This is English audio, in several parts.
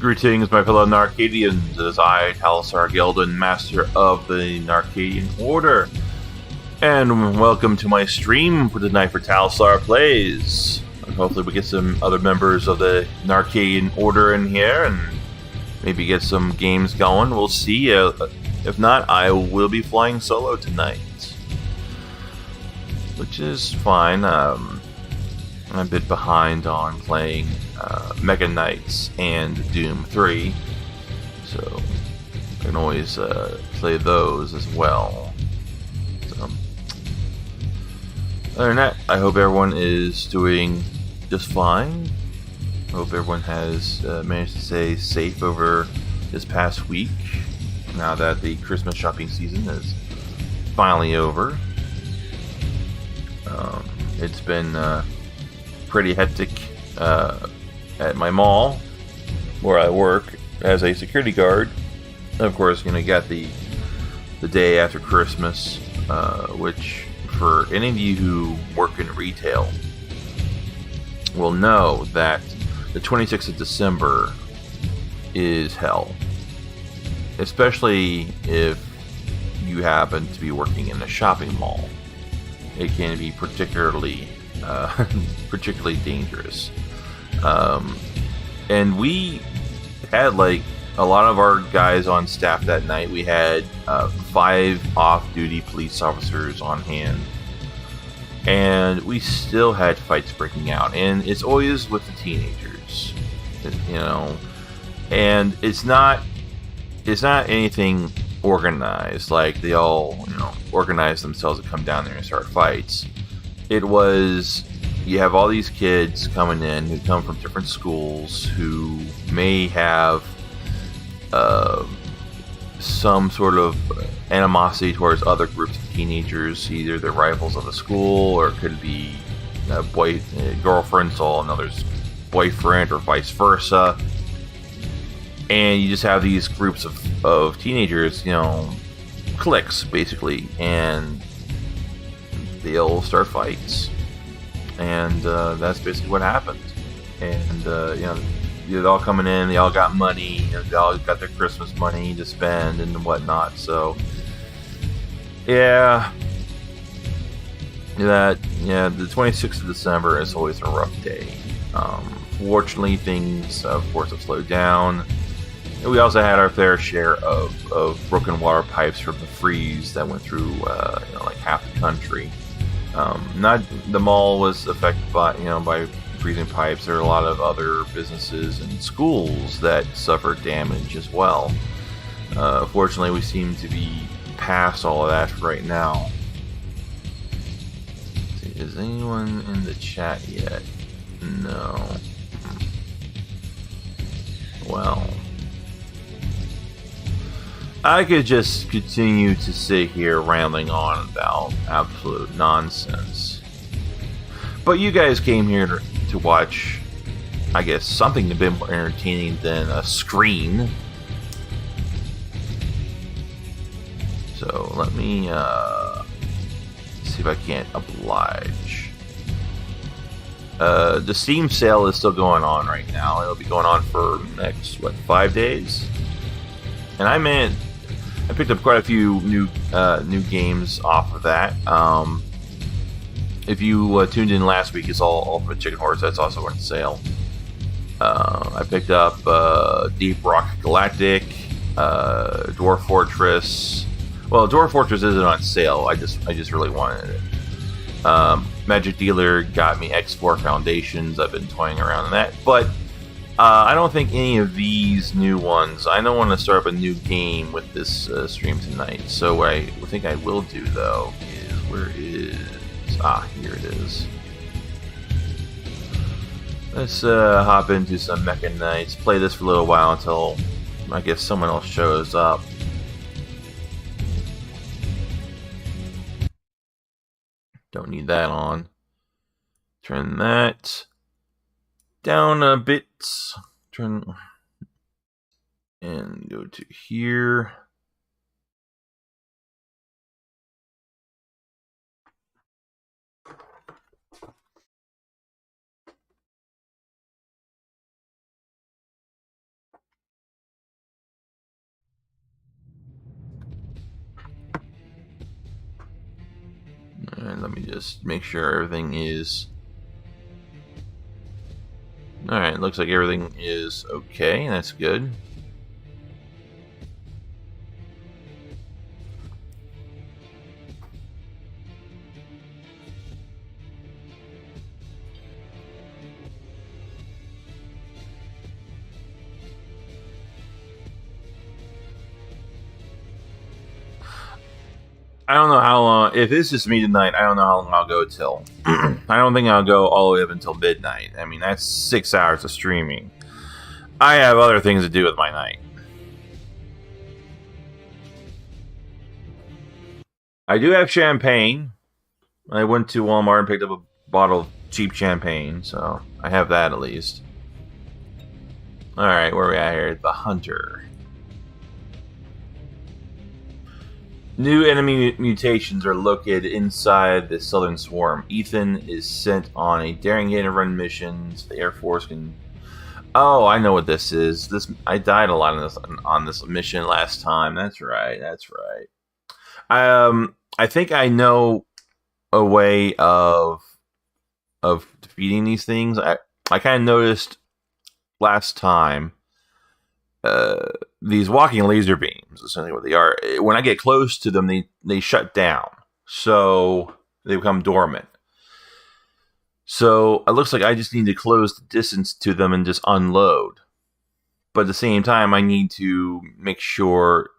Greetings, my fellow Narcadians. It is I, Talsar Gelden, Master of the Narcadian Order. And welcome to my stream for tonight for Talsar Plays. And hopefully we get some other members of the Narcadian Order in here and maybe get some games going. We'll see. If not, I will be flying solo tonight. Which is fine. I'm a bit behind on playing Mega Knights and Doom 3, so I can always play those as well. So, other than that, I hope everyone is doing just fine. I hope everyone has managed to stay safe over this past week, now that the Christmas shopping season is finally over. It's been pretty hectic at my mall where I work as a security guard. Of course, you got the day after Christmas, which for any of you who work in retail will know that the 26th of December is hell, especially if you happen to be working in a shopping mall. It can be particularly dangerous. And we had like a lot of our guys on staff that night. We had 5 off-duty police officers on hand, and we still had fights breaking out. And it's always with the teenagers, and it's not anything organized, like they all organize themselves to come down there and start fights. It was, you have all these kids coming in who come from different schools who may have some sort of animosity towards other groups of teenagers. Either they're rivals of the school, or it could be a girlfriend saw another's boyfriend, or vice versa. And you just have these groups of teenagers, cliques basically, and they'll start fights. And that's basically what happened. And they're all coming in, they all got money, they all got their Christmas money to spend and whatnot. So the 26th of December is always a rough day. Fortunately, things of course have slowed down. And we also had our fair share of broken water pipes from the freeze that went through like half the country. Not the mall was affected by freezing pipes. There are a lot of other businesses and schools that suffered damage as well. Fortunately, we seem to be past all of that right now. Let's see, is anyone in the chat yet? No. Well, I could just continue to sit here rambling on about absolute nonsense. But you guys came here to watch, I guess, something a bit more entertaining than a screen. So let me see if I can't oblige. The Steam sale is still going on right now. It'll be going on for next, 5 days? And I picked up quite a few new games off of that. If you tuned in last week, it's all for Chicken Horse. That's also on sale. I picked up Deep Rock Galactic, Dwarf Fortress. Well, Dwarf Fortress isn't on sale. I just really wanted it. Magic Dealer got me X4 Foundations. I've been toying around in that, but I don't think any of these new ones. I don't want to start up a new game with this stream tonight. So what I think I will do though is, here it is. Let's hop into some Mega Knights. Play this for a little while until I guess someone else shows up. Don't need that on. Turn that down a bit. Turn and go to here. just make sure everything is... Alright, looks like everything is okay. That's good. I don't know how long. If it's just me tonight, I don't know how long I'll go till. I don't think I'll go all the way up until midnight. I mean, that's 6 hours of streaming. I have other things to do with my night. I do have champagne. I went to Walmart and picked up a bottle of cheap champagne, so I have that at least. Alright, where are we at here? The Hunter. New enemy mutations are located inside the Southern Swarm. Ethan is sent on a daring hit-and-run mission so the Air Force can... Oh, I know what this is. I died a lot on this mission last time. That's right. That's right. I think I know a way of defeating these things. I kind of noticed last time. These walking laser beams, essentially what they are. When I get close to them, they shut down, so they become dormant. So it looks like I just need to close the distance to them and just unload. But at the same time, I need to make sure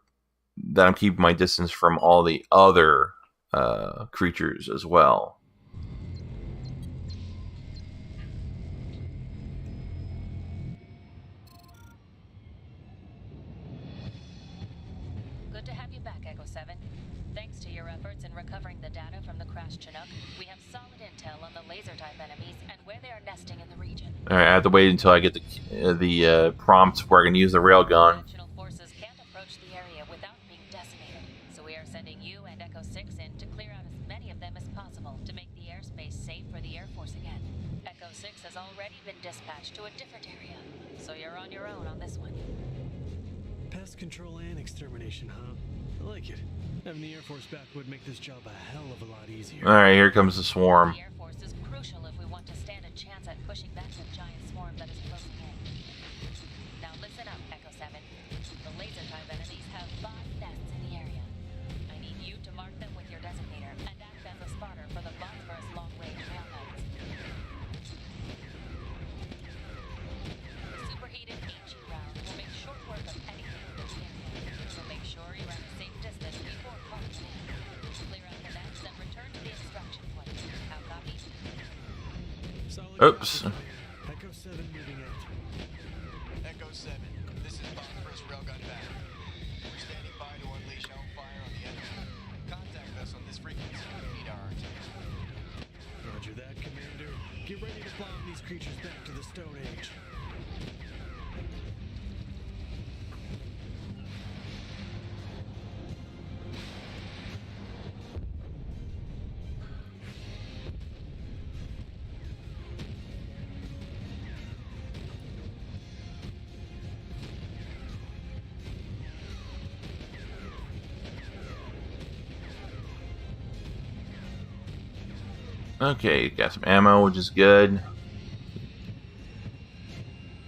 that I'm keeping my distance from all the other creatures as well. Good to have you back, Echo 7. Thanks to your efforts in recovering the data from the crashed Chinook, we have solid intel on the laser-type enemies and where they are nesting in the region. Alright, I have to wait until I get the prompt where I can use the railgun. Conventional forces can't approach the area without being decimated, so we are sending you and Echo 6 in to clear out as many of them as possible to make the airspace safe for the Air Force again. Echo 6 has already been dispatched to a different area, so you're on your own on this one. Pest control and extermination, huh? I like it. Having the Air Force back would make this job a hell of a lot easier. Alright, here comes the swarm. The Air Force is crucial if we want to stand a chance at pushing back the giant swarm that is closing in. Now listen up, Echo 7. The laser-type enemies have 5 nests in the area. I need you to mark them with your designator and act as a spotter for the Bosphorus long-range railguns. Superheated HE round will make short work of anything in the area, so make sure you're at a safe distance before calling in. Clear out the nests and return to the extraction point. How copy? Oops. Echo 7 moving out. Echo 7, this is Bosphorus Railgun back. We're standing by to unleash hellfire on the enemy. Contact us on this frequency to meet our artillery. Roger that, Commander. Get ready to bomb these creatures back to the Stone Age. Okay, got some ammo, which is good.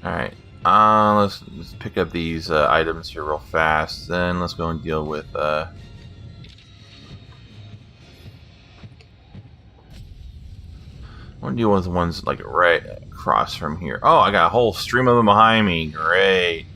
Alright, let's pick up these items here real fast. Then let's go and deal with... I want to deal with the ones like right across from here. Oh, I got a whole stream of them behind me. Great.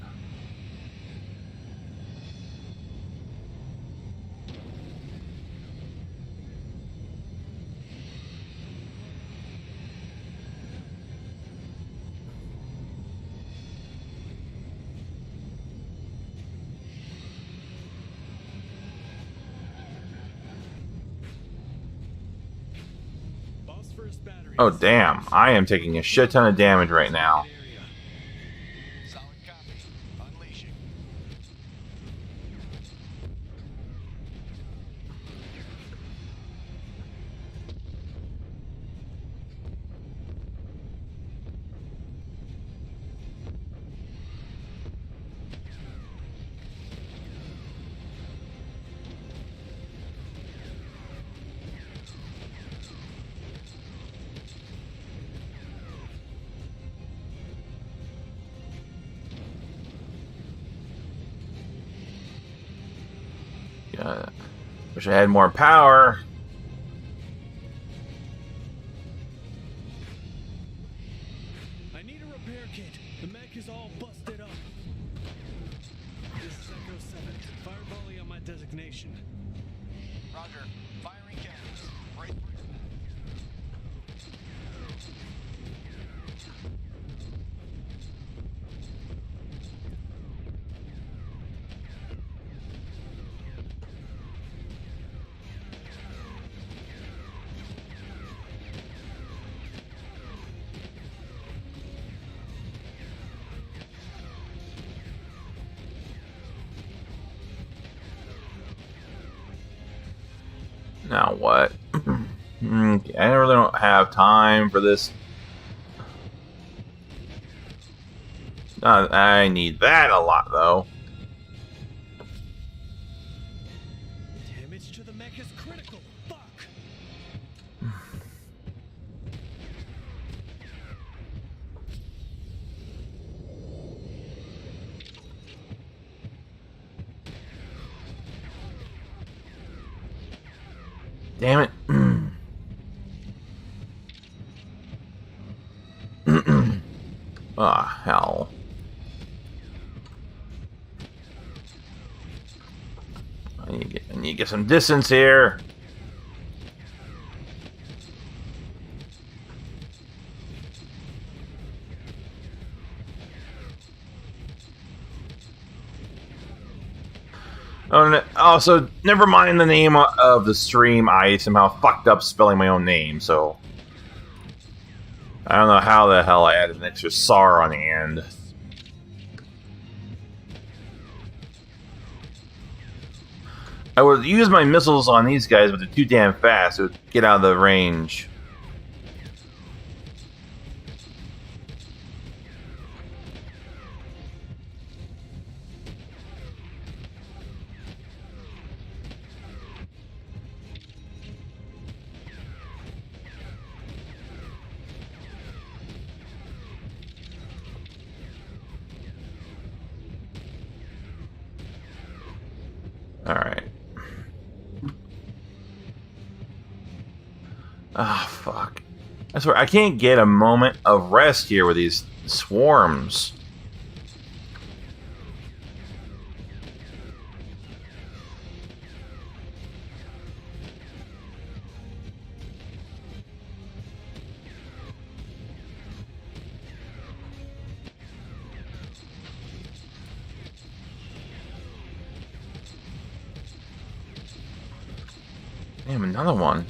Oh, damn. I am taking a shit ton of damage right now. Solid copy. Unleashing. Wish I had more power. I need a repair kit. The mech is all busted up. This is Echo 7. Fire volley on my designation. Roger. Firing cannons. Right. Now what? Okay, I really don't have time for this. I need that a lot, though. Damage to the mech is critical. Fuck! Damn it. Ah, hell. I need to get some distance here. Oh, and also, never mind the name of the stream. I somehow fucked up spelling my own name, so I don't know how the hell I added an extra SAR on the end. I would use my missiles on these guys, but they're too damn fast. It would get out of the range. Alright. Ah, fuck. I swear, I can't get a moment of rest here with these swarms. Damn, another one.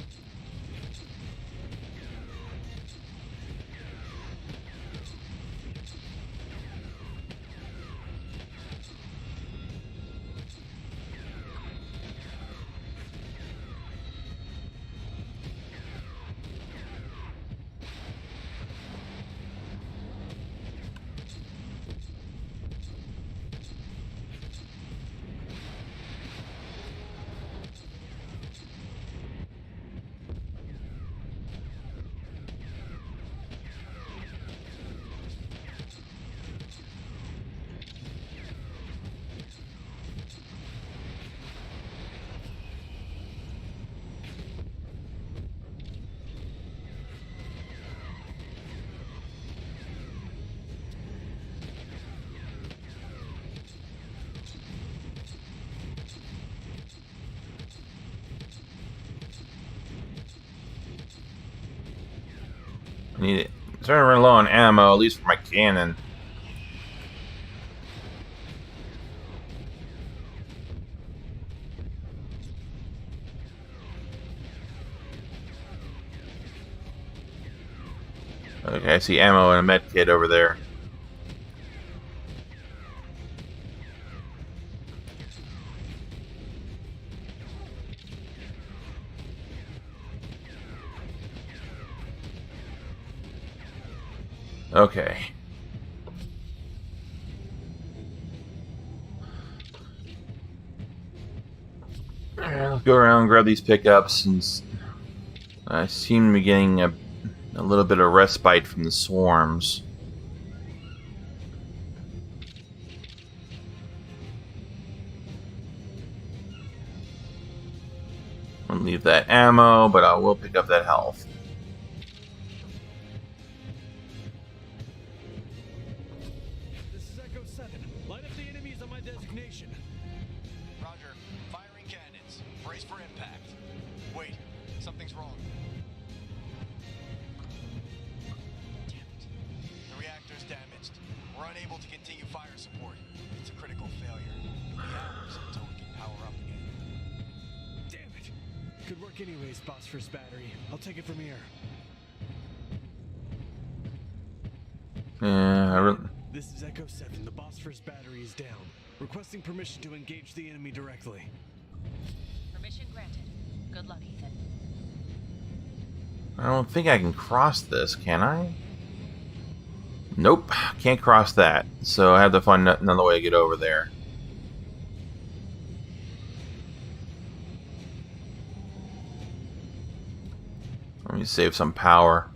I need it. I'm starting to run low on ammo, at least for my cannon. Okay, I see ammo and a med kit over there. Okay. Alright, let's go around and grab these pickups, since I seem to be getting a little bit of respite from the swarms. leave that ammo, but I will pick up that health. This is Echo 7. Light up the enemies on my designation. Roger. Firing cannons. Brace for impact. Wait. Something's wrong. Damn it. The reactor's damaged. We're unable to continue fire support. It's a critical failure. It'll be hours until we can power up again. Damn it. Good work anyways, Phosphorus battery. I'll take it from here. Yeah, This is Echo 7. The Phosphorus battery is down. Requesting permission to engage the enemy directly. Permission granted. Good luck, Ethan. I don't think I can cross this, can I? Nope, can't cross that. So I have to find another way to get over there. Let me save some power.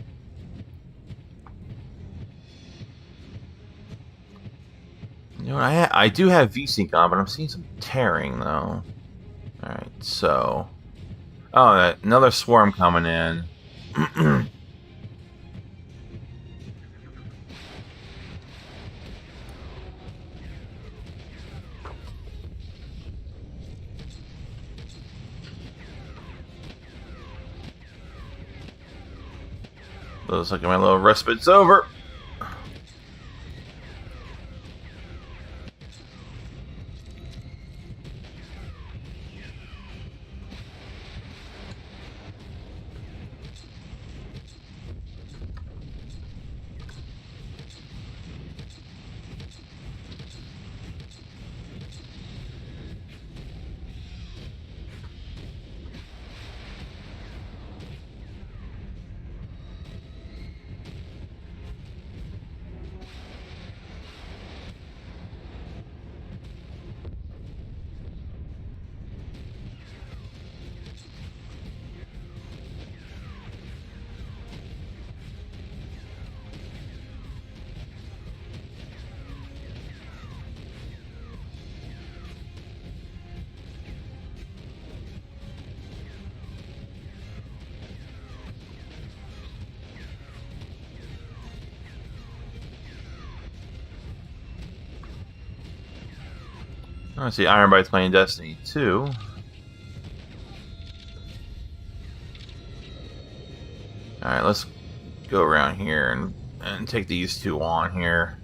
You know what, I do have VSync on, but I'm seeing some tearing though. Alright, so... Oh, another swarm coming in. Looks like my little respite's over. I see Iron Bite's playing Destiny 2. Alright, let's go around here and take these two on here.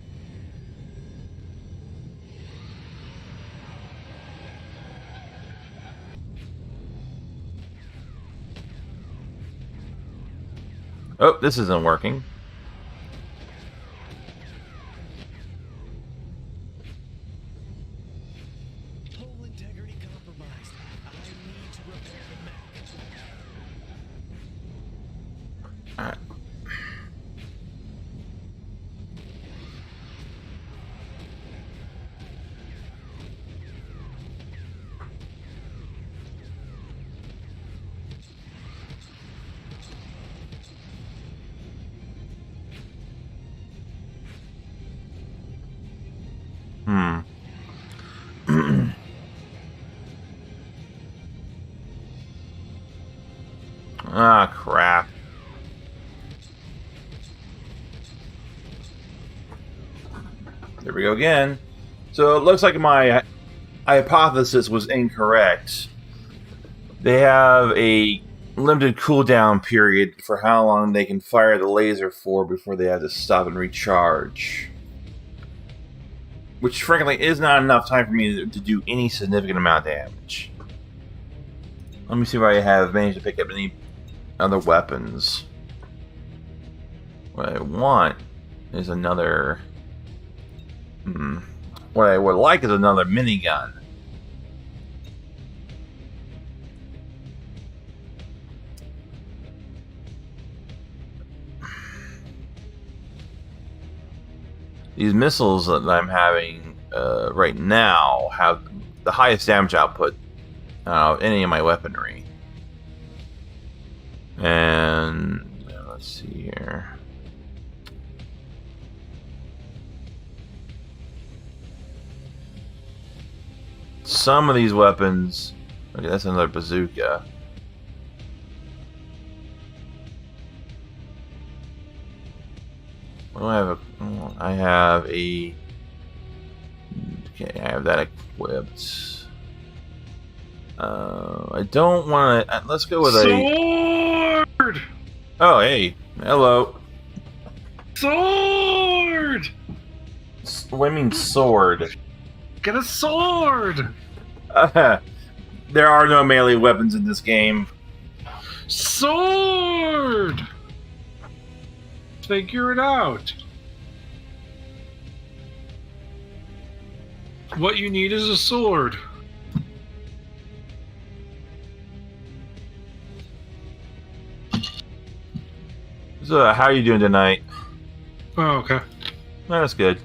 Oh, this isn't working. Hull integrity compromised. I need to repair the mech. Alright. Ah, crap. There we go again. So it looks like my hypothesis was incorrect. They have a limited cooldown period for how long they can fire the laser for before they have to stop and recharge. Which, frankly, is not enough time for me to do any significant amount of damage. Let me see if I have managed to pick up any other weapons. What I want is another... What I would like is another minigun. These missiles that I'm having right now have the highest damage output of any of my weaponry. And let's see here. Some of these weapons... Okay, that's another bazooka. What do I have? I have a. Okay, I have that equipped. I don't want to. Let's go with a sword. Oh, hey, hello. Sword. What do you mean sword? Get a sword. There are no melee weapons in this game. Sword. Figure it out. What you need is a sword. So, how are you doing tonight? Oh, okay. That's good.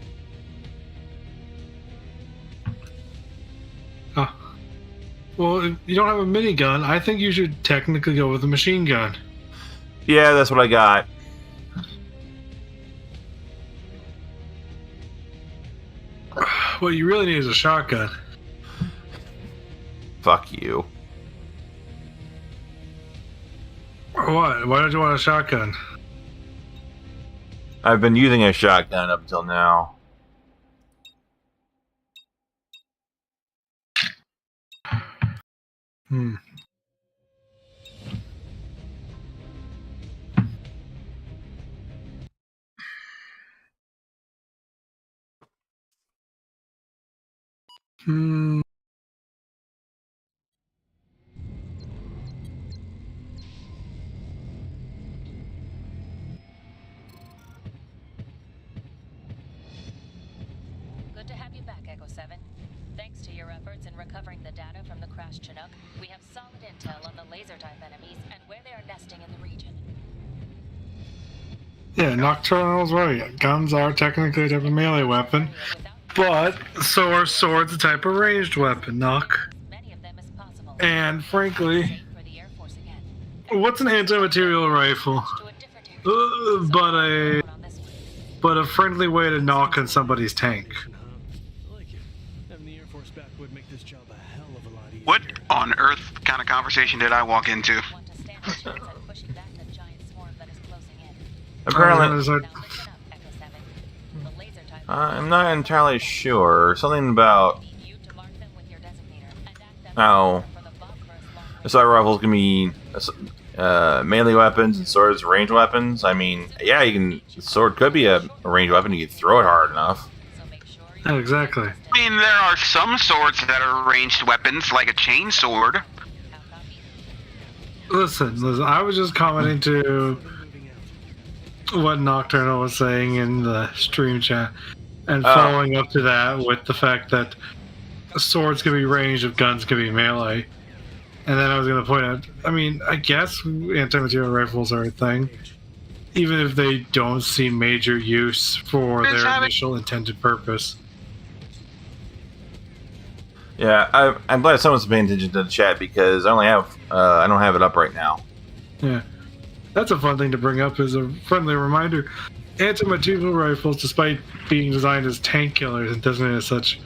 Well, if you don't have a minigun, I think you should technically go with a machine gun. Yeah, that's what I got. What you really need is a shotgun. Fuck you. What? Why don't you want a shotgun? I've been using a shotgun up until now. Hmm. Hmm. Good to have you back, Echo 7. Thanks to your efforts in recovering the data from the crashed Chinook, we have solid intel on the laser-type enemies and where they are nesting in the region. Yeah, Nocturnal's right. Guns are technically a type of melee weapon, but so are swords a type of ranged weapon, Nock. As many of them as possible. And frankly, Safe for the Air Force again. what's an anti-material rifle? To a different area. But a friendly way to knock on somebody's tank. I like it. Having the Air Force back would make this job a hell of a lot easier. What on earth kind of conversation did I walk into? Want to stand a chance at pushing back the giant swarm that is closing in. Apparently, Now listen up, Echo 7. The laser-type I'm not entirely sure. Something about need you to mark them with your designator and act them how for the bomb burst long assault rifles can be melee weapons and swords ranged weapons. I mean, yeah, you can. The sword could be a ranged weapon. You can throw it hard enough. so make sure you Yeah, exactly. I mean, there are some swords that are ranged weapons, like a chain sword. how copy. Listen, I was just commenting to Moving out. what Nocturnal was saying in the stream chat, and Oh. following up to that with the fact that swords can be ranged if guns can be melee. And then I was going to point out, I mean, I guess anti-material rifles are a thing, even if they don't see major use for It's their having- initial intended purpose. Yeah, I'm glad someone's paying attention to the chat because I only have I don't have it up right now. Yeah. That's a fun thing to bring up as a friendly reminder. Anti-material rifles, despite being designed as tank killers and designated as such,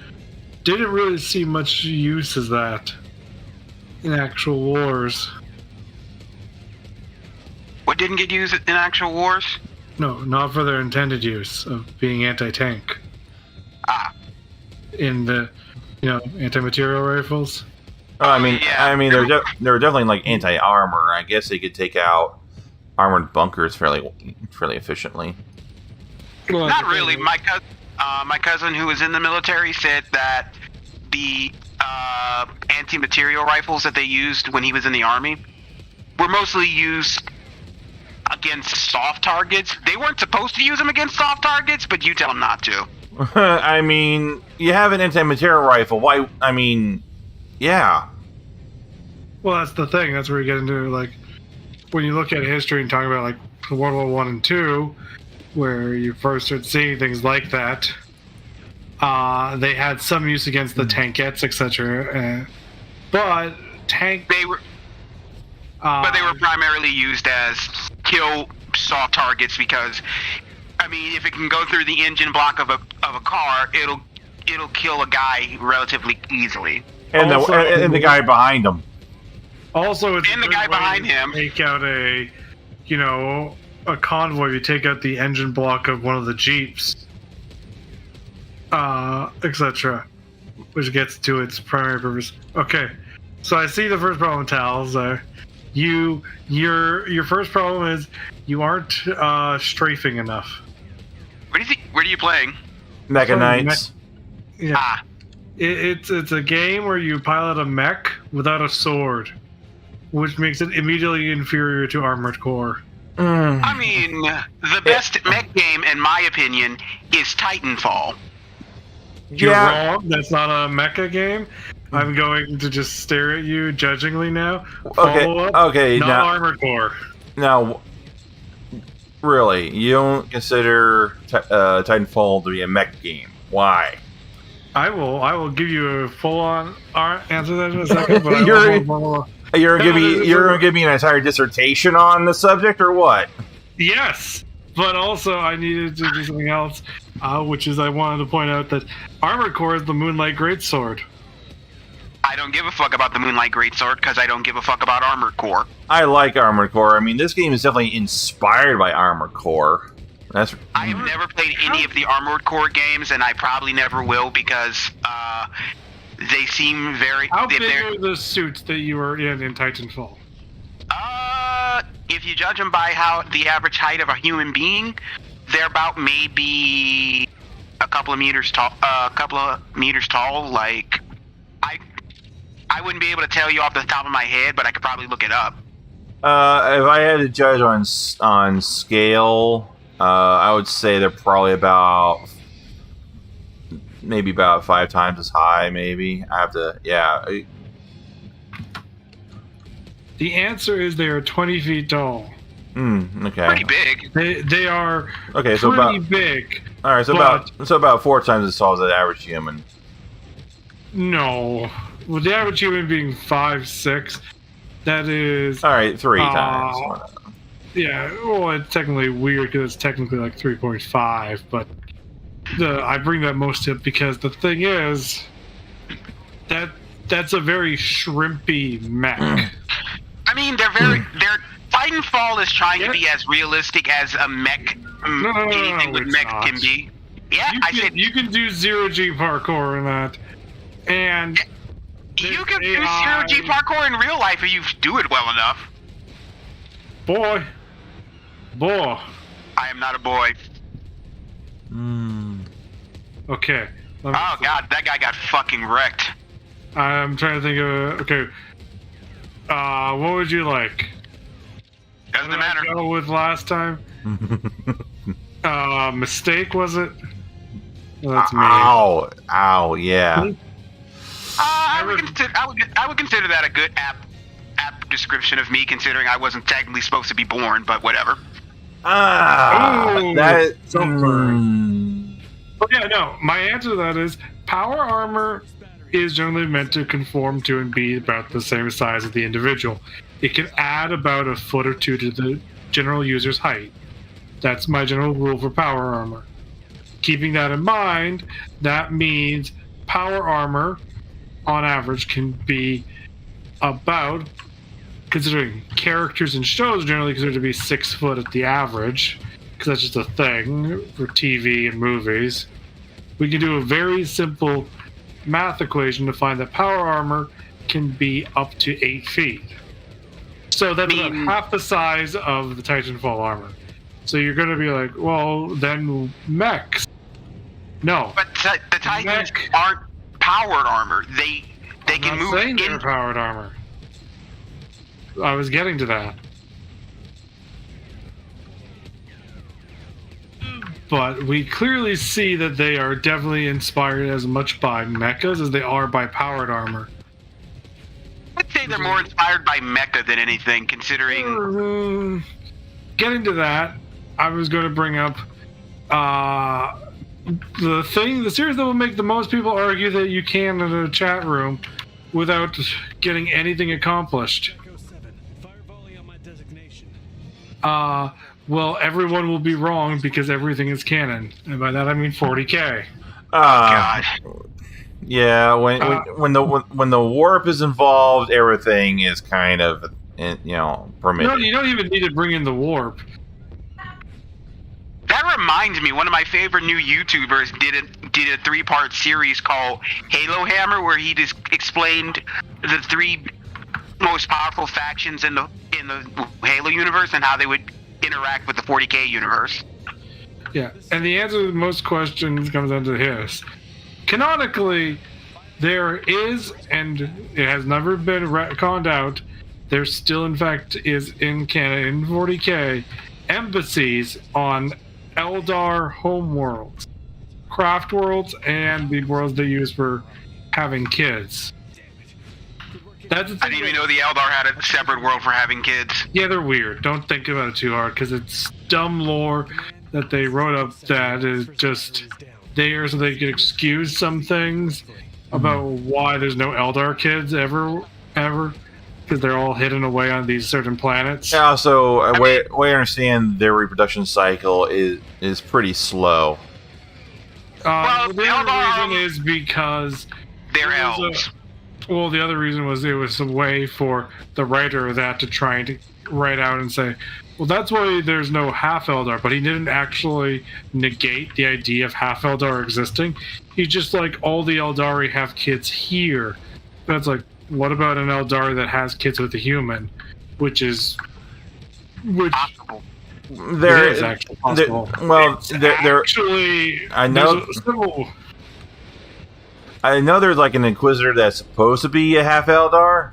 didn't really see much use as that in actual wars. What didn't get used in actual wars? No, not for their intended use of being anti-tank. Ah. In the, anti-material rifles. Oh, I mean, Yeah. they're definitely like anti-armor. I guess they could take out armored bunkers fairly efficiently. Well, Not really. My cousin who was in the military said that the anti-material rifles that they used when he was in the army were mostly used against soft targets. They weren't supposed to use them against soft targets, but you tell them not to. I mean, you have an anti-material rifle. Why? I mean, yeah. Well, that's the thing. That's where you get into, like, when you look at history and talk about, like, World War One and Two, where you first start seeing things like that. They had some use against the tankettes, etc. But They were, but they were primarily used as kill soft targets because, I mean, if it can go through the engine block of a car, it'll kill a guy relatively easily. And Also- and the guy behind him. Also, it's And a the good guy way behind to him. take out a, a convoy, you take out the engine block of one of the jeeps, etc., which gets to its primary purpose. Okay, so I see the first problem, Talsar. Your first problem is you aren't strafing enough. Where are you playing? Mega Knights. Yeah. Ah, It's a game where you pilot a mech without a sword, which makes it immediately inferior to Armored Core. I mean, the best mech game, in my opinion, is Titanfall. You're Yeah. wrong. That's not a mecha game. I'm going to just stare at you judgingly now. Okay. Follow up, Okay. not Now, Armored Core. now, really, you don't consider Titanfall to be a mech game? Why? I will give you a full-on answer to that in a second. But You're gonna give me an entire dissertation on the subject, or what? yes, but also I needed to do something else, which is I wanted to point out that Armored Core is the Moonlight Greatsword. I don't give a fuck about the Moonlight Greatsword because I don't give a fuck about Armored Core. I like Armored Core. I mean, this game is definitely inspired by Armored Core. That's. I have never played any of the Armored Core games, and I probably never will because they seem very. How big are the suits that you were in Titanfall? If you judge them by how the average height of a human being, they're about maybe a couple of meters tall. Like, I wouldn't be able to tell you off the top of my head, but I could probably look it up. If I had to judge on scale, I would say they're probably maybe about 5 times as high. Maybe I have to. Yeah. The answer is they are 20 feet tall. Okay. Pretty big. They are Okay. So pretty about. big. All right. So about 4 times as tall as the average human. No. With the average human being 5'6", that is... All right. 3 times. Yeah, well, it's technically weird because it's technically like 3.5, but I bring that most up because the thing is that's a very shrimpy mech. I mean, Titanfall is trying to be as realistic as a mech, anything with mech can be. Yeah, you can do zero-G parkour in that, and you can do zero-G parkour in real life if you do it well enough. Boy. I am not a boy. Okay. Oh god, that guy got fucking wrecked. I'm trying to think of... Okay. What would you like? Doesn't matter. Go with last time? Mistake, was it? Well, that's me. Ow, yeah. I would consider that a good apt description of me, considering I wasn't technically supposed to be born, but whatever. That. But yeah, no. My answer to that is power armor is generally meant to conform to and be about the same size as the individual. It can add about a foot or two to the general user's height. That's my general rule for power armor. Keeping that in mind, that means power armor, on average, can be about, considering characters and shows generally considered to be 6 foot at the average, because that's just a thing for TV and movies. We can do a very simple math equation to find that power armor can be up to 8 feet. So that's about half the size of the Titanfall armor. So you're going to be like, well, then mechs. No. But the Titans aren't powered armor. They can move in. They're powered armor. I was getting to that. But we clearly see that they are definitely inspired as much by mechas as they are by powered armor. I'd say they're more inspired by mecha than anything, considering... Getting to that, I was going to bring up the series that will make the most people argue that you can in a chat room without getting anything accomplished. Echo 7, fire volley on my designation. Well, everyone will be wrong because everything is canon, and by that I mean 40K. God. Yeah, when the warp is involved, everything is kind of permitted. No, you don't even need to bring in the warp. reminds me, one of my favorite new YouTubers did a 3-part series called Halo Hammer, where he just explained the 3 most powerful factions in the Halo universe and how they would interact with the 40K universe. Yeah, and the answer to most questions comes down to this. Canonically, there is, and it has never been retconned out, there still in fact is in canon, in 40K, embassies on Eldar homeworlds, craft worlds, and the worlds they use for having kids. That's the thing. I didn't even know the Eldar had a separate world for having kids. Yeah, they're weird. Don't think about it too hard, because it's dumb lore that they wrote up that is just there so they could excuse some things about why there's no Eldar kids ever, because they're all hidden away on these certain planets. Yeah, also, way I understand their reproduction cycle is pretty slow. Well, the other reason is because they're elves. Well, the other reason was it was a way for the writer of that to try and write out and say, well, that's why there's no half Eldar, but he didn't actually negate the idea of half Eldar existing. He's just like, all the Eldari have kids here. That's like, what about an Eldari that has kids with a human? Which Possible. There is actually possible. Actually, I know there's like an Inquisitor that's supposed to be a half Eldar.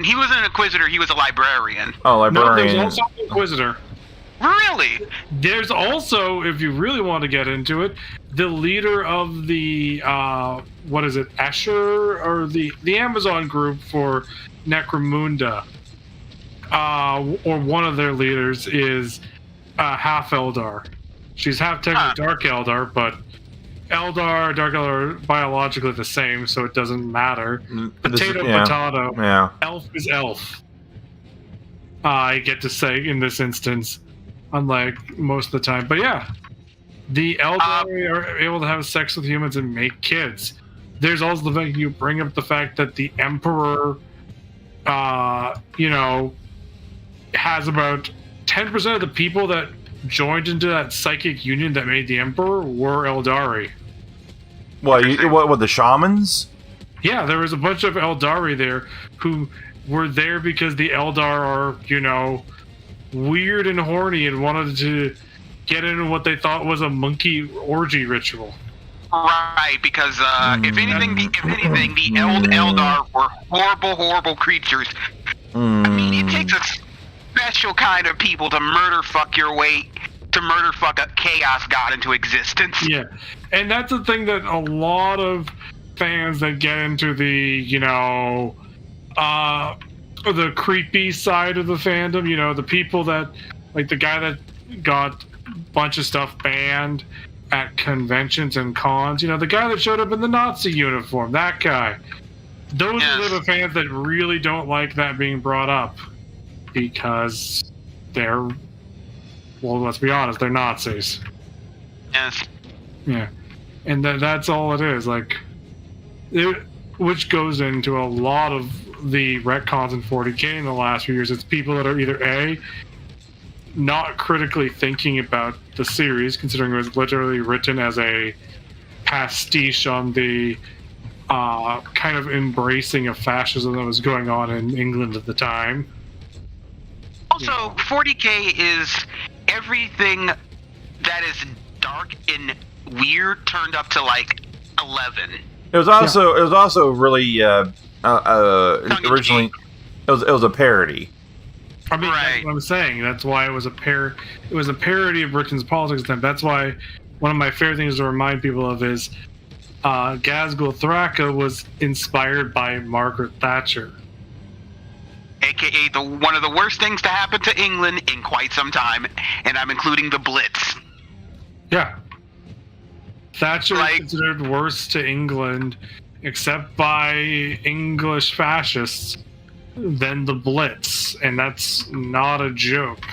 He wasn't an Inquisitor, he was a librarian. Oh, librarian. No, there's also an Inquisitor. Really? There's also, if you really want to get into it, the leader of the, what is it, Asher? Or the Amazon group for Necromunda. Or one of their leaders is half Eldar. She's half technically Dark Eldar, but Dark Eldar are biologically the same, so it doesn't matter. Potato. Yeah. Elf is elf. I get to say in this instance, unlike most of the time. But yeah, the Eldar are able to have sex with humans and make kids. There's also the fact you bring up the fact that the Emperor, has about 10% of the people that joined into that psychic union that made the Emperor were Eldari. What the shamans? Yeah, there was a bunch of Eldari there who were there because the Eldar are, weird and horny and wanted to get into what they thought was a monkey orgy ritual. Right, because if anything, the Eldar were horrible creatures. I mean, it takes a special kind of people to murder fuck a chaos god into existence. Yeah, and that's the thing that a lot of fans that get into the, the creepy side of the fandom, the people that, like the guy that got a bunch of stuff banned at conventions and cons, the guy that showed up in the Nazi uniform, that guy. Those are the fans that really don't like that being brought up because they're, well, let's be honest, they're Nazis. Yes. Yeah. And that's all it is. Which goes into a lot of the retcons in 40K in the last few years. It's people that are either A, not critically thinking about the series, considering it was literally written as a pastiche on the kind of embracing of fascism that was going on in England at the time. Also, 40K is everything that is dark and weird turned up to 11. It was also really originally it was a parody. I mean, that's what I'm saying. That's why it was a parody of Britain's politics at the time. That's why one of my favorite things to remind people of is Gazgul Thraka was inspired by Margaret Thatcher. AKA one of the worst things to happen to England in quite some time, and I'm including the Blitz. Yeah. Thatcher is considered worse to England, except by English fascists, than the Blitz, and that's not a joke.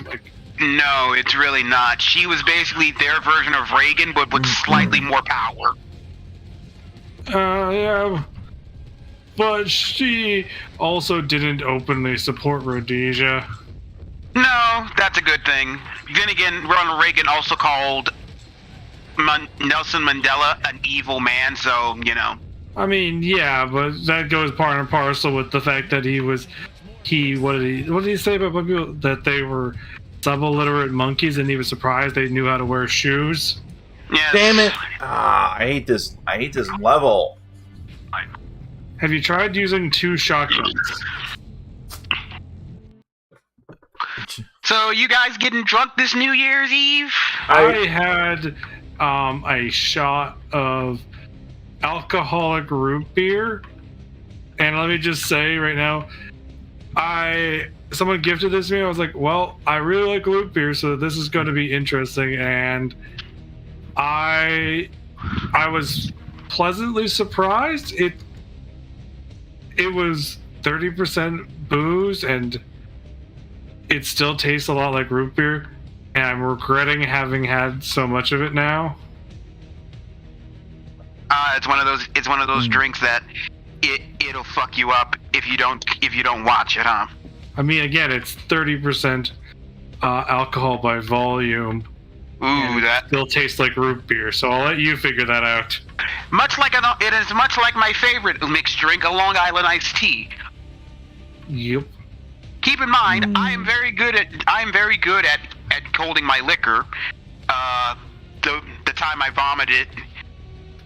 No, it's really not. She was basically their version of Reagan, but with slightly more power. Yeah. But she also didn't openly support Rhodesia. No, that's a good thing. Then again, Ronald Reagan also called Nelson Mandela an evil man, so, you know. I mean, yeah, but that goes part and parcel with the fact that what did he say about people that they were sub-illiterate monkeys and he was surprised they knew how to wear shoes? Yes. Damn it! I hate this level. Have you tried using 2 shotguns? So, you guys getting drunk this New Year's Eve? I had a shot of alcoholic root beer, and let me just say right now, someone gifted this to me. I was like, well, I really like root beer, so this is going to be interesting, and I was pleasantly surprised. It was 30% booze, and it still tastes a lot like root beer, and I'm regretting having had so much of it now. It's one of those drinks that it'll fuck you up if you don't watch it, huh? I mean, again, it's 30% alcohol by volume. Ooh, that still tastes like root beer. So I'll let you figure that out. it is much like my favorite mixed drink, a Long Island iced tea. Yep. Keep in mind, I am very good at holding my liquor. The time I vomited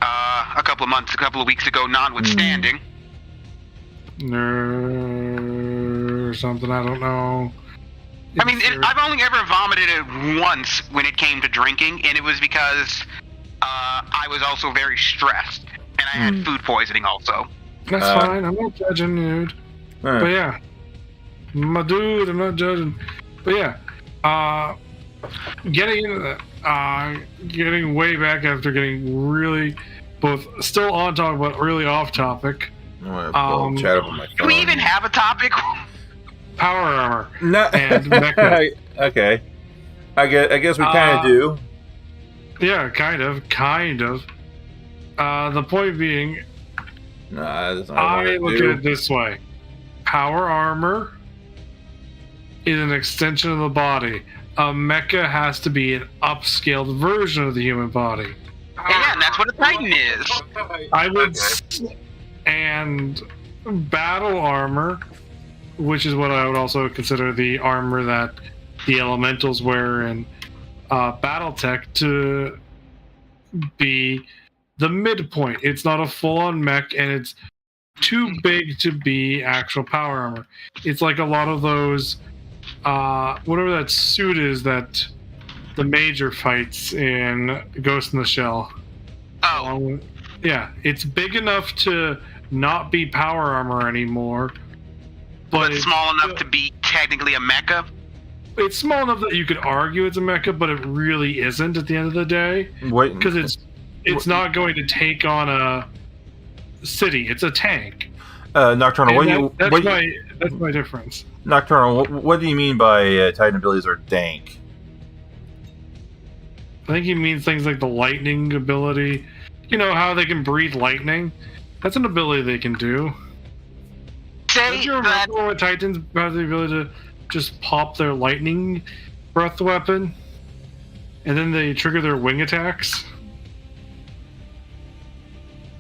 a couple of weeks ago, notwithstanding. Or something, I don't know. I mean, I've only ever vomited it once when it came to drinking, and it was because I was also very stressed, and I had food poisoning also. That's fine. I'm not judging, dude. But yeah, my dude, I'm not judging. But yeah, getting into that, getting way back after getting really both still on topic but really off topic. I'm gonna chat over my phone. Do we even have a topic? Power armor. No. And mecha. Okay. I guess we kind of do. Yeah, kind of. The point being, Nah, that's not I look at it this way. Power armor is an extension of the body. A mecha has to be an upscaled version of the human body. Yeah, and that's what a Titan is. I would... And battle armor, which is what I would also consider the armor that the elementals wear in Battletech, to be the midpoint. It's not a full-on mech, and it's too big to be actual power armor. It's like a lot of those, whatever that suit is that the Major fights in Ghost in the Shell. Oh. Yeah, it's big enough to not be power armor anymore, but it's small enough to be technically a mecha. It's small enough that you could argue it's a mecha, but it really isn't at the end of the day. Because it's not going to take on a city. It's a tank. Nocturnal, that's my difference. Nocturnal, what do you mean by Titan abilities are dank? I think he means things like the lightning ability. You know how they can breathe lightning? That's an ability they can do. Don't you remember when Titans have the ability to just pop their lightning breath weapon? And then they trigger their wing attacks?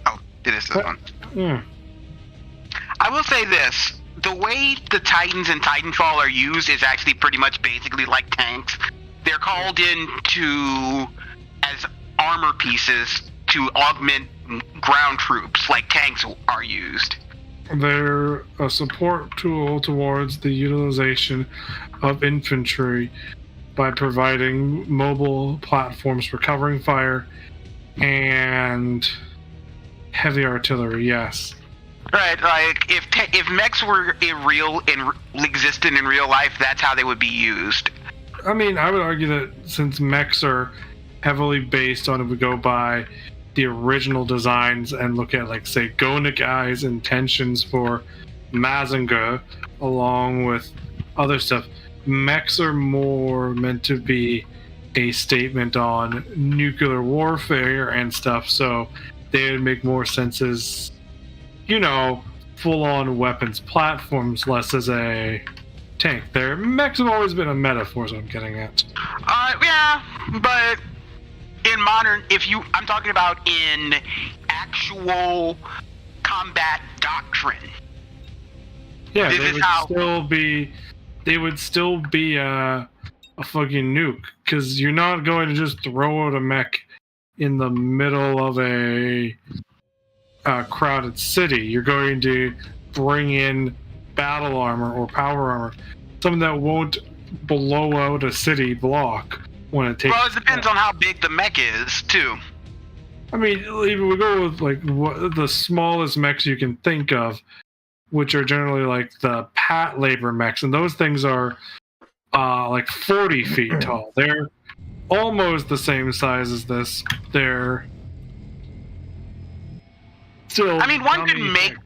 Oh, it is this one. Yeah. I will say this. The way the Titans in Titanfall are used is actually pretty much basically like tanks. They're called in as armor pieces to augment ground troops like tanks are used. They're a support tool towards the utilization of infantry by providing mobile platforms for covering fire and heavy artillery, yes. Right, like if mechs were existed in real life, that's how they would be used. I mean, I would argue that since mechs are heavily based on, if we go by the original designs and look at, like, say, Go Nagai's intentions for Mazinger, along with other stuff, mechs are more meant to be a statement on nuclear warfare and stuff, so they would make more sense as, full-on weapons platforms, less as a tank. Mechs have always been a metaphor, is what I'm getting at. Yeah, but in modern, I'm talking about in actual combat doctrine. Yeah, This they is would how- still be. They would still be a fucking nuke, because you're not going to just throw out a mech in the middle of a crowded city. You're going to bring in battle armor or power armor, something that won't blow out a city block when it takes. Well, it depends on how big the mech is, too. I mean, even we go with like the smallest mechs you can think of, which are generally like the Pat Labor mechs, and those things are like 40 feet tall. They're almost the same size as this. They're still. I mean, one could dummy make. mechs.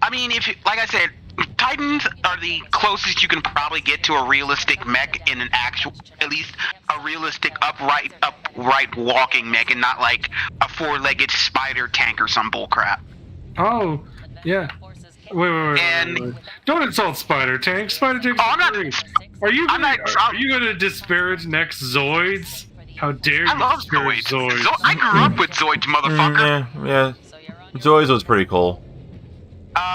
I mean, like I said, Titans are the closest you can probably get to a realistic mech in an actual, at least a realistic upright walking mech, and not like a four-legged spider tank or some bullcrap. Oh, yeah. Wait. And- Don't insult Spider Tank. Spider Tank. Oh, I'm not. Are you I'm gonna, not- are you going to disparage next Zoids? How dare you I love disparage Zoids. Zoids? I grew up with Zoids, motherfucker. Yeah. Zoids was pretty cool.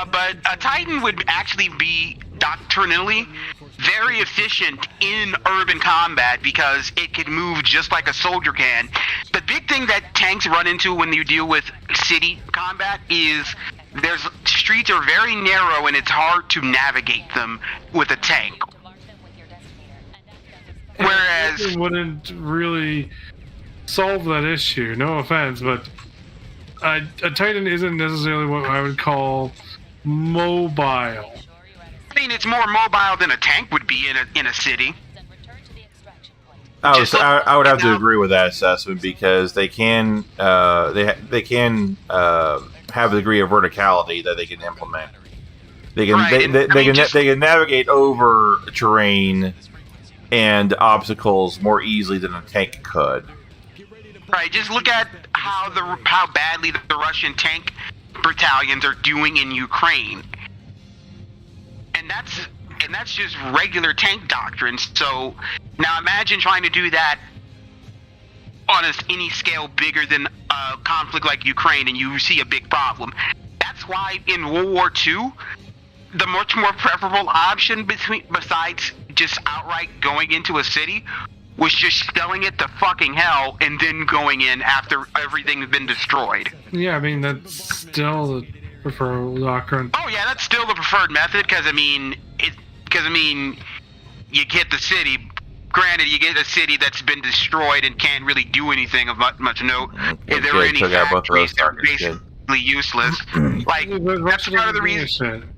But a Titan would actually be doctrinally very efficient in urban combat because it can move just like a soldier can. The big thing that tanks run into when you deal with city combat is streets are very narrow and it's hard to navigate them with a tank. Whereas It wouldn't really solve that issue. No offense, but a Titan isn't necessarily what I would call mobile. I mean, it's more mobile than a tank would be in a city. I would have to agree with that assessment because they can they can have a degree of verticality that they can implement. They can Right, they can navigate over terrain and obstacles more easily than a tank could. Right, just look at how badly the Russian tank battalions are doing in Ukraine, and that's just regular tank doctrine. So now imagine trying to do that on any scale bigger than a conflict like Ukraine, and you see a big problem. That's why in World War II, the much more preferable option besides just outright going into a city was just shelling it to fucking hell and then going in after everything's been destroyed. Yeah, I mean that's still the preferred doctrine. Oh yeah, that's still the preferred method because I mean, you get the city. Granted, you get a city that's been destroyed and can't really do anything of much note. If there were any took out both of factories, those they're targets, basically useless. Like But that's Russia part of the doesn't give a reason. shit.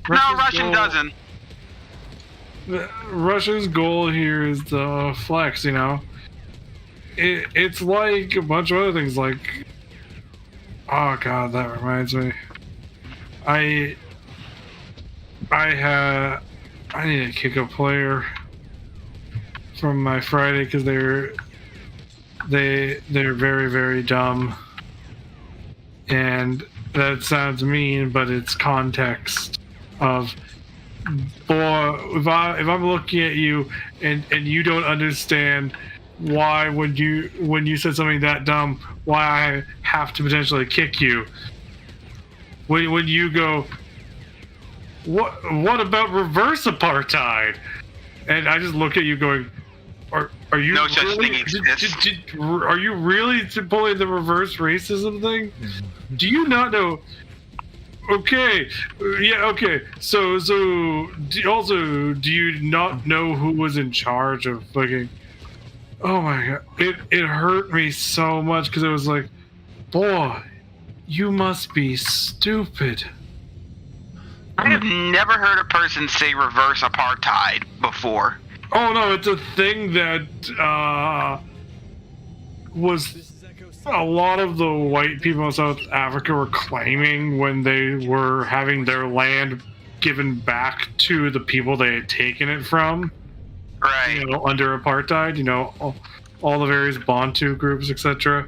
No, Russia's Russian goal- doesn't. Russia's goal here is to flex, you know. It's like a bunch of other things, like, oh god, that reminds me. I need to kick a player from my Friday because they're very, very dumb, and that sounds mean, but it's context of, boy, if I'm looking at you and you don't understand why when you said something that dumb, why I have to potentially kick you. When you go, what about reverse apartheid? And I just look at you going, are you No such really, thing exists. are you really pulling the reverse racism thing? Do you not know? Okay, yeah, okay. So do you not know who was in charge of fucking? Oh my god, it hurt me so much because it was like, boy, you must be stupid. I have never heard a person say reverse apartheid before. Oh no, it's a thing that was a lot of the white people in South Africa were claiming when they were having their land given back to the people they had taken it from, Right. you know, under apartheid, you know, all the various Bantu groups, etc.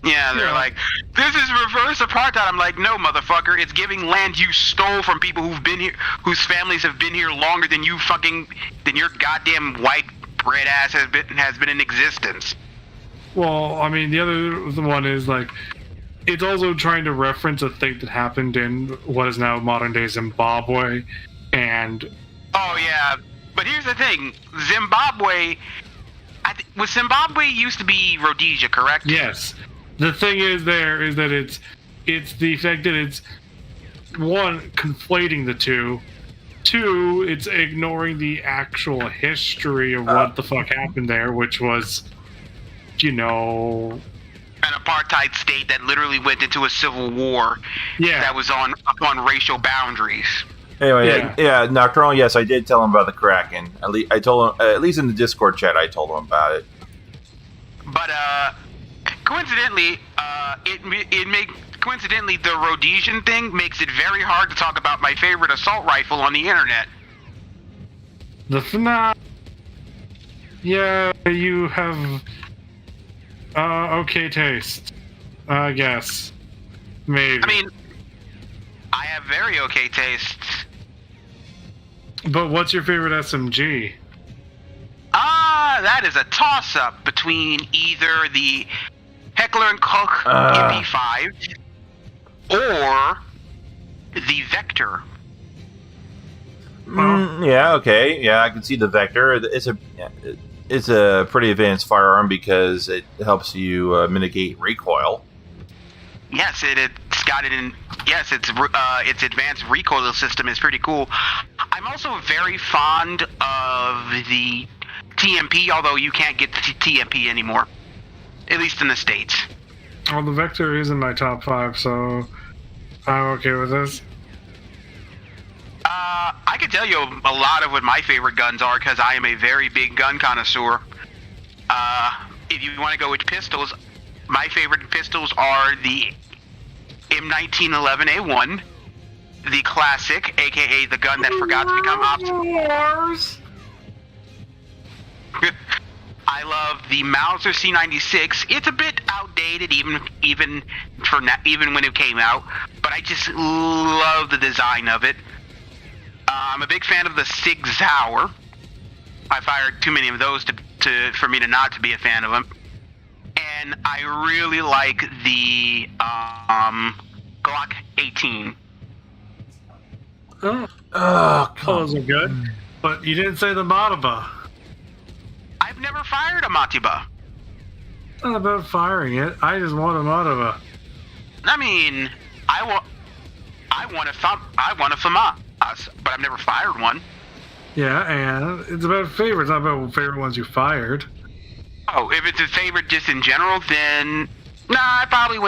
Yeah, they're Yeah. like, this is reverse apartheid. I'm like, no, motherfucker. It's giving land you stole from people who've been here, whose families have been here longer than than your goddamn white bread ass has been in existence. Well, I mean, the other one is like it's also trying to reference a thing that happened in what is now modern day Zimbabwe, and Oh yeah, but here's the thing: Zimbabwe. Was Zimbabwe used to be Rhodesia, correct? yes, the thing is that it's the fact that it's one conflating the two. Two, it's ignoring the actual history of what the fuck happened there, which was, you know, An apartheid state that literally went into a civil war yeah, that was on racial boundaries. Anyway, yeah, Nocturnal. Yes, I did tell him about the Kraken. I told him, at least in the Discord chat, I told him about it. But coincidentally, coincidentally the Rhodesian thing makes it very hard to talk about my favorite assault rifle on the internet. the FNAF. Yeah, you have okay taste, I guess. Maybe. I mean, I have very okay tastes. But what's your favorite SMG? That is a toss-up between either the Heckler & Koch MP5 or the Vector. Yeah, okay, yeah, I can see the Vector. It's a pretty advanced firearm because it helps you mitigate recoil. Yes, it's got it in. Yes, its advanced recoil system is pretty cool. I'm also very fond of the TMP, although you can't get the TMP anymore, at least in the States. Well, the Vector is in my top 5, so I'm okay with this. I can tell you a lot of what my favorite guns are because I am a very big gun connoisseur. If you want to go with pistols, my favorite pistols are the M1911A1, the classic, aka the gun that forgot to become obsolete. I love the Mauser C96. It's a bit outdated, even when it came out, but I just love the design of it. I'm a big fan of the Sig Sauer. I fired too many of those for me to not to be a fan of them. And I really like the Glock 18. Oh, those are good. But you didn't say the Mataba. I've never fired a Matiba. Not about firing it. I just want a Mataba. I mean, I want a FAMAS, but I've never fired one. Yeah, and it's about favorites, not about favorite ones you fired. Oh, if it's a favorite just in general, then nah, I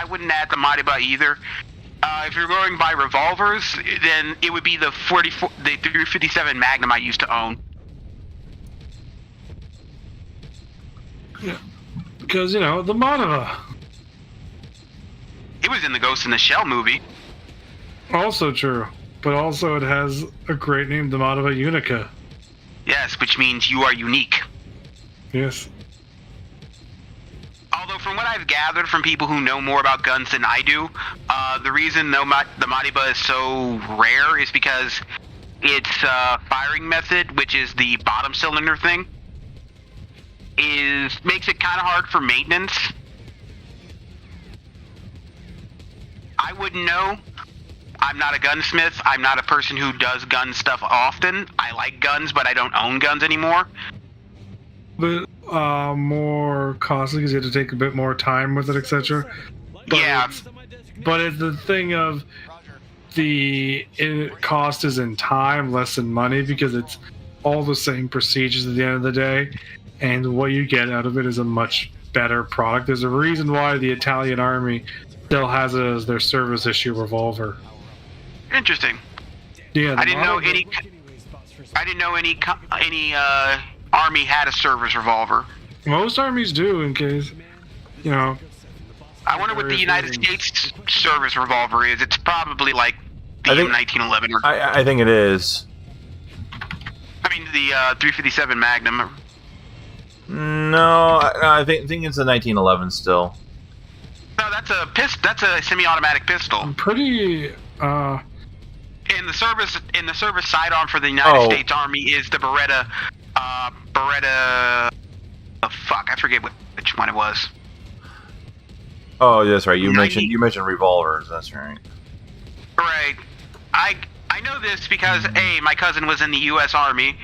wouldn't add the Matiba either. If you're going by revolvers, then it would be the 357 Magnum I used to own. Yeah, because the Mataba. It was in the Ghost in the Shell movie. Also true, but also it has a great name, the Mataba Unica. Yes, which means you are unique. Yes. Although from what I've gathered from people who know more about guns than I do, the reason the Matiba is so rare is because its firing method, which is the bottom cylinder thing, makes it kind of hard for maintenance. I wouldn't know. I'm not a gunsmith. I'm not a person who does gun stuff often. I like guns, but I don't own guns anymore. But more costly because you have to take a bit more time with it, etc. Yeah. But it's the thing of cost is in time, less in money, because it's all the same procedures at the end of the day, and what you get out of it is a much better product. There's a reason why the Italian army still has it as their service issue revolver. Interesting. Yeah, I didn't know any army had a service revolver. Most armies do, in case I wonder what the United States service revolver is. It's probably like the M1911 or I think it is. I mean the 357 Magnum. No, I think it's the 1911 still. No, that's a semi-automatic pistol. I'm pretty In the service sidearm for the United States Army is the Beretta fuck, I forget which one it was. Oh, that's right. You 90 mentioned revolvers. That's right. Right. I know this because my cousin was in the U.S. Army.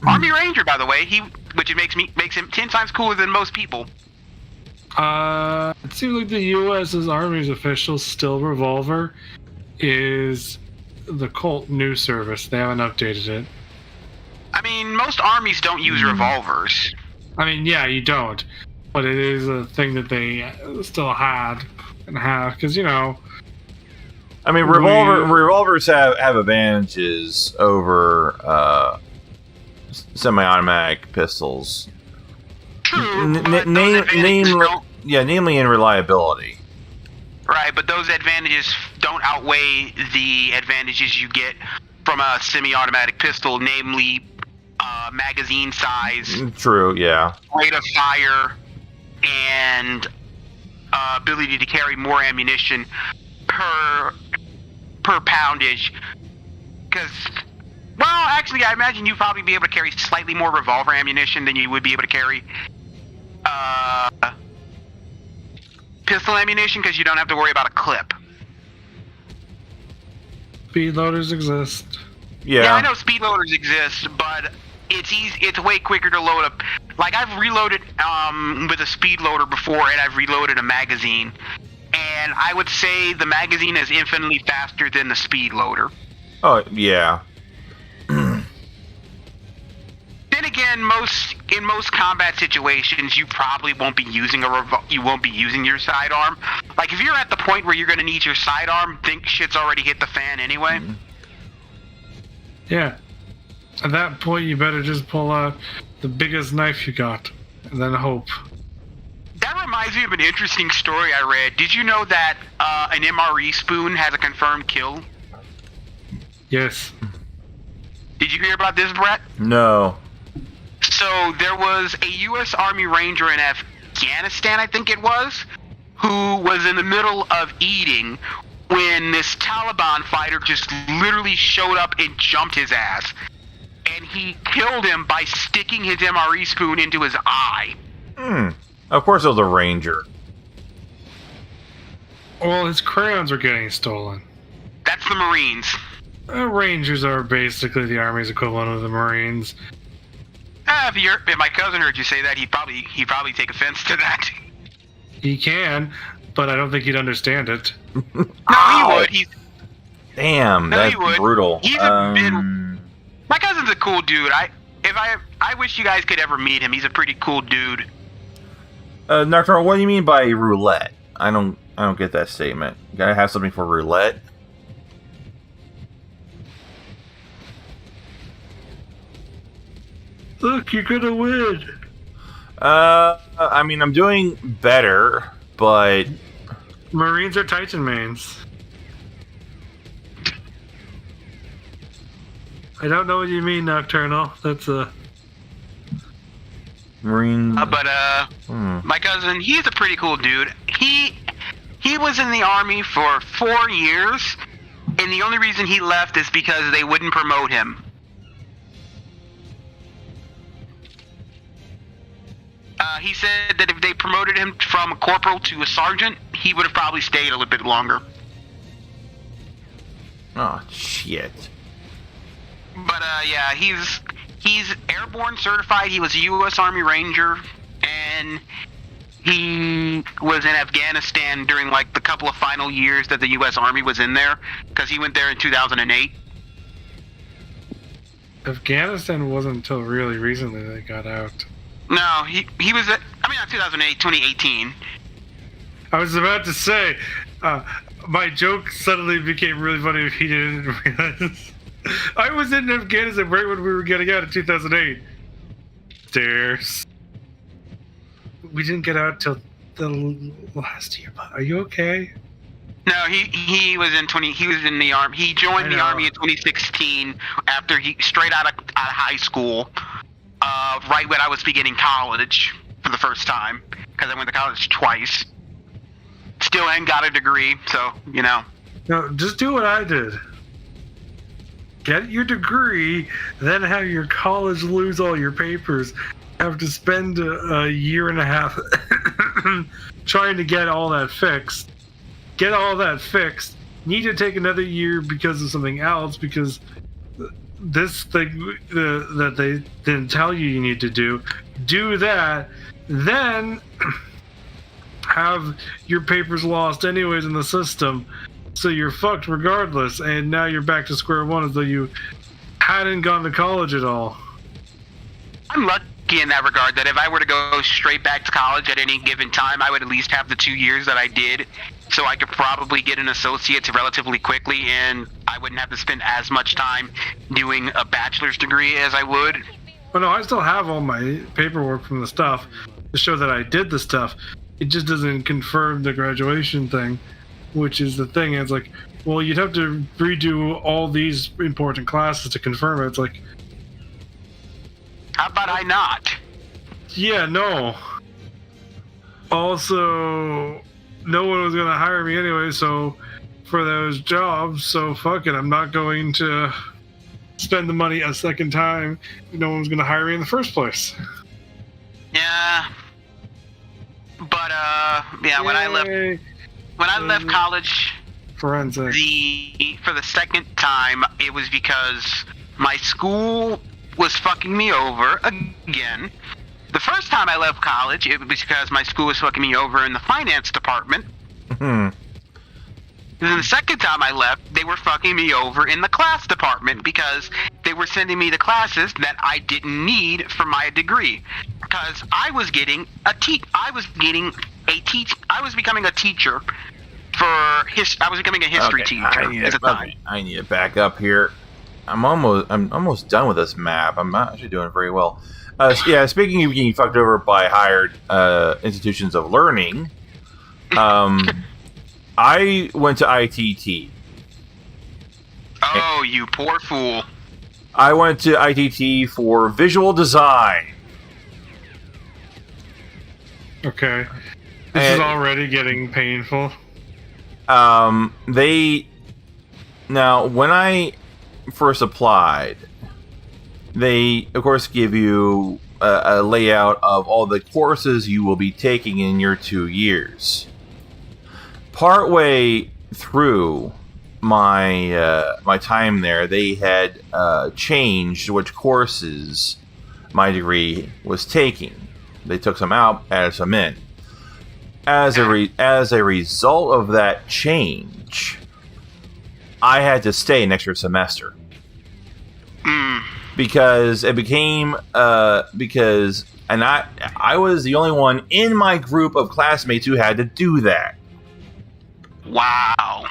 Army Ranger, by the way. Which it makes him 10 times cooler than most people. It seems like the U.S.'s Army's official still revolver is the Colt New Service. They haven't updated it. I mean, most armies don't use revolvers. I mean, yeah, you don't, but it is a thing that they still had and have because I mean, revolvers have advantages over semi-automatic pistols. True. Namely in reliability. Right, but those advantages don't outweigh the advantages you get from a semi-automatic pistol, namely magazine size. True, yeah. Rate of fire, and ability to carry more ammunition per poundage. Because, well, actually, I imagine you'd probably be able to carry slightly more revolver ammunition than you would be able to carry pistol ammunition, because you don't have to worry about a clip. Speed loaders exist. Yeah, I know speed loaders exist, but it's easy. It's way quicker to load up. Like, I've reloaded with a speed loader before, and I've reloaded a magazine. And I would say the magazine is infinitely faster than the speed loader. Oh, yeah. Then again, in most combat situations, you probably won't be using your sidearm. Like, if you're at the point where you're going to need your sidearm, think shit's already hit the fan anyway. Mm-hmm. Yeah. At that point, you better just pull out the biggest knife you got, and then hope. That reminds me of an interesting story I read. Did you know that an MRE spoon has a confirmed kill? Yes. Did you hear about this, Brett? No. So there was a U.S. Army Ranger in Afghanistan, I think it was, who was in the middle of eating when this Taliban fighter just literally showed up and jumped his ass. And he killed him by sticking his MRE spoon into his eye. Of course it was a ranger. Well, his crayons were getting stolen. That's the Marines. Rangers are basically the Army's equivalent of the Marines. If my cousin heard you say that, he'd probably take offense to that. He can, but I don't think he'd understand it. No, he would. Damn, No, that's he would. brutal. He's my cousin's a cool dude. I wish you guys could ever meet him. He's a pretty cool dude. Nocturnal, what do you mean by roulette? I don't get that statement. You gotta have something for roulette? Look, you're gonna win. I mean, I'm doing better, but Marines are Titan mains. I don't know what you mean, Nocturnal. That's Marines. My cousin, he's a pretty cool dude. He was in the Army for 4 years, and the only reason he left is because they wouldn't promote him. He said that if they promoted him from a corporal to a sergeant, he would have probably stayed a little bit longer. Oh, shit. But yeah, he's airborne certified. He was a U.S. Army Ranger, and he was in Afghanistan during like the couple of final years that the U.S. Army was in there, because he went there in 2008. Afghanistan wasn't until really recently they got out. No, he was not 2008, 2018. I was about to say, my joke suddenly became really funny if he didn't realize. I was in Afghanistan right when we were getting out in 2008. Stairs. We didn't get out till the last year. Are you okay? No, he was in the army. He joined the army in 2016 after he straight out of high school. Right when I was beginning college for the first time, because I went to college twice. Still ain't got a degree, so No, just do what I did. Get your degree, then have your college lose all your papers, have to spend a year and a half trying to get all that fixed. Get all that fixed. Need to take another year because of something else, because this thing that they didn't tell you need to do that, then have your papers lost anyways in the system, so you're fucked regardless, and now you're back to square one as though you hadn't gone to college at all. I'm lucky in that regard that if I were to go straight back to college at any given time, I would at least have the 2 years that I did, so I could probably get an associate's relatively quickly, and I wouldn't have to spend as much time doing a bachelor's degree as I would. But no, I still have all my paperwork from the stuff to show that I did the stuff. It just doesn't confirm the graduation thing, which is the thing. It's like, well, you'd have to redo all these important classes to confirm it. It's like, How about I not? yeah, no. Also, no one was going to hire me anyway, so for those jobs, so fuck it. I'm not going to spend the money a second time. No one's going to hire me in the first place. Yeah. But yeah, when I left college, Forensic. for the second time, it was because my school was fucking me over again. The first time I left college, it was because my school was fucking me over in the finance department. And then the second time I left, they were fucking me over in the class department because they were sending me the classes that I didn't need for my degree. Because I was getting I was becoming a teacher I was becoming a history teacher at the time. I need to back up here. I'm almost done with this map. I'm not actually doing very well. Yeah, speaking of getting fucked over by hired institutions of learning, I went to ITT. Oh, you poor fool. I went to ITT for visual design. Okay. This is already getting painful. Now, when I first applied, they, of course, give you a layout of all the courses you will be taking in your 2 years. Partway through my time there, they had changed which courses my degree was taking. They took some out, added some in. As a result of that change, I had to stay an extra semester. Because it became I was the only one in my group of classmates who had to do that. Wow.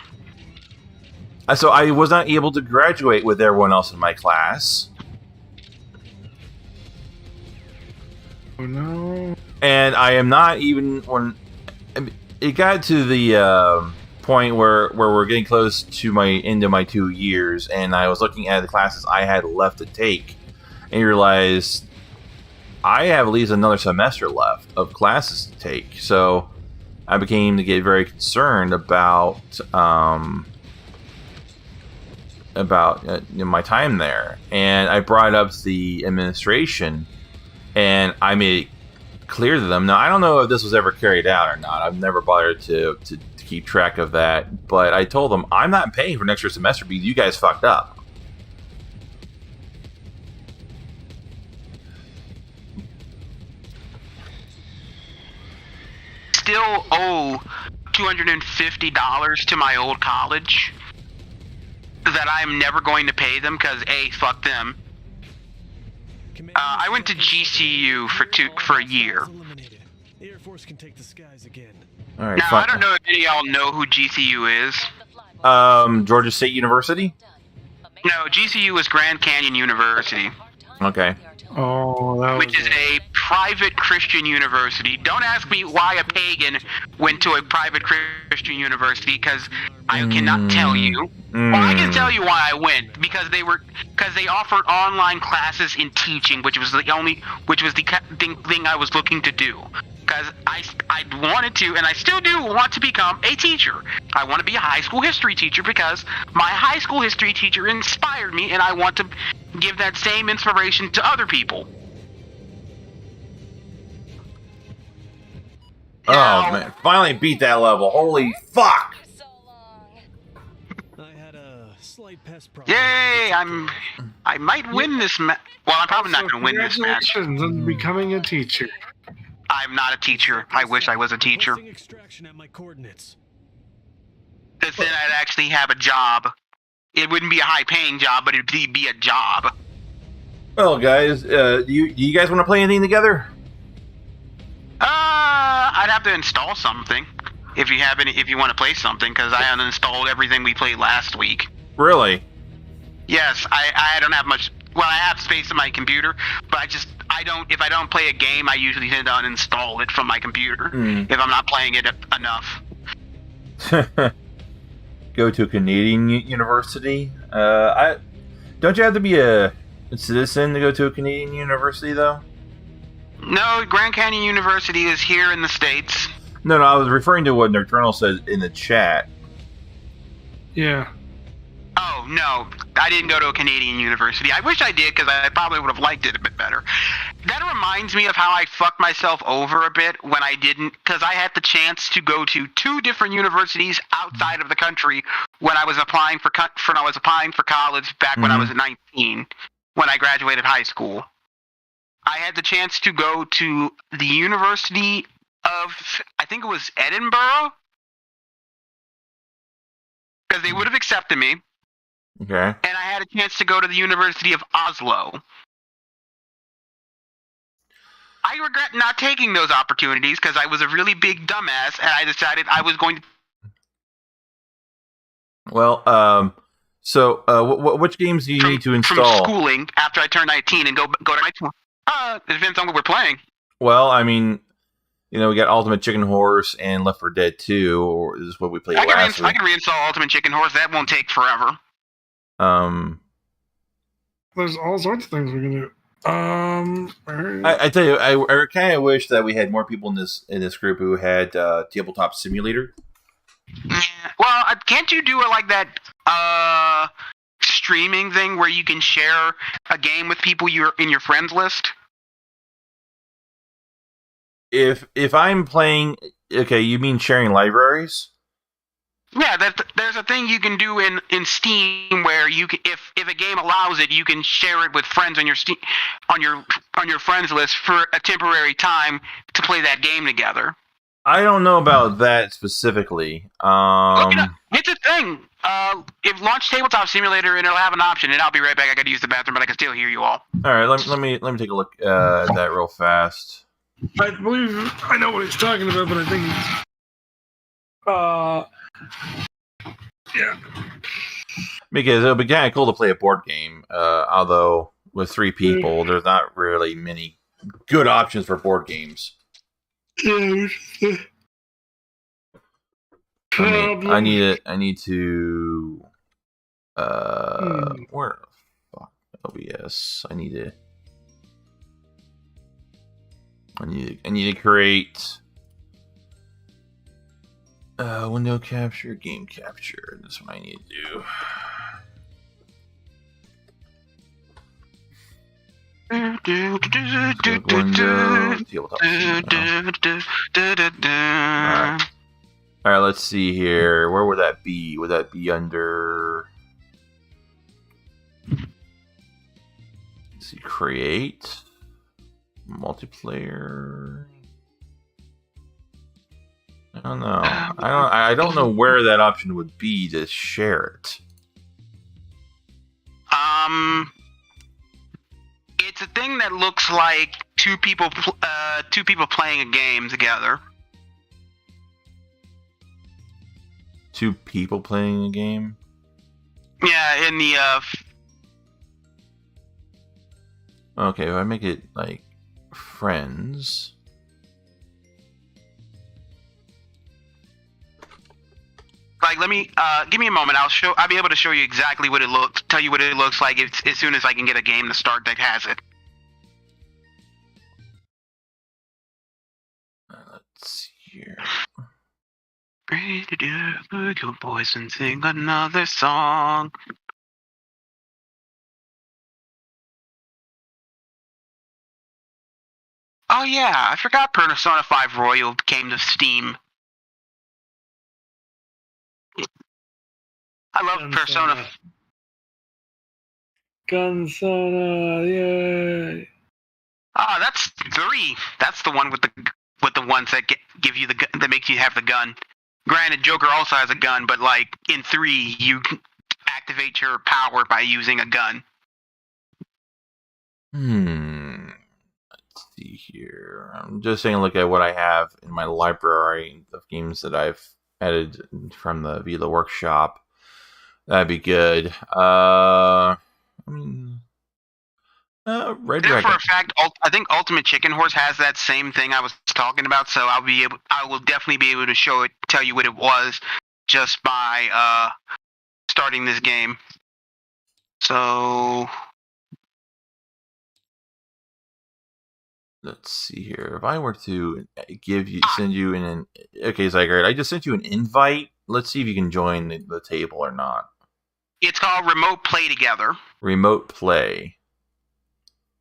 So I was not able to graduate with everyone else in my class. Oh no. And I am not even when it got to the point where we're getting close to my end of my 2 years, and I was looking at the classes I had left to take, and you realize I have at least another semester left of classes to take. So I became to get very concerned about my time there, and I brought it up to the administration, and I made it clear to them. Now, I don't know if this was ever carried out or not. I've never bothered to keep track of that, but I told them I'm not paying for an extra semester because you guys fucked up. Still owe $250 to my old college that I'm never going to pay them because A, fuck them. I went to GCU for a year. The Air Force can take the skies again. All right, Now, fine. I don't know if any of y'all know who GCU is. Georgia State University? No, GCU is Grand Canyon University. Okay. Oh, that was Which is a private Christian university. Don't ask me why a pagan went to a private Christian university, because I cannot tell you. Well, I can tell you why I went, because they offered online classes in teaching, which was the thing I was looking to do. Because I wanted to, and I still do want to become a teacher. I want to be a high school history teacher because my high school history teacher inspired me, and I want to give that same inspiration to other people. Oh man, finally beat that level. Holy fuck! So long. I had a slight pest problem. Yay! I might win this match. Well, I'm probably not Also, going to win this match. congratulations on becoming a teacher. I'm not a teacher. I wish I was a teacher. Requesting extraction at my coordinates. Because then I'd actually have a job. It wouldn't be a high-paying job, but it'd be a job. Well, guys, do you guys want to play anything together? I'd have to install something if you want to play something, because I uninstalled everything we played last week. Really? Yes, I don't have much. Well, I have space on my computer, but if I don't play a game, I usually tend to uninstall it from my computer if I'm not playing it enough. Go to a Canadian university? Don't you have to be a citizen to go to a Canadian university, though? No, Grand Canyon University is here in the States. No, I was referring to what Nocturnal said in the chat. Yeah. Oh, no, I didn't go to a Canadian university. I wish I did, because I probably would have liked it a bit better. That reminds me of how I fucked myself over a bit when I didn't, because I had the chance to go to 2 different universities outside of the country when I was applying for college back when I was 19, when I graduated high school. I had the chance to go to the University of, I think it was Edinburgh, because they would have accepted me. Okay. And I had a chance to go to the University of Oslo. I regret not taking those opportunities because I was a really big dumbass, and I decided I was going to. Well, so which games do you need to install? From schooling after I turned 19 and go to my. It depends on what we're playing. Well, I mean, we got Ultimate Chicken Horse and Left 4 Dead 2, or is this what we played last week? I can reinstall Ultimate Chicken Horse. That won't take forever. There's all sorts of things we can do. I tell you, I kind of wish that we had more people in this group who had Tabletop Simulator. Yeah. Well, can't you do it like that streaming thing where you can share a game with people you're in your friends list? If I'm playing, okay, you mean sharing libraries? Yeah, there's a thing you can do in Steam where you can, if a game allows it, you can share it with friends on your Steam on your friends list for a temporary time to play that game together. I don't know about that specifically. It's a thing. If launch Tabletop Simulator and it'll have an option, and I'll be right back. I got to use the bathroom, but I can still hear you all. All right, let me take a look at that real fast. I believe I know what he's talking about, but I think yeah. Because it'll be kind of cool to play a board game, although with 3 people, there's not really many good options for board games. Yeah. I need to. Where the fuck? OBS. I need to create. Window capture, game capture. That's what I need to do. Window, All right, let's see here. Where would that be? Would that be under? Let's see, create multiplayer. I don't know. I don't know where that option would be to share it. It's a thing that looks like two people playing a game together. 2 people playing a game? Yeah, in the Okay, if I make it like friends. Like, let me give me a moment. I'll be able to show you exactly what it looks. Tell you what it looks like as soon as I can get a game to start that has it. Let's see here. Ready to do good boys and sing another song. Oh yeah, I forgot Persona 5 Royal came to Steam. I love Persona. Gunsona, yay! Ah, that's 3. That's the one with the ones that give you that make you have the gun. Granted, Joker also has a gun, but like in 3, you activate your power by using a gun. Let's see here. I'm just taking a look at what I have in my library of games that I've added from the Vila Workshop. That'd be good. I mean, Red I know for Dragon. a fact, I think Ultimate Chicken Horse has that same thing I was talking about. So I will definitely be able to tell you what it was, just by starting this game. So Let's see here. If I were to send you okay, Zygarde, I just sent you an invite. Let's see if you can join the table or not. it's called Remote Play Together. Remote play.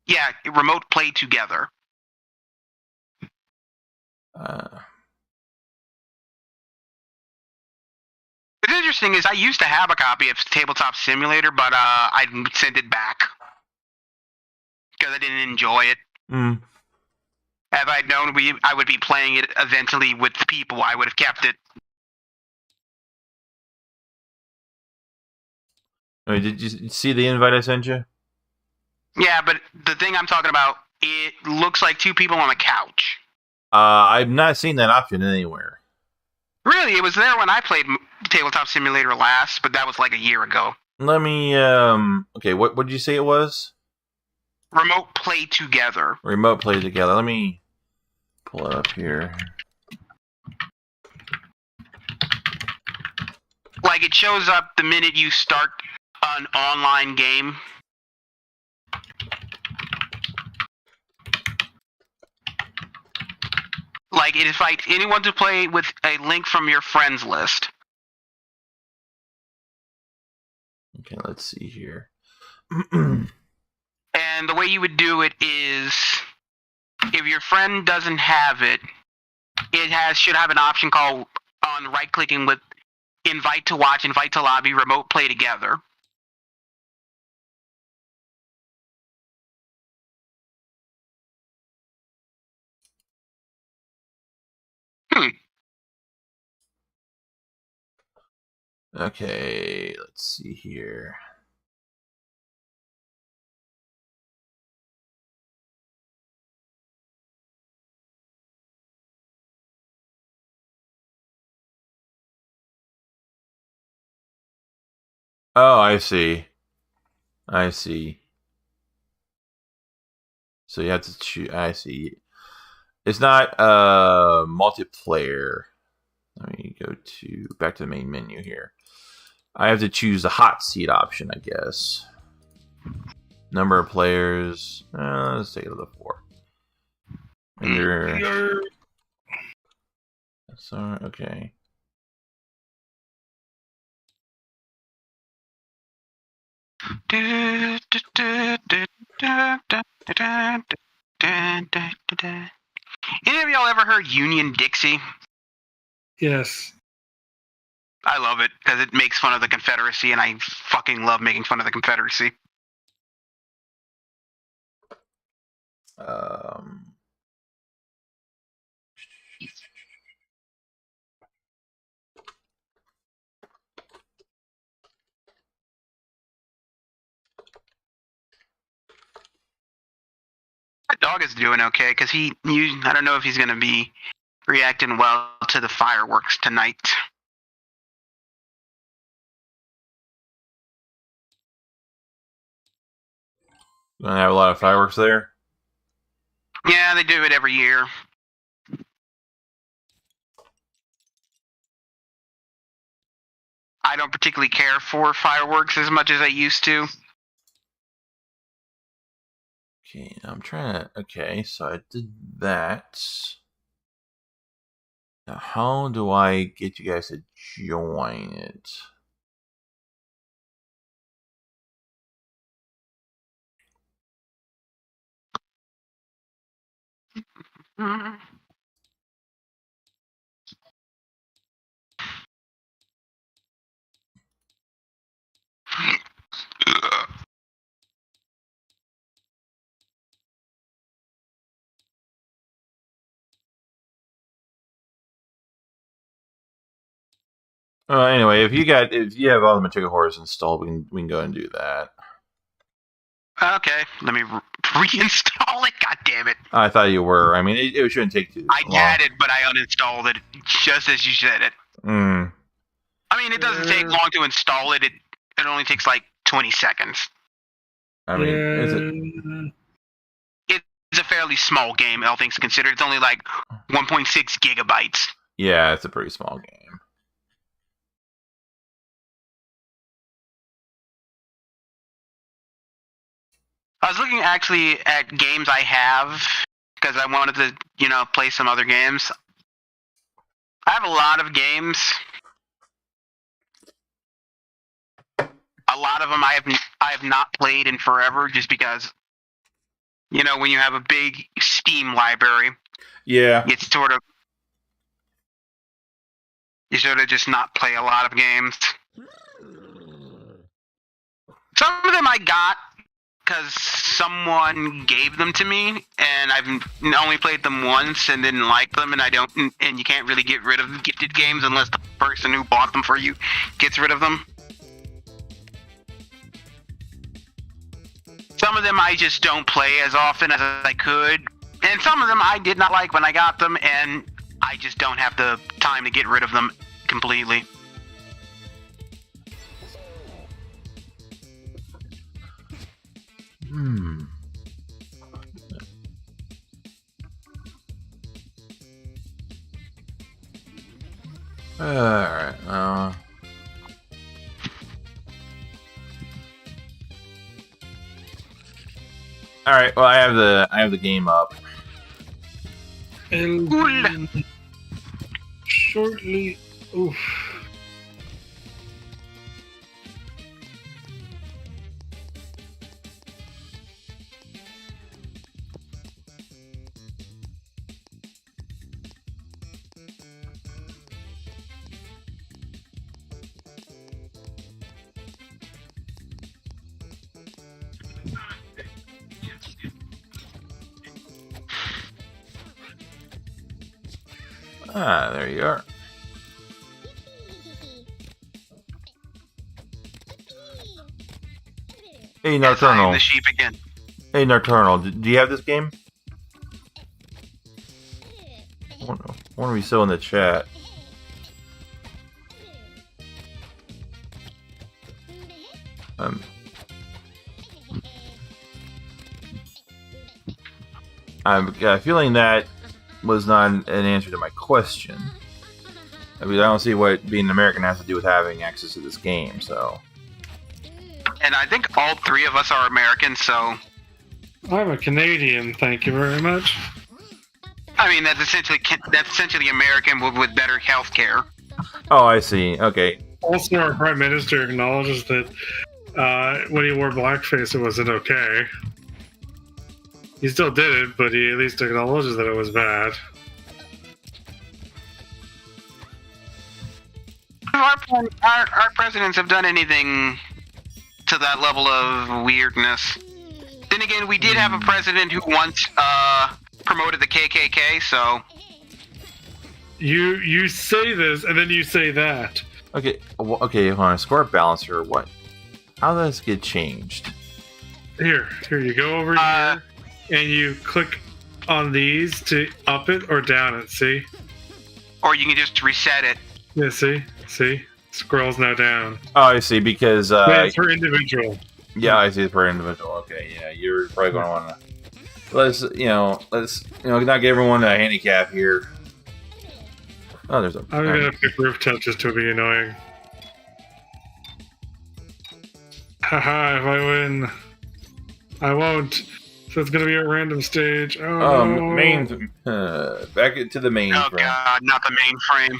Yeah, Remote Play Together. What's interesting is I used to have a copy of Tabletop Simulator, but I sent it back because I didn't enjoy it. Hmm. If I'd known I would be playing it eventually with the people, I would have kept it. I mean, did you see the invite I sent you? Yeah, but the thing I'm talking about, it looks like 2 people on a couch. I've not seen that option anywhere. Really, it was there when I played Tabletop Simulator last, but that was like a year ago. Let me. Okay, what did you say it was? Remote Play Together. Remote play together. Let me pull it up here. Like it shows up the minute you start an online game. Like it invites anyone to play with a link from your friends list. Okay, let's see here. And the way you would do it is, if your friend doesn't have it, should have an option called on right-clicking with Invite to Watch, Invite to Lobby, Remote Play Together. Okay, let's see here. Oh, I see. I see. So you have to choose. I see. It's not multiplayer. Let me go back to the main menu here. I have to choose the hot seat option, I guess. Number of players. Let's take it to the 4. So okay. Any of y'all ever heard Union Dixie? Yes. I love it because it makes fun of the Confederacy, and I fucking love making fun of the Confederacy. My dog is doing okay because I don't know if he's going to be reacting well to the fireworks tonight. Gonna have a lot of fireworks there. Yeah, they do it every year. I don't particularly care for fireworks as much as I used to. Okay, I'm trying to. Okay, so I did that. Now, how do I get you guys to join it? Anyway, if you have all the material horrors installed, we can go and do that. Okay, let me reinstall it. God damn it! I thought you were. I mean, it shouldn't take too long. I had it, but I uninstalled it just as you said it. Mm. I mean, it doesn't take long to install it. It only takes like 20 seconds. I mean, is it? It's a fairly small game, all things considered. It's only like 1.6 gigabytes. Yeah, it's a pretty small game. I was looking actually at games I have because I wanted to, play some other games. I have a lot of games. A lot of them I have not played in forever, just because, when you have a big Steam library, Yeah. you sort of just not play a lot of games. Some of them I got because someone gave them to me, and I've only played them once and didn't like them, and you can't really get rid of gifted games unless the person who bought them for you gets rid of them. Some of them I just don't play as often as I could, and some of them I did not like when I got them, and I just don't have the time to get rid of them completely. Alright, Alright, well I have the game up. And shortly, oof. There you are. Hey, I am Nocturnal. the sheep again. Hey, Nocturnal. Do you have this game? I wonder if he's still in the chat. I'm feeling that was not an answer to my question. I mean, I don't see what being an American has to do with having access to this game, so... And I think all three of us are Americans, so... I'm a Canadian, thank you very much. I mean, that's essentially American with better health care. Oh, I see. Okay. Also, our Prime Minister acknowledges that when he wore blackface, it wasn't okay. He still did it, but he at least acknowledges that it was bad. Our presidents have done anything to that level of weirdness. Then again, we did have a president who once promoted the KKK, so... You say this, and then you say that. Okay, okay, hold on. Score balancer, what? How does this get changed? Here, you go over here, and you click on these to up it or down it, see? Or you can just reset it. Yeah, see? Scroll's now down. Oh, I see, because... Wait, it's for individual. Yeah, I see it per individual. Okay, yeah, you're probably going to want to... Let's not give everyone a handicap here. Oh, there's a... I'm gonna pick roof touches to be annoying. Haha, if I win... I won't. So it's gonna be a random stage. Oh, no. Back to the main Oh frame. god, not the mainframe.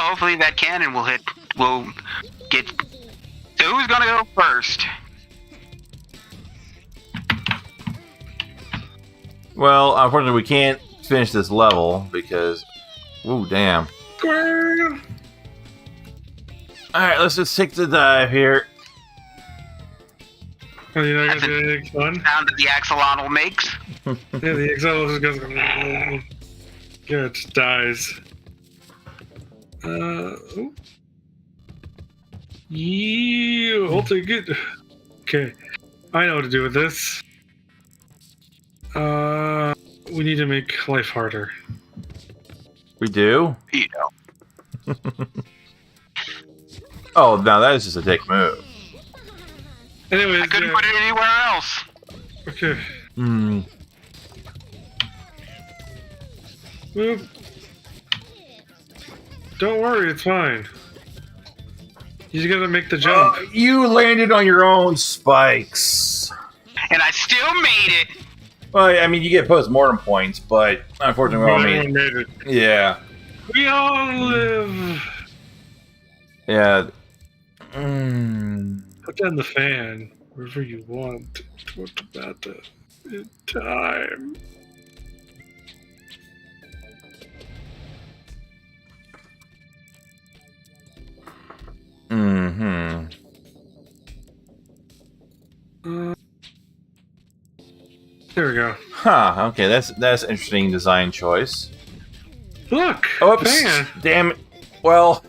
hopefully that cannon will hit. Will get. So who's gonna go first? Well, unfortunately, we can't finish this level because. Ooh, damn. Squirrel. Alright, let's just take the dive here. Oh, you're not That's gonna do anything fun? Sound that the axolotl makes. Yeah, the exile just goes. Good, dies. Ooh. Yeah, I'll take it. Okay, I know what to do with this. We need to make life harder. We do? You know. Oh, now that is just a dick move. Anyways, I couldn't put it anywhere else. Okay. Hmm. Whoop. Don't worry, it's fine. You just gotta make the jump. You landed on your own spikes. And I still made it. Well, I mean, you get post-mortem points, but unfortunately, Well, I everyone mean, made it. yeah. We all live. Yeah. Put down the fan wherever you want. What about the in time? Mm-hmm. There we go. Huh, okay, that's an interesting design choice. Look, Oops, fan. damn it. Well,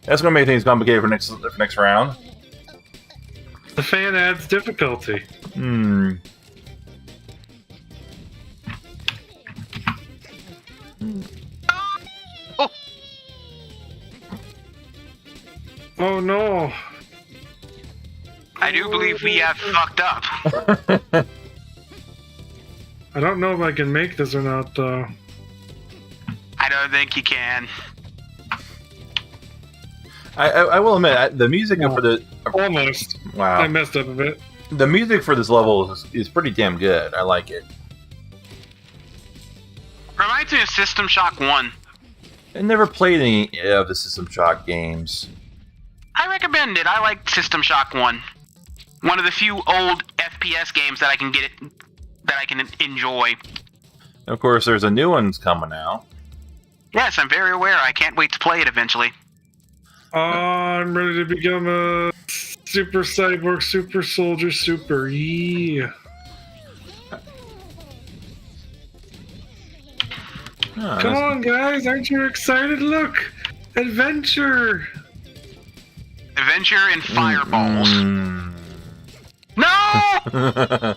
that's gonna make things complicated for next round. The fan adds difficulty. Hmm. Oh, Oh no. I do believe we have fucked up. I don't know if I can make this or not, though. I don't think you can. I will admit, the music for the Almost. I wow, messed up a bit. the music for this level is pretty damn good. I like it. Reminds me of System Shock 1. I never played any of the System Shock games. I recommend it. I like System Shock 1. One of the few old FPS games that I can enjoy. Of course, there's a new one's coming out. Yes, I'm very aware. I can't wait to play it eventually. I'm ready to become a super cyborg, super soldier, super. Yeah. Oh, Come that's- on, guys. Aren't you excited? Look. Adventure. Adventure and fireballs. Mm. No!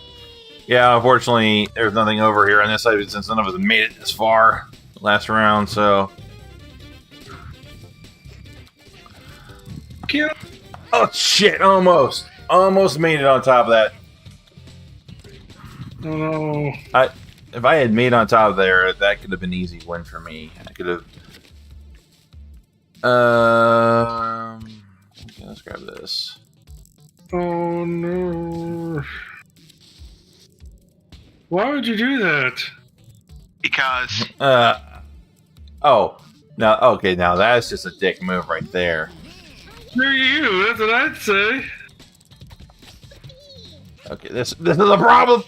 Yeah, unfortunately, there's nothing over here on this side since none of us made it this far last round, so. Kill. Oh, shit, almost. Almost made it on top of that. Oh no. If I had made on top of there, that could have been an easy win for me. I could have. Okay, let's grab this. Oh no. Why would you do that? Because Oh. Now, okay, now that's just a dick move right there. Screw you. That's what I'd say. Okay, this is a problem.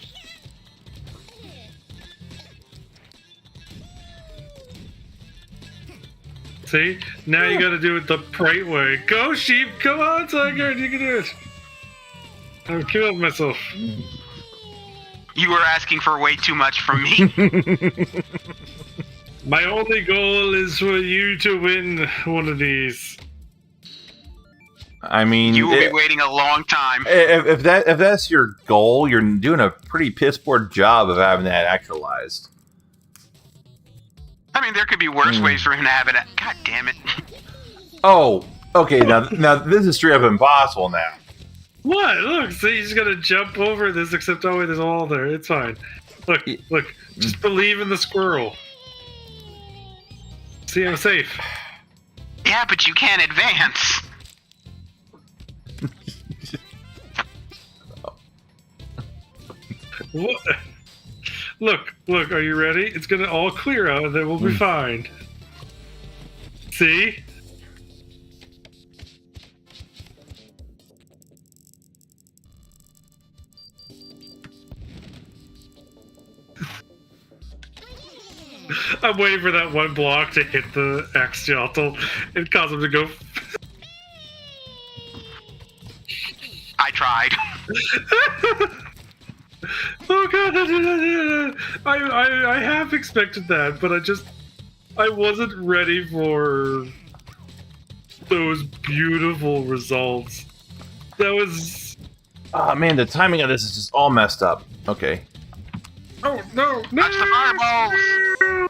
See? Now you gotta do it the right way. Go, sheep! Come on, Tiger! You can do it! I've killed myself. you were asking for way too much from me. My only goal is for you to win one of these. I mean, You will be waiting a long time. if that's your goal, you're doing a pretty piss poor job of having that actualized. I mean, there could be worse ways for him to have it. God damn it. Oh, okay. Now this is straight up impossible now. What? Look, see, you just gotta jump over this, except oh wait, there's a wall there. It's fine. Look, look, just believe in the squirrel. See, I'm safe. Yeah, but you can't advance. What? Look, are you ready? It's gonna all clear out and then we'll be fine. See? I'm waiting for that one block to hit the axolotl and cause him to go. I tried. Oh god, I half expected that, but I wasn't ready for those beautiful results. That was. Oh man, the timing of this is just all messed up. Okay. Oh no! No! Touch the fireballs!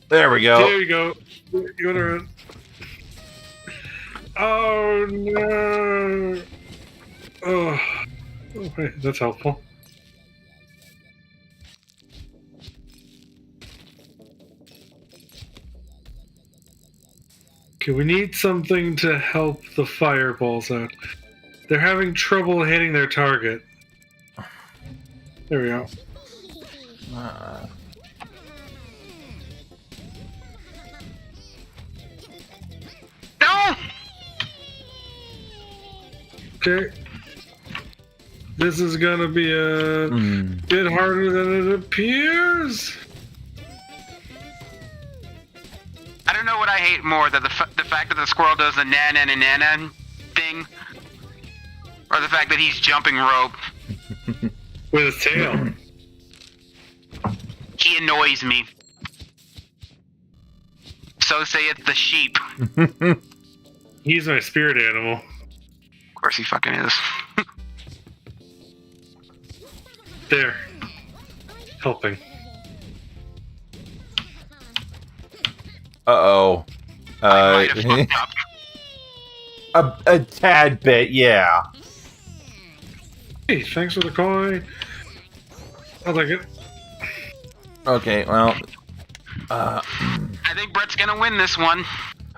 There we go. There you go. You wanna? Oh no! Oh, okay, that's helpful. Okay, we need something to help the fireballs out. They're having trouble hitting their target. There we go. No! Okay. This is gonna be a bit harder than it appears. I don't know what I hate more, that the fact that the squirrel does the na-na-na-na thing, or the fact that he's jumping rope. With his tail. He annoys me. So saith the sheep. He's my spirit animal. Of course he fucking is. There. Helping. Uh-oh. I might have fucked up. A tad bit, yeah. Hey, thanks for the coin. I'll take it. Okay, well... I think Brett's gonna win this one.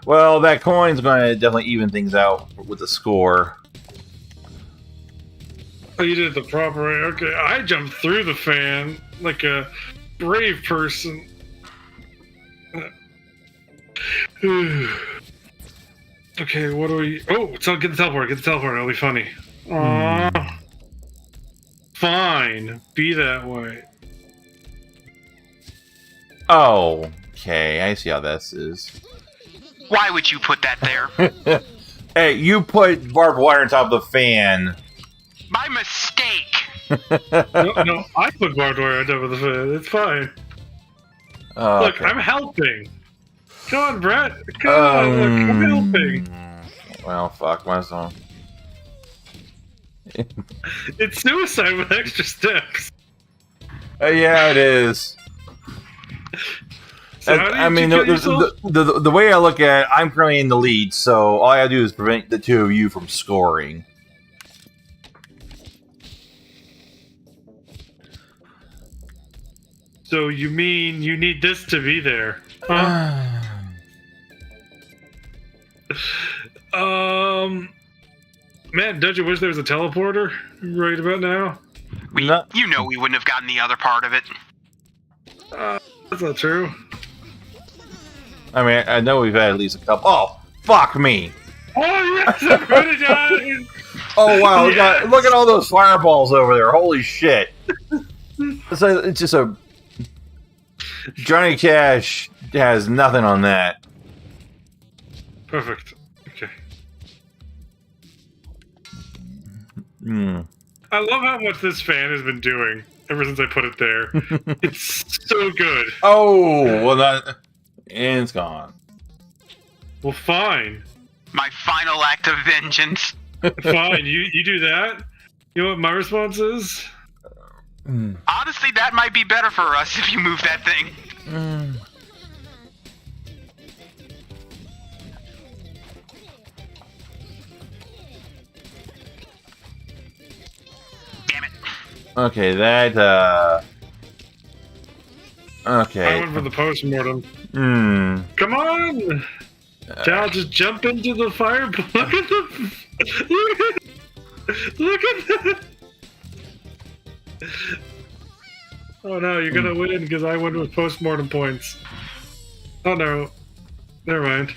well, that coin's going to definitely even things out with the score. Oh, you did it the proper way. Okay, I jumped through the fan like a brave person. Okay, what do we... Oh, so get the teleport. Get the teleport. It'll be funny. Aww. Fine. Be that way. Oh, okay, I see how this is. Why would you put that there? Hey, you put barbed wire on top of the fan. My mistake. No, I put barbed wire on top of the fan. It's fine. Look, Okay. I'm helping. Come on, Brett. Come on, look, I'm helping. Well, fuck myself. It's suicide with extra steps. Yeah, it is. So how do I you mean, kill yourself? the way I look at it, I'm currently in the lead, so all I gotta do is prevent the two of you from scoring. So you mean you need this to be there? Huh? Man, don't you wish there was a teleporter right about now? No. You know we wouldn't have gotten the other part of it. That's not true. I mean, I know we've had at least a couple. Oh, fuck me! Oh yes, I'm ready, John. Oh wow, Yes. look at all those fireballs over there! Holy shit! It's just a Johnny Cash has nothing on that. Perfect. Okay. Hmm. I love how much this fan has been doing ever since I put it there. It's so good. Oh well, that and it's gone. Well, fine. My final act of vengeance. Fine. You do that. You know what my response is? Honestly, that might be better for us if you move that thing. Damn it. Okay, that I okay. went for the postmortem. Hmm. Come on! Cal, just jump into the fire. Look at the. Look at that! Oh no, you're gonna win because I went with postmortem points. Oh no. Never mind.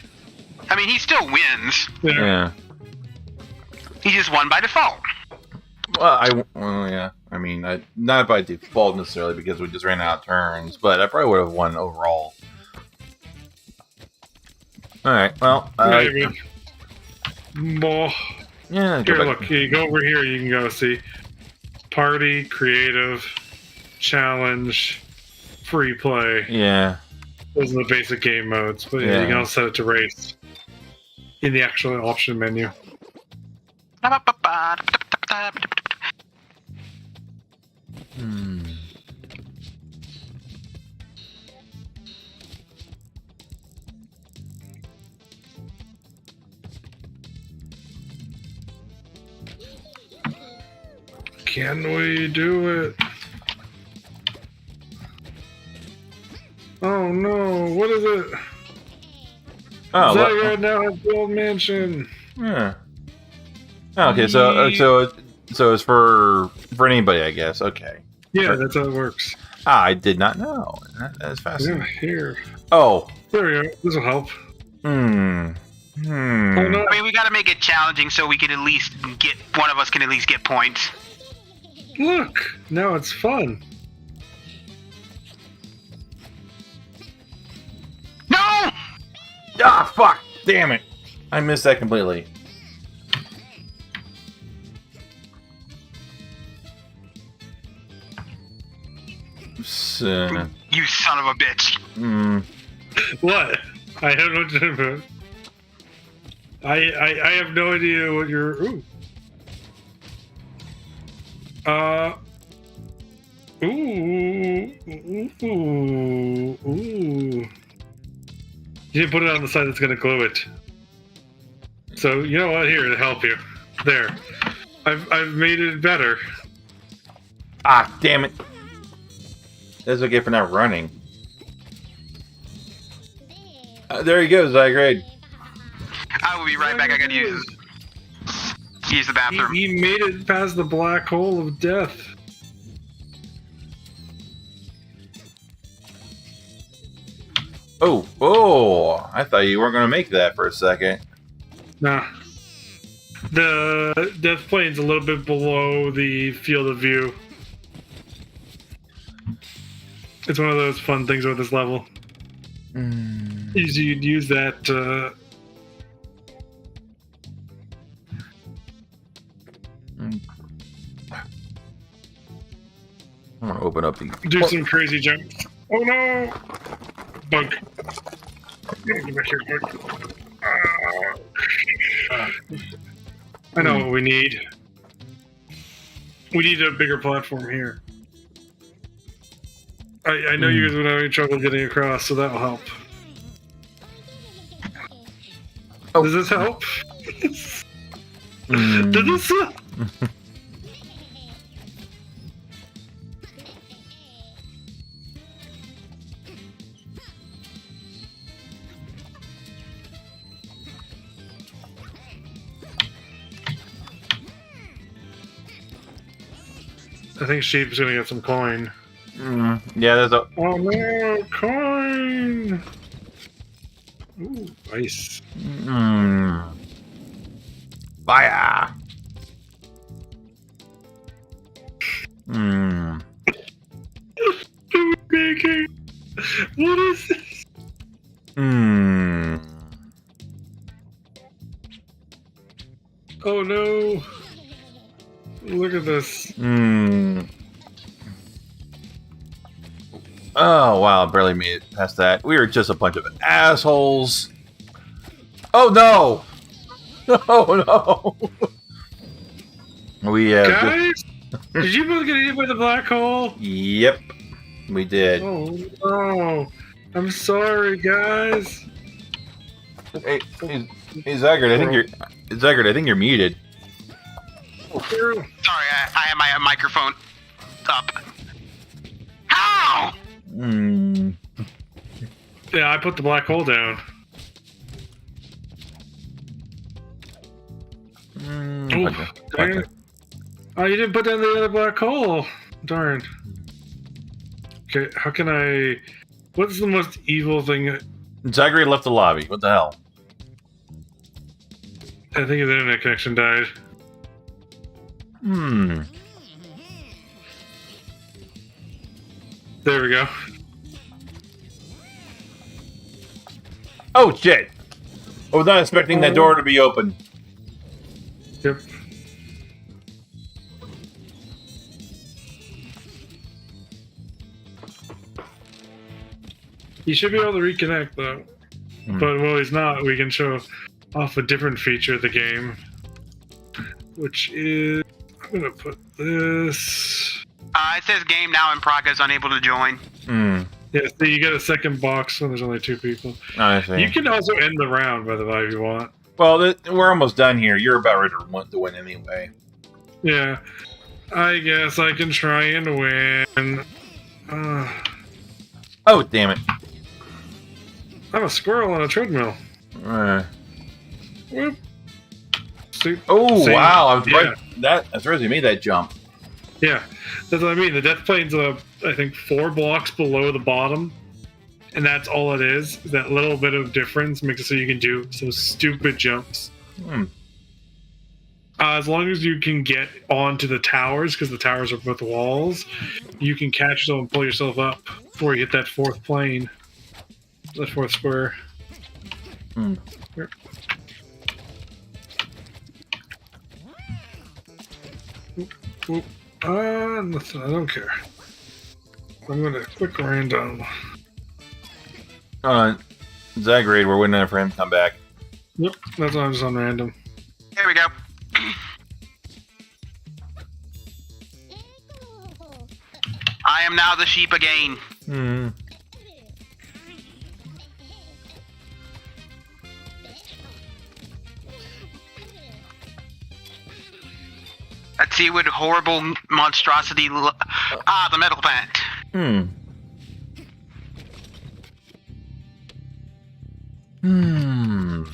I mean, he still wins. There. Yeah. He just won by default. Yeah. I mean, not by default necessarily because we just ran out of turns, but I probably would have won overall. All right. Well, Maybe. More. yeah. Here, look. You go over here. You can go see party, creative, challenge, free play. Yeah. Those are the basic game modes, but Yeah. you can also set it to race in the actual option menu. Hmm. Can we do it? Oh no! What is it? Oh, Zygarde now has the old mansion. yeah. Oh, okay, so it's for anybody, I guess. Okay. Yeah, that's how it works. I did not know. That's Yeah, fascinating. here. Oh. There we go. This will help. Hmm. Oh no! I mean, we got to make it challenging so we can at least get one of us can at least get points. Look! Now it's fun. No! Ah, fuck! Damn it! I missed that completely. So, You son of a bitch. What? I don't know what to do. I have no idea what you're. Ooh. Ooh. You didn't put it on the side that's gonna glue it. So you know what? Here to help you. There. I've made it better. ah, damn it! That's okay for not running. There he goes, Zygrade. I will be right back. I gotta use the bathroom. He made it past the black hole of death. Oh! I thought you weren't gonna make that for a second. Nah. The death plane's a little bit below the field of view. It's one of those fun things with this level. Is you'd use that. I'm gonna open up the. Do some crazy jumps. Oh no! Bug. Get back here, bug. I know what we need. We need a bigger platform here. I know you guys would have any trouble getting across, so that'll help. Oh. Does this help? Does this? I think Sheep's gonna get some coin. Yeah, there's a. Oh no, coin! Ooh, nice. Fire! Making. What is this? Oh no! Look at this. Oh wow, barely made it past that. We were just a bunch of assholes. Oh no! Oh no! We Guys, did you both get hit by the black hole? Yep, we did. Oh no! I'm sorry, guys. Hey, Zygrade, I think you're muted. Sorry, I have my microphone up. How? Yeah, I put the black hole down. Ooh, dang it. Oh, you didn't put down the other black hole. Darn. Okay, how can I... What's the most evil thing? Zygrade left the lobby. What the hell? I think his internet connection died. There we go. Oh shit! I was not expecting that door to be open. Yep. He should be able to reconnect though. But while he's not, we can show off a different feature of the game. Which is... I'm gonna put this... It says game now in progress, unable to join. Yeah, so you get a second box when there's only 2 people. I see. You can also end the round, by the way, if you want. Well, we're almost done here. You're about ready to win anyway. Yeah. I guess I can try and win. Oh, damn it. I'm a squirrel on a treadmill. Whoop. See? Oh, See? wow. I was Yeah. right. That's right. You made that jump. Yeah, that's what I mean. The death plane's, I think, 4 blocks below the bottom. And that's all it is. That little bit of difference makes it so you can do some stupid jumps. As long as you can get onto the towers, because the towers are both walls, you can catch yourself and pull yourself up before you hit that 4th plane. The 4th square. Here. Oop. Nothing. I don't care. I'm gonna quick random. Zagrade, we're waiting for him to come back. Yep, that's why I'm just on random. There we go. I am now the sheep again. Let's see what horrible monstrosity... the metal plant.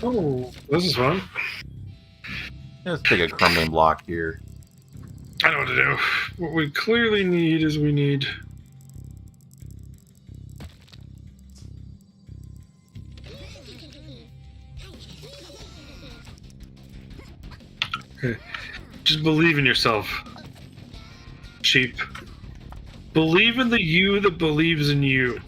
Oh, this is fun. Let's take a crumbling block here. I know what to do. What we clearly need is we need... Okay. Just believe in yourself. Sheep. Believe in the you that believes in you.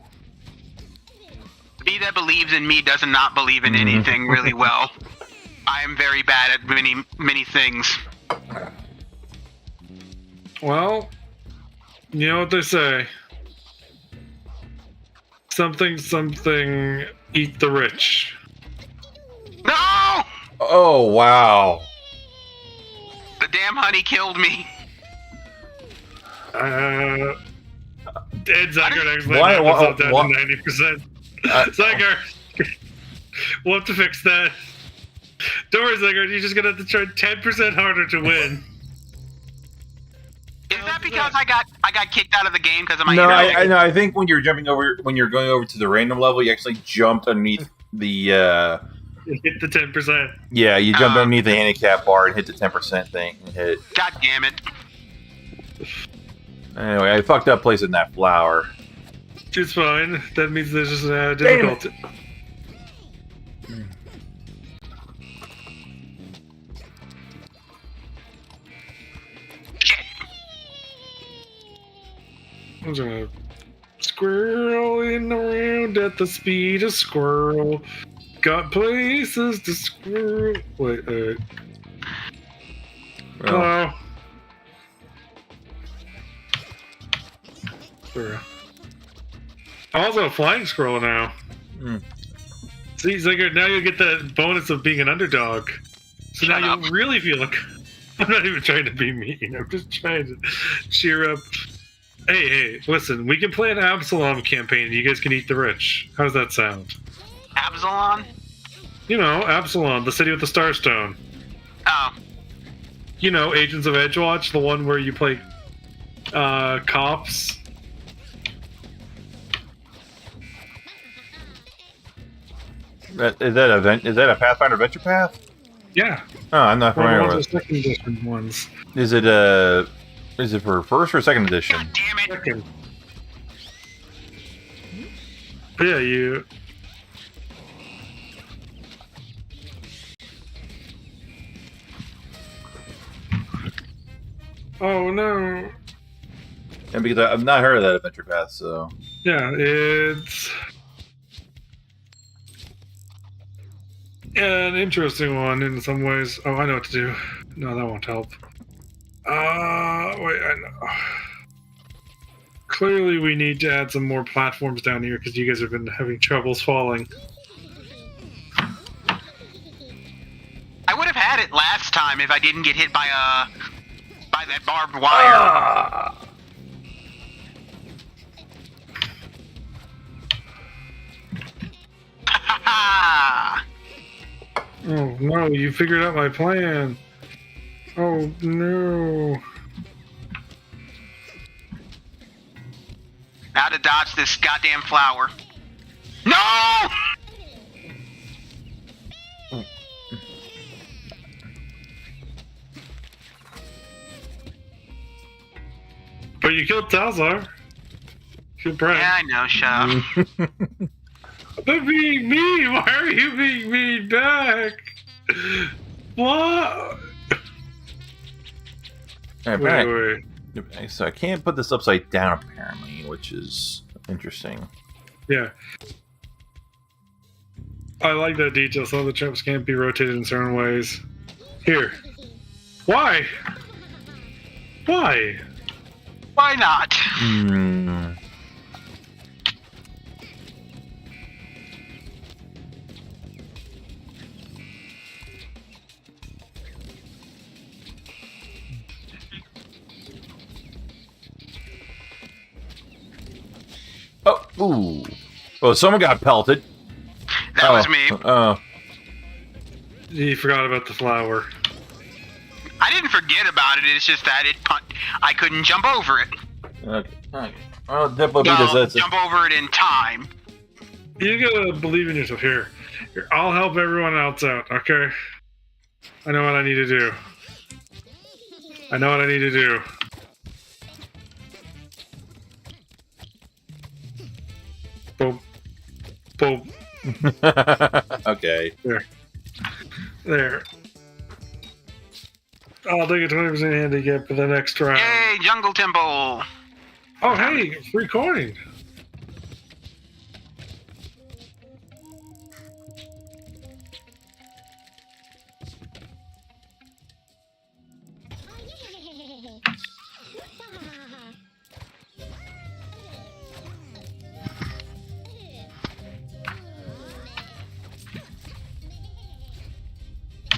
Me that believes in me does not believe in anything really well. I am very bad at many things. Well, you know what they say. Something, eat the rich. No! Oh, wow. The damn honey killed me. Ed Zygar actually Why- down to why- 90%. Zygar, we'll have to fix that. Don't worry, Zygar, you're just gonna have to try 10% harder to win. Is that because I got kicked out of the game because of my No, internet? I think when you're going over to the random level, you actually jumped underneath the Hit the 10%. yeah, you jumped underneath the handicap bar and hit the 10% thing and hit it. God damn it. Anyway, I fucked up placing that flower. It's fine. That means there's just difficulty. Shit. I'm just gonna squirreling around at the speed of squirrel. Got places to squirrel. Wait, Well, hello. Sure. Also a flying squirrel now. See, Zygar, now you'll get the bonus of being an underdog. So Shut now up. you'll really feel like... I'm not even trying to be mean. I'm just trying to cheer up. Hey, listen, we can play an Absalom campaign and you guys can eat the rich. How's that sound? Absalon? You know, Absalom, the city with the Starstone. Oh. You know, Agents of Edgewatch, the one where you play cops. is that a Pathfinder Adventure Path? Yeah. Oh, I'm not One familiar of the with it. second edition ones. Is it for first or second edition? God damn it. Second. But yeah, you... Oh no. And because I've not heard of that adventure path, so Yeah, it's an interesting one in some ways. Oh, I know what to do. No, that won't help. Wait, I know. Clearly, we need to add some more platforms down here because you guys have been having troubles falling. I would have had it last time if I didn't get hit by that barbed wire. ah! Oh no, you figured out my plan. Oh no. Now to dodge this goddamn flower. No! But you killed Talsar. Good breath. Yeah, I know, shut up. But being mean, why are you being mean back? What? Alright, Wait. back. So I can't put this upside down apparently, which is interesting. Yeah. I like that detail. Some of the chips can't be rotated in certain ways. Here. Why? Why? Why not? Hmm. Oh, ooh. Oh, someone got pelted. That was me. Oh. You forgot about the flower. I didn't forget about it. It's just that I couldn't jump over it. Okay. Well, Diplo beat us. Well, That's jump over it in time. You gotta believe in yourself. Here, I'll help everyone else out, okay? I know what I need to do. I know what I need to do. Boom. Boom. Okay. There. I'll take a 20% handicap for the next round. Yay, Jungle Temple! Oh, hey, free coin.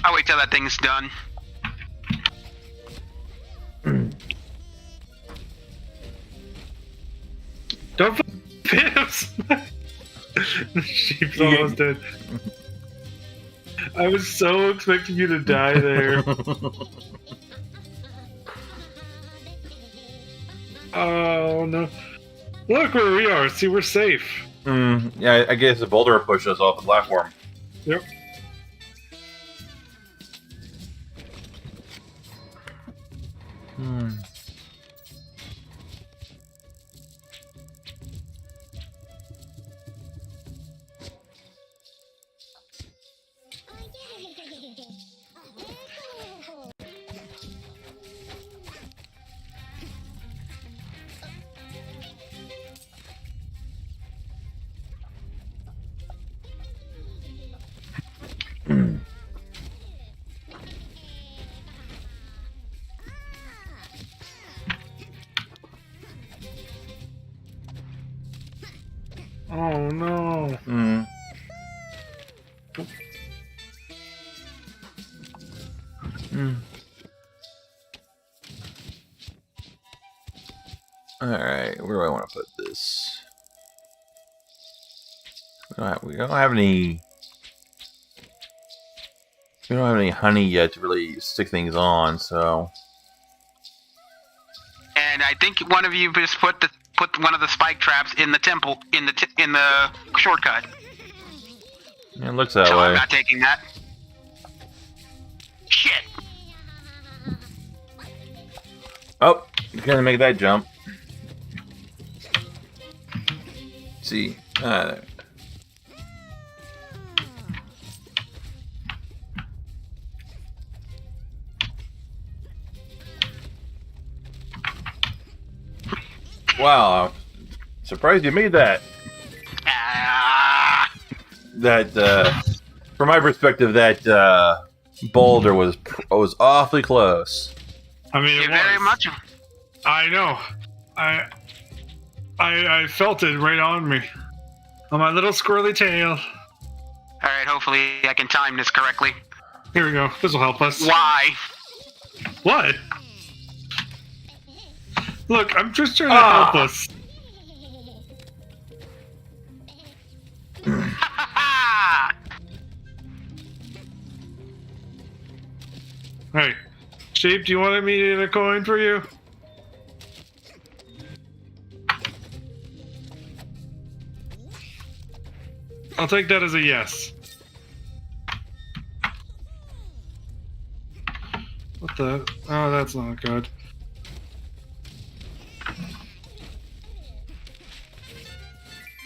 I'll wait till that thing's done. Don't Pips. The sheep's almost dead. I was so expecting you to die there. Oh no! Look where we are. See, we're safe. Yeah, I guess the boulder pushed us off the platform. Yep. Oh no! Alright, where do I want to put this? We don't have any. We don't have any honey yet to really stick things on, so. And I think one of you just put one of the spike traps in the temple in the shortcut. Yeah, it looks that So way. I'm not taking that. Shit. Oh, you're gonna make that jump. See, Wow, I'm surprised you made that. Ah, That, from my perspective, that boulder was awfully close. I mean, it very was. much. I know. I felt it right on me. On my little squirrely tail. All right, hopefully I can time this correctly. Here we go. This will help us. Why? What? Look, I'm just trying to help us. Hey, Shape, do you want me to get a coin for you? I'll take that as a yes. What the? Oh, that's not good.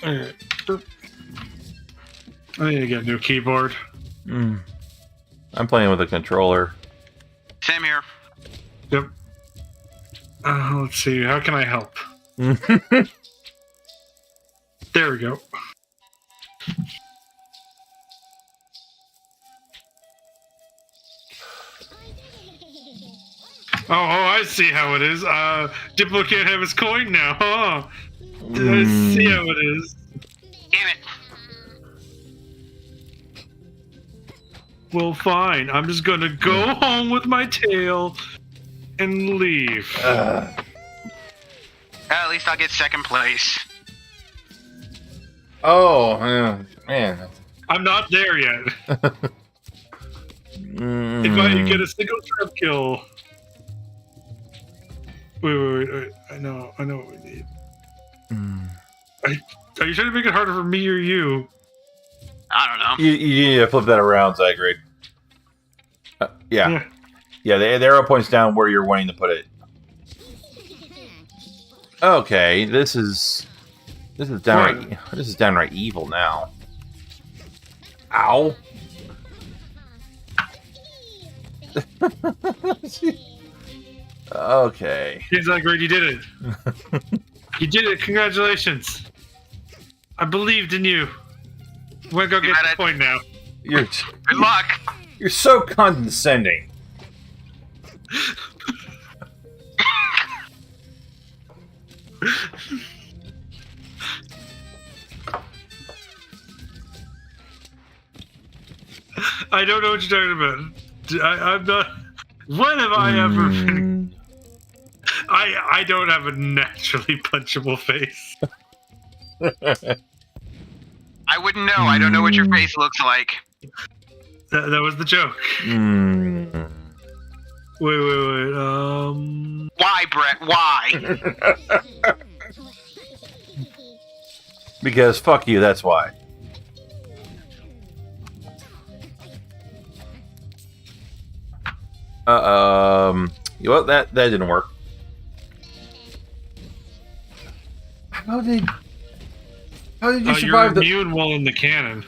Alright. I need to get a new keyboard. I'm playing with a controller. Same here. Yep. Let's see. How can I help? There we go. Oh, I see how it is. Diplo can't have his coin now, huh? I see how it is. Damn it. Well, fine. I'm just gonna go home with my tail and leave. At least I'll get second place. Oh, man. I'm not there yet. If I get a single trap kill. Wait. I know what we need. Are you trying to make it harder for me or you? I don't know. You need to flip that around, Zygrade. Yeah, the arrow points down where you're wanting to put it. Okay, this is downright evil now. Ow. Okay. He's like, great, you did it. You did it. Congratulations. I believed in you. I'm gonna go get the point now. You're Good luck. You're so condescending. I don't know what you're talking about. I'm not. When have I ever been? I don't have a naturally punchable face. I wouldn't know. I don't know what your face looks like. That was the joke. Wait. Why, Brett? Why? Because fuck you, that's why. Well, that didn't work. How did you survive you're immune while in the cannon.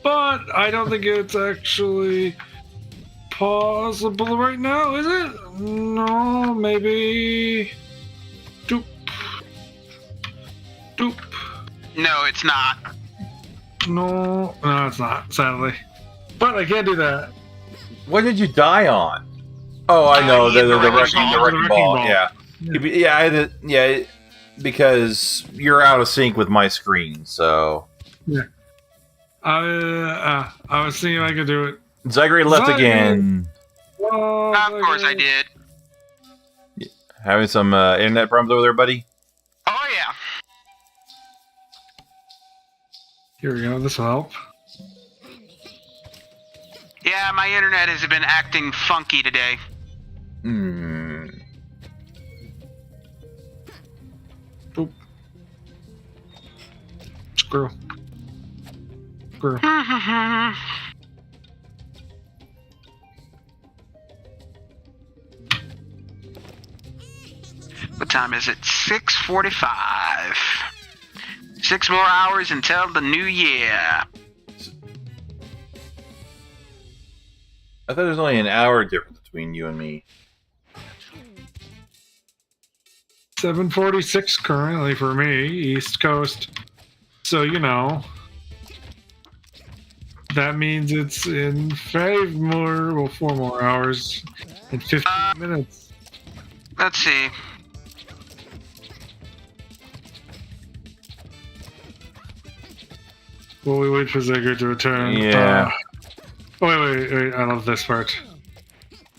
But I don't think it's actually possible right now, is it? No, maybe. Doop. No, it's not. No, it's not, sadly. But I can't do that. What did you die on? Oh, I know the wrecking ball. Yeah, because you're out of sync with my screen. So yeah, I was thinking I could do it. Zygrade left again. Oh, Of course I did. Having some internet problems over there, buddy? Oh, yeah. Here we go. This will help. Yeah, my internet has been acting funky today. Boop. Screw. What time is it? 6:45. 6 more hours until the new year. I thought there was only an hour difference between you and me. 7:46 currently for me, East Coast. So, you know, that means it's in 4 more hours and 15 minutes. Let's see. Will we wait for Zegger to return? Yeah. Wait. I love this part.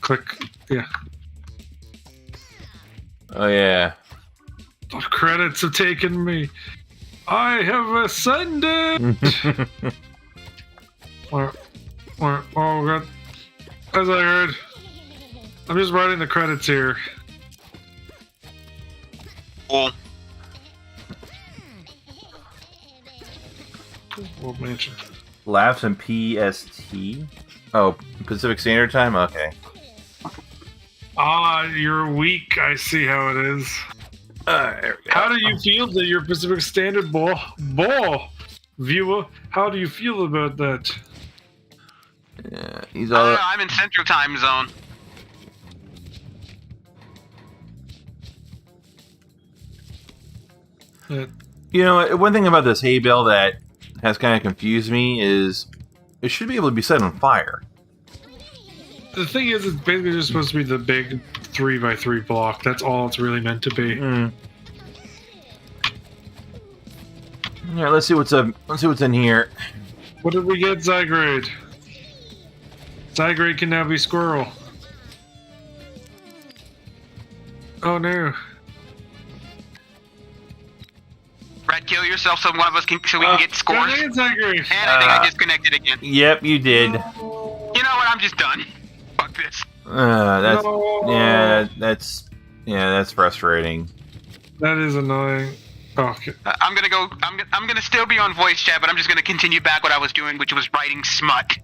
Click. Yeah. Oh yeah. The credits have taken me. I have ascended! Oh, God. As I heard. I'm just writing the credits here. Cool. World Mansion. Laughs and PST. Oh, Pacific Standard Time. Okay. Ah, you're weak. I see how it is. There we go. How do you feel that you're Pacific Standard viewer? How do you feel about that? Yeah, he's I all. don't know, I'm in Central Time Zone. You know, one thing about this hay bale that has kind of confused me is it should be able to be set on fire. The thing is, it's basically just supposed to be the big 3x3 block. That's all it's really meant to be. Yeah, let's see what's up. Let's see what's in here. What did we get, Zygrade? Zygrade can now be Squirrel. Oh no. Red, kill yourself so one of us can, so we can get scores. Go ahead, Zygrade. And I think I disconnected again. Yep, you did. You know what? I'm just done. Fuck this. That's No. that's frustrating. That is annoying. Oh, okay. I'm gonna go. I'm gonna still be on voice chat, but I'm just gonna continue back what I was doing, which was writing smut.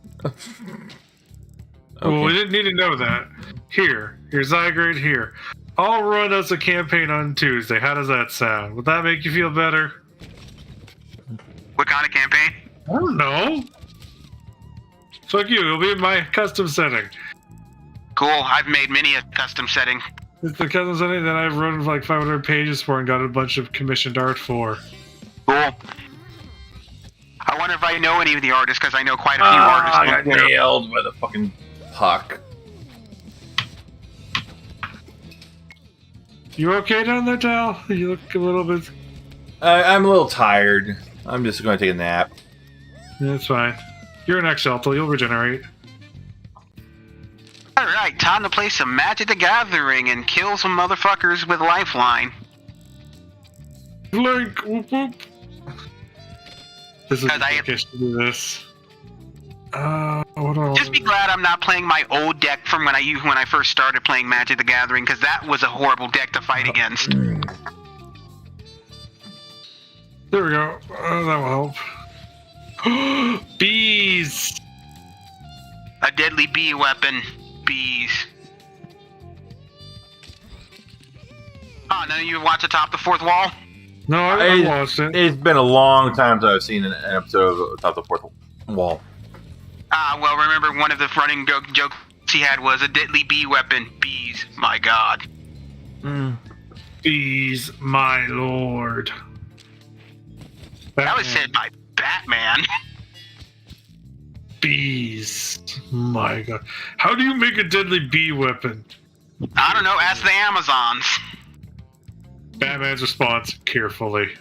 Well, we didn't need to know that. Here's Zygrade here. I'll run us a campaign on Tuesday. How does that sound? Would that make you feel better? What kind of campaign? I don't know. Fuck you. It'll be in my custom setting. Cool. I've made many a custom setting. It's the custom setting that I've written like 500 pages for and got a bunch of commissioned art for. Cool. I wonder if I know any of the artists, because I know quite a few artists. I got nailed by the fucking puck. You okay down there, Tal? You look a little bit... I'm a little tired. I'm just going to take a nap. Yeah, it's fine. You're an X-Shelter. You'll regenerate. Alright, time to play some Magic the Gathering and kill some motherfuckers with Lifeline. Blink! Whoop whoop! This is Because I have- dickish to do this. What do I Just be glad I'm not playing my old deck from when I first started playing Magic the Gathering, because that was a horrible deck to fight against. There we go. That will help. Bees! A deadly bee weapon. Bees. Oh, none of you watch Atop the Fourth Wall? No, I watched it. It's been a long time since I've seen an episode of Top the Fourth Wall. Well, remember one of the running jokes he had was a deadly bee weapon. Bees. My god. Bees, my lord. That was said by Batman. Bees. My god. How do you make a deadly bee weapon? I don't know, ask the Amazons. Batman's response, carefully.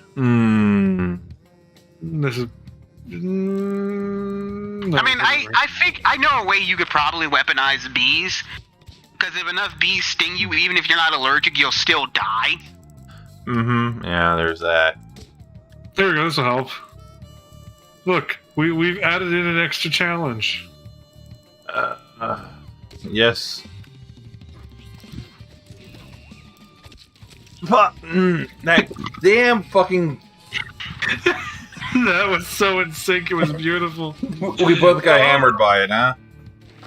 This is... I mean, I think I know a way you could probably weaponize bees. Because if enough bees sting you, even if you're not allergic, you'll still die. Yeah, there's that. There we go, this will help. Look, we've added in an extra challenge. Yes. That damn fucking... That was so in sync, it was beautiful. We both got hammered by it, huh?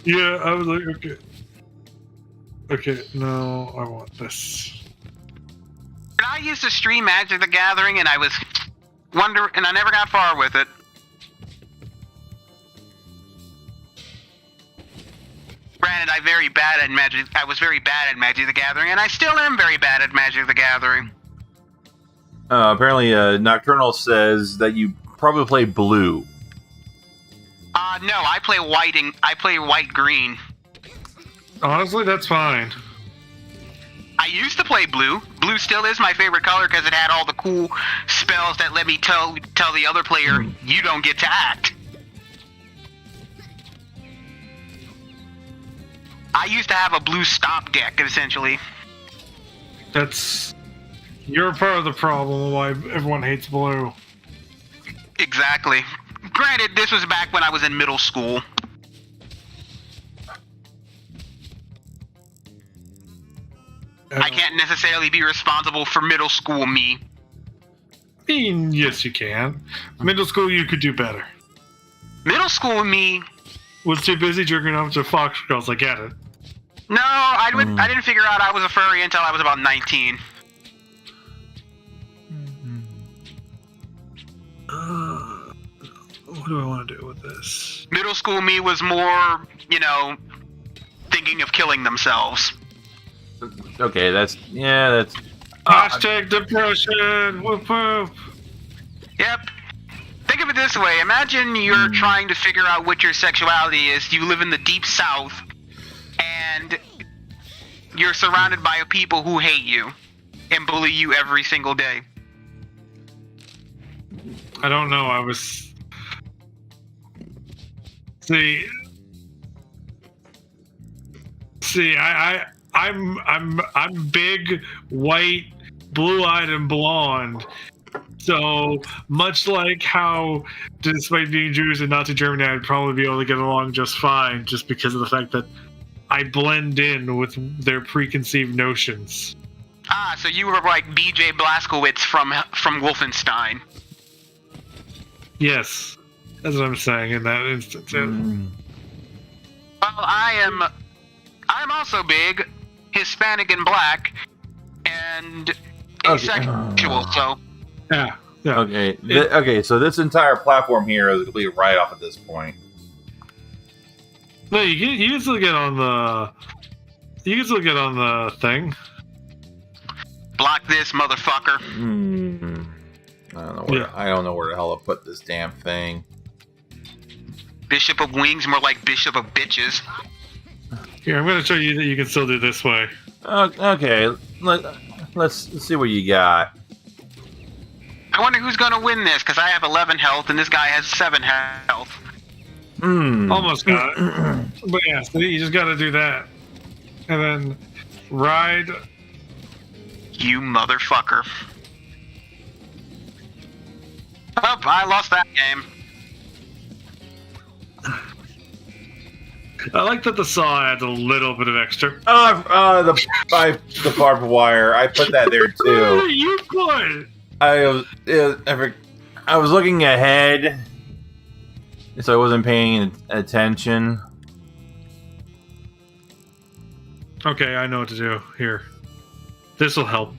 Yeah, I was like, okay. Okay, no, I want this. I used to stream Magic the Gathering, and I was and I never got far with it. Granted, I was very bad at Magic the Gathering, and I still am very bad at Magic the Gathering. Apparently, Nocturnal says that you probably play blue. No, I play white-green. Honestly, that's fine. I used to play blue. Blue still is my favorite color because it had all the cool spells that let me tell the other player, you don't get to act. I used to have a blue stop deck, essentially. You're part of the problem of why everyone hates blue. Exactly. Granted, this was back when I was in middle school. I can't necessarily be responsible for middle school me. I mean, yes, you can. Middle school, you could do better. Middle school me... Was too busy jerking off to Fox girls, I get it. No, I didn't figure out I was a furry until I was about 19. What do I want to do with this? Middle school me was more, thinking of killing themselves. Okay, that's... Hashtag depression! Whoop whoop! Yep. Think of it this way. Imagine you're trying to figure out what your sexuality is. You live in the deep south, and you're surrounded by people who hate you and bully you every single day. I don't know, I'm big, white, blue-eyed, and blonde. So much like how, despite being Jewish and Nazi Germany, I'd probably be able to get along just fine, just because of the fact that I blend in with their preconceived notions. Ah, so you were like B.J. Blazkowicz from Wolfenstein. Yes, that's what I'm saying in that instance. Well, I'm also big, Hispanic and black, and asexual, so... Yeah. Okay, okay, so this entire platform here is a complete write-off at this point. No, you can still get on the... You can still get on the thing. Block this, motherfucker. I don't know where the hell to put this damn thing. Bishop of Wings, more like Bishop of Bitches. Here, I'm going to show you that you can still do this way. Okay, let's see what you got. I wonder who's going to win this, because I have 11 health and this guy has 7 health. Almost got it. But yeah, so you just got to do that. And then ride. You motherfucker. Oh, I lost that game. I like that the saw adds a little bit of extra. The barbed wire. I put that there too. You put. I was looking ahead, so I wasn't paying attention. Okay, I know what to do. Here, this will help.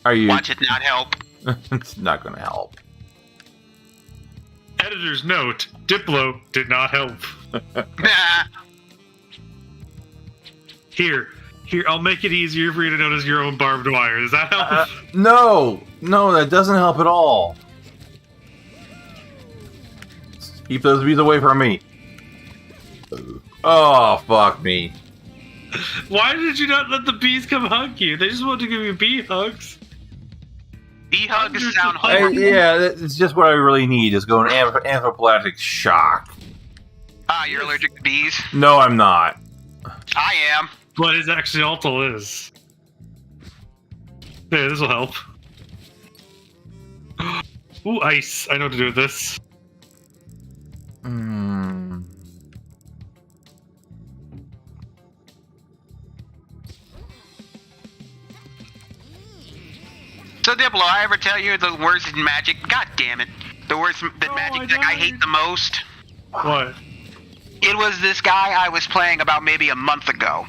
Are you? Watch it not help. It's not going to help. Editor's note: Diplo did not help. Nah. Here, I'll make it easier for you to notice your own barbed wire. Does that help? No, that doesn't help at all. Keep those bees away from me. Oh, fuck me. Why did you not let the bees come hug you? They just want to give you bee hugs. Bee hugs sound horrible. Yeah, it's just what I really need, is go an anaphylactic shock. Ah, you're allergic to bees? No, I'm not. I am. But it actually also is. Yeah, this will help. Ooh, ice. I know what to do with this. So, Diplo, I ever tell you the words in Magic? God damn it. The words that Magic deck I hate the most? What? It was this guy I was playing about maybe a month ago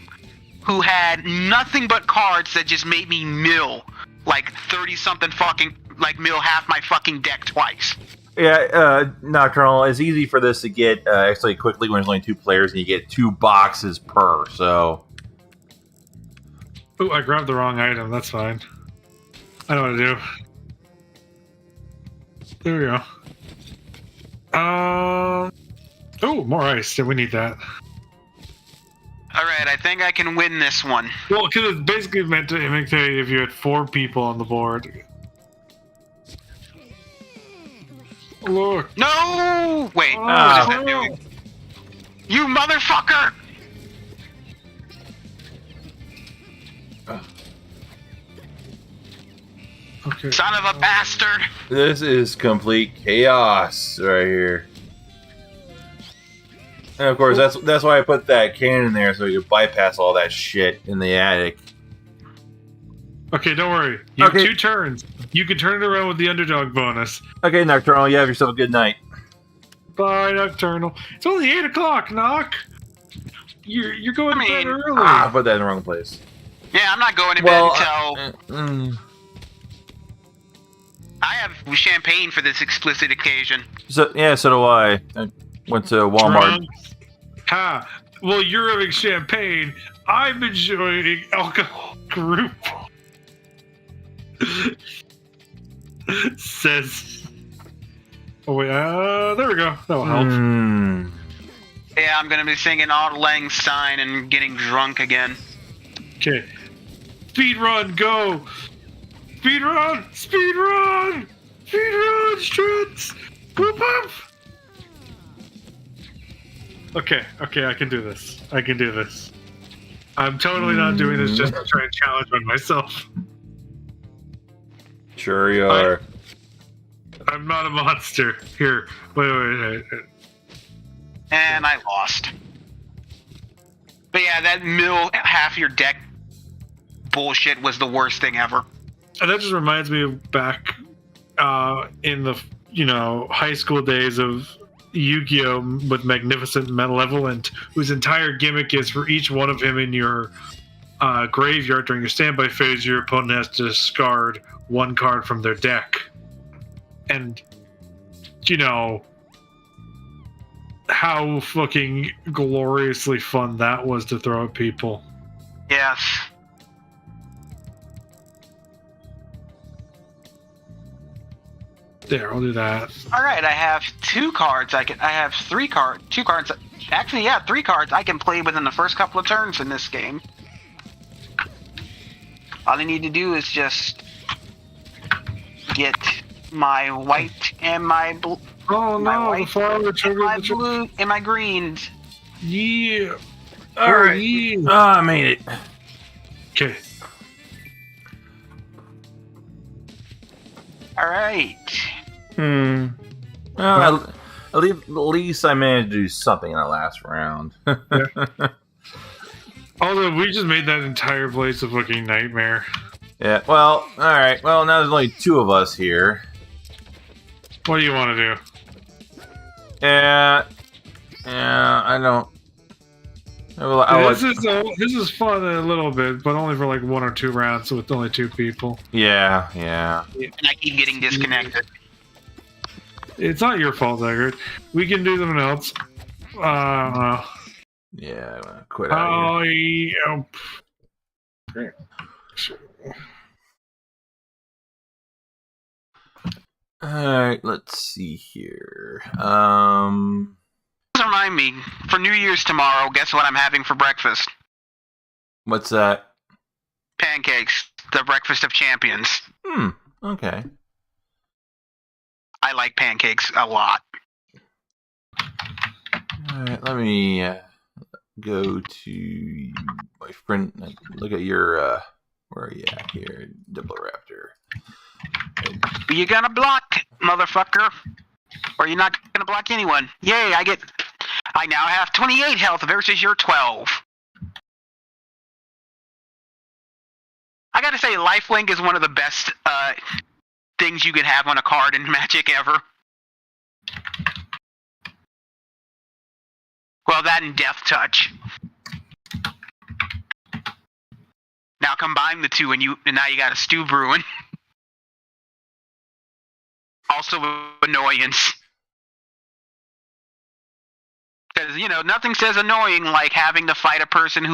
who had nothing but cards that just made me mill like 30-something fucking, like mill half my fucking deck twice. Yeah, Nocturnal. It's easy for this to get actually quickly when there's only 2 players and you get 2 boxes per. So. Oh, I grabbed the wrong item. That's fine. I know what to do. There we go. Oh, more ice. Yeah, we need that. All right, I think I can win this one. Well, because it's basically meant to imitate if you had 4 people on the board. Look. No! Wait, Oh, what is that doing? You motherfucker! Okay. Son of a bastard! This is complete chaos right here. And of course, that's why I put that cannon there so you bypass all that shit in the attic. Okay, don't worry. You have 2 turns. You can turn it around with the underdog bonus. Okay, Nocturnal, you have yourself a good night. Bye, Nocturnal. It's only 8 o'clock, Noc. You're going to bed early. I put that in the wrong place. Yeah, I'm not going to bed until... I have champagne for this explicit occasion. So do I. I went to Walmart. Drunk. Ha! Well, you're having champagne. I'm enjoying alcohol group. Says. Oh wait, there we go. That'll help. Yeah, I'm gonna be singing Auld Lang Syne and getting drunk again. Okay. Speed run, go! Speed run! Speed run! Speed run, Strits! Whoop whoop! Okay, I can do this. I can do this. I'm totally not doing this just to try and challenge myself. Sure you are. I'm not a monster. Here, wait. And I lost. But yeah, that mill half your deck bullshit was the worst thing ever. And that just reminds me of back in the high school days of Yu-Gi-Oh! With Magnificent Malevolent, whose entire gimmick is for each one of him in your graveyard during your standby phase, your opponent has to discard 1 card from their deck. And, how fucking gloriously fun that was to throw at people. Yes. There, I'll do that. All right, I have 2 cards. I have 3 cards. 2 cards. Actually, yeah, 3 cards I can play within the first couple of turns in this game. All I need to do is just get my white and my blue. Oh my no, white the flower triggered my the blue and my greens. Yeah. All right. Yeah. I made it. Okay. All right. Well, at least I managed to do something in the last round. Although we just made that entire place a fucking nightmare. Yeah, well, alright. Well, now there's only 2 of us here. What do you want to do? Yeah, I don't... This is fun a little bit, but only for like 1 or 2 rounds, so it's only 2 people. Yeah. And I keep getting disconnected. It's not your fault, Eggert. We can do something else. Yeah, I'm gonna quit out here. Great. Alright, let's see here. Remind me, for New Year's tomorrow, guess what I'm having for breakfast? What's that? Pancakes, the breakfast of champions. Okay. I like pancakes a lot. Alright, let me go to my friend. Look at your, where are you at here? Double Raptor. You gonna block, motherfucker? Or you're not gonna block anyone. Yay, I now have 28 health versus your 12. I gotta say, lifelink is one of the best things you can have on a card in Magic ever. Well, that and Death Touch. Now combine the two and now you got a stew brewing. Also annoyance. Because, nothing says annoying like having to fight a person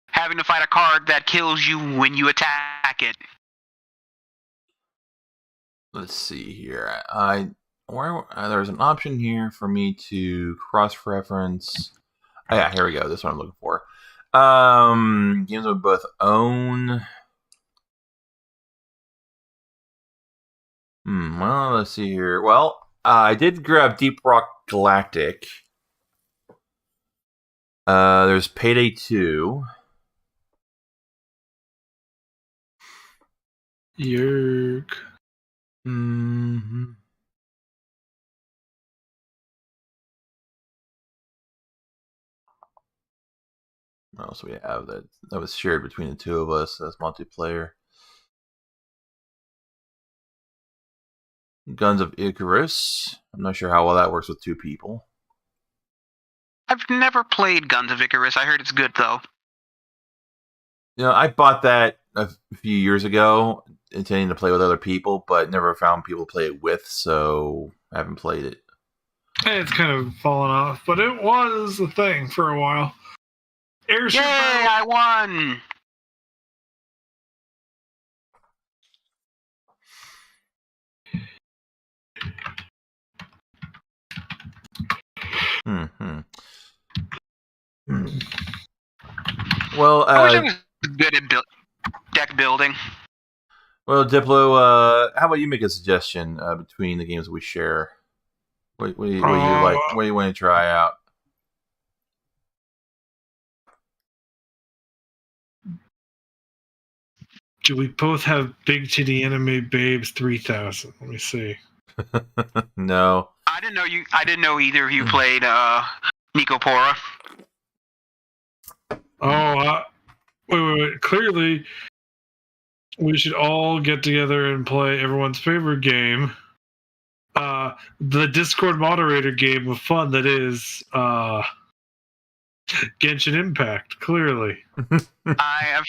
having to fight a card that kills you when you attack it. Let's see here. There's an option here for me to cross-reference. Oh, yeah, here we go. This one I'm looking for. Games we both own. Well, let's see here. Well, I did grab Deep Rock Galactic. There's Payday 2. Yerk. Mm-hmm. What else do we have that was shared between the two of us as multiplayer? Guns of Icarus. I'm not sure how well that works with two people. I've never played Guns of Icarus. I heard it's good, though. I bought that a few years ago, intending to play with other people, but never found people to play it with, so I haven't played it. It's kind of fallen off, but it was a thing for a while. Airship Yay, battle. I won! Well, I wish I was good at deck building. Well, Diplo, how about you make a suggestion between the games we share? What do you like? What do you want to try out? Do we both have Big Titty Anime Babes 3000? Let me see. No. I didn't know either of you played Nicopora. Oh, wait. Clearly, we should all get together and play everyone's favorite game. The Discord moderator game of fun that is Genshin Impact. Clearly, I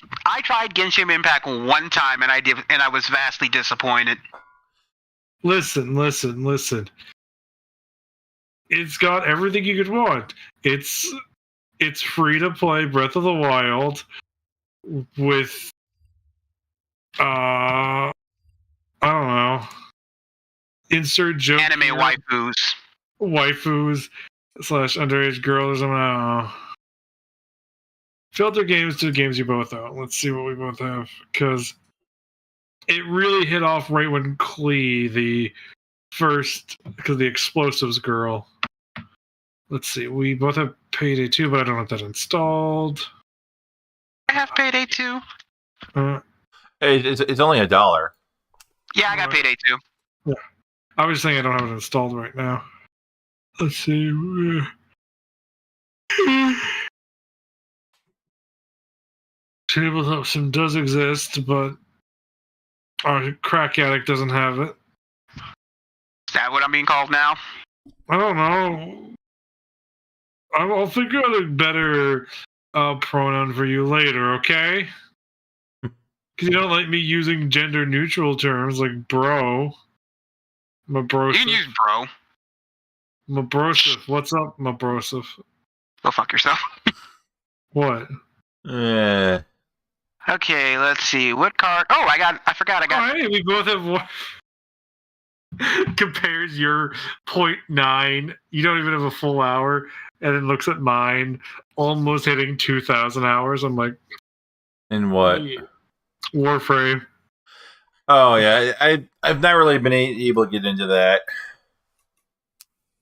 tried Genshin Impact one time and I was vastly disappointed. Listen. It's got everything you could want. It's free to play Breath of the Wild with I don't know. Insert joke. Anime waifus / underage girls. I don't know. Filter games to games you both own. Let's see what we both have, because it really hit off right when Klee, the explosives girl. Let's see. We both have Payday 2, but I don't have that installed. I have Payday 2. It's only $1. Yeah, I got Payday 2. Yeah. I was saying I don't have it installed right now. Let's see. Tabletop Sim does exist, but our crack addict doesn't have it. Is that what I'm being called now? I don't know. I'll figure out a better pronoun for you later, okay? Because you don't like me using gender-neutral terms like bro. Mabrosif. You can use bro. Mabrosif. What's up, Mabrosif? Go fuck yourself. What? Okay, let's see. What card? Oh, I forgot. Oh, hey, we both have one. Compares your 0.9. You don't even have a full hour, and then looks at mine, almost hitting 2,000 hours. I'm like, in what? Warframe. Oh yeah, I've not really been able to get into that.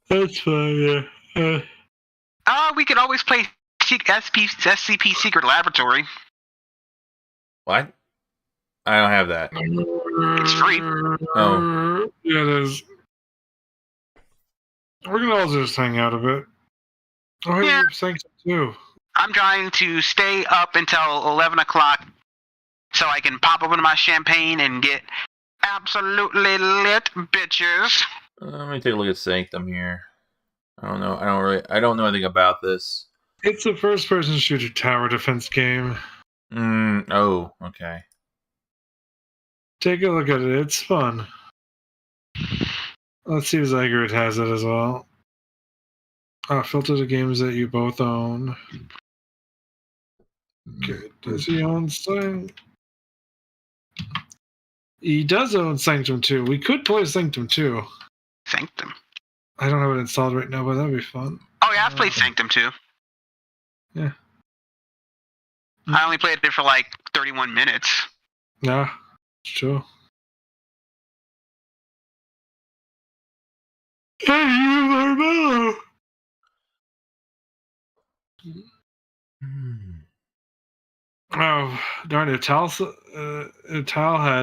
That's fine. Yeah. We could always play SCP Secret Laboratory. What? I don't have that. It's free. Oh. Yeah, it is. We're gonna all just hang out a bit. Oh, hey, you're saying so too. I'm trying to stay up until 11 o'clock so I can pop open my champagne and get absolutely lit, bitches. Let me take a look at Sanctum here. I don't know. I don't know anything about this. It's a first-person shooter tower defense game. Oh, okay. Take a look at it. It's fun. Let's see if Zygote has it as well. Filter the games that you both own. Okay, does he own Sanctum? He does own Sanctum 2. We could play Sanctum 2. Sanctum. I don't have it installed right now, but that'd be fun. Oh yeah, I've played Sanctum too. Yeah. I only played it for like 31 minutes. Yeah, sure. Hey, you Marmello! Oh, darn it. Tal had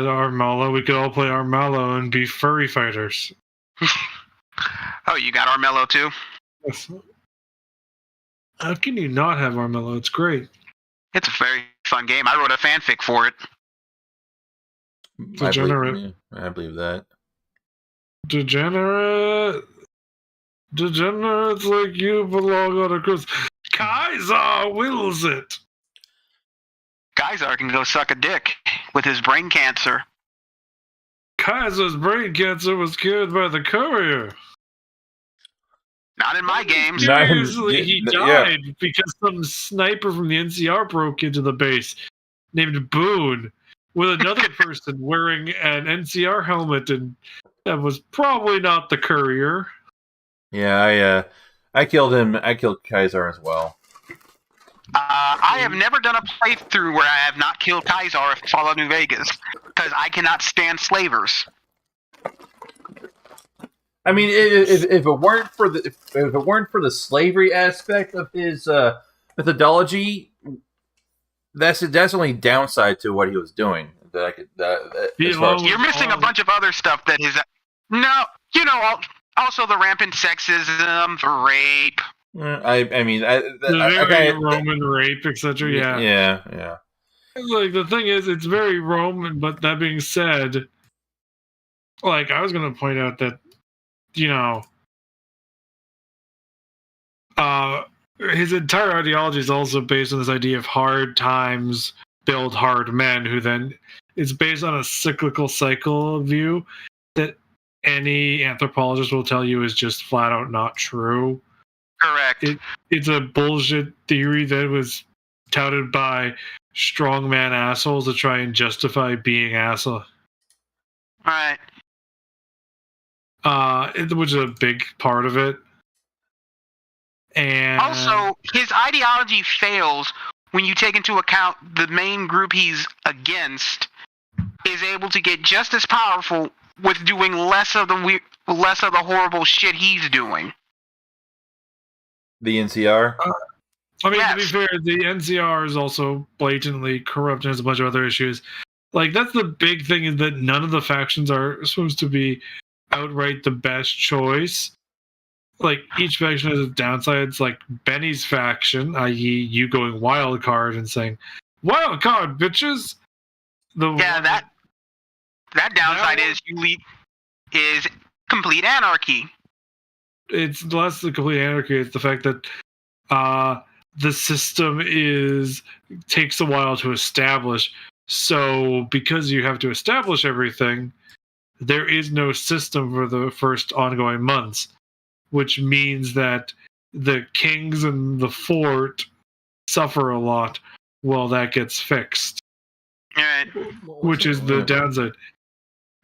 Armello. We could all play Armello and be furry fighters. Oh, you got Armello too? Yes. How can you not have Armello? It's great. It's a very fun game. I wrote a fanfic for it. Degenerate. I believe that. Degenerate. Degenerates like you belong on a cruise. Kaiser wills it. Kaiser can go suck a dick with his brain cancer. Kaiser's brain cancer was cured by the courier. Not in my games. Seriously, he died because some sniper from the NCR broke into the base named Boone with another person wearing an NCR helmet, and that was probably not the courier. Yeah, I killed him. I killed Kaiser as well. I have never done a playthrough where I have not killed Kaiser of Fallout New Vegas because I cannot stand slavers. I mean, if it weren't for the slavery aspect of his methodology, that's only downside to what he was doing. You're missing a bunch of other stuff that is also the rampant sexism, the rape. Roman rape, etc. Yeah. Like, the thing is, it's very Roman. But that being said, like, I was going to point out that, his entire ideology is also based on this idea of hard times build hard men, who then it's based on a cyclical cycle view that any anthropologist will tell you is just flat out not true. Correct. It's a bullshit theory that was touted by strongman assholes to try and justify being asshole. Right. Which is a big part of it. And also, his ideology fails when you take into account the main group he's against is able to get just as powerful with doing less of the horrible shit he's doing. The NCR? Yes. To be fair, the NCR is also blatantly corrupt and has a bunch of other issues. Like, that's the big thing, is that none of the factions are supposed to be outright the best choice. Like, each faction has its downsides. Like Benny's faction, i.e. you going wild card and saying, wild card, bitches! That downside is complete anarchy. It's less the complete anarchy. It's the fact that the system takes a while to establish. So because you have to establish everything, there is no system for the first ongoing months, which means that the kings and the fort suffer a lot while that gets fixed. Right. Which is the downside.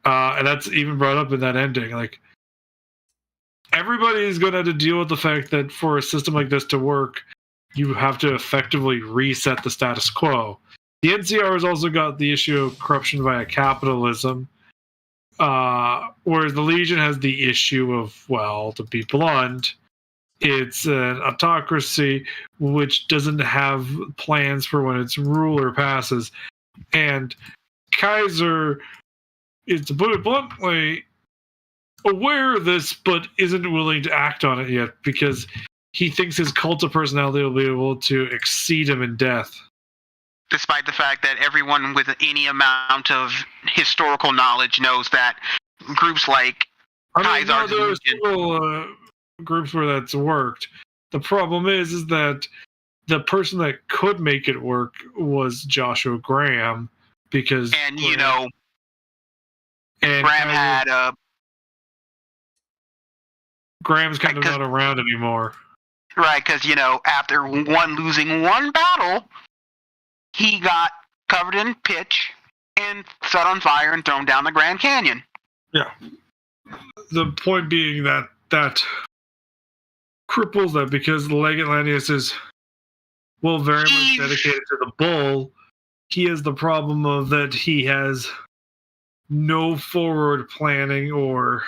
And that's even brought up in that ending. Like, everybody is going to have to deal with the fact that for a system like this to work, you have to effectively reset the status quo. The NCR has also got the issue of corruption via capitalism, whereas the Legion has the issue of, well, to be blunt, it's an autocracy which doesn't have plans for when its ruler passes. And Kaiser is, to put it bluntly, aware of this, but isn't willing to act on it yet because he thinks his cult of personality will be able to exceed him in death. Despite the fact that everyone with any amount of historical knowledge knows that groups like Kaiser, there are still groups where that's worked. The problem is that the person that could make it work was Joshua Graham, because Graham had Graham's kind of Because- not around anymore. Right, because, after losing one battle, he got covered in pitch and set on fire and thrown down the Grand Canyon. Yeah. The point being that cripples that because Legate Lanius is, well, very much He's- dedicated to the bull, he has the problem of that he has no forward planning or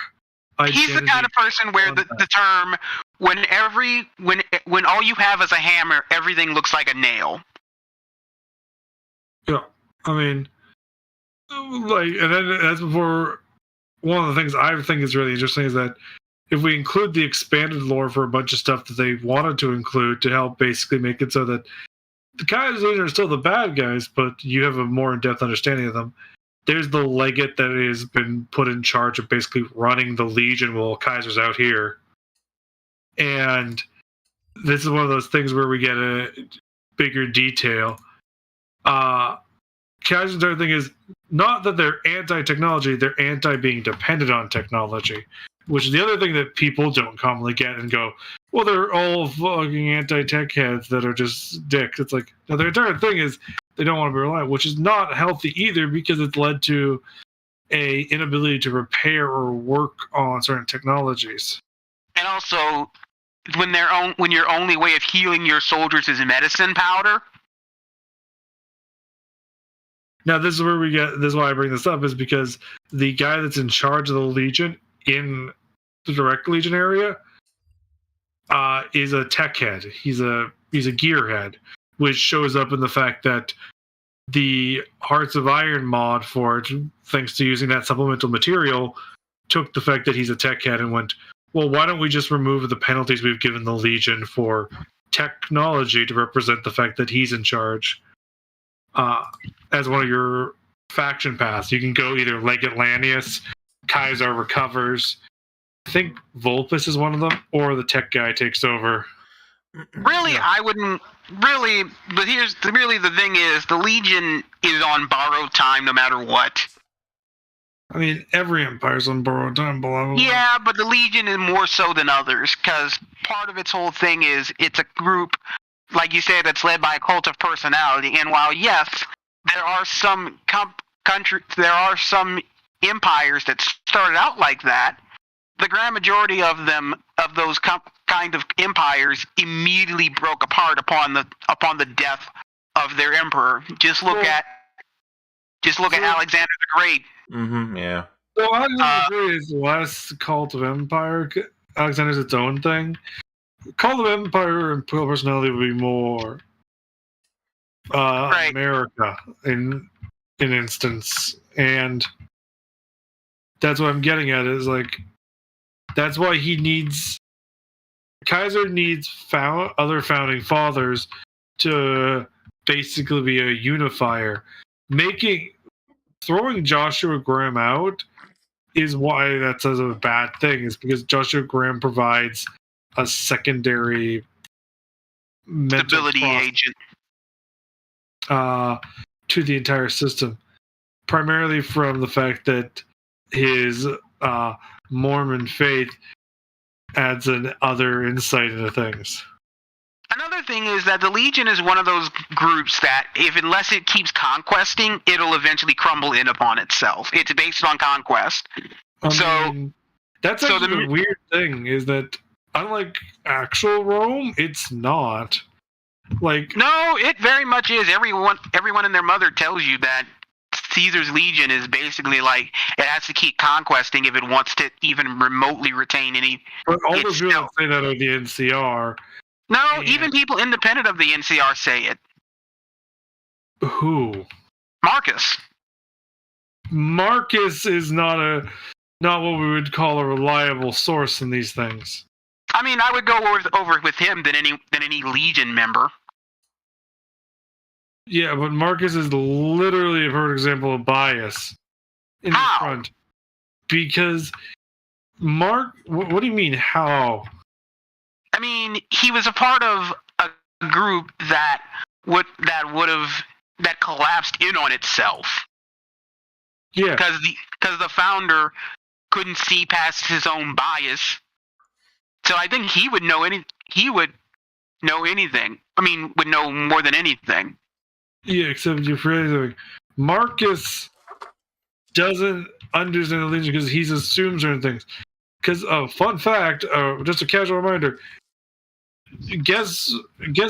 identity. He's the kind of person where the term when all you have is a hammer, everything looks like a nail. Yeah, I mean, like, and then that's before. One of the things I think is really interesting is that if we include the expanded lore for a bunch of stuff that they wanted to include to help basically make it so that the Kaiser's Legion are still the bad guys, but you have a more in-depth understanding of them. There's the legate that has been put in charge of basically running the Legion while Kaiser's out here. And this is one of those things where we get a bigger detail. Kaiser's entire thing is not that they're anti-technology, they're anti-being dependent on technology, which is the other thing that people don't commonly get and go, well, they're all fucking anti-tech heads that are just dicks. It's like, no, their entire thing is they don't want to be reliant, which is not healthy either because it's led to a inability to repair or work on certain technologies. And also, when your only way of healing your soldiers is medicine powder. Now, this is where this is why I bring this up, is because the guy that's in charge of the Legion in the direct Legion area is a tech head. He's a gearhead, which shows up in the fact that the Hearts of Iron mod for it, thanks to using that supplemental material, took the fact that he's a tech head and went, well, why don't we just remove the penalties we've given the Legion for technology to represent the fact that he's in charge as one of your faction paths. You can go either Legate Lanius, Kaiser recovers, I think Vulpus is one of them, or the tech guy takes over. Really, Yeah. I wouldn't really. But the thing is, the Legion is on borrowed time no matter what. I mean, every empire's on borrowed time, blah, blah, blah. Yeah, but the Legion is more so than others because part of its whole thing is it's a group, like you said, that's led by a cult of personality. And while yes, there are some there are some empires that started out like that, the grand majority of them, of those kind of empires, immediately broke apart upon the death of their emperor. Just look at Alexander the Great. Mm-hmm. Yeah. So Alexander the Great is less cult of empire. Alexander's its own thing. Cult of empire and imperial personality would be more Right. America in instance, and that's what I'm getting at. Is like that's why Kaiser needs other founding fathers to basically be a unifier. Throwing Joshua Graham out is why that's a bad thing, is because Joshua Graham provides a secondary mental Stability agent. to the entire system, primarily from the fact that his Mormon faith adds an other insight into things. Another thing is that the Legion is one of those groups that, unless it keeps conquesting, it'll eventually crumble in upon itself. It's based on conquest. That's so actually the weird thing, is that unlike actual Rome, it's not. Like, No, it very much is. Everyone and their mother tells you that Caesar's Legion is basically like it has to keep conquesting if it wants to even remotely retain any. but all it's those people still- that say that are the NCR. No, Yeah. even people independent of the NCR say it. Who? Marcus is not what we would call a reliable source in these things. I mean, I would go over with him than any Legion member. Yeah, but Marcus is literally a perfect example of bias in How? the front. Because what do you mean, how? I mean, he was a part of a group that collapsed in on itself Yeah, because the founder couldn't see past his own bias. So I think he would know anything. I mean, would know more than anything. Yeah, except you're phrasing. Marcus doesn't understand the Legion because he's assumed certain things. Because, fun fact, just a casual reminder. Guess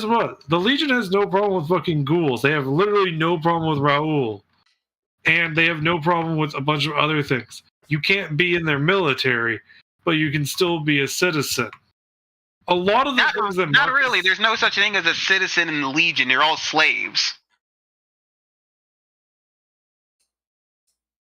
what? The Legion has no problem with fucking ghouls. They have literally no problem with Raoul. And they have no problem with a bunch of other things. You can't be in their military, but you can still be a citizen. A lot of the things that not really. There's no such thing as a citizen in the Legion. They're all slaves.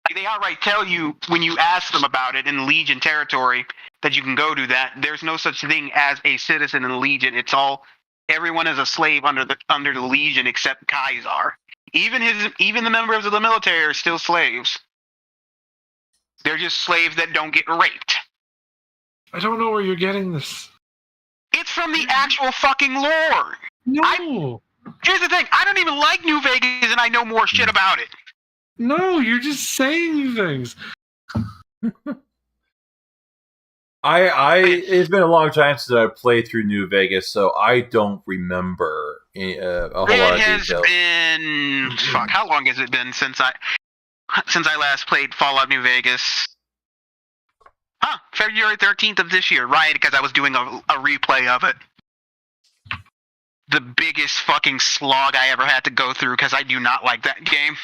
Like, they outright tell you when you ask them about it in Legion territory that you can go do that. There's no such thing as a citizen in the Legion. It's all everyone is a slave under the Legion except Kaisar. Even the members of the military are still slaves. They're just slaves that don't get raped. I don't know where you're getting this. It's from the actual fucking lore. No. Here's the thing. I don't even like New Vegas, and I know more shit about it. No, you're just saying things. It's been a long time since I played through New Vegas, so I don't remember a whole lot of details. It has been how long has it been since I last played Fallout New Vegas? February 13th of this year, right? Because I was doing a replay of it. The biggest fucking slog I ever had to go through because I do not like that game.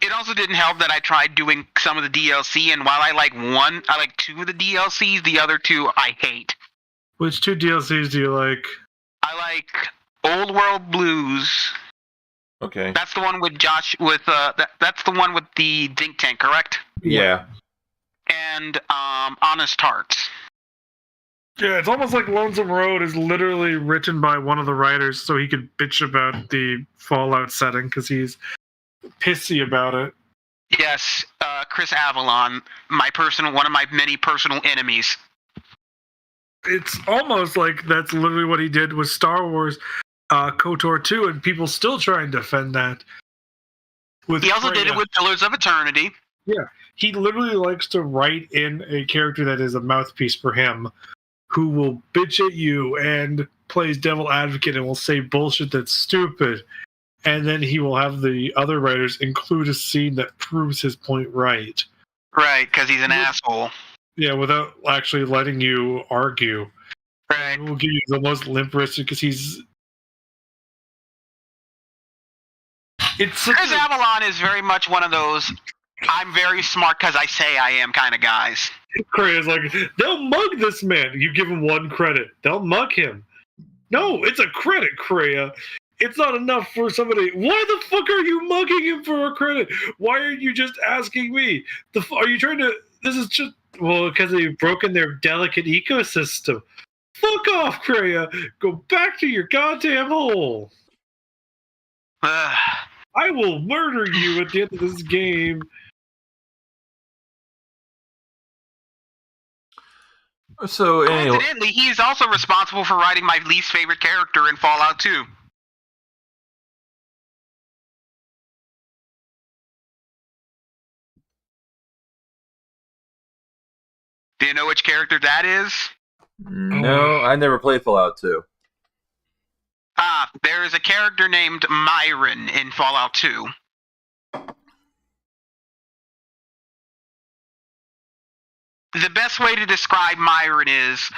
It also didn't help that I tried doing some of the DLC, and while I like two of the DLCs, the other two I hate. Which two DLCs do you like? I like Old World Blues. Okay. That's the one with Josh. That's the one with the think tank, correct? Yeah. And Honest Hearts. Yeah, it's almost like Lonesome Road is literally written by one of the writers so he could bitch about the Fallout setting because he's pissy about it. Yes, Chris Avalon, one of my many personal enemies. It's almost like that's literally what he did with Star Wars KOTOR 2, and people still try and defend that. He also did it with Pillars of Eternity. Yeah, he literally likes to write in a character that is a mouthpiece for him, who will bitch at you and plays devil advocate and will say bullshit that's stupid. And then he will have the other writers include a scene that proves his point right. Right, because he's an asshole. Yeah, without actually letting you argue. Right. We'll give you the most limp wristed because he's... Chris Avalon is very much one of those I'm very smart because I say I am kind of guys. Krea's like, they'll mug this man. You give him one credit. They'll mug him. No, it's a credit, Krea. It's not enough for somebody. Why the fuck are you mugging him for a credit? Why are you just asking me? Are you trying to... This is just... Well, because they've broken their delicate ecosystem. Fuck off, Krea. Go back to your goddamn hole. I will murder you at the end of this game. So anyway, coincidentally, he's also responsible for writing my least favorite character in Fallout 2. Do you know which character that is? No, I never played Fallout 2. There is a character named Myron in Fallout 2. The best way to describe Myron is,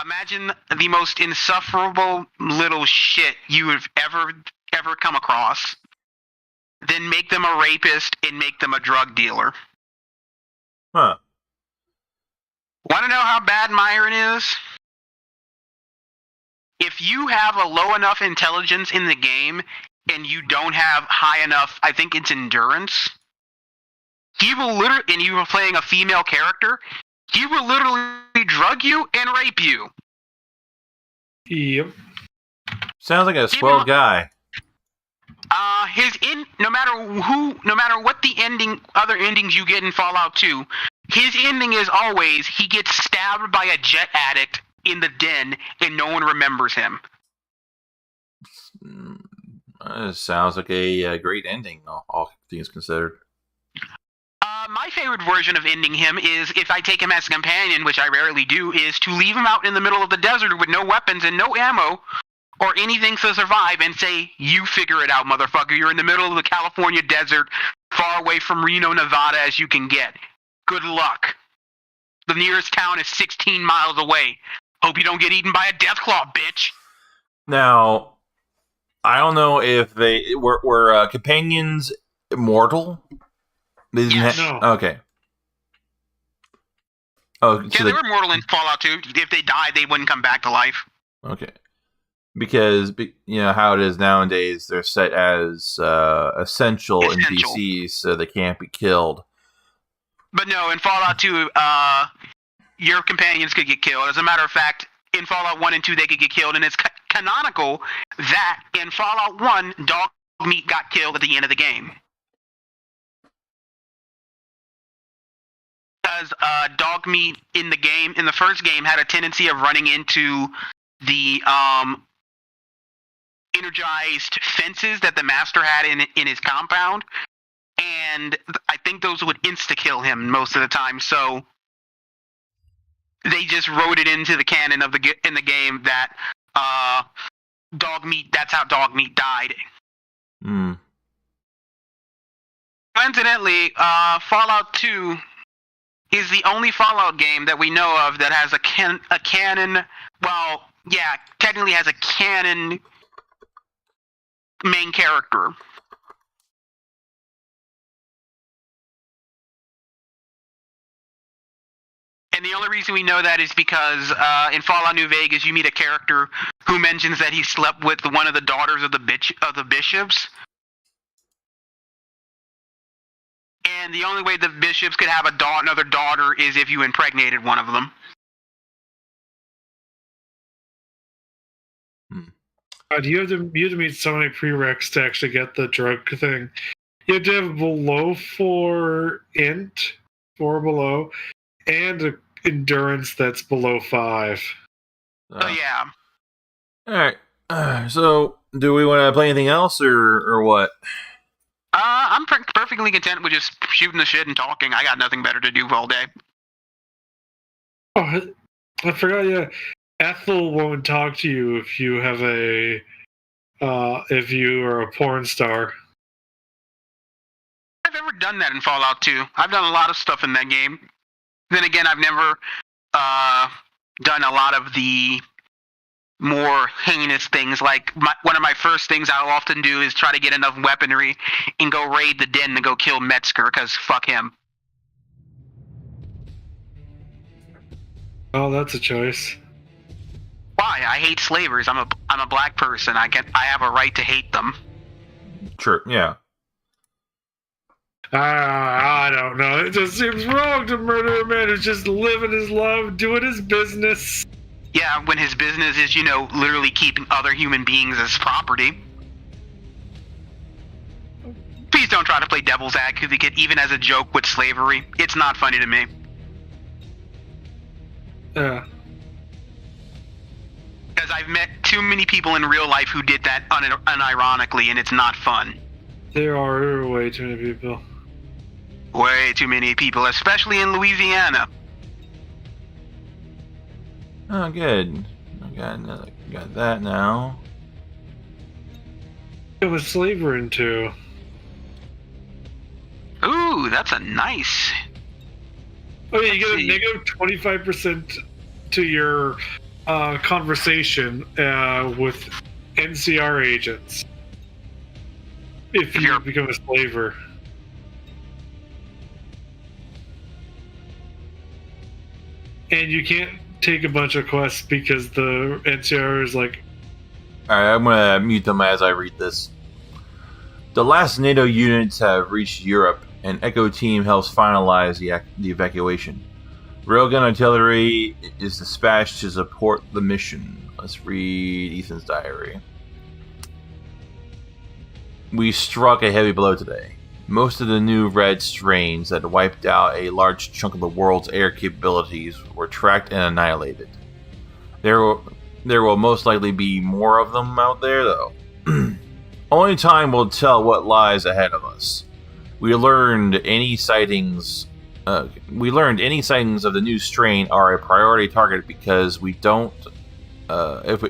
imagine the most insufferable little shit you have ever come across. Then make them a rapist and make them a drug dealer. Huh. Want to know how bad Myron is? If you have a low enough intelligence in the game and you don't have high enough, I think it's endurance, he will literally, and you were playing a female character, he will literally drug you and rape you. Yep. Sounds like a swell guy. No matter what the other endings you get in Fallout 2, his ending is always he gets stabbed by a jet addict in the den and no one remembers him. Sounds like a great ending, all things considered. My favorite version of ending him is, if I take him as a companion, which I rarely do, is to leave him out in the middle of the desert with no weapons and no ammo or anything to survive and say, you figure it out, motherfucker. You're in the middle of the California desert, far away from Reno, Nevada as you can get. Good luck. The nearest town is 16 miles away. Hope you don't get eaten by a deathclaw, bitch. Now, I don't know if they were companions immortal. They didn't Yes. ha- No. Okay. Oh, Yeah, so they were mortal in Fallout 2. If they died, they wouldn't come back to life. okay. Because you know how it is nowadays, they're set as essential NPCs, so they can't be killed. But no, in Fallout 2, your companions could get killed. As a matter of fact, in Fallout 1 and 2, they could get killed, and it's canonical that in Fallout 1, Dog Meat got killed at the end of the game. Because Dog Meat in the first game, had a tendency of running into the energized fences that the Master had in his compound, and I think those would insta-kill him most of the time, so they just wrote it into the canon of in the game that Dog Meat, that's how Dog Meat died. Hmm. Coincidentally, Fallout 2 is the only Fallout game that we know of that has a canon, well, yeah, technically has a canon main character. And the only reason we know that is because in Fallout New Vegas, you meet a character who mentions that he slept with one of the daughters of the bishops. And the only way the bishops could have another daughter is if you impregnated one of them. You have to meet so many prereqs to actually get the drug thing. You have to have below 4 int, 4 below, and an endurance that's below 5. So yeah. Alright. So, do we want to play anything else, or what? I'm perfectly content with just shooting the shit and talking. I got nothing better to do all day. Oh, I forgot, yeah. Ethel won't talk to you if you have if you are a porn star. I've ever done that in Fallout 2. I've done a lot of stuff in that game. Then again, I've never done a lot of the more heinous things. Like, one of my first things I'll often do is try to get enough weaponry and go raid the den to go kill Metzger, because fuck him. Oh, that's a choice. Why? I hate slavers. I'm a black person. I have a right to hate them. Sure, yeah. I don't know. It just seems wrong to murder a man who's just living his life, doing his business. Yeah, when his business is, literally keeping other human beings as property. Please don't try to play devil's advocate even as a joke with slavery. It's not funny to me. Yeah. Because I've met too many people in real life who did that unironically, and it's not fun. There are way too many people. Way too many people, especially in Louisiana. Oh, good. I got that now. It was slavery in 2. Ooh, that's a nice. Oh yeah, you get a see. negative 25% to your conversation with NCR agents if you you're- become a slaver. And you can't take a bunch of quests because the NCR is like, Alright, I'm gonna mute them as I read this. The last NATO units have reached Europe, and Echo Team helps finalize the evacuation. Railgun artillery is dispatched to support the mission. Let's read Ethan's diary. We struck a heavy blow today. Most of the new red strains that wiped out a large chunk of the world's air capabilities were tracked and annihilated. There will most likely be more of them out there, though. Only time will tell what lies ahead of us. We learned any sightings We learned any sightings of the new strain are a priority target because we don't. If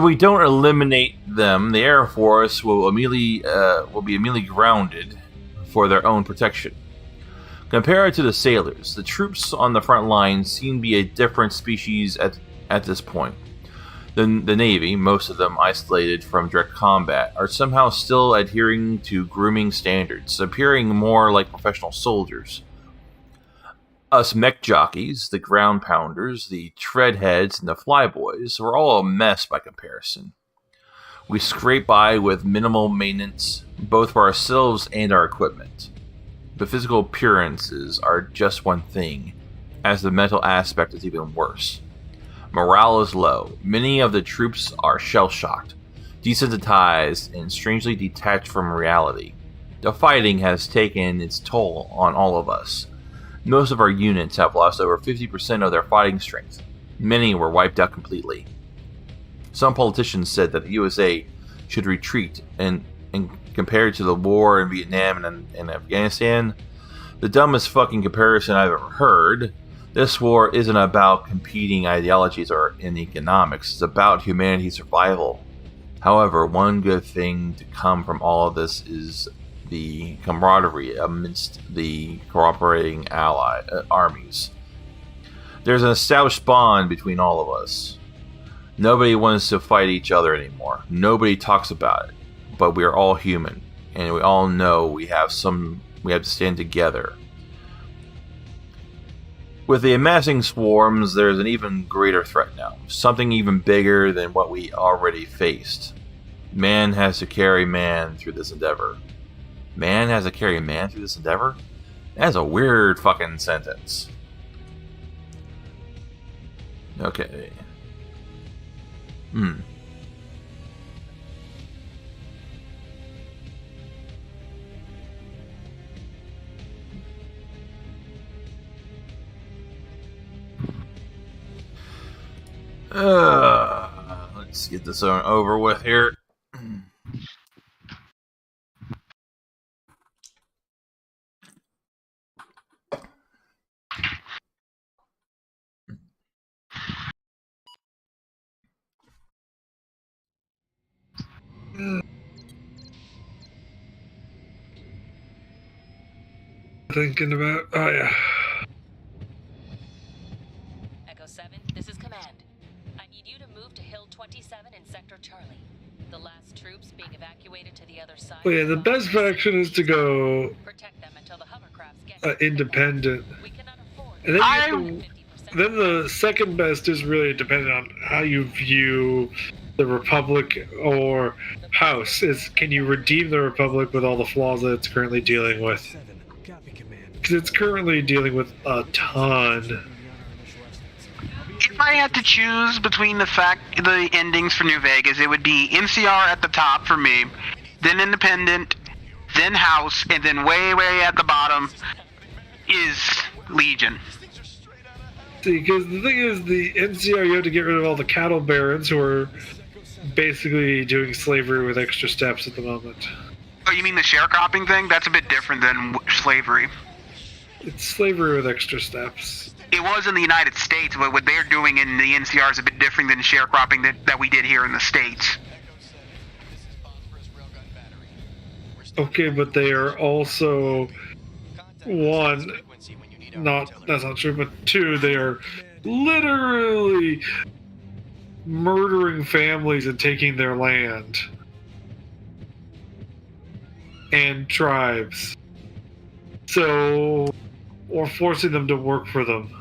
we don't eliminate them, the Air Force will be immediately grounded for their own protection. Compared to the sailors, the troops on the front lines seem to be a different species at this point. The Navy, most of them isolated from direct combat, are somehow still adhering to grooming standards, appearing more like professional soldiers. Us mech jockeys, the ground pounders, the treadheads, and the flyboys were all a mess by comparison. We scrape by with minimal maintenance, both for ourselves and our equipment. The physical appearances are just one thing, as the mental aspect is even worse. Morale is low. Many of the troops are shell-shocked, desensitized, and strangely detached from reality. The fighting has taken its toll on all of us. Most of our units have lost over 50% of their fighting strength. Many were wiped out completely. Some politicians said that the USA should retreat, and compared to the war in Vietnam and Afghanistan, the dumbest fucking comparison I've ever heard. This war isn't about competing ideologies or in economics. It's about humanity's survival. However, one good thing to come from all of this is the camaraderie amidst the cooperating armies. There's an established bond between all of us. Nobody wants to fight each other anymore. Nobody talks about it. But we are all human, and we all know we have to stand together. With the amassing swarms, there's an even greater threat now. Something even bigger than what we already faced. Man has to carry man through this endeavor. Man has to carry man through this endeavor? That's a weird fucking sentence. Okay. Let's get this over with here. Thinking about. Oh, yeah. Echo 7, this is Command. I need you to move to Hill 27 in Sector Charlie. The last troops being evacuated to the other side. Well, yeah, the best faction is to go Protect them until the hovercrafts get independent. We cannot afford And then the second best is really dependent on how you view the Republic or House. Can you redeem the Republic with all the flaws that it's currently dealing with? 7. Copy, Command. Because it's currently dealing with a ton. If I had to choose between the endings for New Vegas, it would be NCR at the top for me, then Independent, then House, and then way at the bottom is Legion. See, because the thing is, the NCR, you have to get rid of all the cattle barons who are basically doing slavery with extra steps at the moment. Oh, you mean the sharecropping thing? That's a bit different than slavery. It's slavery with extra steps. It was in the United States, but what they're doing in the NCR is a bit different than sharecropping that we did here in the States. Okay, but they are also, one, that's not true, but two, they are literally murdering families and taking their land. And tribes. So, or forcing them to work for them.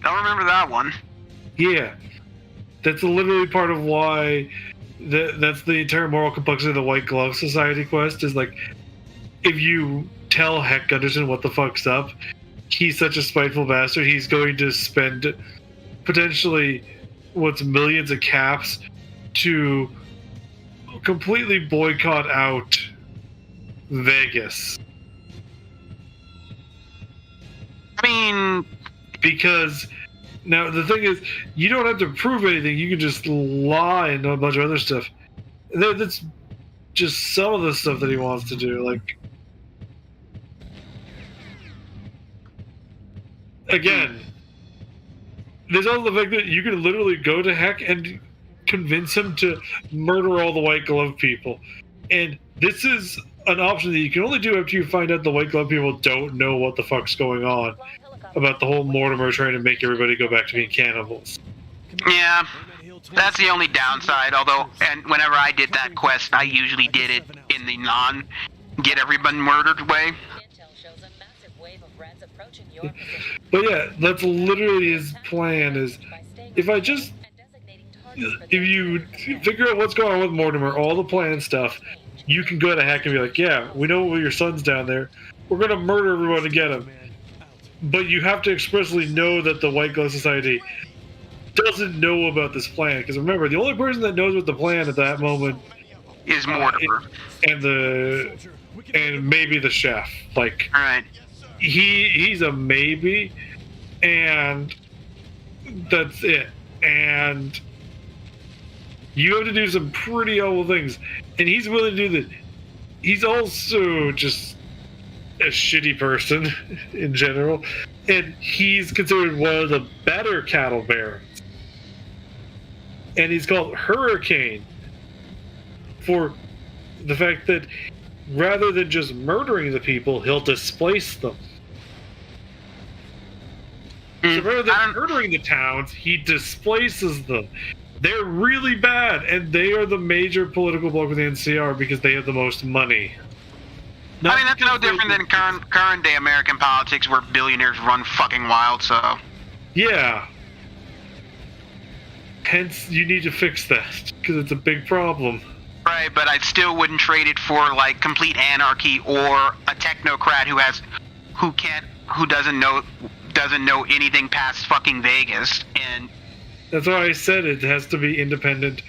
I remember that one. Yeah. That's literally part of why that's the entire moral complexity of the White Glove Society quest is like, if you tell Heck Gunderson what the fuck's up, he's such a spiteful bastard, he's going to spend potentially millions of caps to completely boycott out Vegas. I mean, because now the thing is, you don't have to prove anything. You can just lie and a bunch of other stuff. That's just some of the stuff that he wants to do. Like, again, there's also the fact that you can literally go to Heck and convince him to murder all the White Glove people. And this is an option that you can only do after you find out the White Glove people don't know what the fuck's going on about the whole Mortimer trying to make everybody go back to being cannibals. Yeah, that's the only downside. Although, and whenever I did that quest, I usually did it in the non-get everyone murdered way. Intel shows a massive wave of reds approaching your position. But yeah, that's literally his plan is, if I just, if you figure out what's going on with Mortimer, all the plan stuff, you can go to Heck and be like, yeah, we know your son's down there. We're going to murder everyone to get him. But you have to expressly know that the White Glove Society doesn't know about this plan. Because remember, the only person that knows what the plan at that moment Is Mortimer. and maybe the chef. Like, Alright. he's a maybe, and that's it. And you have to do some pretty awful things, and he's willing to do that. He's also just a shitty person in general, and he's considered one of the better cattle barons. And he's called Hurricane for the fact that rather than just murdering the people, he'll displace them. So rather than murdering the towns, he displaces them. They're really bad, and they are the major political bloc with the NCR because they have the most money. I mean, that's no different than current day American politics where billionaires run fucking wild, so... Yeah. Hence, you need to fix that, because it's a big problem. Right, but I still wouldn't trade it for, like, complete anarchy or a technocrat who doesn't know anything past fucking Vegas, and... That's why I said it has to be independent,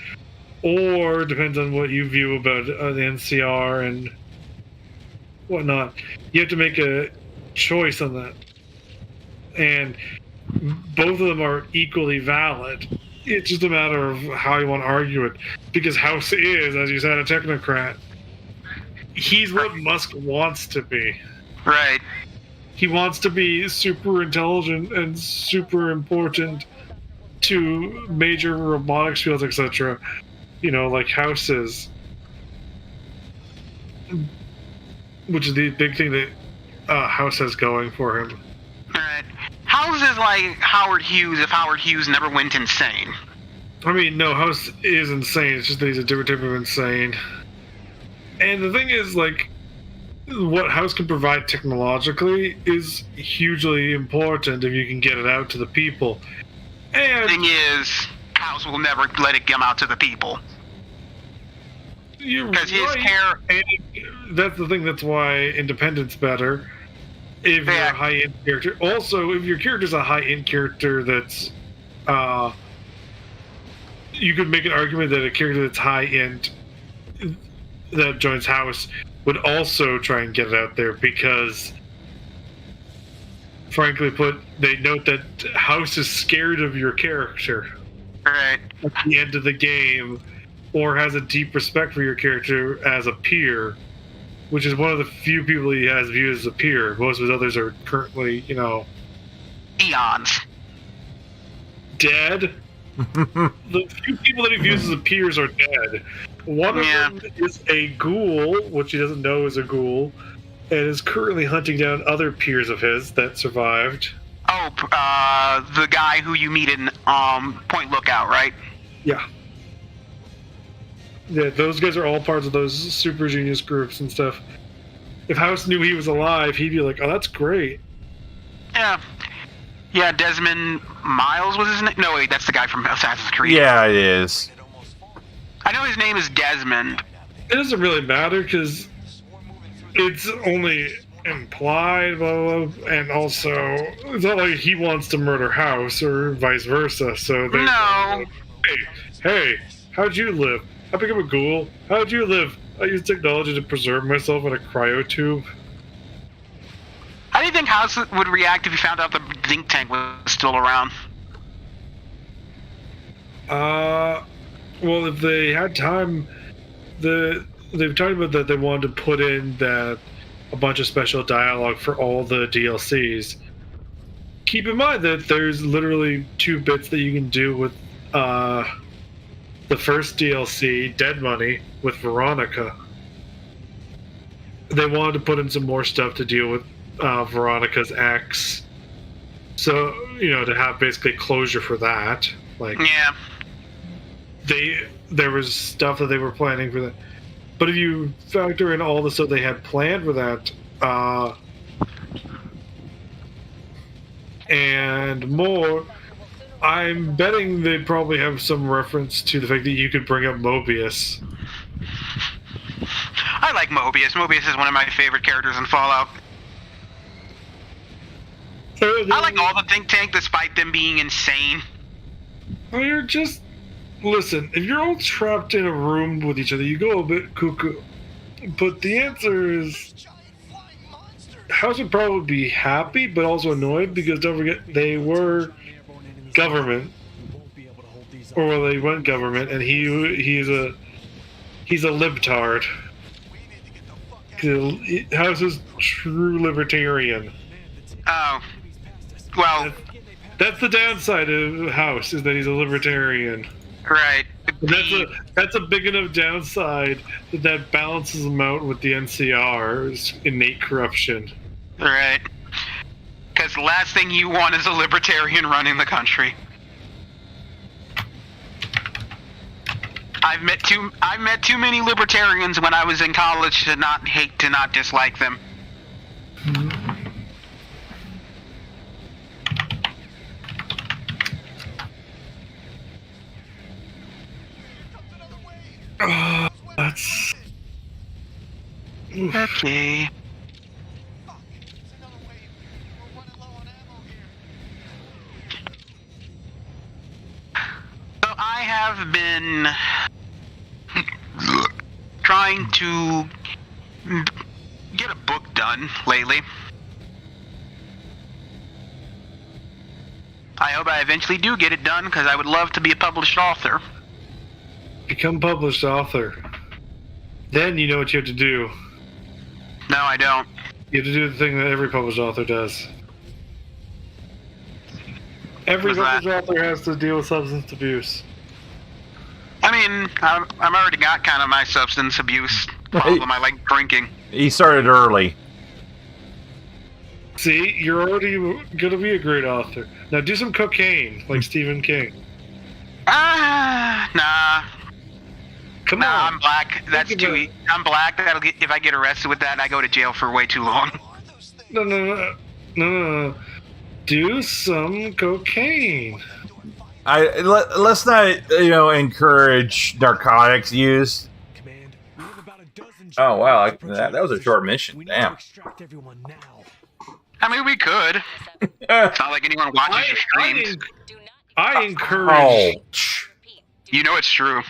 or depends on what you view about the NCR and whatnot. You have to make a choice on that. And both of them are equally valid. It's just a matter of how you want to argue it. Because House is, as you said, a technocrat. He's what Musk wants to be. Right. He wants to be super intelligent and super important to major robotics fields, etc. You know, like House is. Which is the big thing that House has going for him. Right. House is like Howard Hughes if Howard Hughes never went insane. I mean, no, House is insane. It's just that he's a different type of insane. And the thing is, like, what House can provide technologically is hugely important if you can get it out to the people. And The thing is, House will never let it come out to the people. Because his hair... And that's the thing, that's why Independent's better. If you're a high-end character. Also, if your character's a high-end character that's... you could make an argument that a character that's high-end that joins House would also try and get it out there because, frankly put, they note that House is scared of your character Right. at the end of the game, or has a deep respect for your character as a peer, which is one of the few people he has viewed as a peer. Most of his others are currently, you know, Eons. dead. The few people that he views as peers are dead. One of them is a ghoul, which he doesn't know is a ghoul, and is currently hunting down other peers of his that survived. Oh, the guy who you meet in Point Lookout, right? Yeah. Yeah, those guys are all parts of those super genius groups and stuff. If House knew he was alive, he'd be like, oh, that's great. Yeah. Yeah, Desmond Miles was his name? No, wait, that's the guy from Assassin's Creed. Yeah, it is. I know his name is Desmond. It doesn't really matter, because it's only implied, blah, blah, blah, and also, it's not like he wants to murder House, or vice versa, so they... No. Hey, how'd you live? I became a ghoul. How'd you live? I used technology to preserve myself in a cryotube. How do you think House would react if he found out the think tank was still around? Well, if they had time, they've talked about that they wanted to put in that a bunch of special dialogue for all the DLCs. keep in mind that there's literally 2 bits that you can do with the first DLC, Dead Money, with Veronica. They wanted to put in some more stuff to deal with Veronica's ex. So, to have basically closure for that. Like, Yeah. There was stuff that they were planning for that. But if you factor in all the stuff they had planned for that, and more, I'm betting they probably have some reference to the fact that you could bring up Mobius. I like Mobius. Mobius is one of my favorite characters in Fallout. I like all the think tank despite them being insane. Well, you're just... Listen, if you're all trapped in a room with each other, you go a bit cuckoo. But the answer is... House would probably be happy, but also annoyed, because don't forget, they were government. Or well, they went government, and he's a libtard. House is true libertarian. Oh. Well... That's the downside of House, is that he's a libertarian. Right. That's a big enough downside that balances him out with the NCR's innate corruption. Right. Because the last thing you want is a libertarian running the country. I've met too many libertarians when I was in college to not dislike them. That's... Okay. So I have been trying to get a book done lately. I hope I eventually do get it done, because I would love to be a published author. Become published author. Then you know what you have to do. No, I don't. You have to do the thing that every published author does. Every What's published author has to deal with substance abuse. I mean, I've already got kind of my substance abuse problem. I like drinking. He started early. See, you're already gonna be a great author. Now do some cocaine, like Stephen King. Nah. Come Nah, on. I'm black. That's too. I'm black. If I get arrested with that, I go to jail for way too long. No. Do some cocaine. Let's not encourage narcotics use. Oh wow, that was a short mission. Damn. I mean, we could. It's not like anyone watches your streams. I encourage. You know it's true.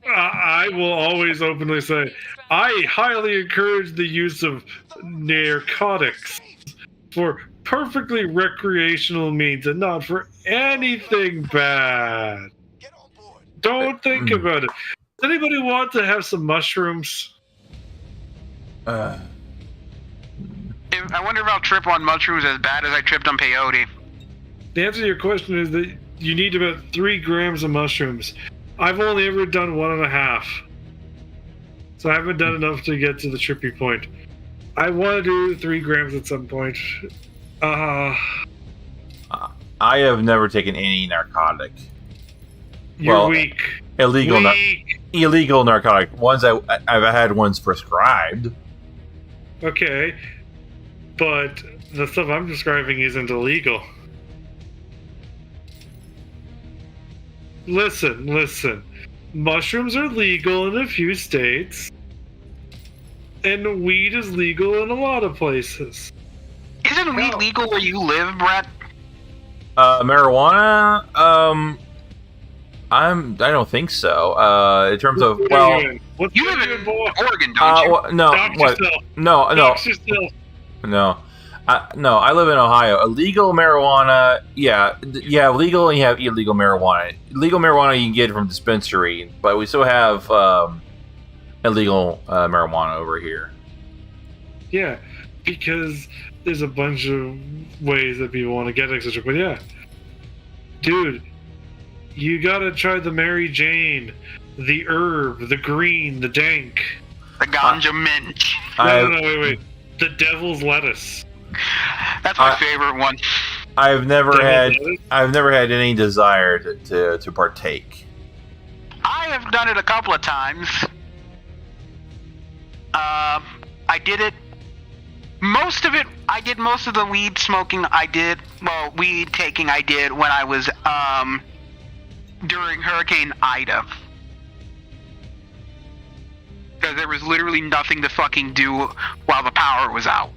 I will always openly say, I highly encourage the use of narcotics for perfectly recreational means and not for anything bad. Don't think about it. Does anybody want to have some mushrooms? I wonder if I'll trip on mushrooms as bad as I tripped on peyote. The answer to your question is that you need about 3 grams of mushrooms. I've only ever done 1.5. So I haven't done enough to get to the trippy point. I want to do 3 grams at some point. I have never taken any narcotic. You're weak. Illegal narcotic. I've had ones prescribed. Okay. But the stuff I'm describing isn't illegal. Listen. Mushrooms are legal in a few states. And weed is legal in a lot of places. Isn't weed legal where you live, Brett? Marijuana? I don't think so. In terms of you live in Oregon, don't you? No. I live in Ohio. Illegal marijuana, yeah, legal, and you have illegal marijuana. Legal marijuana you can get from dispensary, but we still have illegal marijuana over here. Yeah, because there's a bunch of ways that people want to get etc. But yeah, dude, you gotta try the Mary Jane, the herb, the green, the dank. The ganja minch. No, wait. The devil's lettuce. That's my favorite one. I've never had any desire to partake. I have done it a couple of times. I did it. Most of the weed smoking weed taking I did when I was during Hurricane Ida. Because there was literally nothing to fucking do while the power was out,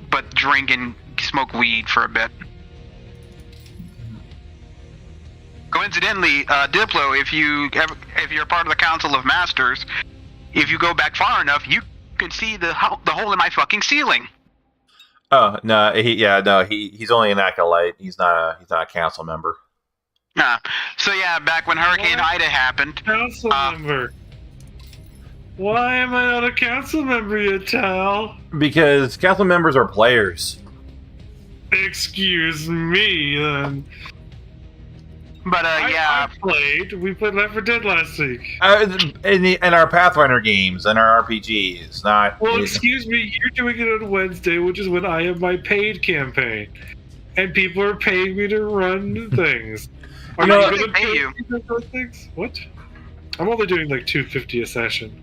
but drink and smoke weed for a bit. Coincidentally, Diplo, if you're part of the Council of Masters, if you go back far enough, you can see the hole in my fucking ceiling. Oh no, he's only an acolyte. He's not a council member. So yeah, back when Hurricane Ida happened. Council member. Why am I not a council member yet, Tal? Because council members are players. Excuse me, then. But yeah, we played Left 4 Dead last week. In our Pathfinder games and our RPGs, not. Well, excuse me, you're doing it on Wednesday, which is when I have my paid campaign, and people are paying me to run things. Are you going to pay you those things? What? I'm only doing like $250 a session.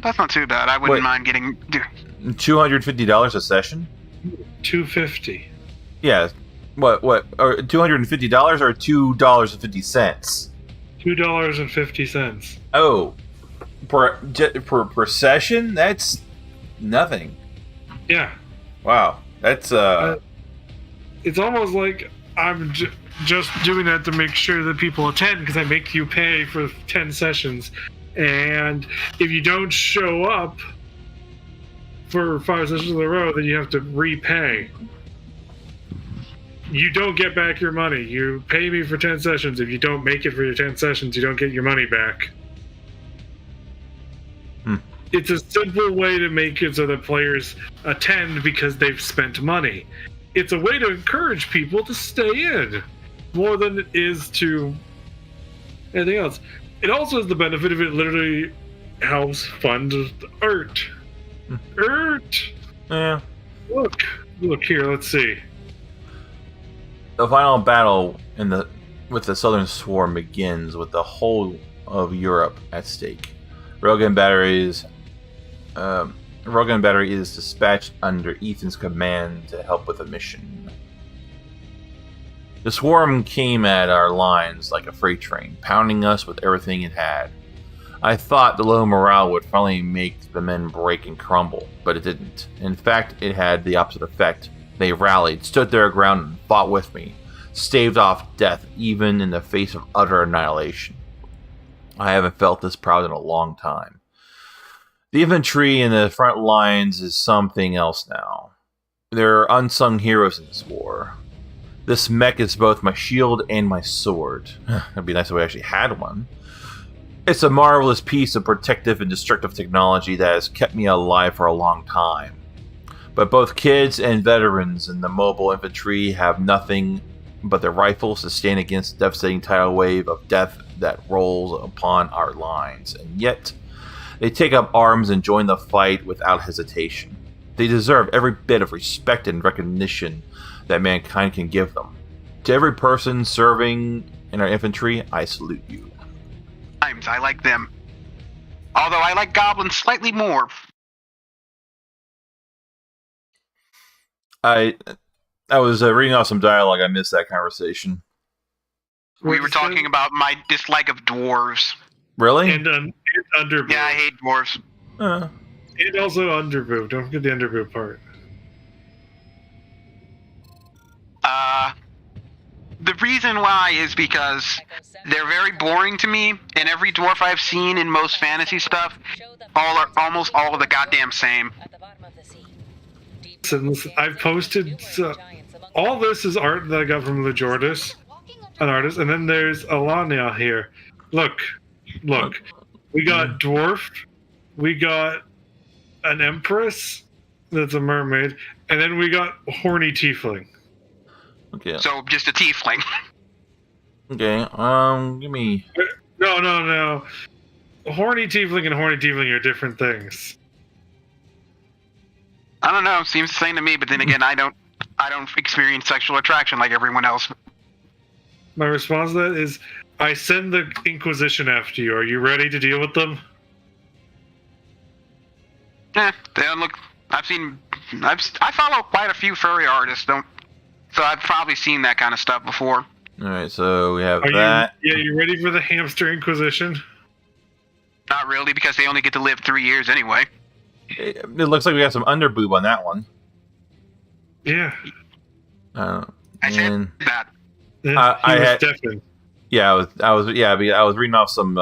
That's not too bad. I wouldn't mind getting $250 a session. $250. Yeah. What? Or $250 or $2.50? $2.50. Oh, per session? That's nothing. Yeah. Wow. That's It's almost like I'm just doing that to make sure that people attend because I make you pay for 10 sessions, and if you don't show up for 5 sessions in a row, then you have to repay. You don't get back your money. You pay me for 10 sessions. If you don't make it for your 10 sessions, you don't get your money back. It's a simple way to make it so that players attend because they've spent money. It's a way to encourage people to stay in more than it is to anything else. It also has the benefit of it literally helps fund art. Art! Yeah. Look here, let's see. The final battle with the Southern Swarm begins with the whole of Europe at stake. Rogan Battery is dispatched under Ethan's command to help with a mission. The Swarm came at our lines like a freight train, pounding us with everything it had. I thought the low morale would finally make the men break and crumble, but it didn't. In fact, it had the opposite effect. They rallied, stood their ground, and fought with me, staved off death even in the face of utter annihilation. I haven't felt this proud in a long time. The infantry in the front lines is something else now. There are unsung heroes in this war. This mech is both my shield and my sword. It'd be nice if we actually had one. It's a marvelous piece of protective and destructive technology that has kept me alive for a long time. But both kids and veterans in the mobile infantry have nothing but their rifles to stand against the devastating tidal wave of death that rolls upon our lines. And yet, they take up arms and join the fight without hesitation. They deserve every bit of respect and recognition that mankind can give them. To every person serving in our infantry, I salute you. I like them. Although I like goblins slightly more. I was reading off some dialogue. I missed that conversation. We were talking about my dislike of dwarves. Really? And underboob. Yeah, I hate dwarves. And also underboob. Don't forget the underboob part. The reason why is because they're very boring to me, and every dwarf I've seen in most fantasy stuff almost all of the goddamn same. Listen, I've posted all this is art that I got from Lejordis, an artist, and then there's Alania here. Look. We got dwarf, we got an empress, That's a mermaid. And then we got horny tiefling. Okay. So just a tiefling. Okay. Give me. No. Horny tiefling and horny tiefling are different things. I don't know. Seems the same to me. But then again, I don't experience sexual attraction like everyone else. My response to that is, I send the Inquisition after you. Are you ready to deal with them? They don't look. I follow quite a few furry artists. So I've probably seen that kind of stuff before. All right. So we have Are that. you ready for the hamster Inquisition? Not really, because they only get to live 3 years anyway. It looks like we got some underboob on that one. Yeah. I And said that. I was had- deafened. yeah, I was reading off some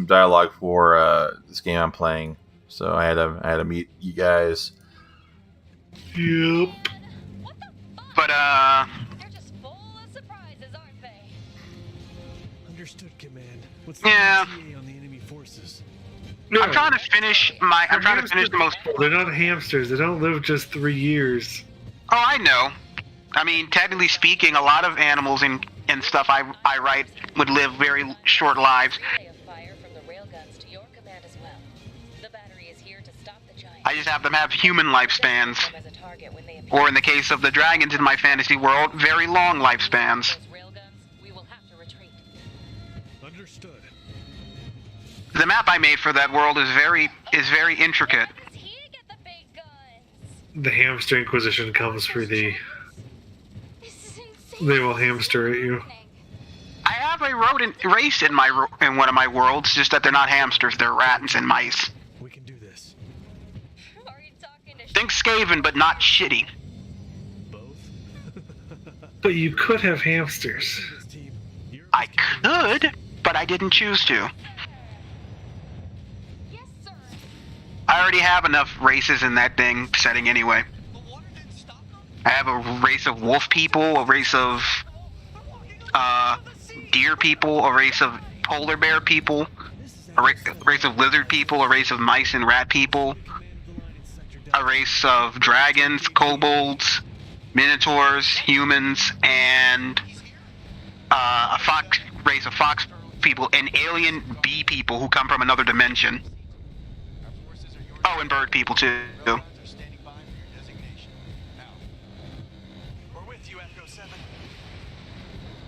dialogue for this game I'm playing, so I had to meet you guys. Yep. What the fuck? But They're just full of surprises, aren't they? Understood, Command. What's the Yeah. ETA on the enemy forces? No, I'm trying to finish the most. They're not hamsters. They don't live just 3 years. Oh, I know. I mean, technically speaking, a lot of animals and stuff I write would live very short lives. Relay of fire from the railguns to your command as well. The battery is here to stop the giant. I just have them have human lifespans, Them as a target when they appear. or in the case of the dragons in my fantasy world, very long lifespans. Those railguns, we will have to retreat. Understood. The map I made for that world is very intricate. Is he to get the big guns? The hamster Inquisition comes for the. This is insane. They will hamster at you. I have a rodent race in one of my worlds, just that they're not hamsters, they're rats and mice. We can do this. Are you talking to Think Skaven, but not shitty. Both? But you could have hamsters. This team. You're I could, but I didn't choose to. Yes, sir. I already have enough races in that thing setting anyway. I have a race of wolf people, a race of deer people, a race of polar bear people, a race of lizard people, a race of mice and rat people, a race of dragons, kobolds, minotaurs, humans, and a race of fox people, and alien bee people who come from another dimension. Oh, and bird people too.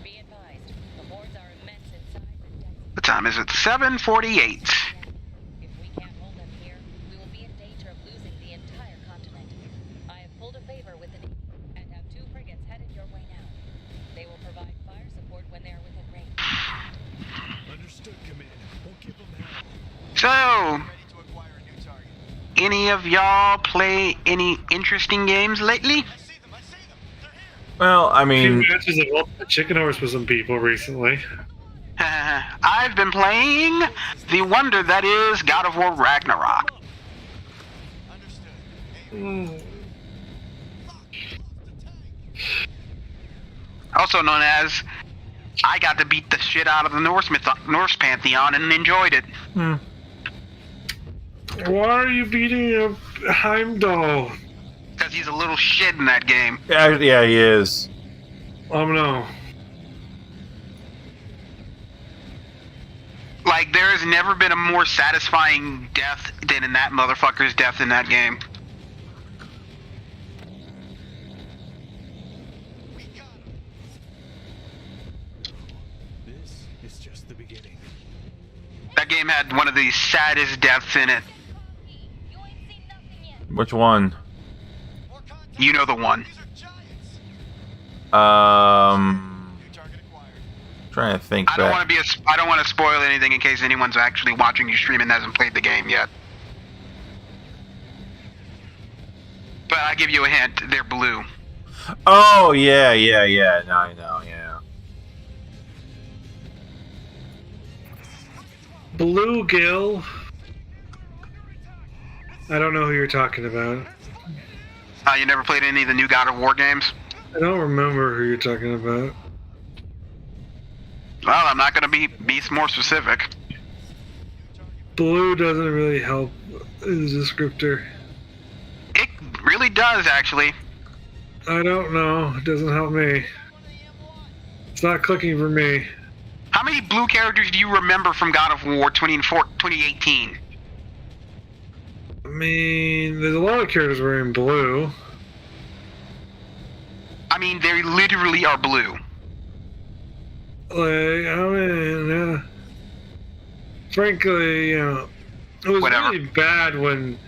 Be advised, the hordes are immense in size and density. What time is it? 7:48. If we can't hold them here, we will be in danger of losing the entire continent. I have pulled a favor with the Navy and have 2 frigates headed your way now. They will provide fire support when they are within range. Understood, Command. Won't give them hell. So, any of y'all play any interesting games lately? Well, I A few mean, matches of Ultimate Chicken Horse with some people recently. I've been playing the wonder that is God of War Ragnarok. Also known as, I got to beat the shit out of the Norse Pantheon and enjoyed it. Why are you beating a Heimdall? Because he's a little shit in that game. yeah, he is. No. Like, there has never been a more satisfying death than in that motherfucker's death in that game. This is just the beginning. That game had one of the saddest deaths in it. You ain't seen nothing yet. Which one? You know the one. Trying to think I don't back. want to I don't want to spoil anything in case anyone's actually watching you stream and hasn't played the game yet. But I give you a hint, they're blue. Oh yeah. Now I know. Yeah. Bluegill. I don't know who you're talking about. You never played any of the new God of War games? I don't remember who you're talking about. Well, I'm not going to be more specific. Blue doesn't really help as a descriptor. It really it does, actually. I don't know. It doesn't help me. It's not clicking for me. How many blue characters do you remember from God of War 2018? I mean, there's a lot of characters wearing blue. I mean, they literally are blue. Like, I mean, frankly, you know, it was Whatever. really bad when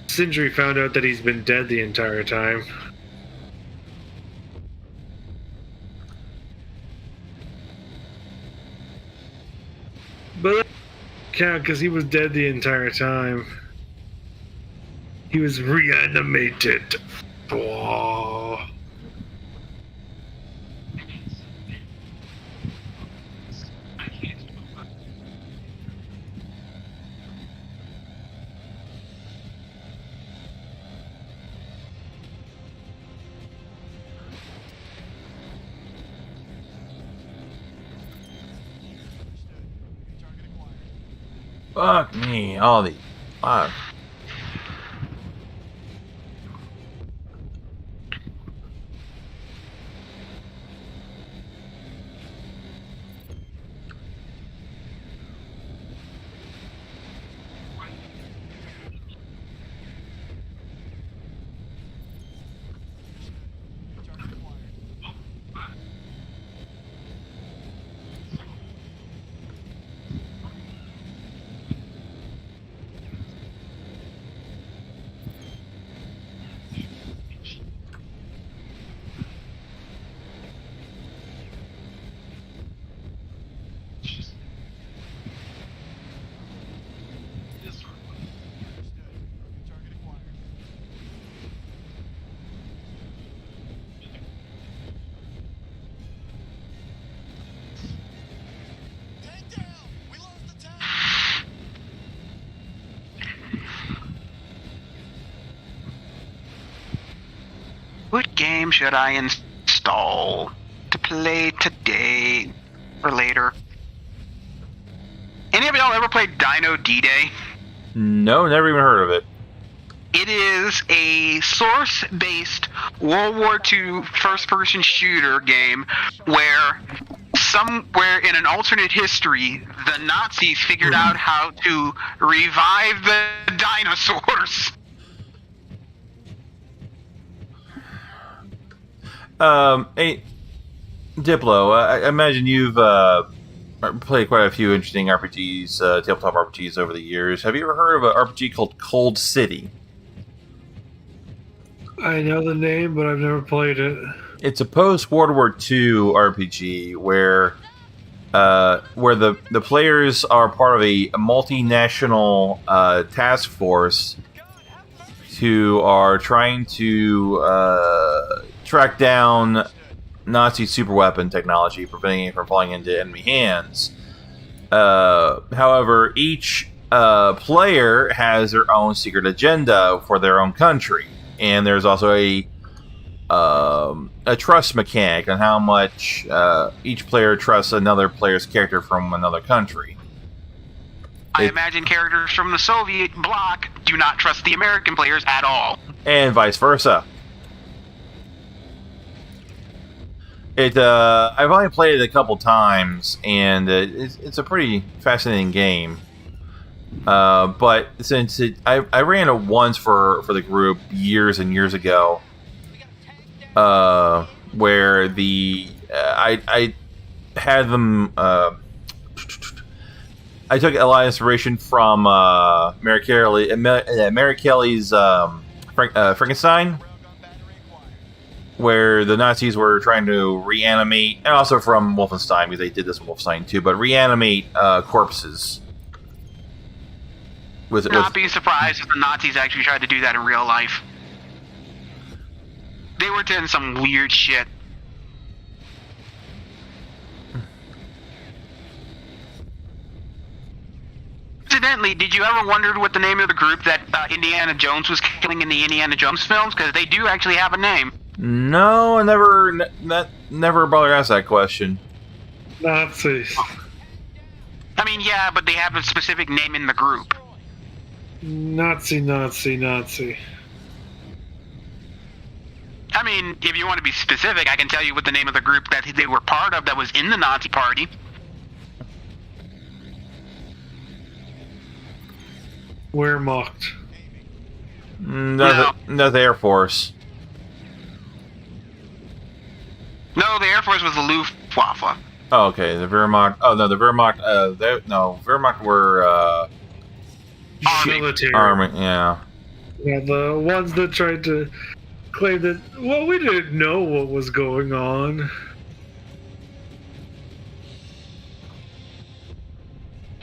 Sindri found out that he's been dead the entire time. But that can't, because he was dead the entire time. He was reanimated. Oh. Fuck me, all the. Fuck. What game should I install to play today or later? Any of y'all ever played Dino D-Day? No, never even heard of it. It is a source-based World War II first-person shooter game where somewhere in an alternate history, the Nazis figured out how to revive the dinosaurs. Hey, Diplo, I imagine you've played quite a few interesting RPGs, tabletop RPGs over the years. Have you ever heard of an RPG called Cold City? I know the name, but I've never played it. It's a post-World War II RPG where the players are part of a multinational task force who are trying to track down Nazi superweapon technology, preventing it from falling into enemy hands. However, each player has their own secret agenda for their own country, and there's also a trust mechanic on how much each player trusts another player's character from another country. I imagine characters from the Soviet bloc do not trust the American players at all. And vice versa. I've only played it a couple times, and it's a pretty fascinating game. But since I ran it once for the group years and years ago, where I had them. I took a lot of inspiration from Mary Kelly's Frankenstein, where the Nazis were trying to reanimate, and also from Wolfenstein, because they did this in Wolfenstein too, but reanimate corpses. Not be surprised if the Nazis actually tried to do that in real life. They were doing some weird shit. Incidentally, did you ever wonder what the name of the group that Indiana Jones was killing in the Indiana Jones films? Because they do actually have a name. No, I never bothered to ask that question. Nazis. I mean, yeah, but they have a specific name in the group. Nazi. mean, if you want to be specific, I can tell you what the name of the group that they were part of that was in the Nazi Party. Wehrmacht. No, the Air Force. No, the Air Force was the Luftwaffe. Oh, okay. The Wehrmacht. Oh no, the Wehrmacht. Wehrmacht were Military. army. Yeah. Yeah, the ones that tried to claim that, well, we didn't know what was going on.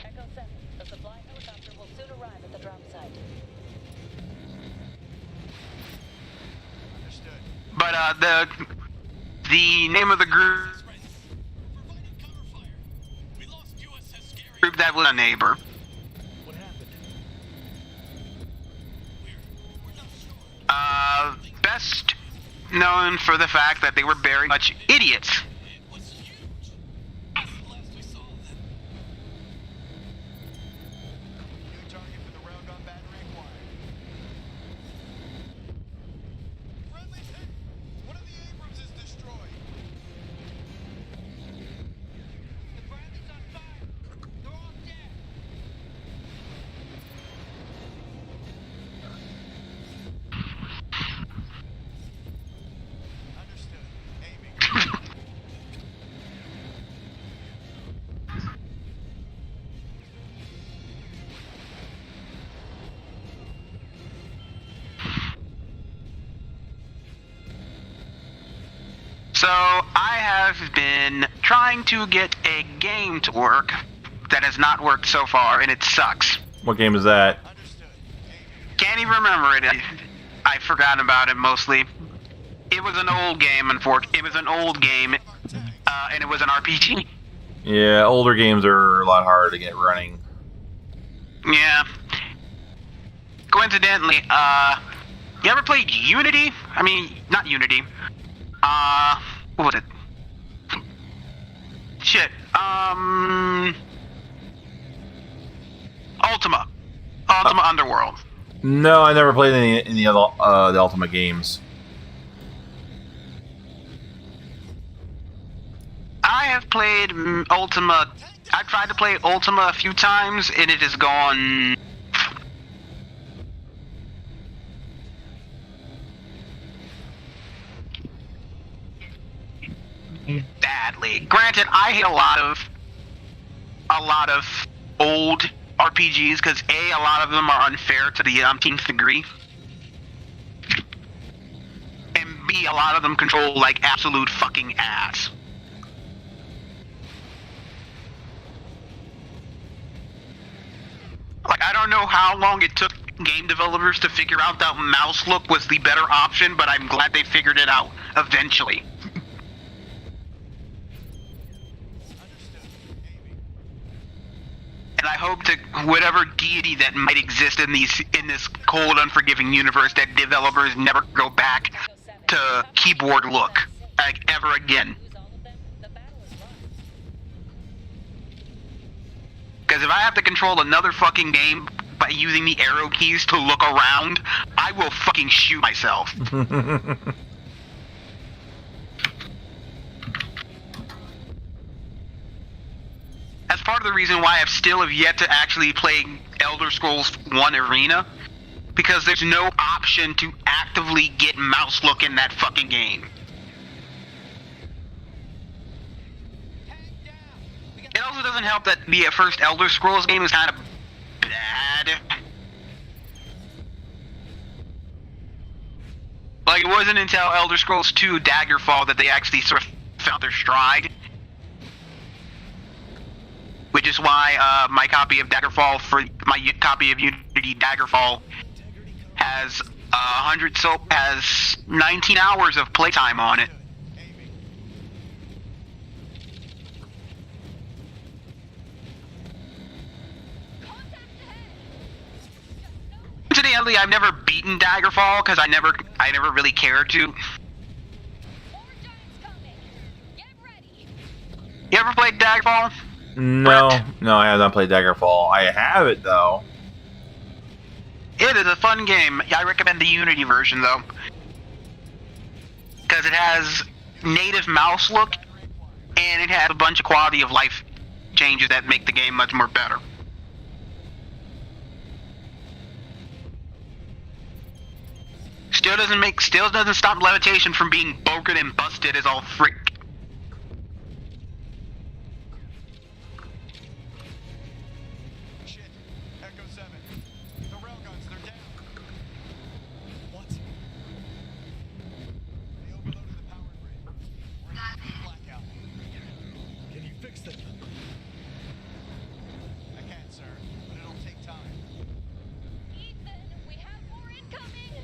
Echo 7, the supply helicopter will soon arrive at the drop site. But the name of the group that was a neighbor. What happened? Best known for the fact that they were very much idiots. It was huge. Last we saw them. New target for the railgun battery acquired. Friendly's hit. One of the Abrams is destroyed. The Bradley's on fire. They're all dead. Understood. Aiming. So I have been trying to get a game to work that has not worked so far, and it sucks. What game is that? Understood. Aiming. Can't even remember it. I forgot about it mostly. It was an old game, unfortunately. It was an old game, and it was an RPG. Yeah, older games are a lot harder to get running. Yeah. Coincidentally, you ever played Unity? I mean, not Unity. What was it? Shit. Ultima. Ultima Underworld. No, I never played any of the Ultimate games. I have played Ultima. I've tried to play Ultima a few times, and it has gone. Badly. Granted, I hate a lot of old RPGs because a lot of them are unfair to the umpteenth degree, and B, a lot of them control like absolute fucking ass. Like, I don't know how long it took game developers to figure out that mouse look was the better option, but I'm glad they figured it out eventually. And I hope to whatever deity that might exist in this cold, unforgiving universe that developers never go back to keyboard look like ever again. Lose all of them, the battle is lost. Because if I have to control another fucking game by using the arrow keys to look around, I will fucking shoot myself. That's part of the reason why I've still have yet to actually play Elder Scrolls 1 Arena, because there's no option to actively get mouse look in that fucking game. It also doesn't help that the first Elder Scrolls game is kind of bad. Like, it wasn't until Elder Scrolls 2 Daggerfall that they actually sort of found their stride. Which is why my copy of Daggerfall, for my copy of Unity Daggerfall, has has 19 hours of playtime on it. Incidentally, I've never beaten Daggerfall because I never really cared to. More giants coming. Get ready. You ever played Daggerfall? No, Brett? no, I have not played Daggerfall. I have it though. It is a fun game. I recommend the Unity version though. because it has native mouse look, and it has a bunch of quality of life changes that make the game much more better. Still doesn't stop levitation from being broken and busted as all frick. Shit. Echo 7. The railguns, they're down. What? They overloaded the power grid. We're in a blackout. Can you fix them? I can, sir, but it'll take time. Ethan, we have more incoming!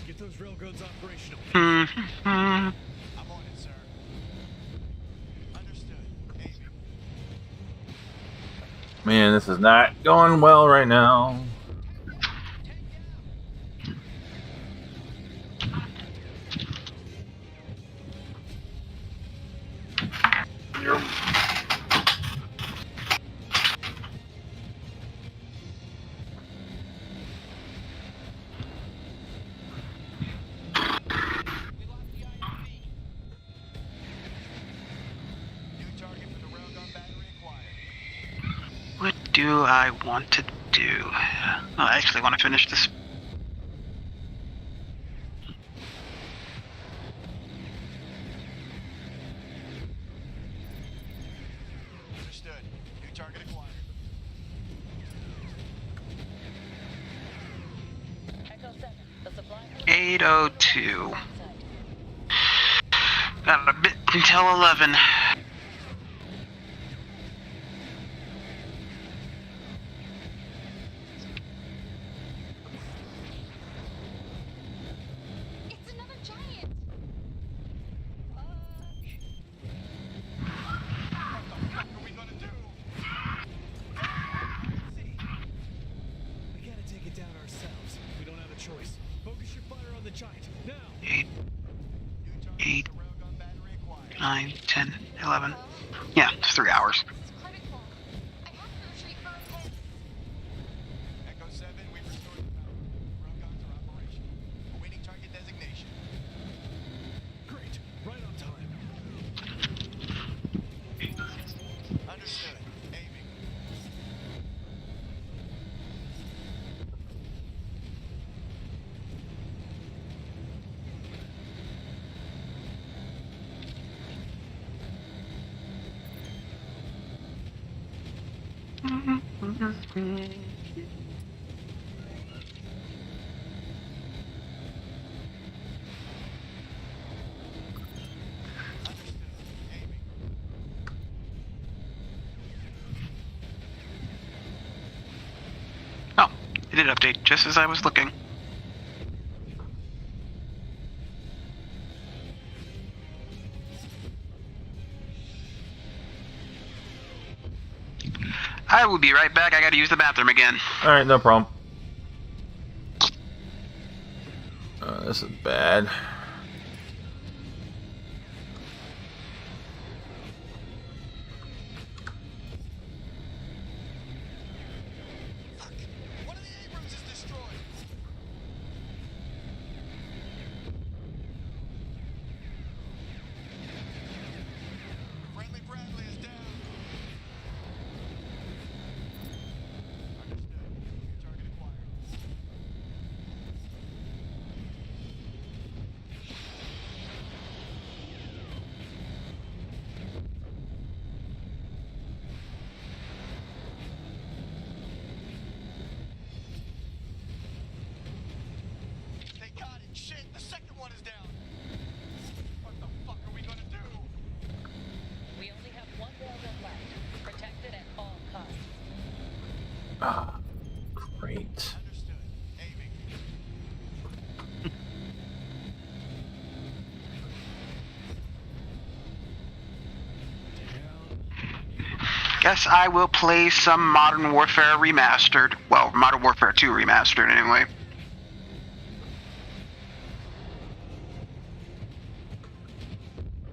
Get those railguns operational. Hmm. I'm on it, sir. Understood. Aiming. Man, this is not going well right now. We lost the IED. New target for the railgun battery acquired. What do I want to do? Oh, I actually want to finish this. Understood. New target acquired. Echo 7, the supply... 8:02. Got a bit until 11. It's another giant! What the fuck are we gonna do? See, we gotta take it down ourselves. We don't have a choice. Focus your fire on the giant now. 8, New target 8, for the railgun battery acquired. 9, 10, 11. Yeah, it's 3 hours. This is critical. I have to retreat for repairs. Echo 7, we've restored the power. Railguns are operational. Awaiting target designation. Great. Right on time. Understood. Aiming. Understood. Aiming. Oh, it did update just as I was looking. I will be right back. I gotta use the bathroom again. Alright, no problem. This is bad. Fuck. One of the Abrams is destroyed. Friendly Bradley is down. Understood. New target acquired. They got it. Shit, the second one is down. What the fuck are we gonna do? We only have one railgun left. Protect it at all costs. Ah, great. Understood. Aiming. Guess I will play some Modern Warfare Remastered. Well, Modern Warfare 2 Remastered, anyway.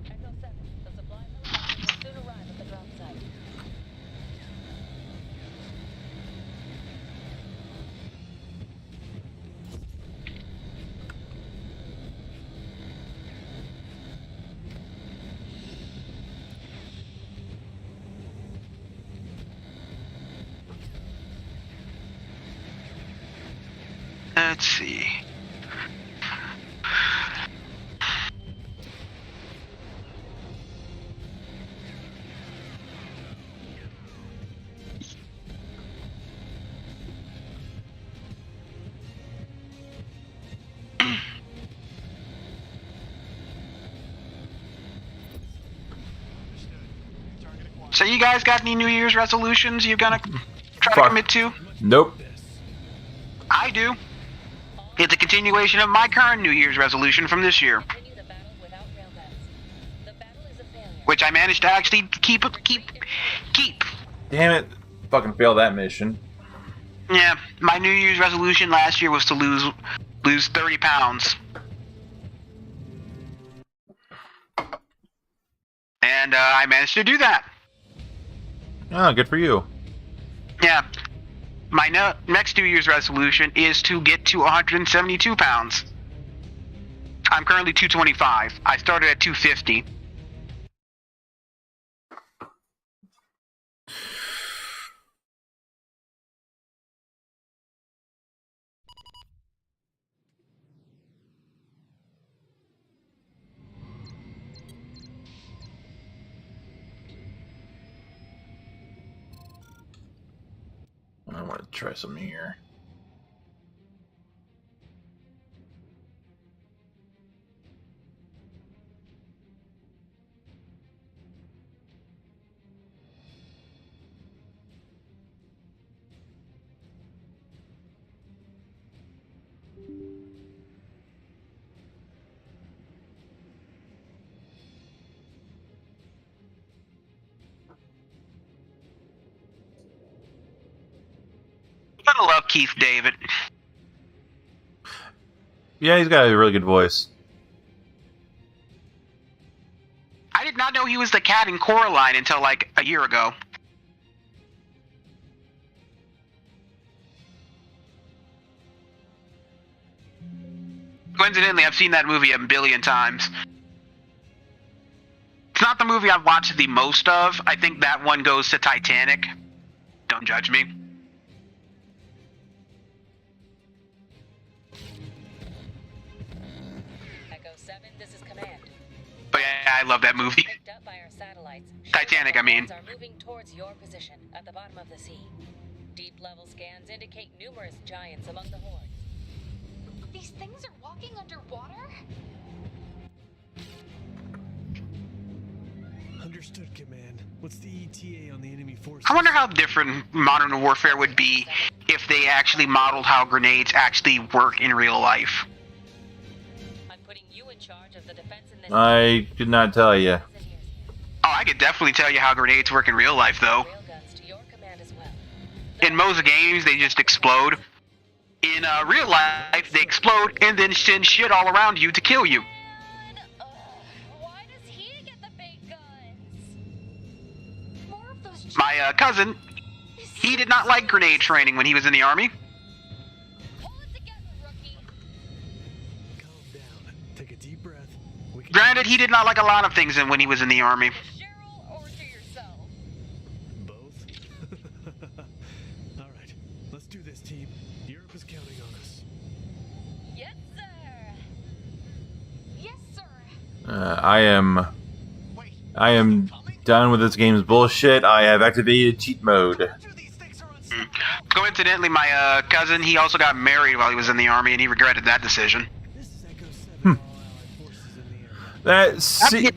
Echo 7, the supply helicopter will soon arrive at the drop site. Let's see. So you guys got any New Year's resolutions you're gonna try to Fuck. commit to? Nope. I do. It's a continuation of my current New Year's resolution from this year, Continue the battle without railguns. The battle is a failure. which I managed to actually keep. Damn it. Fucking failed that mission. Yeah, my New Year's resolution last year was to lose 30 pounds. And I managed to do that. Oh, good for you. Yeah. My next New Year's resolution is to get to 172 pounds. I'm currently 225. I started at 250. I want to try something here. I love Keith David. Yeah, he's got a really good voice. I did not know he was the cat in Coraline until like a year ago. Coincidentally, I've seen that movie a billion times. It's not the movie I've watched the most of. I think that one goes to Titanic. Don't judge me. Echo 7, this is Command. But yeah, I love that movie. Picked up by our satellites. Titanic, I mean. Are moving towards your position at the bottom of the sea. Deep level scans indicate numerous giants among the hordes. These things are walking underwater? Understood, Command. What's the ETA on the enemy forces? I wonder how different modern warfare would be if they actually modeled how grenades actually work in real life. I'm putting you in charge of the defense in this. I could not tell you. Oh, I could definitely tell you how grenades work in real life, though. Railguns to your command as well. In most games, they just explode. In real life, they explode and then send shit all around you to kill you. Why does he get the big guns? More of those. My cousin, he did not like grenade training when he was in the army. Pull it together, rookie. Calm down. Take a deep breath. We can Granted, he did not like a lot of things when he was in the army. To Cheryl or to yourself? both. All right, let's do this, team. Europe is counting on us. Yes, sir. Yes, sir. I am done with this game's bullshit. I have activated cheat mode. Coincidentally, my cousin, he also got married while he was in the army, and he regretted that decision. This is Echo 7. All Allied forces in the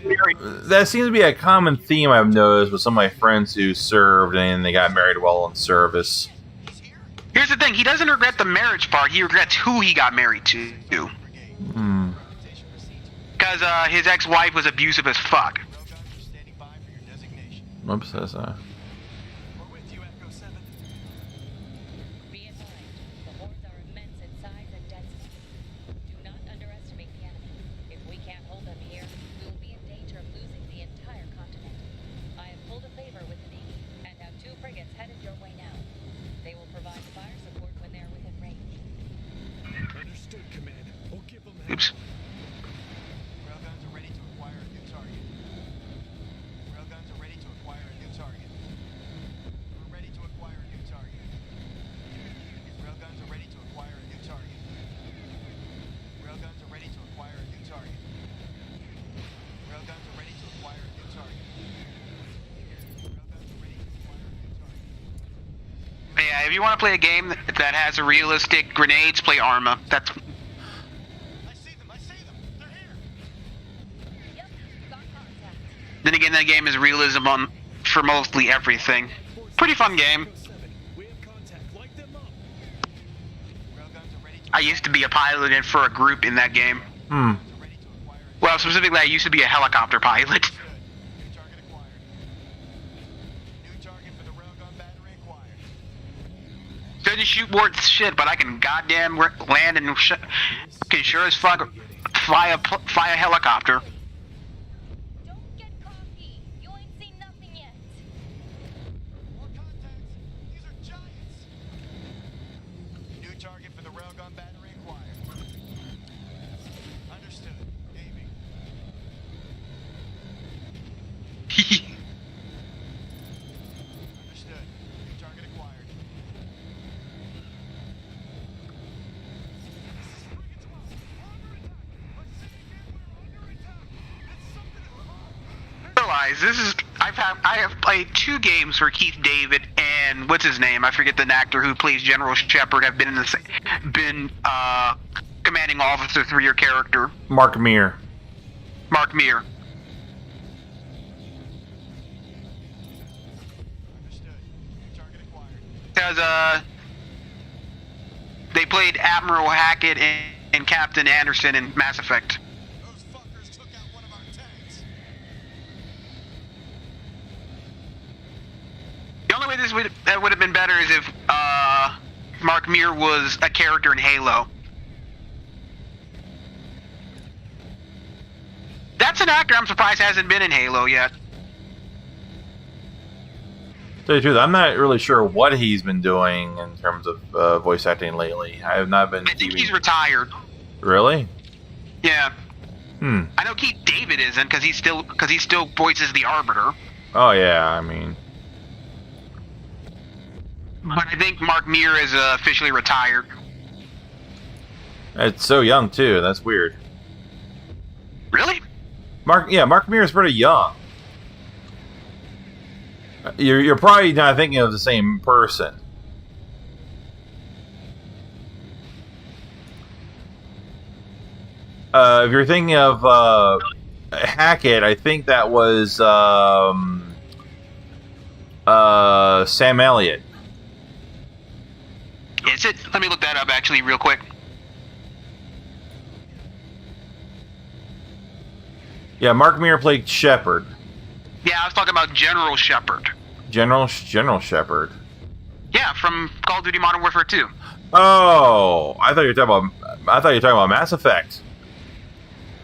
air. That seems to be a common theme I've noticed with some of my friends who served and they got married while in service. Here's the thing, he doesn't regret the marriage part, he regrets who he got married to. Hmm. Because his ex-wife was abusive as fuck. Oops, that's Be advised, the hordes are immense in size and density. Do not underestimate the enemy. If we can't hold them here, we will be in danger of losing the entire continent. I have pulled a favor with the Navy and have 2 frigates headed your way now. They will provide fire support when they are within range. Understood, Command. We'll give them Oops. Railguns are ready to acquire a new target. Railguns are ready to acquire a new target. We're ready to acquire a new target. Railguns are ready to acquire a new target. If you want to play a game that has a realistic grenades, play Arma. That's I see them. I see them. They're here. Yep, got contact. then again, that game is realism on for mostly everything. Pretty fun game. Echo 7, we have contact. Light them up. Railguns are ready to I used to be a pilot and for a group in that game. Hmm. ready to acquire a Well, specifically, I used to be a helicopter pilot. New target acquired. New target for the railgun battery acquired. Couldn't shoot worth shit, but I can goddamn land and can sure as fuck fly a helicopter. Don't get cocky. You ain't seen nothing yet. More contacts. These are giants. New target for the railgun battery acquired. Understood. Aiming. Understood. New target acquired. Realize this is I have played 2 games where Keith David and what's his name? I forget the actor who plays General Shepard have been in the commanding officer through your character, Mark Meer. Mark Meer. Understood. New target acquired. Because they played Admiral Hackett and Captain Anderson in Mass Effect. Those fuckers took out one of our tanks. The only way that would have been better is if Mark Meer was a character in Halo. That's an actor I'm surprised hasn't been in Halo yet. To tell you the truth, I'm not really sure what he's been doing in terms of voice acting lately. I have not been. I think keeping- he's retired. Really? Yeah, Hmm. I know Keith David isn't because he still voices the Arbiter. Oh yeah. I mean, But I think Mark Meer is officially retired. it's so young too. That's weird. Really? Mark Meer is pretty young. You're probably not thinking of the same person. If you're thinking of Hackett, I think that was Sam Elliott. Is it? Let me look that up actually real quick. Yeah, Mark Meer played Shepard. Yeah, I was talking about General Shepard. General Shepard. Yeah, from Call of Duty Modern Warfare 2. Oh, I thought you were talking about Mass Effect.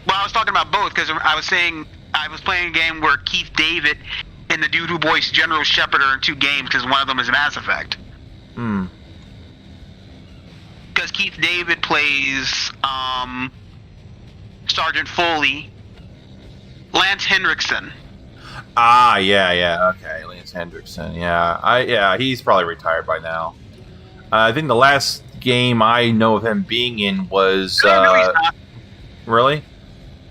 Well, I was talking about both because I was saying I was playing a game where Keith David and the dude who voiced General Shepard are in 2 games because one of them is Mass Effect. Hmm. Because Keith David plays Sergeant Foley, Lance Henriksen. Ah, yeah, okay, Lance Hendrickson. Yeah, he's probably retired by now. I think the last game I know of him being in was No, he's not. really?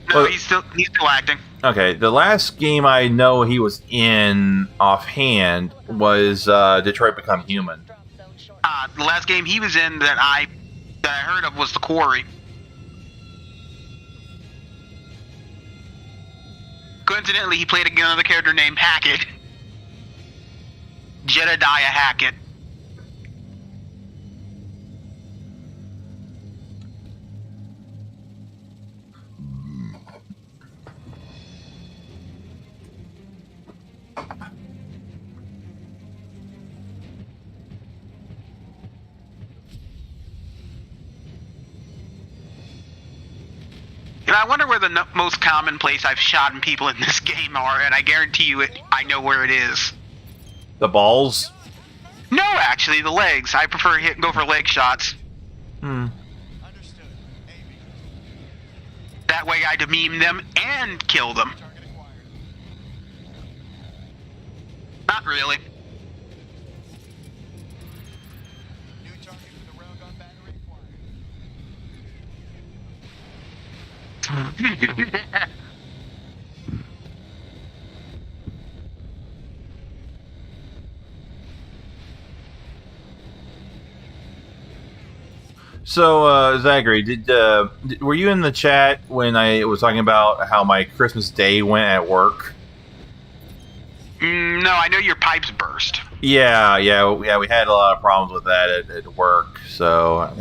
No, Well- he's still acting. Okay, the last game I know he was in offhand was Detroit Become Human. Drop zone short. The last game he was in that I heard of was The Quarry. Coincidentally, he played another character named Hackett. Jedediah Hackett. And I wonder where the most common place I've shot in people in this game are, and I guarantee you I know where it is. The balls? No, actually, the legs. I prefer go for leg shots. Hmm. Understood. Aiming. That way I demean them and kill them. Target acquired. Not really. New target for the railgun battery acquired. So, Zachary, were you in the chat when I was talking about how my Christmas Day went at work? No, I know your pipes burst. Yeah. We had a lot of problems with that at work. So,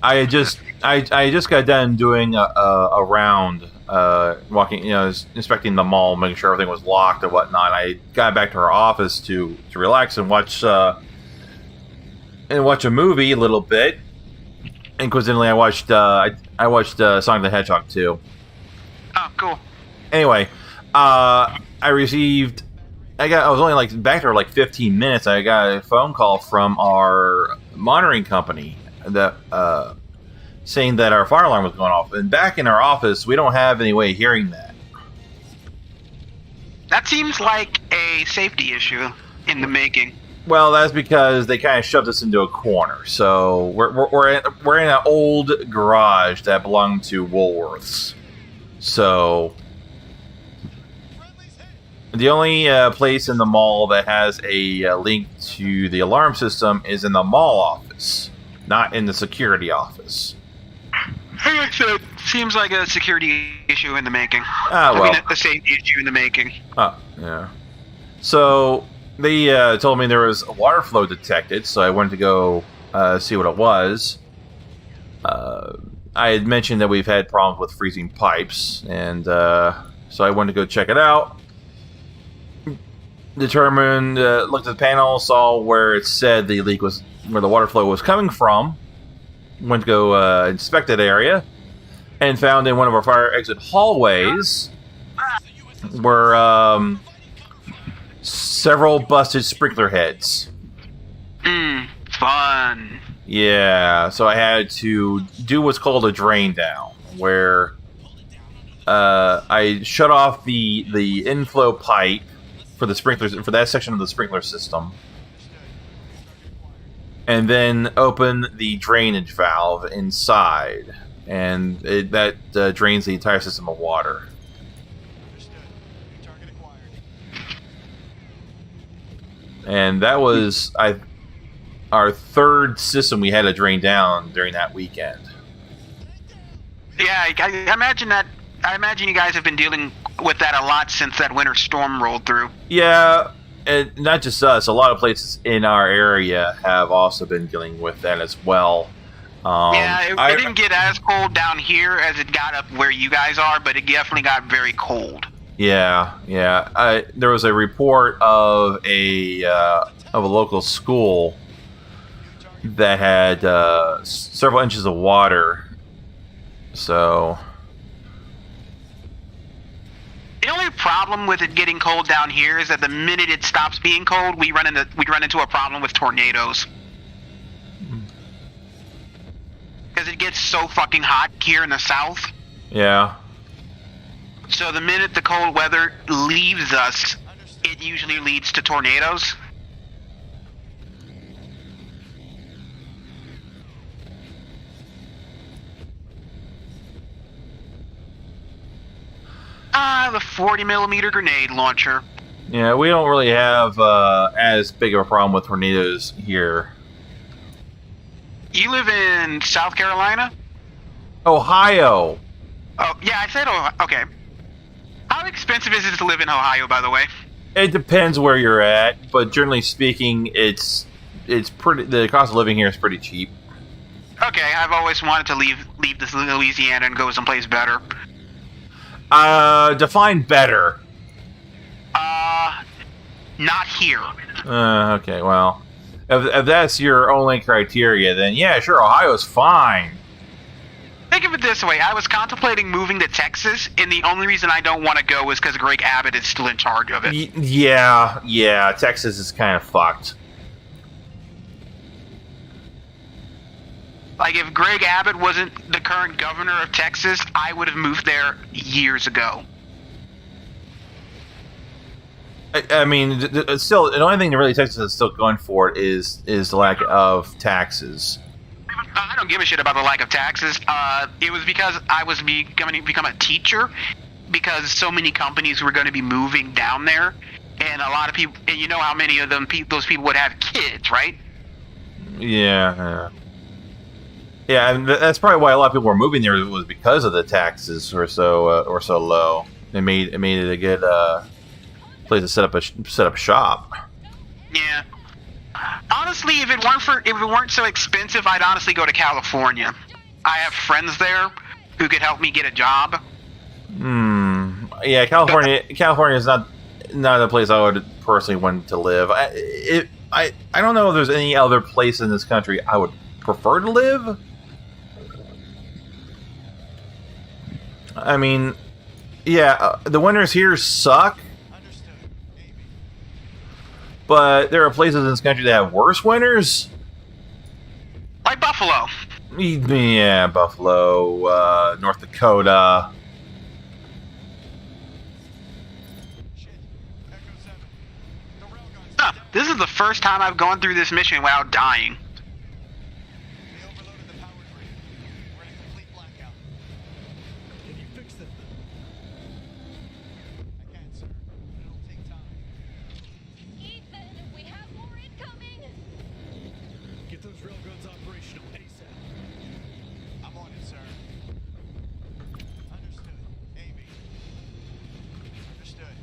I just got done doing a round, walking, inspecting the mall, making sure everything was locked and whatnot. I got back to our office to relax and watch a movie a little bit. And coincidentally, I watched Sonic the Hedgehog 2. Oh, cool. Anyway, I was only like back there like 15 minutes. I got a phone call from our monitoring company that saying that our fire alarm was going off. And back in our office, we don't have any way of hearing that. That seems like a safety issue in the making. Well, that's because they kind of shoved us into a corner. So we're in an old garage that belonged to Woolworths. So the only place in the mall that has a link to the alarm system is in the mall office, not in the security office. So it seems like a security issue in the making. A safety issue in the making. Oh, yeah. So they told me there was a water flow detected, so I went to go see what it was. I had mentioned that we've had problems with freezing pipes, and so I went to go check it out. Determined, looked at the panel, saw where it said the leak was, where the water flow was coming from. Went to go inspect that area, and found in one of our fire exit hallways were several busted sprinkler heads. Fun. Yeah, so I had to do what's called a drain down, where I shut off the inflow pipe for the sprinklers, for that section of the sprinkler system, and then open the drainage valve inside, and that drains the entire system of water. And that was our third system we had to drain down during that weekend. Yeah, I imagine that. I imagine you guys have been dealing with that a lot since that winter storm rolled through. Yeah, and not just us. A lot of places in our area have also been dealing with that as well. It didn't get as cold down here as it got up where you guys are, but it definitely got very cold. Yeah. There was a report of a local school that had several inches of water. So the only problem with it getting cold down here is that the minute it stops being cold, we'd run into a problem with tornadoes. Because it gets so fucking hot here in the south. Yeah. So the minute the cold weather leaves us, it usually leads to tornadoes. The 40mm grenade launcher. Yeah, we don't really have as big of a problem with tornadoes here. You live in South Carolina? Ohio. Oh, yeah, I said Ohio. Okay. How expensive is it to live in Ohio, by the way? It depends where you're at, but generally speaking, it's pretty. The cost of living here is pretty cheap. Okay, I've always wanted to leave this Louisiana and go someplace better. Define better. Not here. Okay, well, if that's your only criteria, then yeah, sure, Ohio's fine. Think of it this way: I was contemplating moving to Texas, and the only reason I don't want to go is because Greg Abbott is still in charge of it. Yeah, Texas is kind of fucked. Like, if Greg Abbott wasn't the current governor of Texas, I would have moved there years ago. I mean, still, the only thing that really Texas is still going for it is the lack of taxes. I don't give a shit about the lack of taxes. It was because I was become a teacher, because so many companies were going to be moving down there, and a lot of people, and you know how many of them those people would have kids, right? Yeah, and that's probably why a lot of people were moving there, was because of the taxes were so low. It made it a good place to set up shop. Yeah. Honestly, if it weren't so expensive, I'd honestly go to California. I have friends there who could help me get a job. Yeah, California is not a place I would personally want to live. I don't know if there's any other place in this country I would prefer to live. I mean, yeah, the winters here suck, Understood. Amy. but there are places in this country that have worse winters. Like Buffalo. Yeah, Buffalo, North Dakota. Shit. Echo 7. The railgun's Huh, this is the first time I've gone through this mission without dying. They overloaded the power grid. We're in a complete blackout. Can you fix them? I can't, sir. But it'll take time. Ethan, we have more incoming. Get those railguns operational ASAP. I'm on it, sir. Understood. Amy. Understood.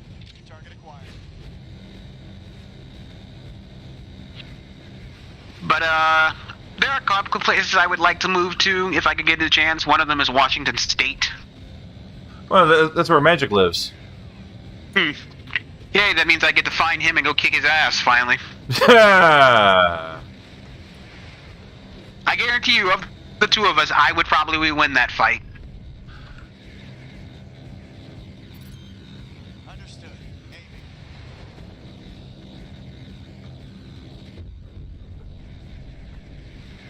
Target acquired. But there are a couple of places I would like to move to if I could get the chance. One of them is Washington State. Well, that's where Magic lives. Yay, that means I get to find him and go kick his ass finally. Yeah. I guarantee you, of the two of us, I would probably win that fight. Understood. Amy.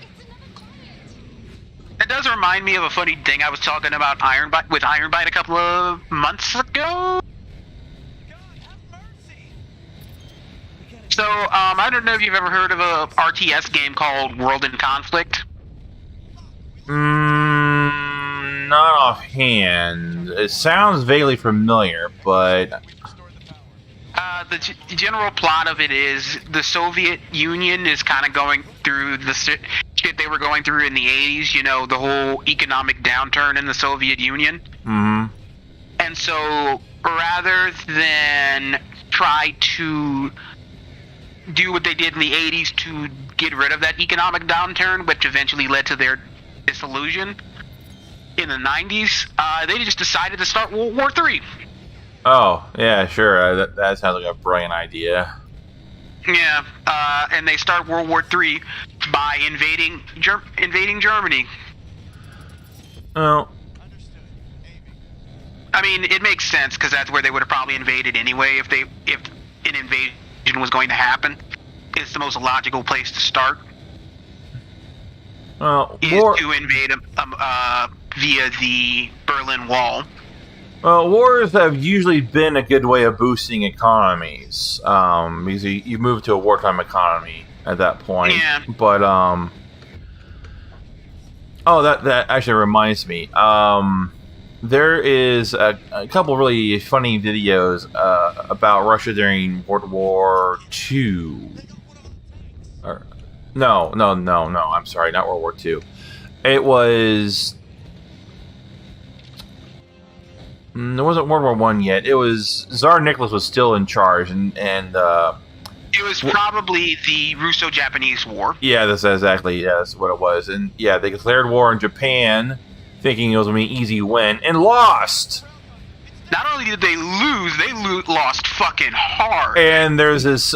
It's another client. It does remind me of a funny thing I was talking about with Ironbite a couple of months ago. God, have mercy! So, I don't know if you've ever heard of a RTS game called World in Conflict. Not offhand. It sounds vaguely familiar, but We restored the power. The general plot of it is the Soviet Union is kind of going through the shit they were going through in the 80s, you know, the whole economic downturn in the Soviet Union. And so, rather than try to do what they did in the 80s to get rid of that economic downturn, which eventually led to their dissolution in the 90s, they just decided to start World War III. oh yeah, sure. That sounds like a brilliant idea. Yeah, and they start World War III by invading Germany. Well, Understood. Amy. I mean, it makes sense because that's where they would have probably invaded anyway if an invasion was going to happen. It's the most logical place to start. Is to invade via the Berlin Wall. Wars have usually been a good way of boosting economies, because you move to a wartime economy at that point. Yeah. But that actually reminds me. There is a couple really funny videos about Russia during World War II. Or, no. I'm sorry, not World War II. It was. It wasn't World War One yet. It was Tsar Nicholas was still in charge, and It was probably the Russo-Japanese War. yeah, that's what it was. And yeah, they declared war on Japan, thinking it was gonna be an easy win, and lost. Not only did they lose, they lost fucking hard. And there's this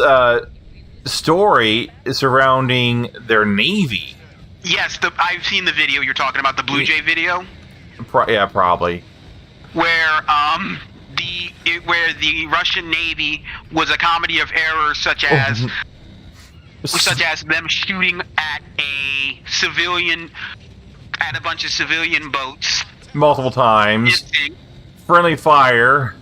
story surrounding their navy. Yes, I've seen the video you're talking about, the Blue Jay video, Yeah, probably. where the Russian Navy was a comedy of errors, such as them shooting at a bunch of civilian boats, multiple times, missing, friendly fire.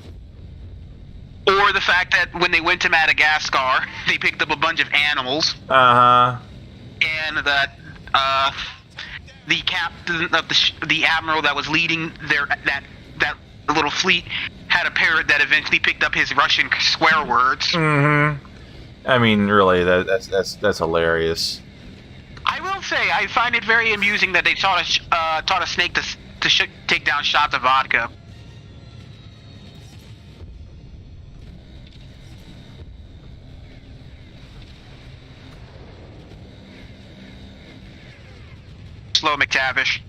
or the fact that when they went to Madagascar, they picked up a bunch of animals, Uh-huh. and that the captain of the admiral that was leading the little fleet had a parrot that eventually picked up his Russian swear words. Mm-hmm. I mean, really, that's hilarious. I will say, I find it very amusing that they taught a snake to take down shots of vodka. Slow McTavish.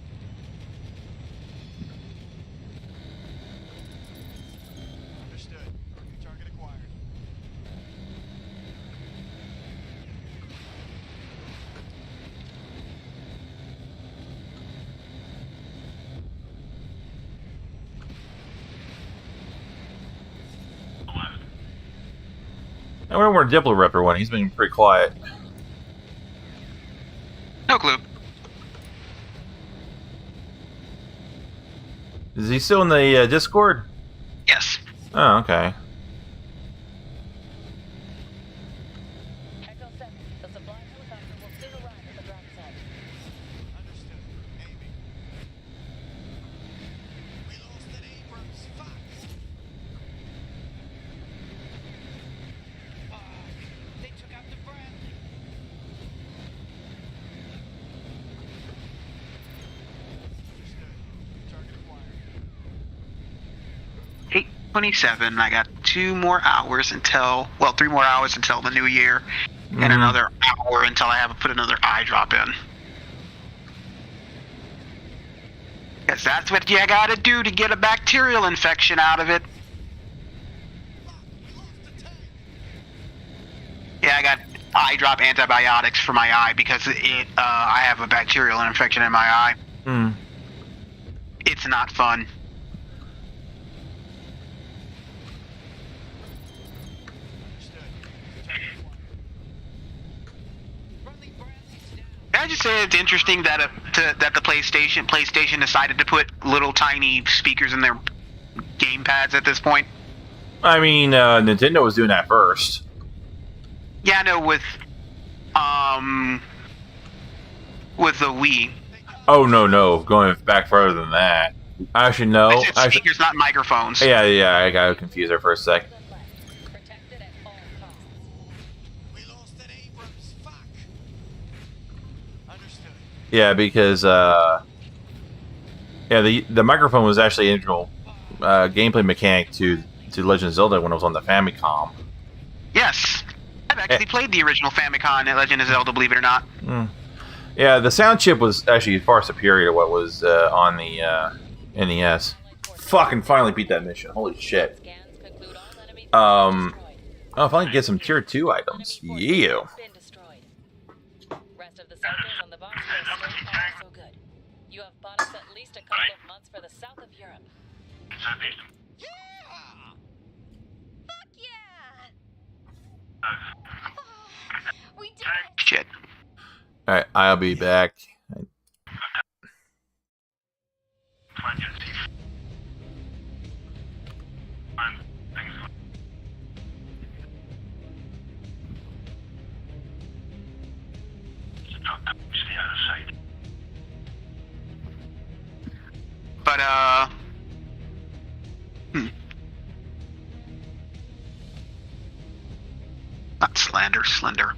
Understood. New target acquired. I wonder where Diplo Ripper went. He's been pretty quiet. No clue. Is he still in the Discord? Yes. Oh, okay. Echo 7, the supply helicopter will soon arrive at the drop site. Understood. Aiming. We lost an Abrams. Fuck. They took out the Bradley. Understood. Target acquired. 8:27. I got 3 more hours until the new year, and Mhm. another hour until I have to put another eye drop in. Because that's what you gotta do to get a bacterial infection out of it. We lost the tank. Yeah, I got eye drop antibiotics for my eye because I have a bacterial infection in my eye. Hmm. It's not fun. Understood. Target acquired. Friendly Bradley's down. Can I just say it's interesting that that the PlayStation decided to put little tiny speakers in their game pads at this point. I mean, Nintendo was doing that first. Yeah, no, with the Wii. Oh no, going back further than that. Actually, no. I said Actually, speakers, not microphones. yeah, I got confused there for a sec. Then left. Protected at all costs. We lost an Abrams. Fuck. Understood. Yeah, because the microphone was actually an integral gameplay mechanic to Legend of Zelda when it was on the Famicom. Yes, I've actually played the original Famicom and Legend of Zelda, believe it or not. Yeah, the sound chip was actually far superior to what was on the NES. Fucking finally beat that mission. Holy shit. Scans conclude all enemy Um, destroyed. Oh, if I can get some tier 2 items. Yeah. Been destroyed. Rest of the sectors on the box are so good. You have bought us at least a couple of months for the south of Europe. Yeah. Fuck yeah! We did it! Shit. Alright, I'll be back. But not slander, slender.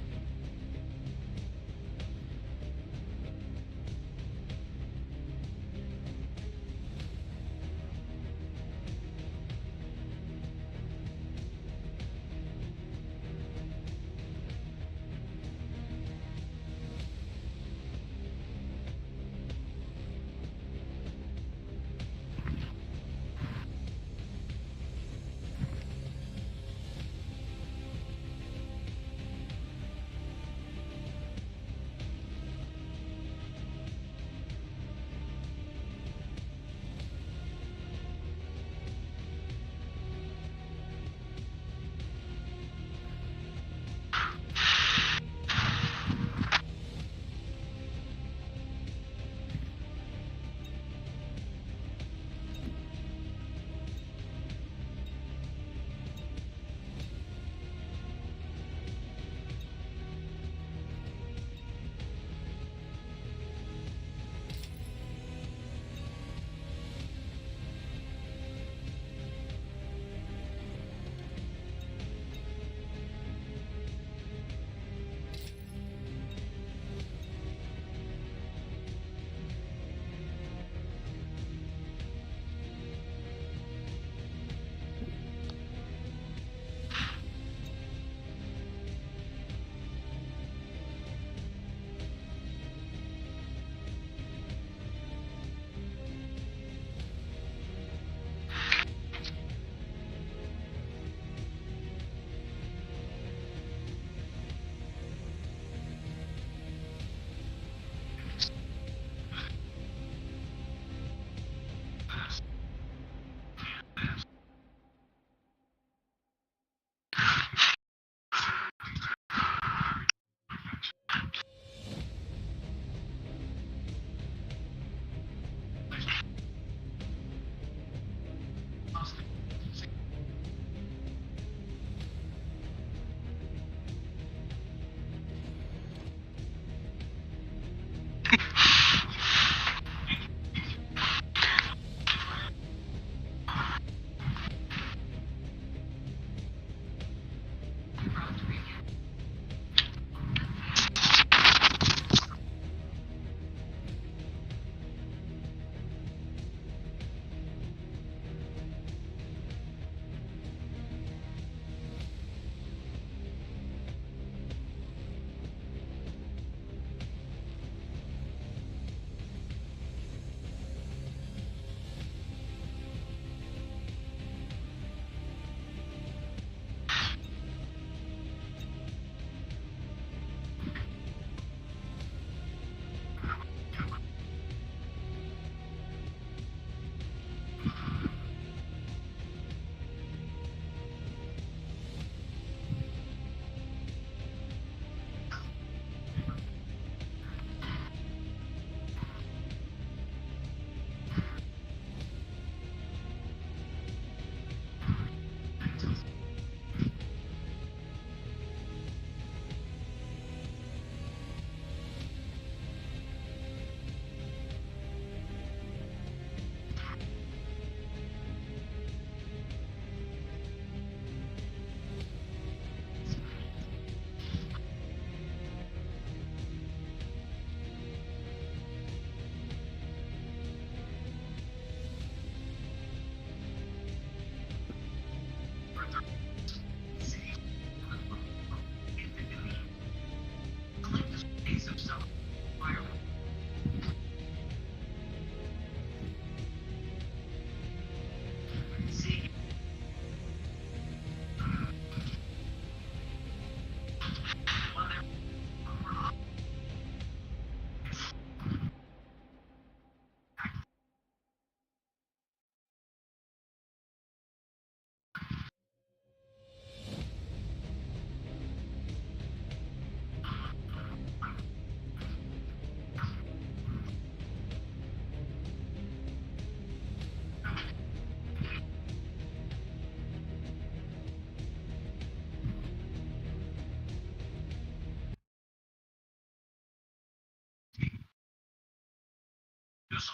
This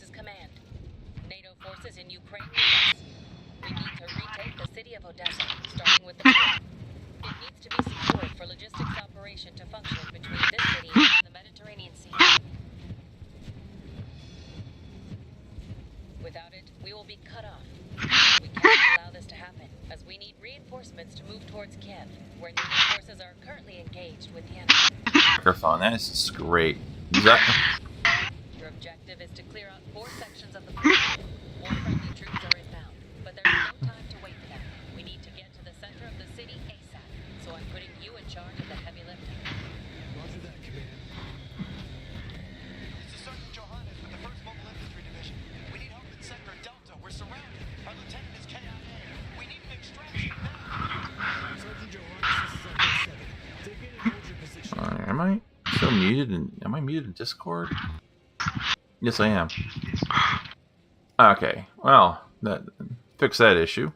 is Command. NATO forces in Ukraine with us. We need to retake the city of Odessa, starting with the port. It needs to be secured for logistics operation to function between this city and the Mediterranean Sea. Without it, we will be cut off. We can't allow this to happen, as we need reinforcements to move towards Kiev, where NATO forces are currently engaged with the enemy. Microphone. That is just great. Is that... Your objective is to clear out 4 sections of the port. More friendly troops are inbound, but there's no time to wait for them. We need to get to the center of the city ASAP, so I'm putting you in charge of the heavy lifting. Roger that, Command. This is Sergeant Johannes with the 1st Mobile Infantry Division. We need help in Sector Delta. We're surrounded. Our lieutenant is KIA. We need an extraction now. Sergeant Johannes, this is Echo 7. Take in and hold your position. Am I still muted? Am I muted in Discord? Yes, I am. Okay, well, that fix that issue.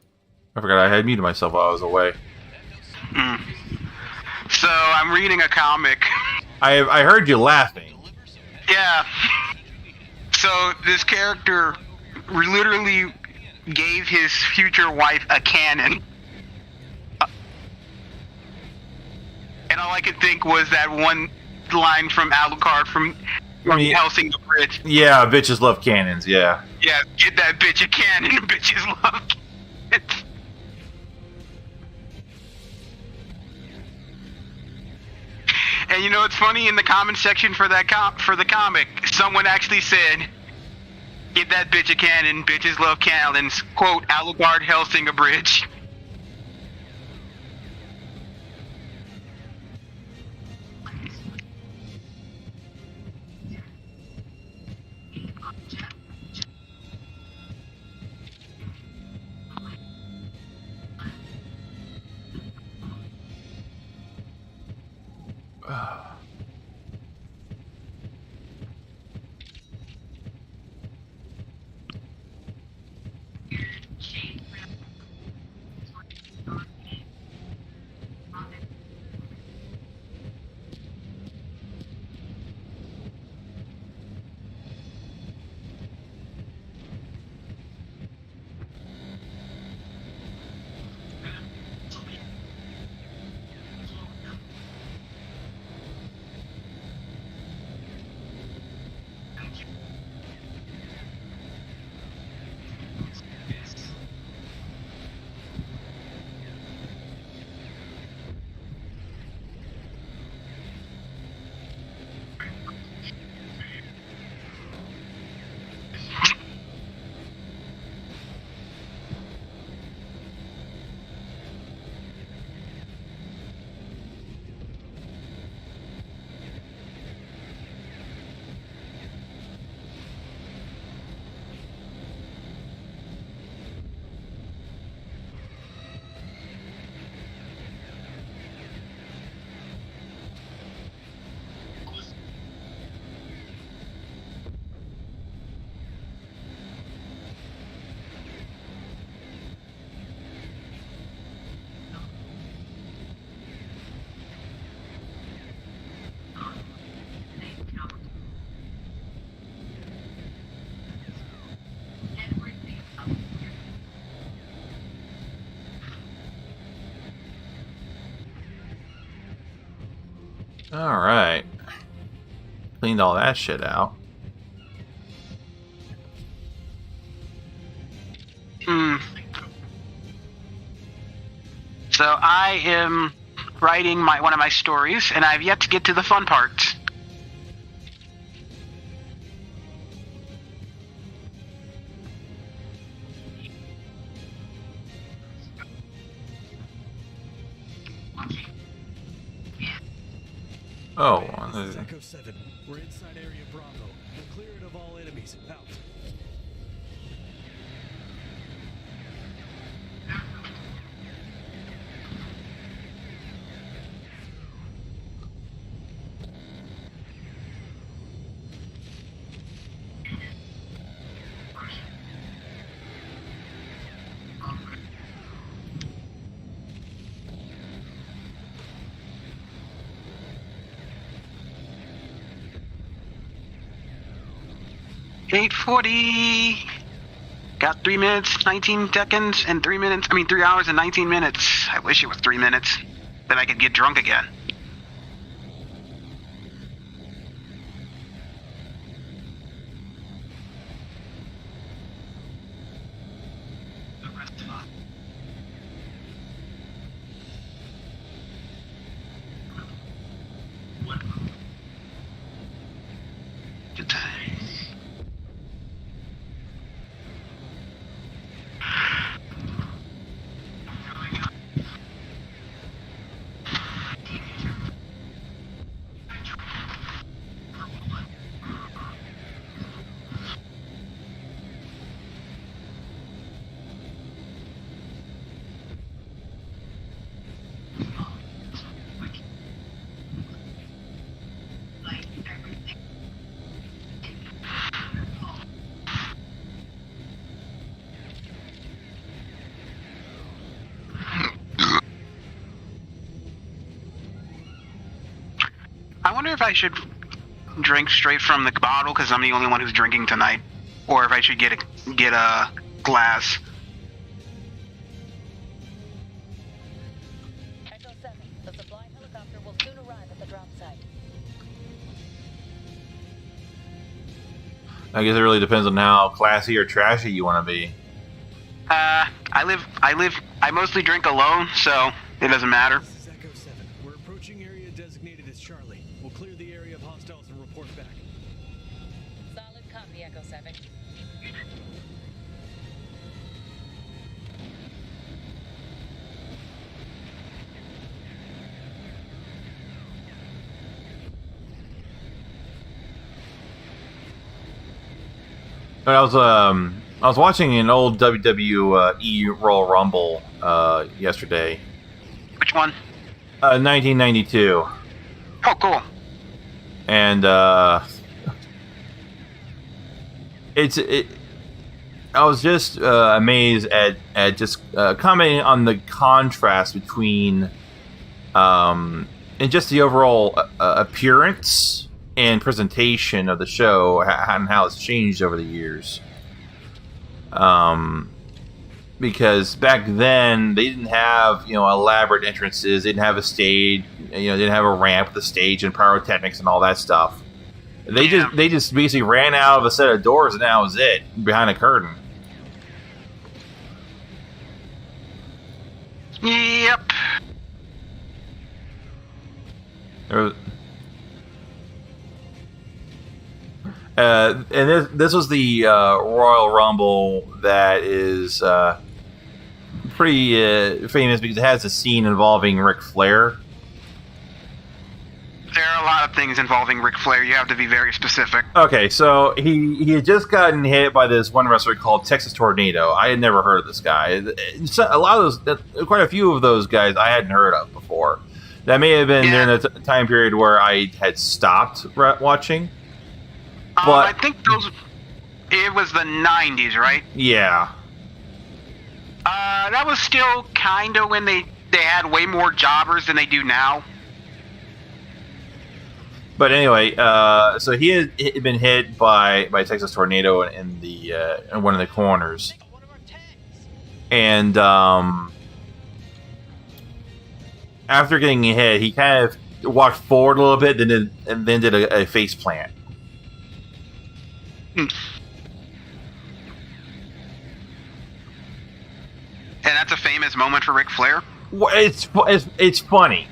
I forgot I had muted myself while I was away. So I'm reading a comic. I heard you laughing. Yeah. So this character literally gave his future wife a cannon. And all I could think was that one line from Alucard from Yeah. Helsing the Bridge. Yeah, bitches love cannons. Yeah. Yeah, get that bitch a cannon. Bitches love cannons. And you know what's funny? In the comment section for that for the comic, someone actually said, "Get that bitch a cannon. Bitches love cannons." Quote: Alucard Helsing Bridge. Alright. Cleaned all that shit out. So I am writing one of my stories, and I've yet to get to the fun parts. Oh, This is Echo 7. We're inside Area Bravo. We'll clear it of all enemies. Out. 8:40. Got 3 minutes, 19 seconds, and 3 minutes. 3 hours and 19 minutes. I wish it was 3 minutes. Then I could get drunk again. Good time. I wonder if I should drink straight from the bottle because I'm the only one who's drinking tonight, or if I should get a glass. Echo 7, the supply helicopter will soon arrive at the drop site. I guess it really depends on how classy or trashy you want to be. I mostly drink alone, so it doesn't matter. This is Echo 7. We're approaching area designated as Charlie. We'll clear the area of hostiles and report back. Solid copy, Echo 7. But I was watching an old WWE Royal Rumble yesterday, Which one? 1992, Oh, cool. and I was just amazed at just commenting on the contrast between and just the overall appearance and presentation of the show and how it's changed over the years. Because back then they didn't have elaborate entrances, they didn't have a stage, they didn't have a ramp with the stage and pyrotechnics and all that stuff. They just basically ran out of a set of doors and that was it, behind a curtain. Yep. And this was the Royal Rumble that is pretty famous because it has a scene involving Ric Flair. There are a lot of things involving Ric Flair. You have to be very specific. Okay, so he had just gotten hit by this one wrestler called Texas Tornado. I had never heard of this guy. A lot of those, quite a few of those guys, I hadn't heard of before. That may have been during the time period where I had stopped watching. But I think it was the 90s, right? Yeah. That was still kind of when they had way more jobbers than they do now. But anyway, so he had been hit by Texas Tornado in one of the corners, and after getting hit, he kind of walked forward a little bit, and then did a face plant. And that's a famous moment for Ric Flair? Well, it's funny.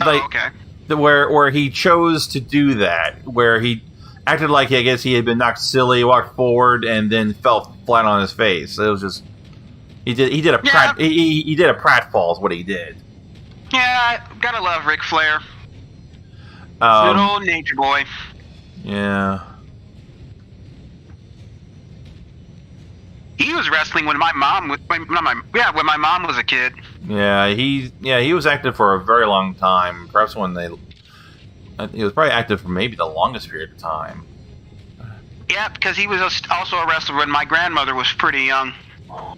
Oh, okay. Where he chose to do that, where he acted like I guess he had been knocked silly, walked forward, and then fell flat on his face. It was just he did a pratfall is what he did. Yeah, gotta love Ric Flair. Good old nature boy. Yeah. He was wrestling when my mom was when my mom was a kid. Yeah, he was active for a very long time. Perhaps he was probably active for maybe the longest period of time. Yeah, because he was also a wrestler when my grandmother was pretty young. I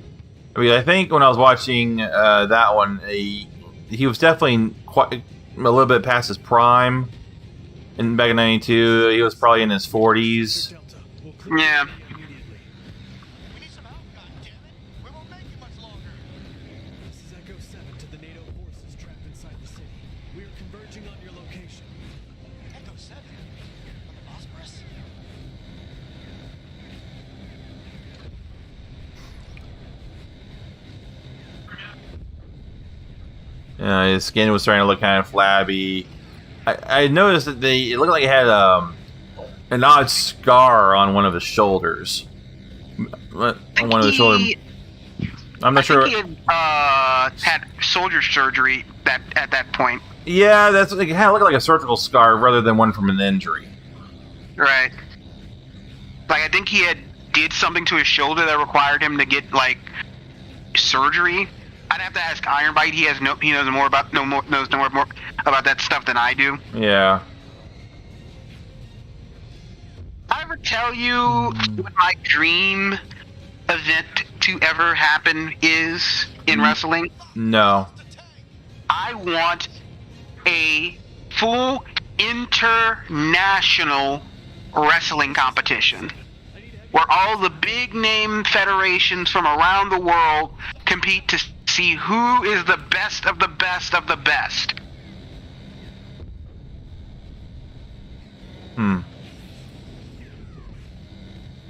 mean, I think when I was watching that one, he was definitely quite a little bit past his prime. And back in '92, he was probably in his 40s. Delta, we'll Yeah. Immediately. We need some help, goddammit! We won't make it much longer! This is Echo 7 to the NATO forces trapped inside the city. We are converging on your location. Echo 7? On the Bosporus? His skin was starting to look kind of flabby. I noticed that it looked like he had an odd scar on one of his shoulders. On one of the shoulder. I'm not sure. I think he had soldier surgery at that point. Yeah, it kind of looked like a surgical scar rather than one from an injury. Right. Like, I think he did something to his shoulder that required him to get, like, surgery. I'd have to ask Ironbite. He knows more about that stuff than I do. Yeah. I ever tell you what my dream event to ever happen is in wrestling? No. I want a full international wrestling competition where all the big name federations from around the world compete to see who is the best of the best of the best.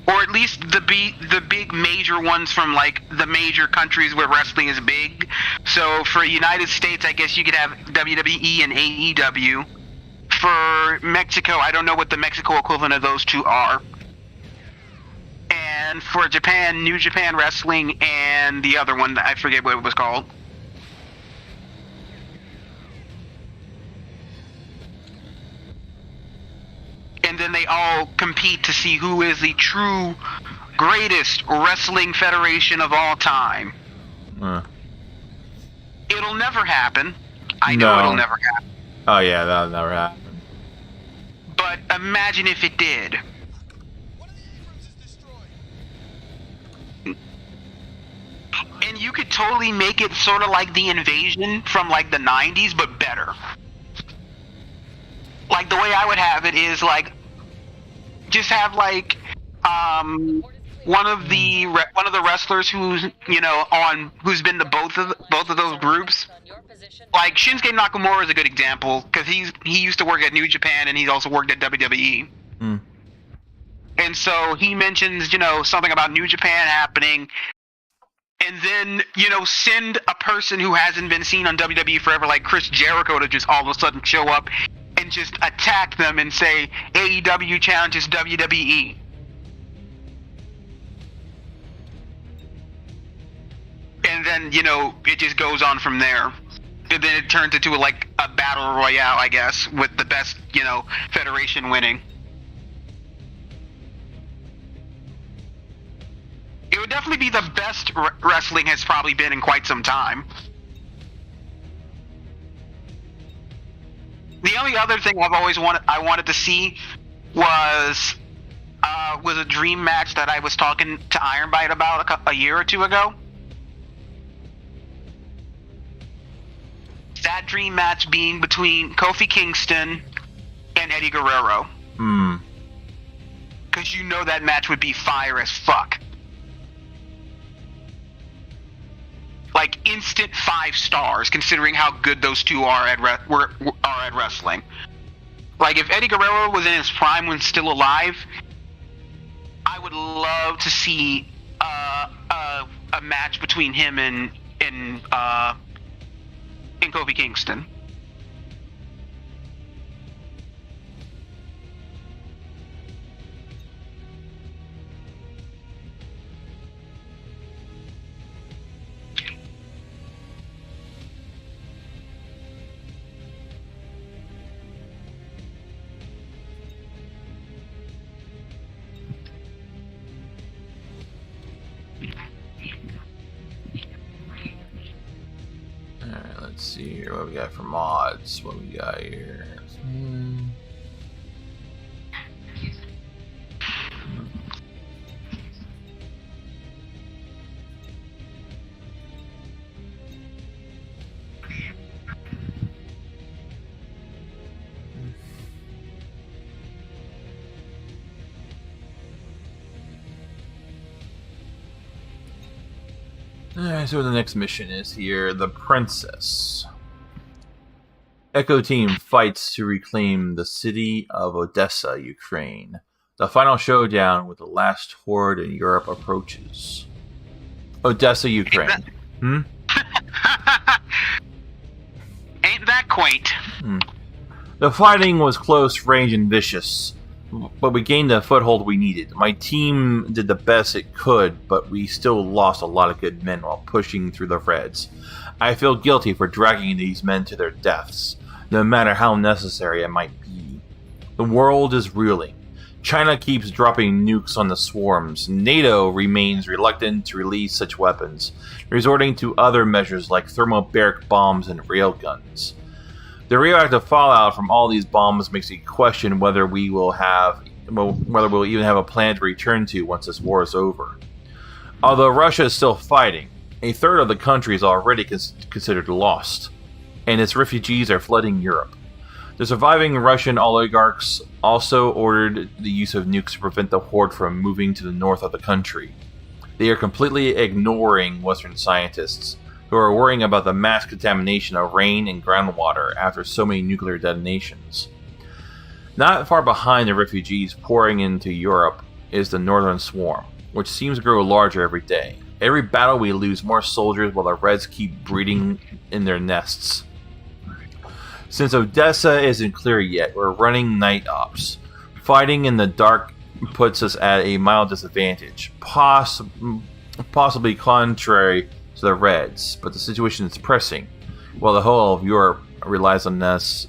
Or at least the big major ones from, like, the major countries where wrestling is big. So for United States, I guess you could have WWE and AEW. For Mexico, I don't know what the Mexico equivalent of those two are. And for Japan, New Japan Wrestling and the other one, I forget what it was called. And then they all compete to see who is the true greatest wrestling federation of all time. It'll never happen. I know it'll never happen. Oh yeah, that'll never happen. But imagine if it did. One of the Abrams is destroyed. And you could totally make it sort of like the Invasion from, like, the 90s, but better. Like, the way I would have it is, like, just have, like, one of the wrestlers who's been to both of those groups. Like, Shinsuke Nakamura is a good example because he used to work at New Japan and he's also worked at WWE. And so he mentions, something about New Japan happening, and then, send a person who hasn't been seen on WWE forever, like Chris Jericho, to just all of a sudden show up and just attack them and say, AEW challenges WWE. And then, it just goes on from there. And then it turns into, like, a battle royale, I guess, with the best, federation winning. It would definitely be the best wrestling has probably been in quite some time. The only other thing I wanted to see was a dream match that I was talking to Ironbite about a year or two ago. That dream match being between Kofi Kingston and Eddie Guerrero. Because that match would be fire as fuck. Like, instant 5 stars, considering how good those two are at wrestling. Like, if Eddie Guerrero was in his prime when still alive, I would love to see a match between him and Kofi Kingston. Alright, let's see here what we got for mods. What we got here. Alright, so the next mission is here, the Princess. Echo Team fights to reclaim the city of Odessa, Ukraine. The final showdown with the last horde in Europe approaches. Odessa, Ukraine. Ain't that quaint? The fighting was close range and vicious, but we gained the foothold we needed. My team did the best it could, but we still lost a lot of good men while pushing through the Reds. I feel guilty for dragging these men to their deaths, no matter how necessary it might be. The world is reeling. China keeps dropping nukes on the swarms. NATO remains reluctant to release such weapons, resorting to other measures like thermobaric bombs and railguns. The radioactive fallout from all these bombs makes me question whether we'll even have a planet to return to once this war is over. Although Russia is still fighting, a third of the country is already considered lost, and its refugees are flooding Europe. The surviving Russian oligarchs also ordered the use of nukes to prevent the horde from moving to the north of the country. They are completely ignoring Western scientists, who are worrying about the mass contamination of rain and groundwater after so many nuclear detonations. Not far behind the refugees pouring into Europe is the Northern Swarm, which seems to grow larger every day. Every battle we lose more soldiers while the Reds keep breeding in their nests. Since Odessa isn't clear yet, we're running night ops. Fighting in the dark puts us at a mild disadvantage, possibly contrary to the Reds, but the situation is pressing, while the whole of Europe relies on us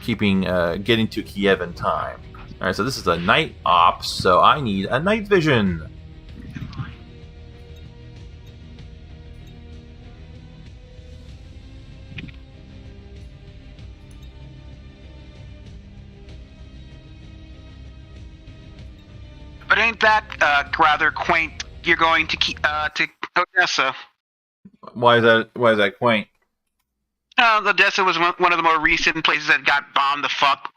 getting to Kiev in time. Alright, so this is a night ops, so I need a night vision. But ain't that rather quaint? You're going to Odessa. Why is that quaint? Odessa was one of the more recent places that got bombed the fuck.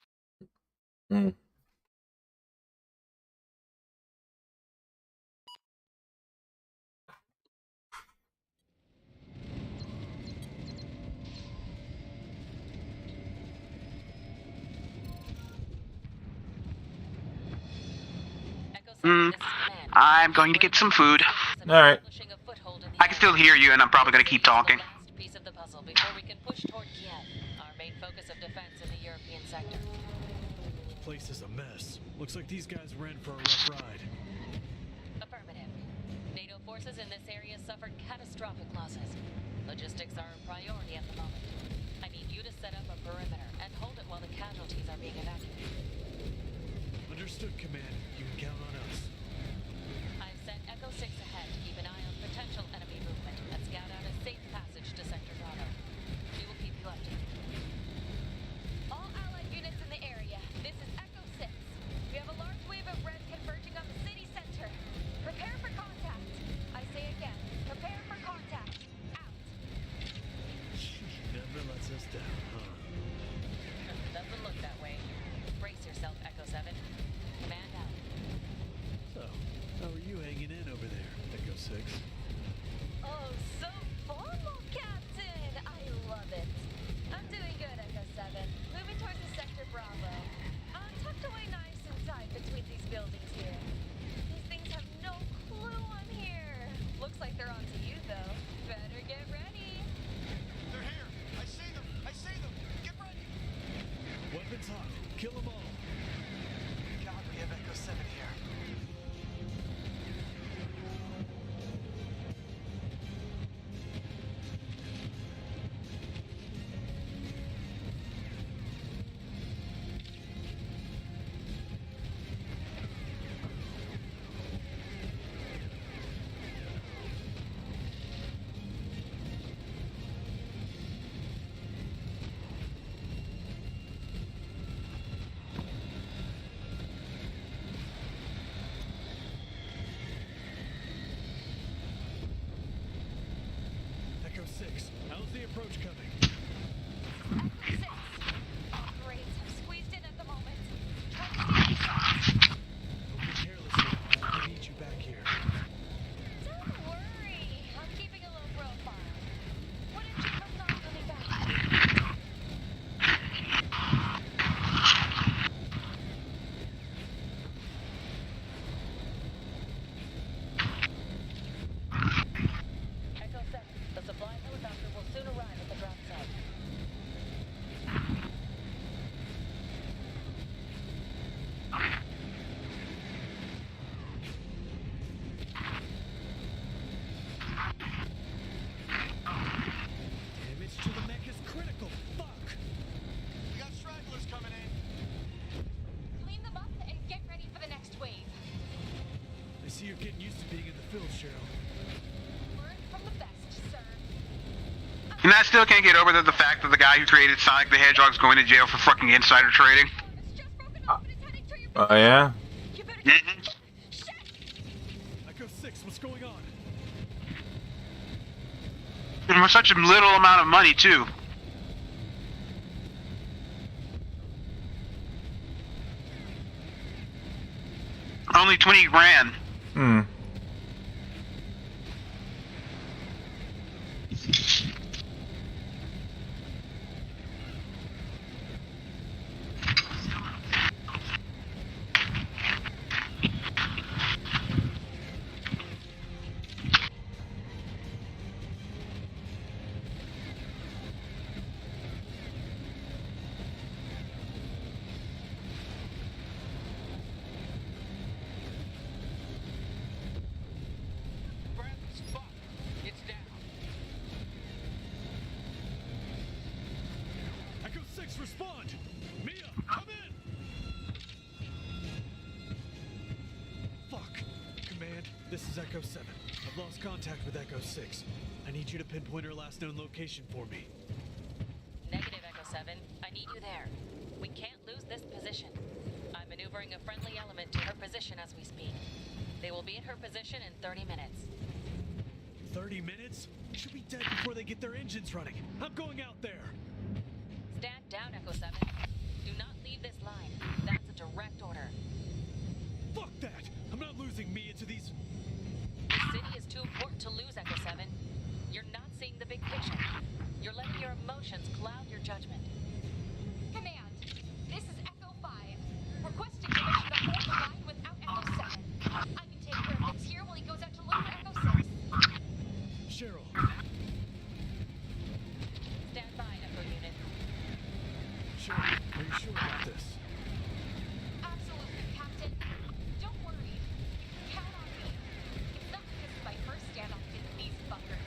I'm going to get some food. Alright. I can still hear you, and I'm probably going to keep talking. Piece of the puzzle before we can push toward Kiev, our main focus of defense in the European sector. The place is a mess. Looks like these guys were in for a rough ride. Affirmative. NATO forces in this area suffered catastrophic losses. Logistics are a priority at the moment. I need you to set up a perimeter and hold it while the casualties are being evacuated. Understood, Command. You can count on us. I've sent Echo 6 ahead to keep an eye on potential enemy movement and scout out a safe passage to Sector Bravo. We will keep you updated. All allied units in the area. This is Echo 6. We have a large wave of Reds converging on the city center. Prepare for contact. I say again, prepare for contact. Out. Never lets us down, huh? Doesn't look that way. Brace yourself, Echo 7. Command out. So, how are you hanging in over there, Echo 6? Oh, so formal, Captain. I love it. I'm doing good, Echo 7. Moving towards the Sector Bravo. Tucked away nice and tight between these buildings here. These things have no clue I'm here. Looks like they're onto you, though. Better get ready. They're here. I see them. I see them. Get ready. Weapons hot. Kill them all. God, we have Echo 7 here. Echo 6, how's the approach coming? Echo 6. Great. I'm squeezed in at the moment. Try to stay inside. Don't be careless here. I need you back here. Don't worry. I'm I still can't get over the fact that the guy who created Sonic the Hedgehog is going to jail for fucking insider trading. It's just broken off and it's heading to your Oh yeah. You better Mhm. Shit! Echo 6, what's going on? And for such a little amount of money, too. Only 20 grand. Hmm. Bradley's fucked. It's down. Echo 6, respond! Mia, come in! Fuck. Command, this is Echo 7. I've lost contact with Echo 6. I need you to pinpoint her last known location for me. Negative, Echo 7. I need you there. We can't lose this position. I'm maneuvering a friendly element to her position as we speak. They will be at her position in 30 minutes. 30 minutes? She'll be dead before they get their engines running. I'm going out there. Stand down, Echo 7. Do not leave this line. That's a direct order. Fuck that! I'm not losing Mia to these... The city is too important to lose, Echo 7. You're not seeing the big picture. You're letting your emotions cloud your judgment. Command, this is Echo 5. Requesting permission to hold the line without Echo 7. I can take care of things here while he goes out to look for Echo 6. Cheryl. Stand by, Echo Unit. Cheryl, are you sure about this? Absolutely, Captain. Don't worry. You can count on me. It's not because it's my first standoff with these fuckers.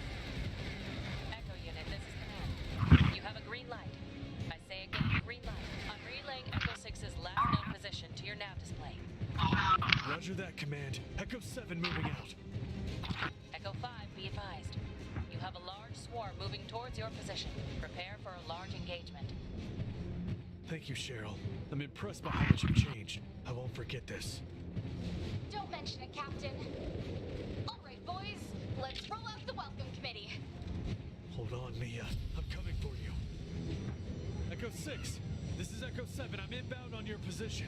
Echo Unit, this is Command. You have a green light. I say again, green light. I'm relaying Echo 6's last known position to your nav display. Roger that, Command. Echo 7 moving out. Echo 5, be advised. You have a large swarm moving towards your position. Prepare for a large engagement. Thank you, Cheryl. I'm impressed by how much you've changed. I won't forget this. Don't mention it, Captain. All right, boys. Let's roll out the welcome committee. Hold on, Mia. I'm coming for you. Echo 6, this is Echo 7. I'm inbound on your position.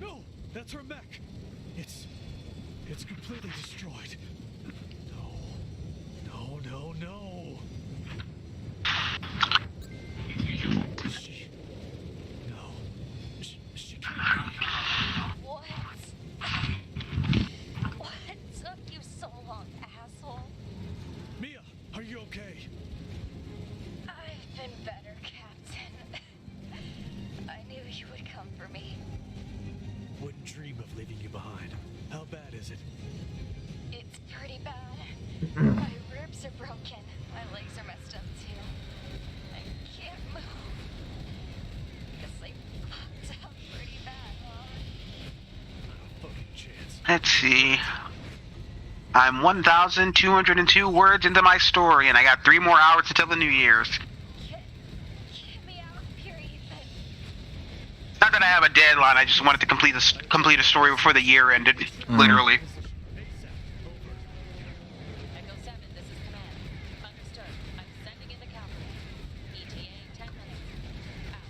No! That's her mech! It's completely destroyed. No. No. She... No. She can't be. What? What took you so long, asshole? Mia, are you okay? I've been better, Captain. I knew you would come for me. Wouldn't dream of leaving you behind. How bad is it? It's pretty bad. My ribs are broken. My legs are messed up too. I can't move. Guess I fucked up pretty bad, huh? Not a fucking chance. Let's see. I'm 1,202 words into my story, and I got 3 more hours until the New Year's. Get me out of here, Ethan. Not that I have a deadline. I just wanted to complete a story before the year ended. Literally. Echo 7, this is Command. Understood. I'm sending in the cavalry. ETA 10 minutes. Out.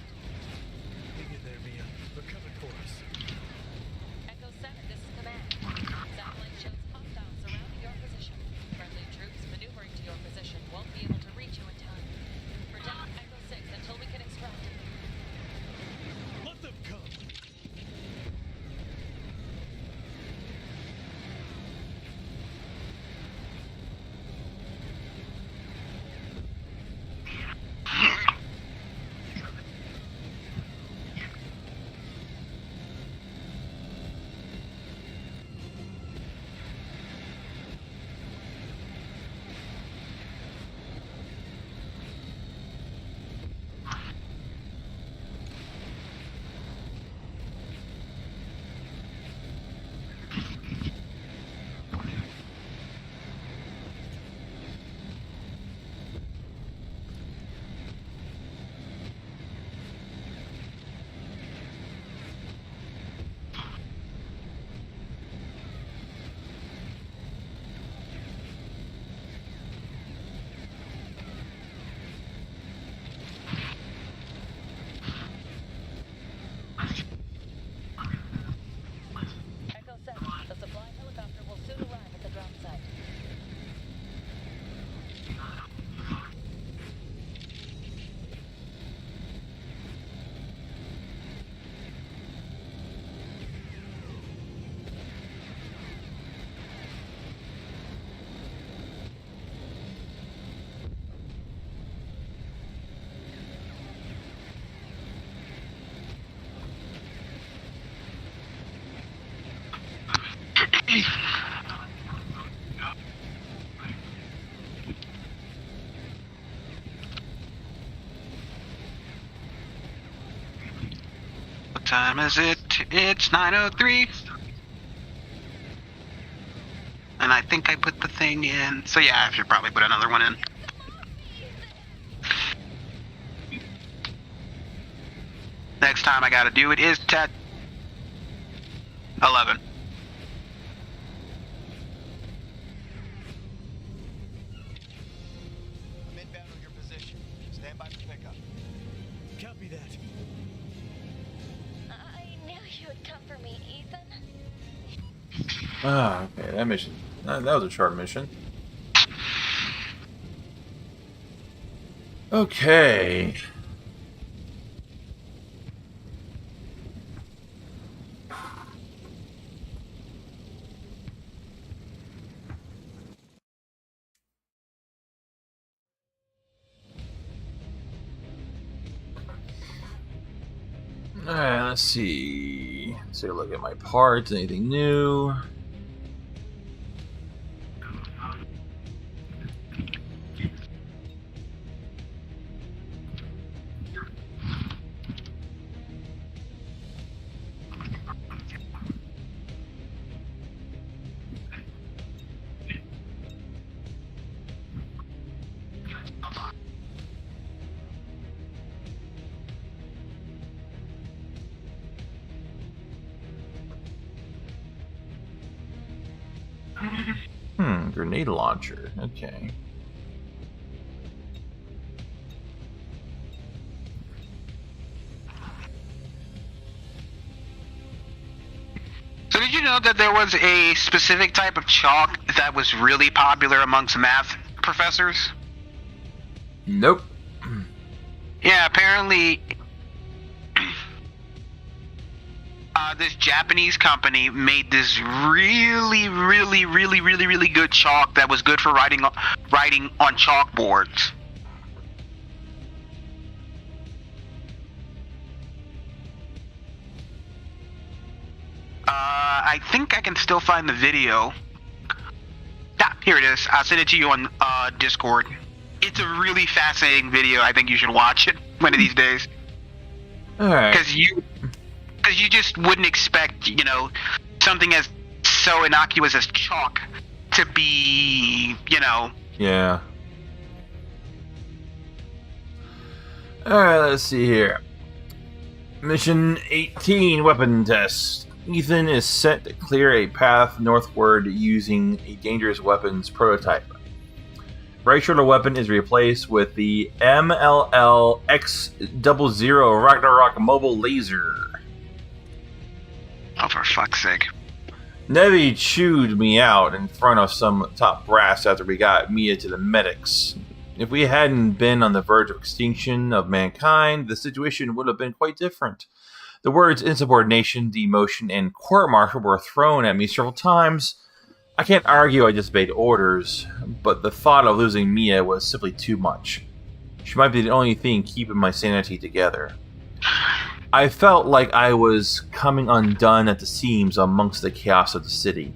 time is it? It's 9:03. And I think I put the thing in. So yeah, I should probably put another one in. Next time I gotta do it is 11. I'm inbound on your position. Stand by for pickup. Copy that. I knew you would come for me, Ethan. Ah, okay, that mission. That was a short mission. Okay. Alright, let's see. Let's take a look at my parts. Anything new? Grenade launcher. Okay. So did you know that there was a specific type of chalk that was really popular amongst math professors? Nope. Yeah, apparently this Japanese company made this really good chalk that was good for writing on chalkboards. I think I can still find the video. Yeah, here it is. I'll send it to you on Discord. It's a really fascinating video. I think you should watch it one of these days. Alright. Because you just wouldn't expect, something as so innocuous as chalk to be, Yeah. Alright, let's see here. Mission 18, weapon test. Ethan is set to clear a path northward using a dangerous weapons prototype. Right shoulder weapon is replaced with the MLL X00 Ragnarok mobile laser. Oh, for fuck's sake. Nevi chewed me out in front of some top brass after we got Mia to the medics. If we hadn't been on the verge of extinction of mankind, the situation would have been quite different. The words insubordination, demotion, and court-martial were thrown at me several times. I can't argue I just obeyed orders, but the thought of losing Mia was simply too much. She might be the only thing keeping my sanity together. I felt like I was coming undone at the seams amongst the chaos of the city,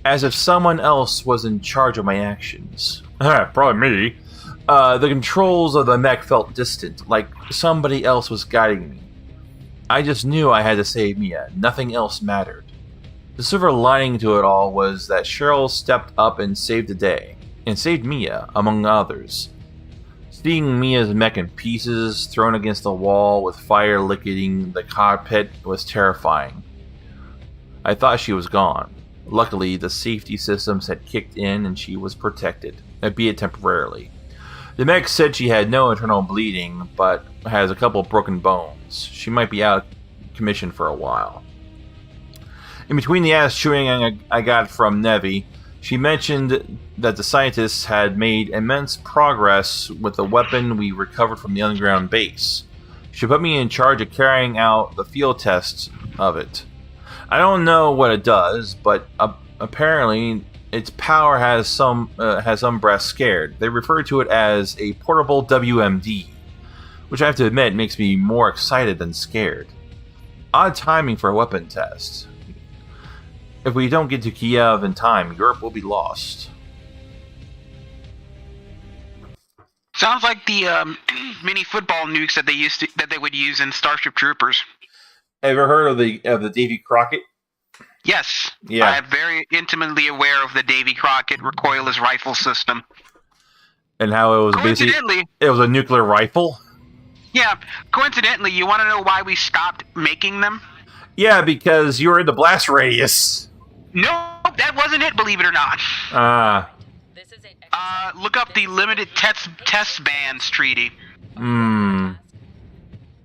as if someone else was in charge of my actions. Probably me. The controls of the mech felt distant, like somebody else was guiding me. I just knew I had to save Mia. Nothing else mattered. The silver lining to it all was that Cheryl stepped up and saved the day, and saved Mia, among others. Seeing Mia's mech in pieces, thrown against the wall with fire licking the cockpit was terrifying. I thought she was gone. Luckily, the safety systems had kicked in and she was protected, albeit temporarily. The mech said she had no internal bleeding, but has a couple broken bones. She might be out of commission for a while. In between the ass chewing I got from Nevi, she mentioned that the scientists had made immense progress with the weapon we recovered from the underground base. She put me in charge of carrying out the field tests of it. I don't know what it does, but apparently its power has some breasts scared. They refer to it as a portable WMD, which I have to admit makes me more excited than scared. Odd timing for a weapon test. If we don't get to Kiev in time, Europe will be lost. Sounds like the mini football nukes that they would use in Starship Troopers. Ever heard of the Davy Crockett? Yes, Yeah. I'm very intimately aware of the Davy Crockett recoilless rifle system. And how it was basically Coincidentally, it was a nuclear rifle. yeah, coincidentally, you want to know why we stopped making them? Yeah, because you were in the blast radius. No, that wasn't it, believe it or not. This is it. Look up the Limited Test Bans Treaty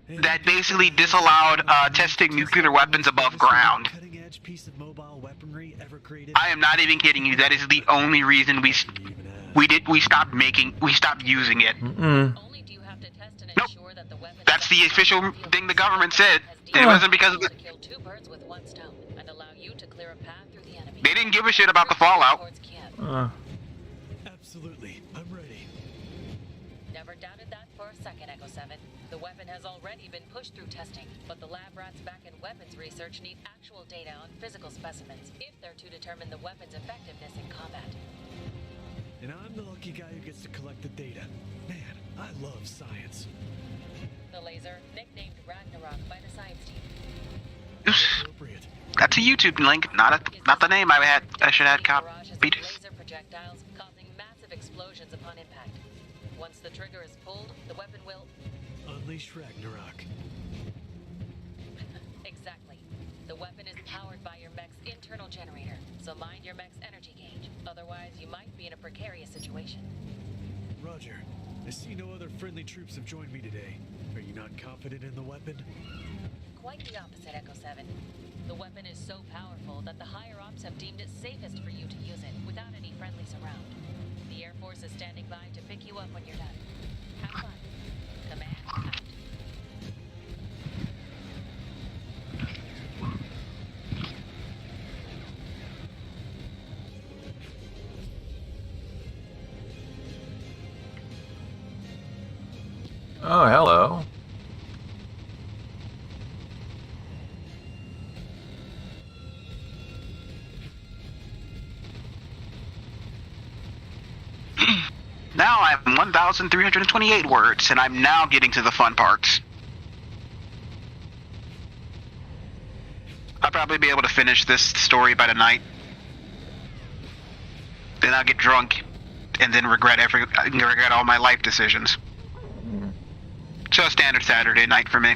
that basically disallowed testing nuclear weapons above ground. Cutting-edge piece of mobile weaponry ever created. I am not even kidding you. That is the only reason we stopped using it. Only do you have to test and Nope. ensure that the weapon That's the official thing the government said. It has wasn't because of to the... kill two birds with one stone and allow you to clear a path through the enemy. They didn't give a shit about the fallout. Towards Kiev. Absolutely, I'm ready. Never doubted that for a second, Echo 7. The weapon has already been pushed through testing, but the lab rats back in weapons research need actual data on physical specimens if they're to determine the weapon's effectiveness in combat. And I'm the lucky guy who gets to collect the data. Man, I love science. The laser, nicknamed Ragnarok by the science team. Appropriate. That's a YouTube link, not the name I should have copied. Laser projectiles causing massive explosions upon impact. Once the trigger is pulled, the weapon will... Unleash Ragnarok. Exactly. The weapon is powered by your mech's internal generator, so mind your mech's energy gauge. Otherwise, you might be in a precarious situation. Roger. I see no other friendly troops have joined me today. Are you not confident in the weapon? Quite the opposite, Echo 7. The weapon is so powerful that the higher-ups have deemed it safest for you to use it without any friendlies around. The Air Force is standing by to pick you up when you're done. Have fun. Command out. Oh, hello. Now I'm 1,328 words, and I'm now getting to the fun parts. I'll probably be able to finish this story by tonight. Then I'll get drunk, and then regret all my life decisions. So a standard Saturday night for me.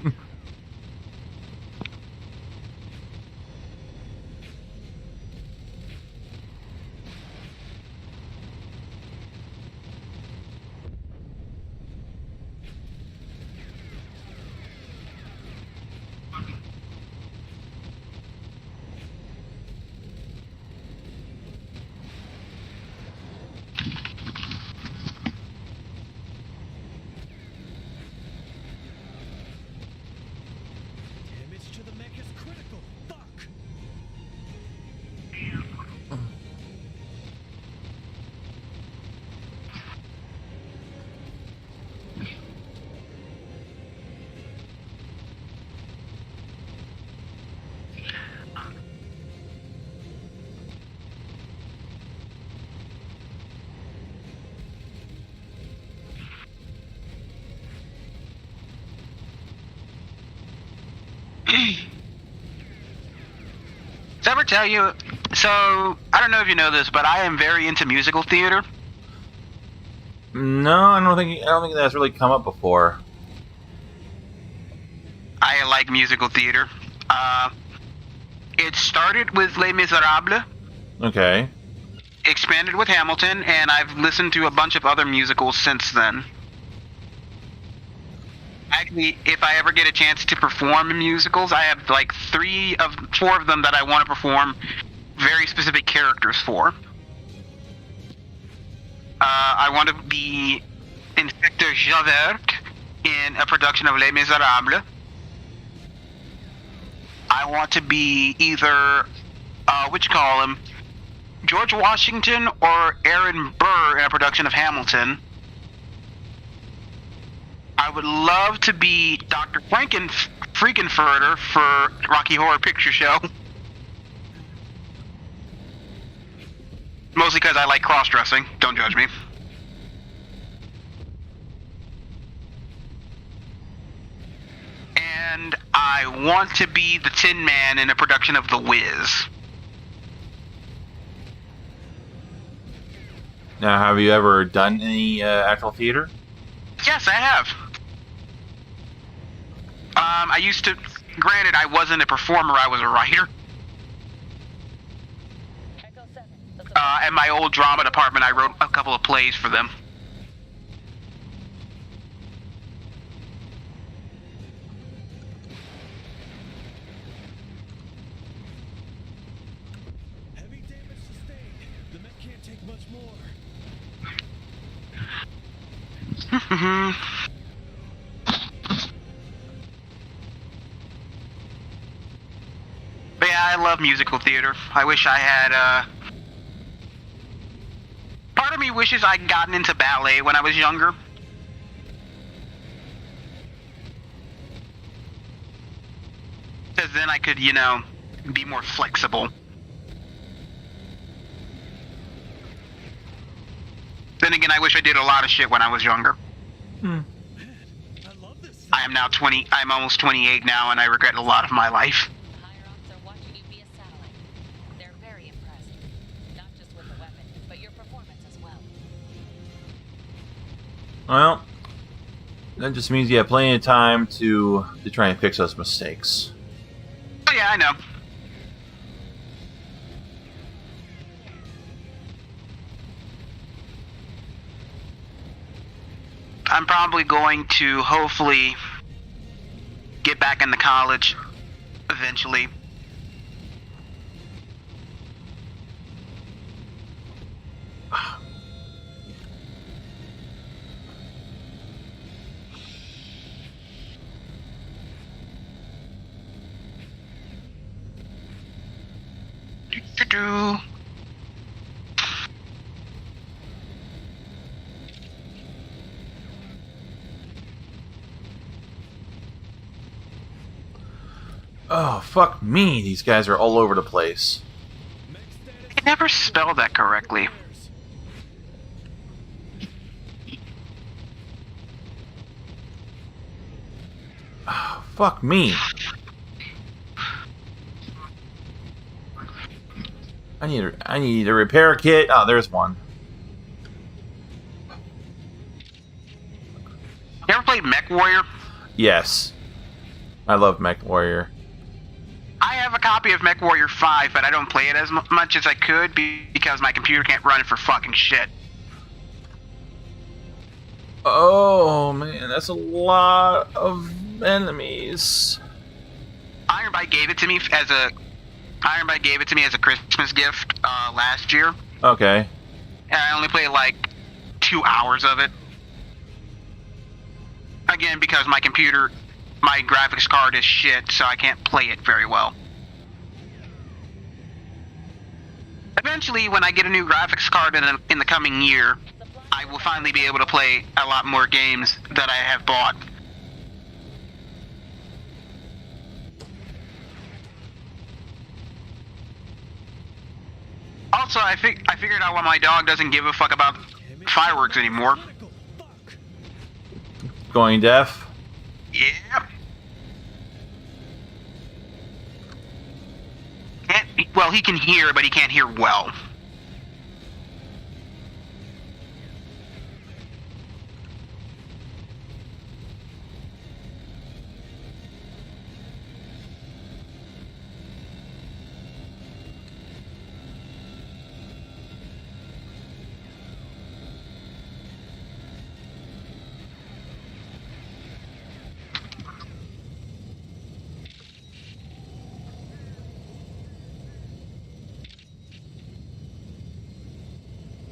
Damage to the mech is critical. Fuck! Did I ever tell you? So I don't know if you know this, but I am very into musical theater. No, I don't think that's really come up before. I like musical theater. It started with Les Miserables, Okay. expanded with Hamilton, and I've listened to a bunch of other musicals since then. Actually, if I ever get a chance to perform in musicals, I have like 4 of them that I want to perform very specific characters for. I want to be Inspector Javert in a production of Les Miserables. I want to be either, George Washington or Aaron Burr in a production of Hamilton. I would love to be Dr. Frankenfurter for Rocky Horror Picture Show. Mostly because I like cross-dressing. Don't judge me. And I want to be the Tin Man in a production of The Wiz. Now, have you ever done any actual theater? Yes, I have. I used to. Granted, I wasn't a performer. I was a writer. Echo 7. At my old drama department, I wrote a couple of plays for them. Heavy damage sustained. The mech can't take much more. But yeah, I love musical theater. I wish I had, part of me wishes I'd gotten into ballet when I was younger. Because then I could, be more flexible. Then again, I wish I did a lot of shit when I was younger. Man, I love this. I am now 20, I'm almost 28 now, and I regret a lot of my life. The higher ups are watching you via satellite. They're very impressed. Not just with the weapon, but your performance as well. Well, that just means you have plenty of time to try and fix those mistakes. Oh yeah, I know. I'm probably going to hopefully get back into college eventually. Do-do-do. Oh, fuck me. These guys are all over the place. Mech status. I never spelled that correctly. Oh, fuck me. I need a repair kit. Oh, there's one. You ever played Mech Warrior? Yes. I love Mech Warrior. I have a copy of Mech Warrior 5, but I don't play it as much as I could because my computer can't run it for fucking shit. Oh, man. That's a lot of enemies. Ironbite gave it to me as a Christmas gift last year, Okay. and I only played like 2 hours of it. Again, because my graphics card is shit, so I can't play it very well. Eventually, when I get a new graphics card in the coming year, I will finally be able to play a lot more games that I have bought. Also, I figured out why my dog doesn't give a fuck about fireworks anymore. Critical. Fuck. Going deaf. Yeah. Well, he can hear, but he can't hear well.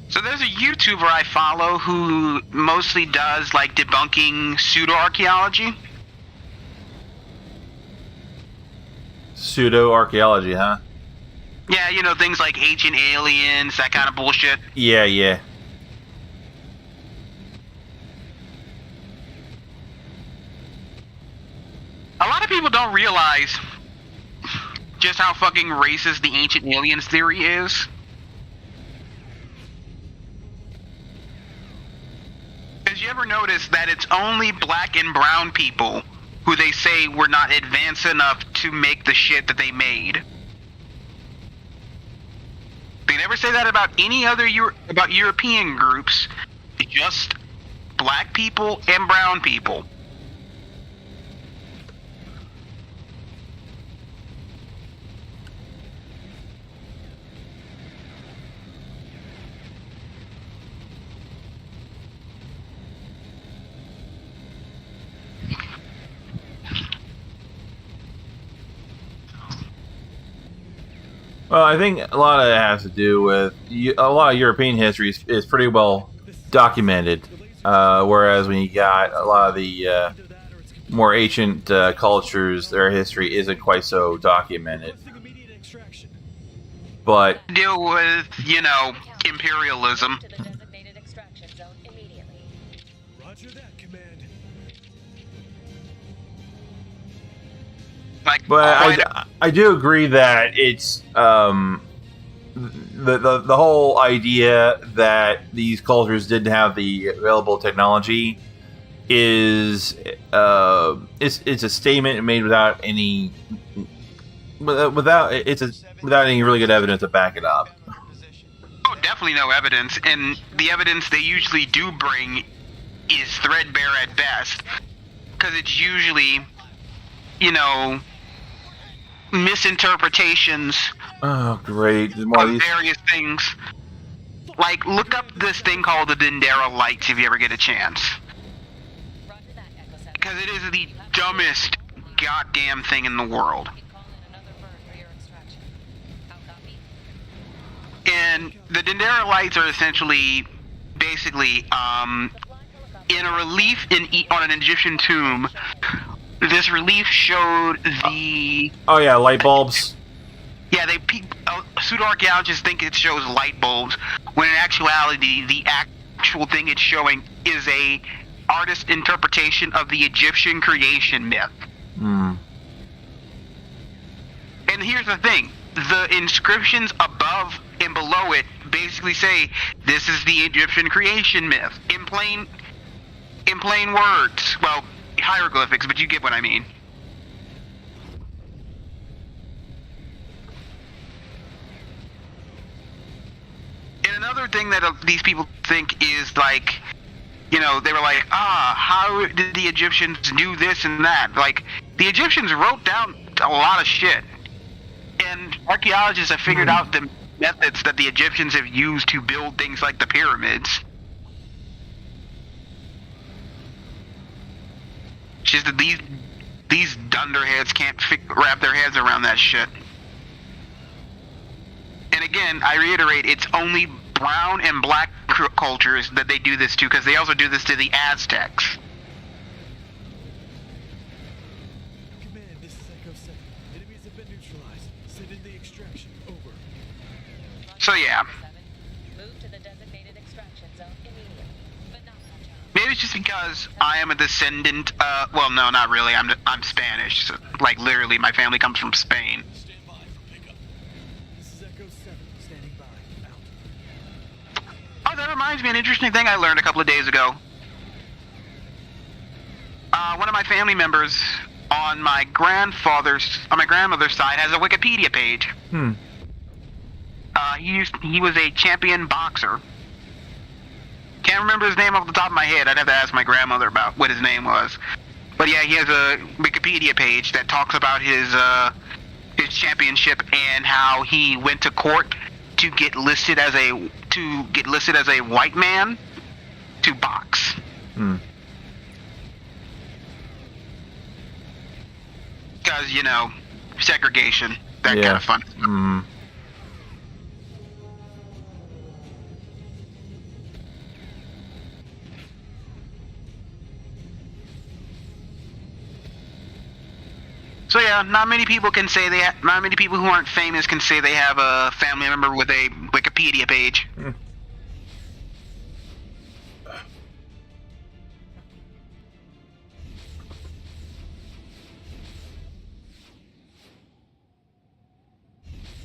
So there's a YouTuber I follow who mostly does like debunking pseudo-archaeology. Pseudo-archaeology, huh? Yeah, things like ancient aliens, that kind of bullshit. Yeah, yeah. A lot of people don't realize just how fucking racist the ancient aliens theory is. Because you ever notice that it's only black and brown people who they say were not advanced enough to make the shit that they made. They never say that about any other about European groups, just black people and brown people. Well, I think a lot of it has to do with a lot of European history is pretty well documented, whereas when you got a lot of the Either that or it's complete. more ancient cultures, their history isn't quite so documented. Requesting immediate extraction. But Deal with, imperialism. To the designated extraction zone immediately. Roger that, Command. Like, I do agree that it's the whole idea that these cultures didn't have the available technology is it's a statement made without any without any really good evidence to back it up. oh, definitely no evidence, and the evidence they usually do bring is threadbare at best, because it's usually, misinterpretations Oh, great! There's more of of these. various things. Like, look up this thing called the Dendera Lights if you ever get a chance. Roger that, Echo 7. Because it is the dumbest goddamn thing in the world. You call in another bird for your extraction. How copy? And the Dendera Lights are essentially, basically, The flying helicopter. in a relief on an Egyptian tomb. This relief showed the... Oh yeah, light bulbs. Yeah, pseudo-archaeologists think it shows light bulbs, when in actuality, the actual thing it's showing is a artist interpretation of the Egyptian creation myth. Hmm. And here's the thing, the inscriptions above and below it basically say, this is the Egyptian creation myth, in plain words. Well, hieroglyphics, but you get what I mean. And another thing that these people think is like, they were like, how did the Egyptians do this and that? Like, the Egyptians wrote down a lot of shit. And archaeologists have figured out the methods that the Egyptians have used to build things like the pyramids. It's just that these dunderheads can't wrap their heads around that shit. And again, I reiterate, it's only brown and black cultures that they do this to, because they also do this to the Aztecs. Command, this is Echo 7. Enemies have been neutralized. Send in the extraction. Over. So yeah, Echo 7. Move to the designated extraction zone immediately. But not much else. maybe it's just because I am a descendant. Well, no, not really. I'm Spanish. So, like, literally, my family comes from Spain. Stand by for pickup. This is Echo 7. Standing by. Out. Oh, that reminds me of an interesting thing I learned a couple of days ago. One of my family members on my grandmother's side has a Wikipedia page. Hmm. He was a champion boxer. Can't remember his name off the top of my head. I'd have to ask my grandmother about what his name was. But yeah, he has a Wikipedia page that talks about his championship and how he went to court to get listed as a white man to box. Hmm. Because, segregation, that Yeah. kind of fun. Hmm. So yeah, not many people who aren't famous can say they have a family member with a Wikipedia page.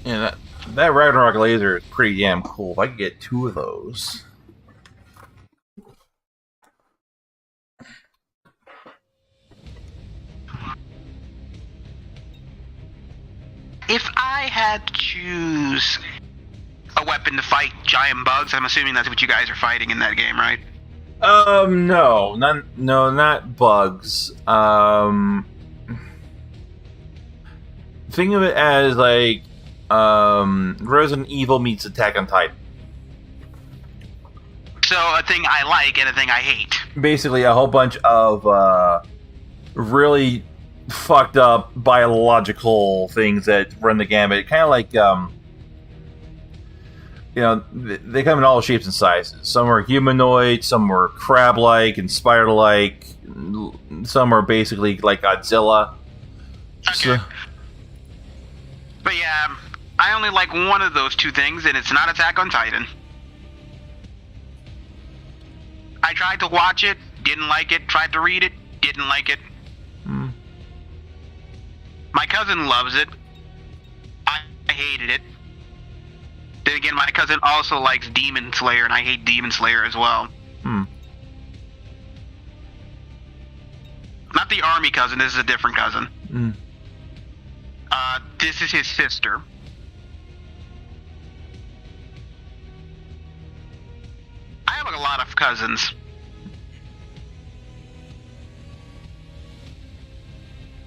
Yeah, that Ragnarok laser is pretty damn cool. If I could get 2 of those. If I had to choose a weapon to fight giant bugs, I'm assuming that's what you guys are fighting in that game, right? No, not bugs. Think of it as like Resident Evil meets Attack on Titan. So a thing I like and a thing I hate. Basically, a whole bunch of really fucked up biological things that run the gamut. Kind of like they come in all shapes and sizes. Some are humanoid, some are crab-like and spider-like. Some are basically like Godzilla. Okay. So, But yeah, I only like one of those two things, and it's not Attack on Titan. I tried to watch it, didn't like it. Tried to read it, didn't like it. My cousin loves it. I hated it. Then again, my cousin also likes Demon Slayer, and I hate Demon Slayer as well. Not the army cousin, this is a different cousin. This is his sister. I have a lot of cousins.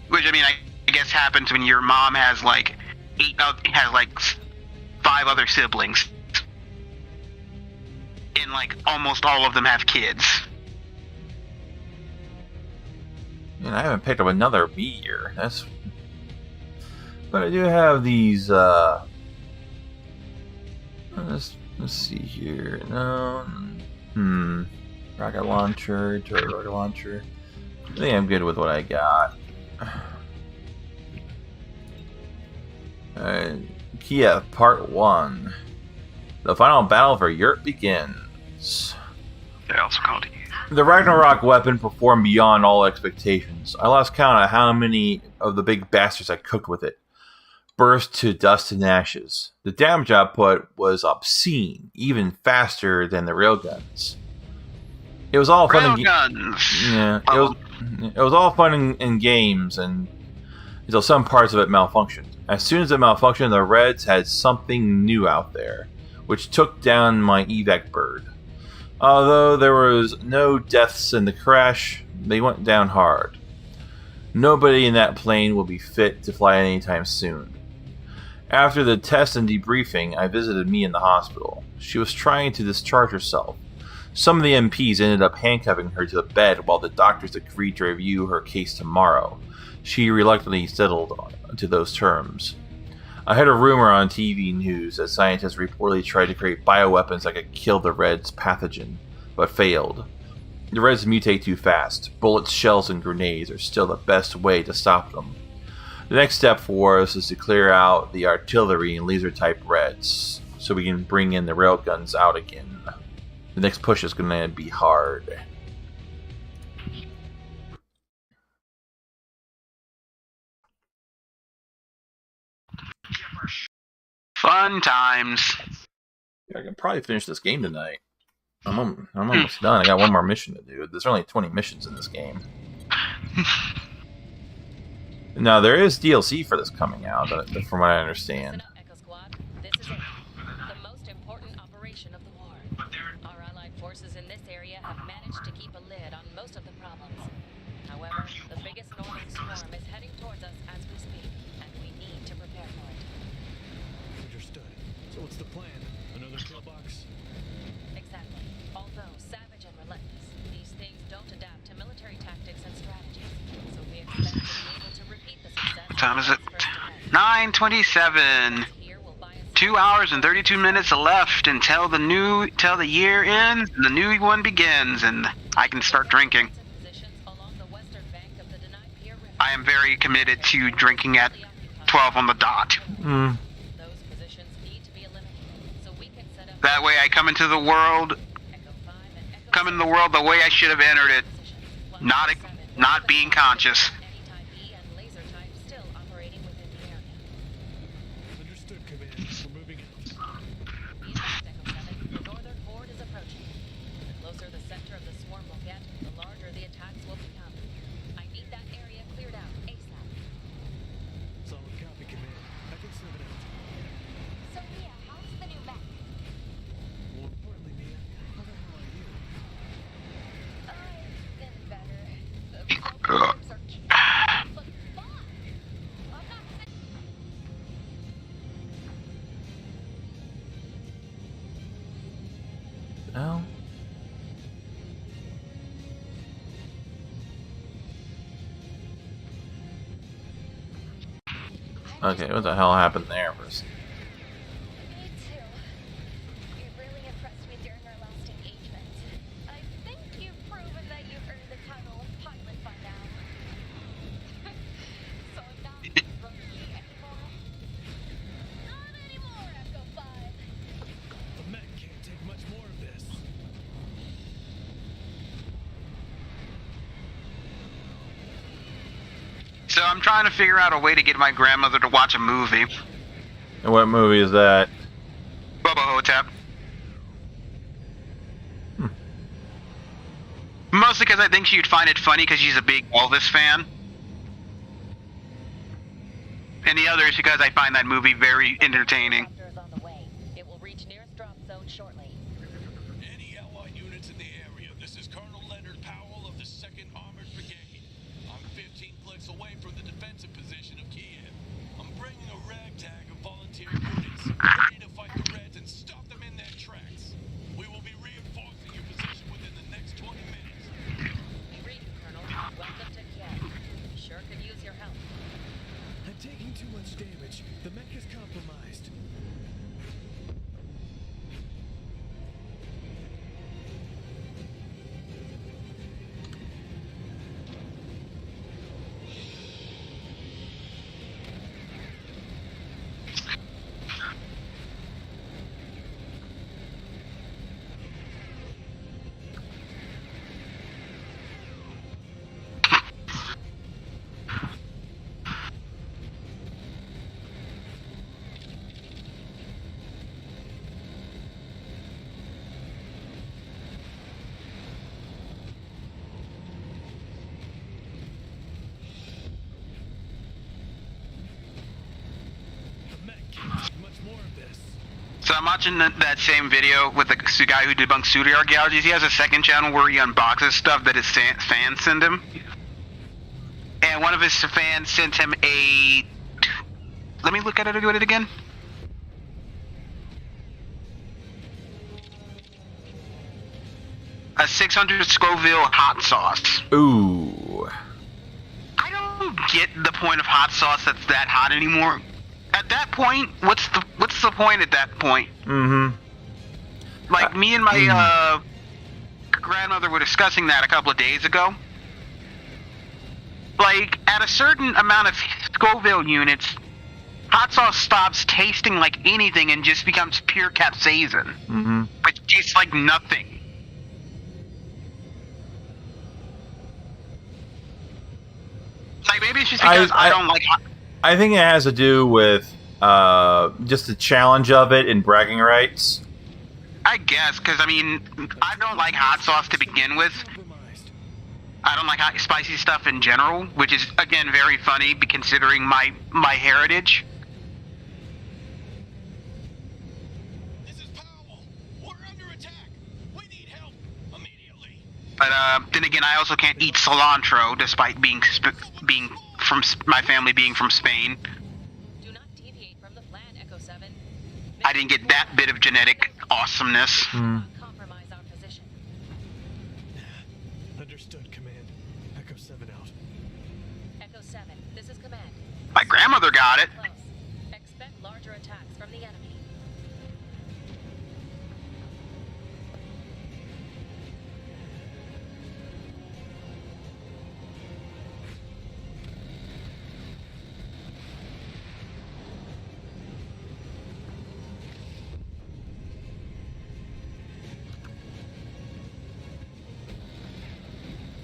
Which, I mean, I guess happens when your mom has like 5 other siblings. And like almost all of them have kids. and I haven't picked up another meteor. But I do have these. Let's see here. No. Rocket launcher, turret rocket launcher. I think I'm good with what I got. Kiev, Part 1. The final battle for Europe begins. They're also called. The Ragnarok weapon performed beyond all expectations. I lost count of how many of the big bastards I cooked with it. Burst to dust and ashes. The damage output was obscene, even faster than the railguns. It was all fun. It was all fun in games, and until some parts of it malfunctioned. As soon as it malfunctioned, the Reds had something new out there, which took down my evac bird. Although there was no deaths in the crash, they went down hard. Nobody in that plane will be fit to fly anytime soon. After the test and debriefing, I visited me in the hospital. She was trying to discharge herself. Some of the MPs ended up handcuffing her to the bed while the doctors agreed to review her case tomorrow. She reluctantly settled to those terms. I heard a rumor on TV news that scientists reportedly tried to create bioweapons that could kill the Reds' pathogen, but failed. The Reds mutate too fast. Bullets, shells, and grenades are still the best way to stop them. The next step for us is to clear out the artillery and laser-type Reds, so we can bring in the railguns out again. The next push is going to be hard. Fun times. I can probably finish this game tonight. I'm almost done. I got one more mission to do. There's only 20 missions in this game. Now, there is DLC for this coming out, from what I understand. Listen up, Echo Squad. This is it. The most important operation of the war. Our allied forces in this area have managed to keep a lid on most of the problems. However, the biggest northern swarm is heading towards us as we speak, and we need to prepare for it. Understood. So what's the plan? Another pillbox? Exactly. Although savage and relentless, these things don't adapt to military tactics and strategies, so we expect to be able to repeat the success. What time is it? 9:27. 2 hours and 32 minutes left until the year ends and the new one begins, and I can start drinking. I am very committed to drinking at 12 on the dot. That way I come into the world the way I should have entered it, not being conscious. Understood, Command. We're moving out. The northern horde is approaching. The closer the center of the swarm will get, the larger the attacks will become. I need that area cleared out ASAP. Solid copy, Command. I can send the hell? Okay, what the hell happened there for a second? Me too. You really impressed me during our last engagement. I think you've proven that you've earned the title of pilot by now. So I'm not rookie anymore. Not anymore, Echo 5. The mech can't take much more of this. So I'm trying to figure out a way to get my grandmother to watch a movie. And what movie is that? Bubba Hotep. Mostly because I think she'd find it funny because she's a big Elvis fan. And the other is because I find that movie very entertaining. Helicopter is on the way. It will reach nearest drop zone shortly. Any Allied units in the area, this is Colonel Leonard Powell of the 2nd Armored Brigade. I'm 15 clicks away from the defensive position of Kiev. I'm bringing a ragtag of volunteer units, ready to fight the Reds and stop them in their tracks. We will be reinforcing your position within the next 20 minutes. Read, Colonel. Welcome to Kiev. Sure could use your help. I'm taking too much damage. The mech is compromised. The mech can't take much more of this. So I'm watching that same video with the guy who debunks pseudo archaeologies. He has a second channel where he unboxes stuff that his fans send him. And one of his fans sent him a... Let me look at it again. A 600 Scoville hot sauce. Ooh. I don't get the point of hot sauce that's that hot anymore. At that point, what's the point at that point? Mm-hmm. Like, me and my grandmother were discussing that a couple of days ago. Like, at a certain amount of Scoville units, hot sauce stops tasting like anything and just becomes pure capsaicin, Mm-hmm. which tastes like nothing. Like, maybe it's just because I don't like hot... I think it has to do with just the challenge of it and bragging rights. I guess, because, I mean, I don't like hot sauce to begin with. Compromised. I don't like hot, spicy stuff in general, which is, again, very funny considering my heritage. This is Powell. We're under attack. We need help immediately. But then again, I also can't eat cilantro, despite being from my family being from Spain. Do not deviate from the plan, Echo 7. I didn't get that bit of genetic awesomeness. Mm. Compromise our position. Understood, Command. Echo 7 out. Echo 7, this is command. My grandmother got it. Close. Expect larger attacks from the enemy.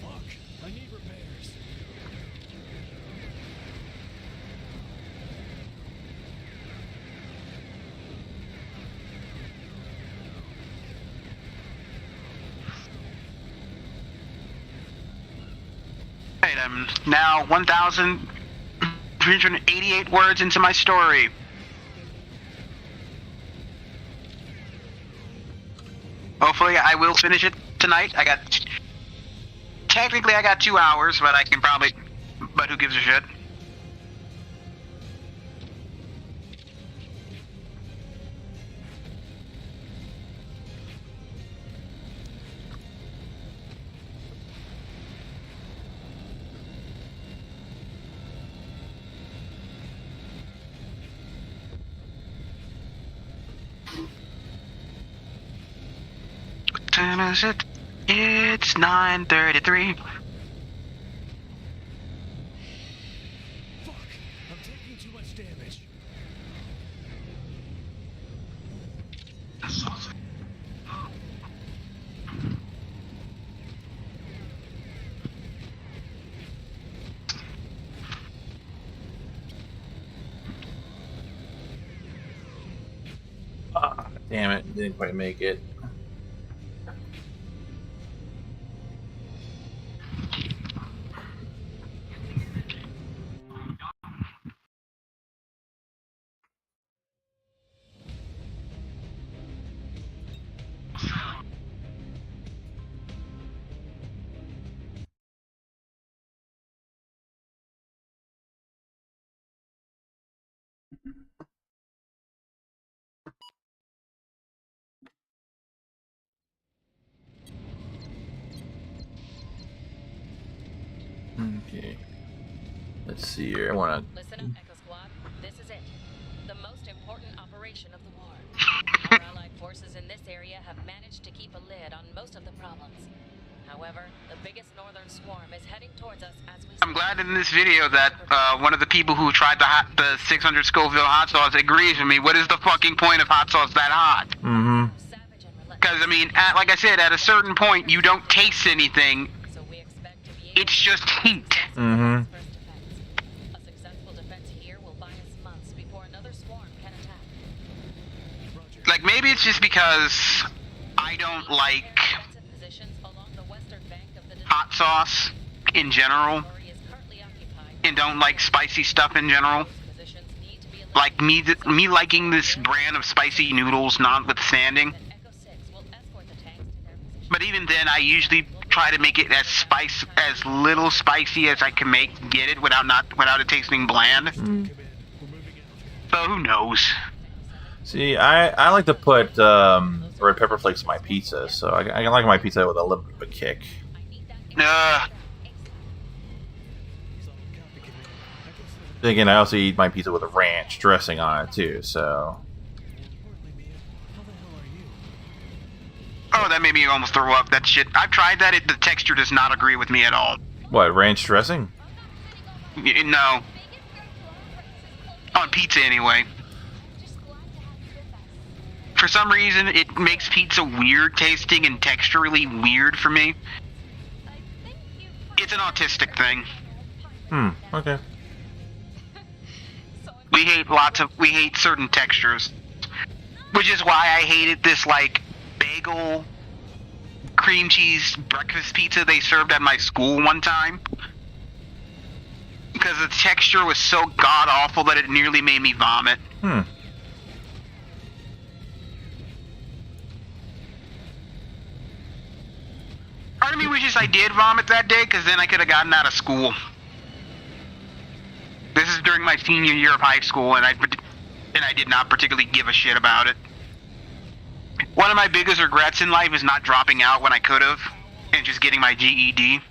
Fuck. I need repairs. Right, I'm now 1,388 words into my story. Hopefully, I will finish it tonight. Technically, I got 2 hours, but I can probably. But who gives a shit? time is it? It's 9:33. Fuck! I'm taking too much damage. Ah, damn it! Didn't quite make it. Okay. Let's see here. I want to. Listen up, Echo Squad. This is it. The most important operation of the war. Our allied forces in this area have managed to keep a lid on most of the problems. However, the biggest northern swarm is heading towards us as we I'm glad in this video that one of the people who tried the 600 Scoville hot sauce agrees with me. What is the fucking point of hot sauce that hot? Mm-hmm. savage and relentless. Because, I mean, like I said, at a certain point, you don't taste anything. So we expect to be able It's just heat. Mhm. First defense. A successful defense here will buy us months before another swarm can attack. Like, maybe it's just because I don't like Defensive positions along the western bank of the hot sauce in general, territory is currently occupied. and don't like spicy stuff in general. Those positions need to be Like, me liking this brand of spicy noodels notwithstanding. eliminated. Echo 6 will escort the tanks to their position. But even then, I usually try to make it as little spicy as I can get it without it tasting bland. So who knows? See, I like to put red pepper flakes on my pizza, so I like my pizza with a little bit of a kick. I need that Then again, I also eat my pizza with a ranch dressing on it too. So Oh, that made me almost throw up. That shit. I've tried that. The texture does not agree with me at all. what, ranch dressing? No. On pizza, anyway. Just glad to have you with us. For some reason, it makes pizza weird tasting and texturally weird for me. I think you It's an autistic thing. Okay. We hate certain textures. Which is why I hated this, like, bagel cream cheese breakfast pizza they served at my school one time. Because the texture was so god-awful that it nearly made me vomit. Part of me wishes I did vomit that day, because then I could have gotten out of school. This is during my senior year of high school, and I did not particularly give a shit about it. One of my biggest regrets in life is not dropping out when I could have, and just getting my GED.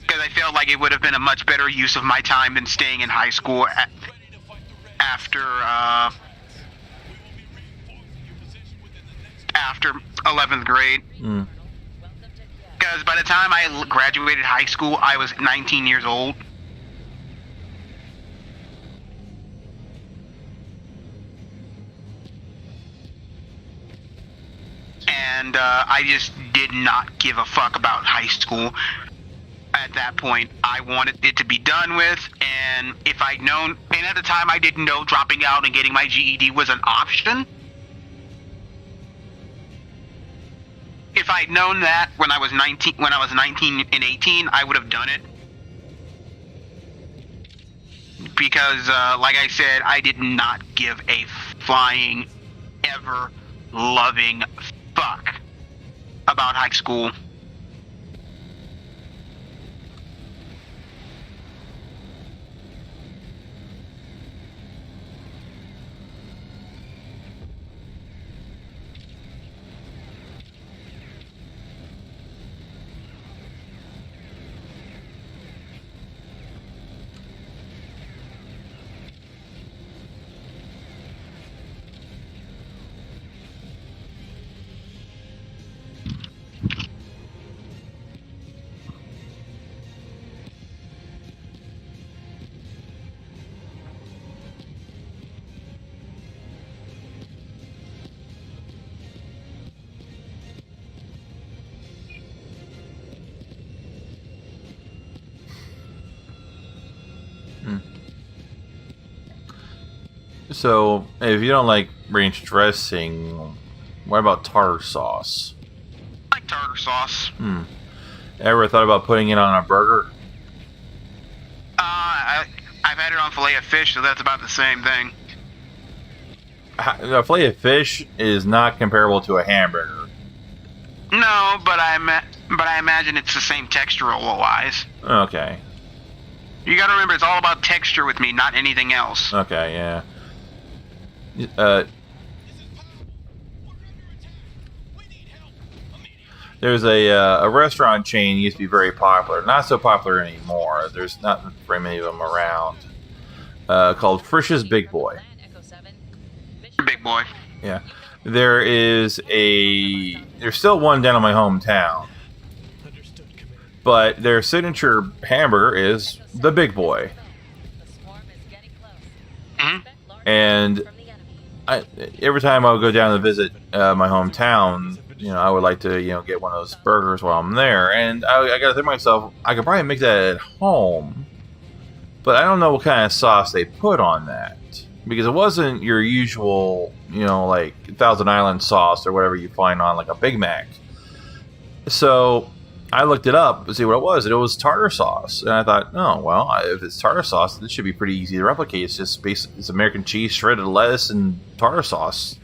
Because I felt like it would have been a much better use of my time than staying in high school after 11th grade. Because by the time I graduated high school, I was 19 years old. And I just did not give a fuck about high school. At that point, I wanted it to be done with, and if I'd known, and at the time I didn't know dropping out and getting my GED was an option. If I'd known that when I was 19 and 18, I would have done it. Because, like I said, I did not give a flying, ever loving fuck about high school. So, if you don't like ranch dressing, what about tartar sauce? I like tartar sauce. Ever thought about putting it on a burger? I've had it on filet of fish, so that's about the same thing. A fillet of fish is not comparable to a hamburger. No, but I imagine it's the same textural wise. Okay. You gotta remember, it's all about texture with me, not anything else. Okay, yeah. This is Powell. We're under attack. We need help immediately. There's a restaurant chain used to be very popular. Not so popular anymore. There's not very many of them around. Called Frisch's Big Boy. Big boy. Yeah. There's still one down in my hometown. Understood, Commander. But their signature hamburger is the Big Boy. And every time I would go down to visit my hometown, I would like to, get one of those burgers while I'm there. And I got to think to myself, I could probably make that at home, but I don't know what kind of sauce they put on that, because it wasn't your usual, like Thousand Island sauce or whatever you find on like a Big Mac. So I looked it up to see what it was, and it was tartar sauce. And I thought, oh, well, if it's tartar sauce, this should be pretty easy to replicate. It's just it's American cheese, shredded lettuce, and tartar sauce.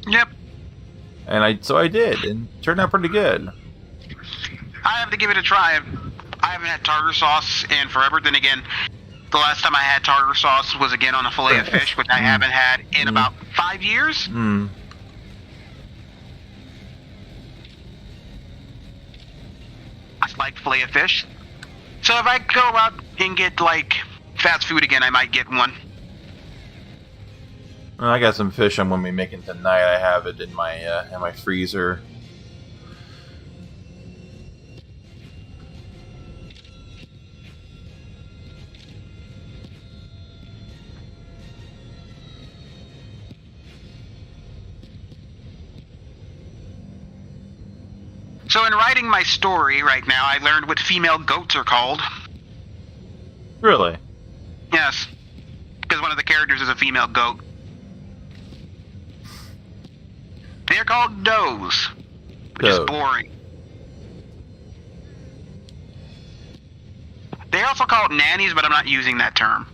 Yep. And so I did, and it turned out pretty good. I have to give it a try. I haven't had tartar sauce in forever. Then again, the last time I had tartar sauce was again on a fillet of fish, which I haven't had in about 5 years. I like fillet of fish. So if I go out and get like fast food again, I might get one. Well, I got some fish I'm going to be making tonight. I have it in my freezer. So in writing my story right now, I learned what female goats are called. Really? Yes. Because one of the characters is a female goat. They're called does, which is boring. They're also called nannies, but I'm not using that term.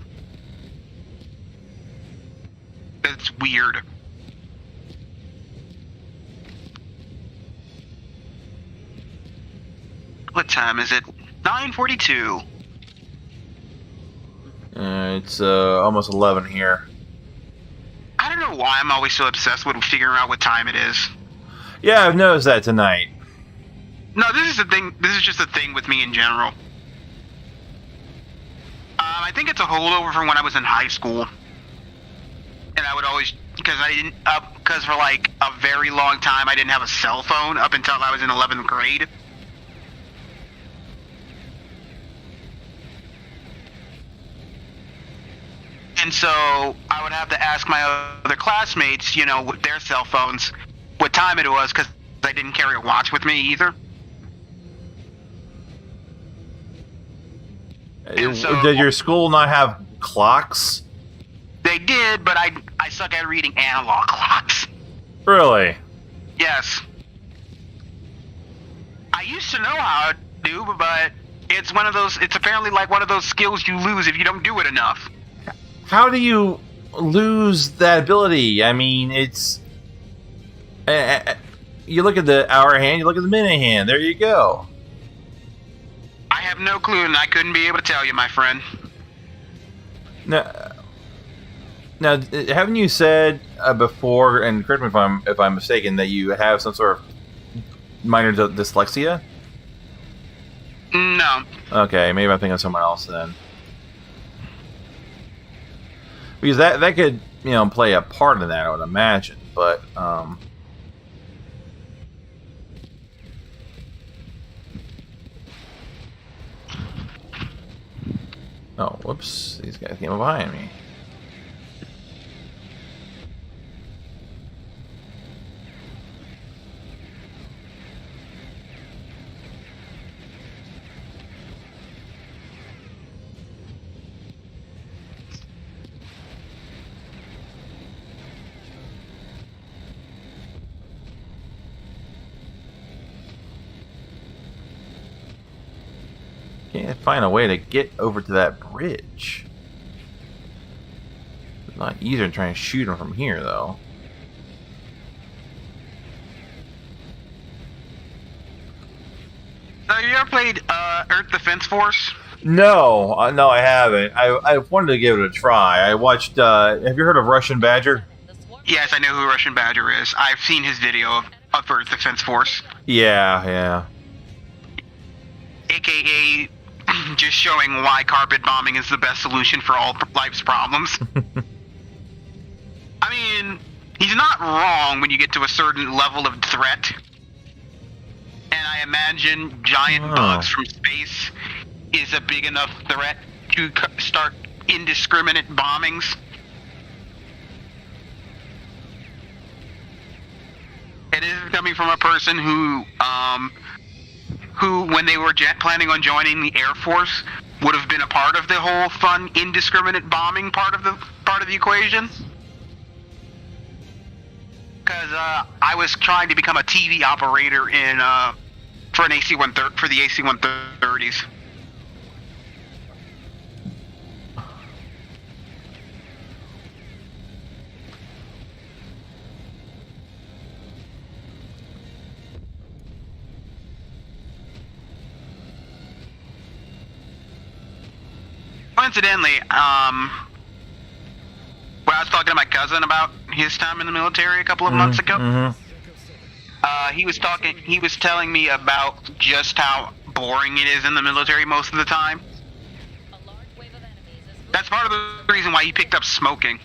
It's weird. What time is it? 9:42. It's almost 11 here. I don't know why I'm always so obsessed with figuring out what time it is. Yeah, I've noticed that tonight. No, this is the thing. This is just a thing with me in general. I think it's a holdover from when I was in high school, and I would always because for like a very long time I didn't have a cell phone up until I was in 11th grade. And so I would have to ask my other classmates, with their cell phones, what time it was, because I didn't carry a watch with me either. And so, did your school not have clocks? They did, but I suck at reading analog clocks. Really? Yes. I used to know how to do, but it's apparently like one of those skills you lose if you don't do it enough. How do you lose that ability? I mean, it's... you look at the hour hand, you look at the minute hand. There you go. I have no clue, and I couldn't be able to tell you, my friend. Now, haven't you said before, and correct me if I'm mistaken, that you have some sort of minor dyslexia? No. Okay, maybe I'm thinking of someone else then. Because that could, play a part in that, I would imagine. But, oh, whoops. These guys came up behind me. Can't find a way to get over to that bridge. It's not easier than trying to shoot him from here, though. Have you ever played Earth Defense Force? No, no, I haven't. I wanted to give it a try. I watched. Have you heard of Russian Badger? Yes, I know who Russian Badger is. I've seen his video of Earth Defense Force. Yeah. AKA just showing why carpet bombing is the best solution for all life's problems. I mean, he's not wrong when you get to a certain level of threat. And I imagine giant bugs from space is a big enough threat to start indiscriminate bombings. It is coming from a person who when they were planning on joining the Air Force, would have been a part of the whole fun, indiscriminate bombing part of the equation. Because I was trying to become a TV operator in for the AC-130s. Coincidentally, when I was talking to my cousin about his time in the military a couple of months ago, he was telling me about just how boring it is in the military most of the time. That's part of the reason why he picked up smoking.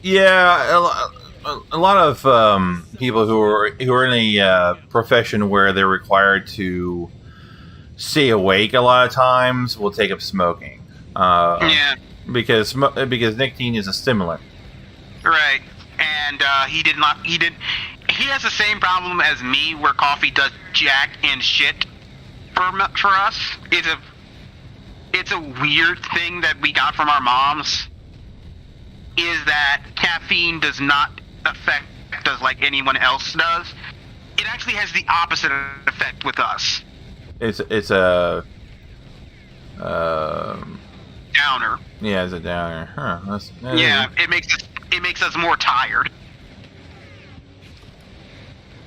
Yeah, a lot of people who are in a profession where they're required to stay awake a lot of times will take up smoking. Yeah. Because nicotine is a stimulant. Right. And he has the same problem as me, where coffee does jack and shit for us. It's a weird thing that we got from our moms, is that caffeine does not affect us like anyone else does. It actually has the opposite effect with us. It's a Downer. Yeah, it's a downer. Huh. Yeah, it makes us more tired.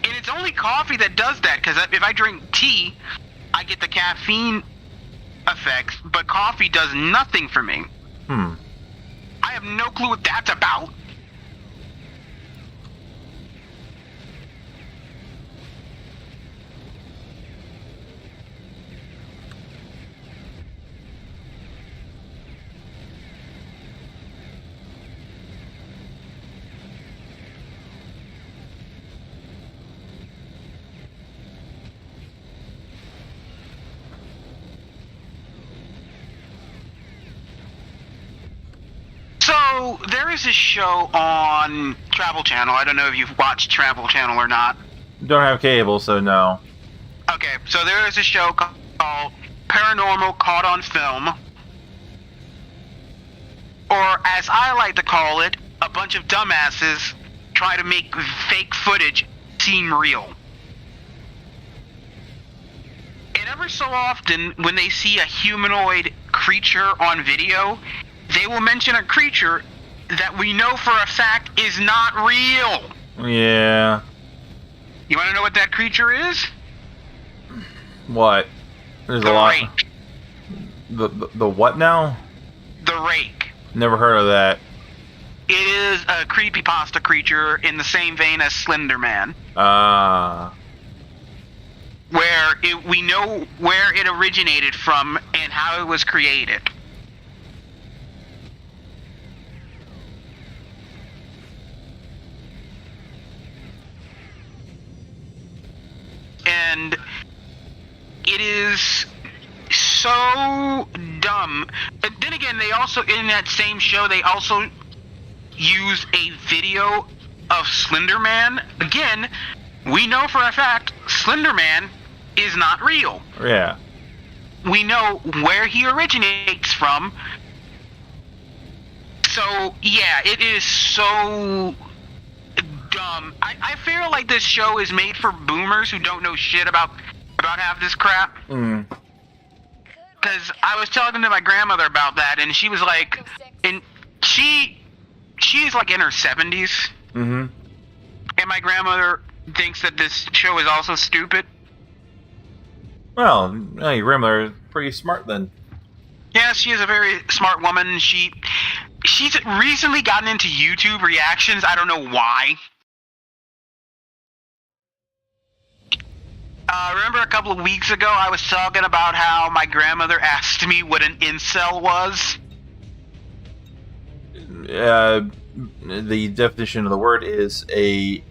And it's only coffee that does that, because if I drink tea, I get the caffeine effects, but coffee does nothing for me. I have no clue what that's about. So, there is a show on Travel Channel. I don't know if you've watched Travel Channel or not. Don't have cable, so no. Okay, so there is a show called Paranormal Caught on Film. Or, as I like to call it, a bunch of dumbasses try to make fake footage seem real. And every so often, when they see a humanoid creature on video, they will mention a creature that we know for a fact is not real. Yeah. You want to know what that creature is? What? There's The a lot. Rake. The what now? The Rake. Never heard of that. It is a creepypasta creature in the same vein as Slender Man. Where we know where it originated from and how it was created. And it is so dumb. But then again, they also, in that same show, they also use a video of Slender Man. Again, we know for a fact Slender Man is not real. Yeah. We know where he originates from. So, yeah, it is so dumb. I feel like this show is made for boomers who don't know shit about half this crap. Come Because I was talking to my grandmother about that, and she was like, and she's like in her 70s, Mm-hmm. and my grandmother thinks that this show is also stupid. Well, your grandmother is pretty smart then. Yeah, she is a very smart woman. She's recently gotten into YouTube reactions. I don't know why. Remember a couple of weeks ago I was talking about how my grandmother asked me what an incel was? The definition of the word is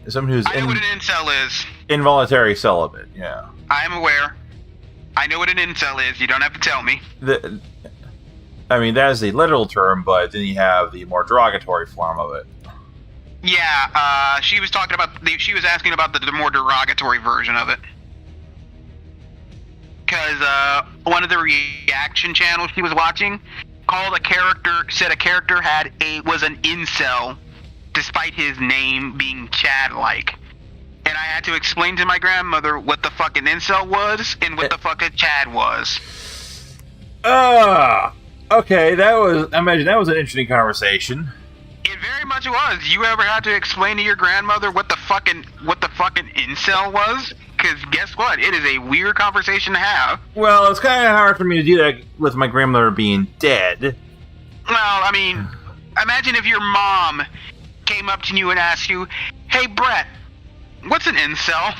someone who's I know what an incel is. involuntary celibate. Yeah. I am aware. I know what an incel is. You don't have to tell me. I mean, that is the literal term, but then you have the more derogatory form of it. Yeah, she was talking about. She was asking about the more derogatory version of it. Because one of the reaction channels she was watching said a character was an incel, despite his name being Chad-like. And I had to explain to my grandmother what the fuck an incel was and what the fuck a Chad was. Okay, I imagine that was an interesting conversation. It very much was. You ever had to explain to your grandmother what the fucking incel was? Because guess what? It is a weird conversation to have. Well, it's kind of hard for me to do that with my grandmother being dead. Well, I mean, imagine if your mom came up to you and asked you, "Hey, Brett, what's an incel?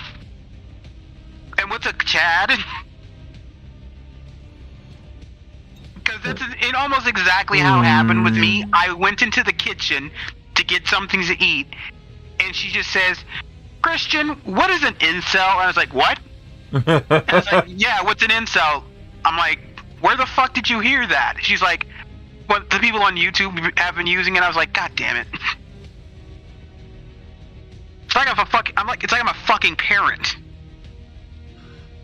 And what's a Chad?" Because that's almost exactly how it happened with me. I went into the kitchen to get something to eat, and she just says, "Christian, what is an incel?" And I was like, "What?" And I was like, "Yeah, what's an incel?" I'm like, "Where the fuck did you hear that?" She's like, "What the people on YouTube have been using it." I was like, "God damn it!" It's like I'm a fucking parent.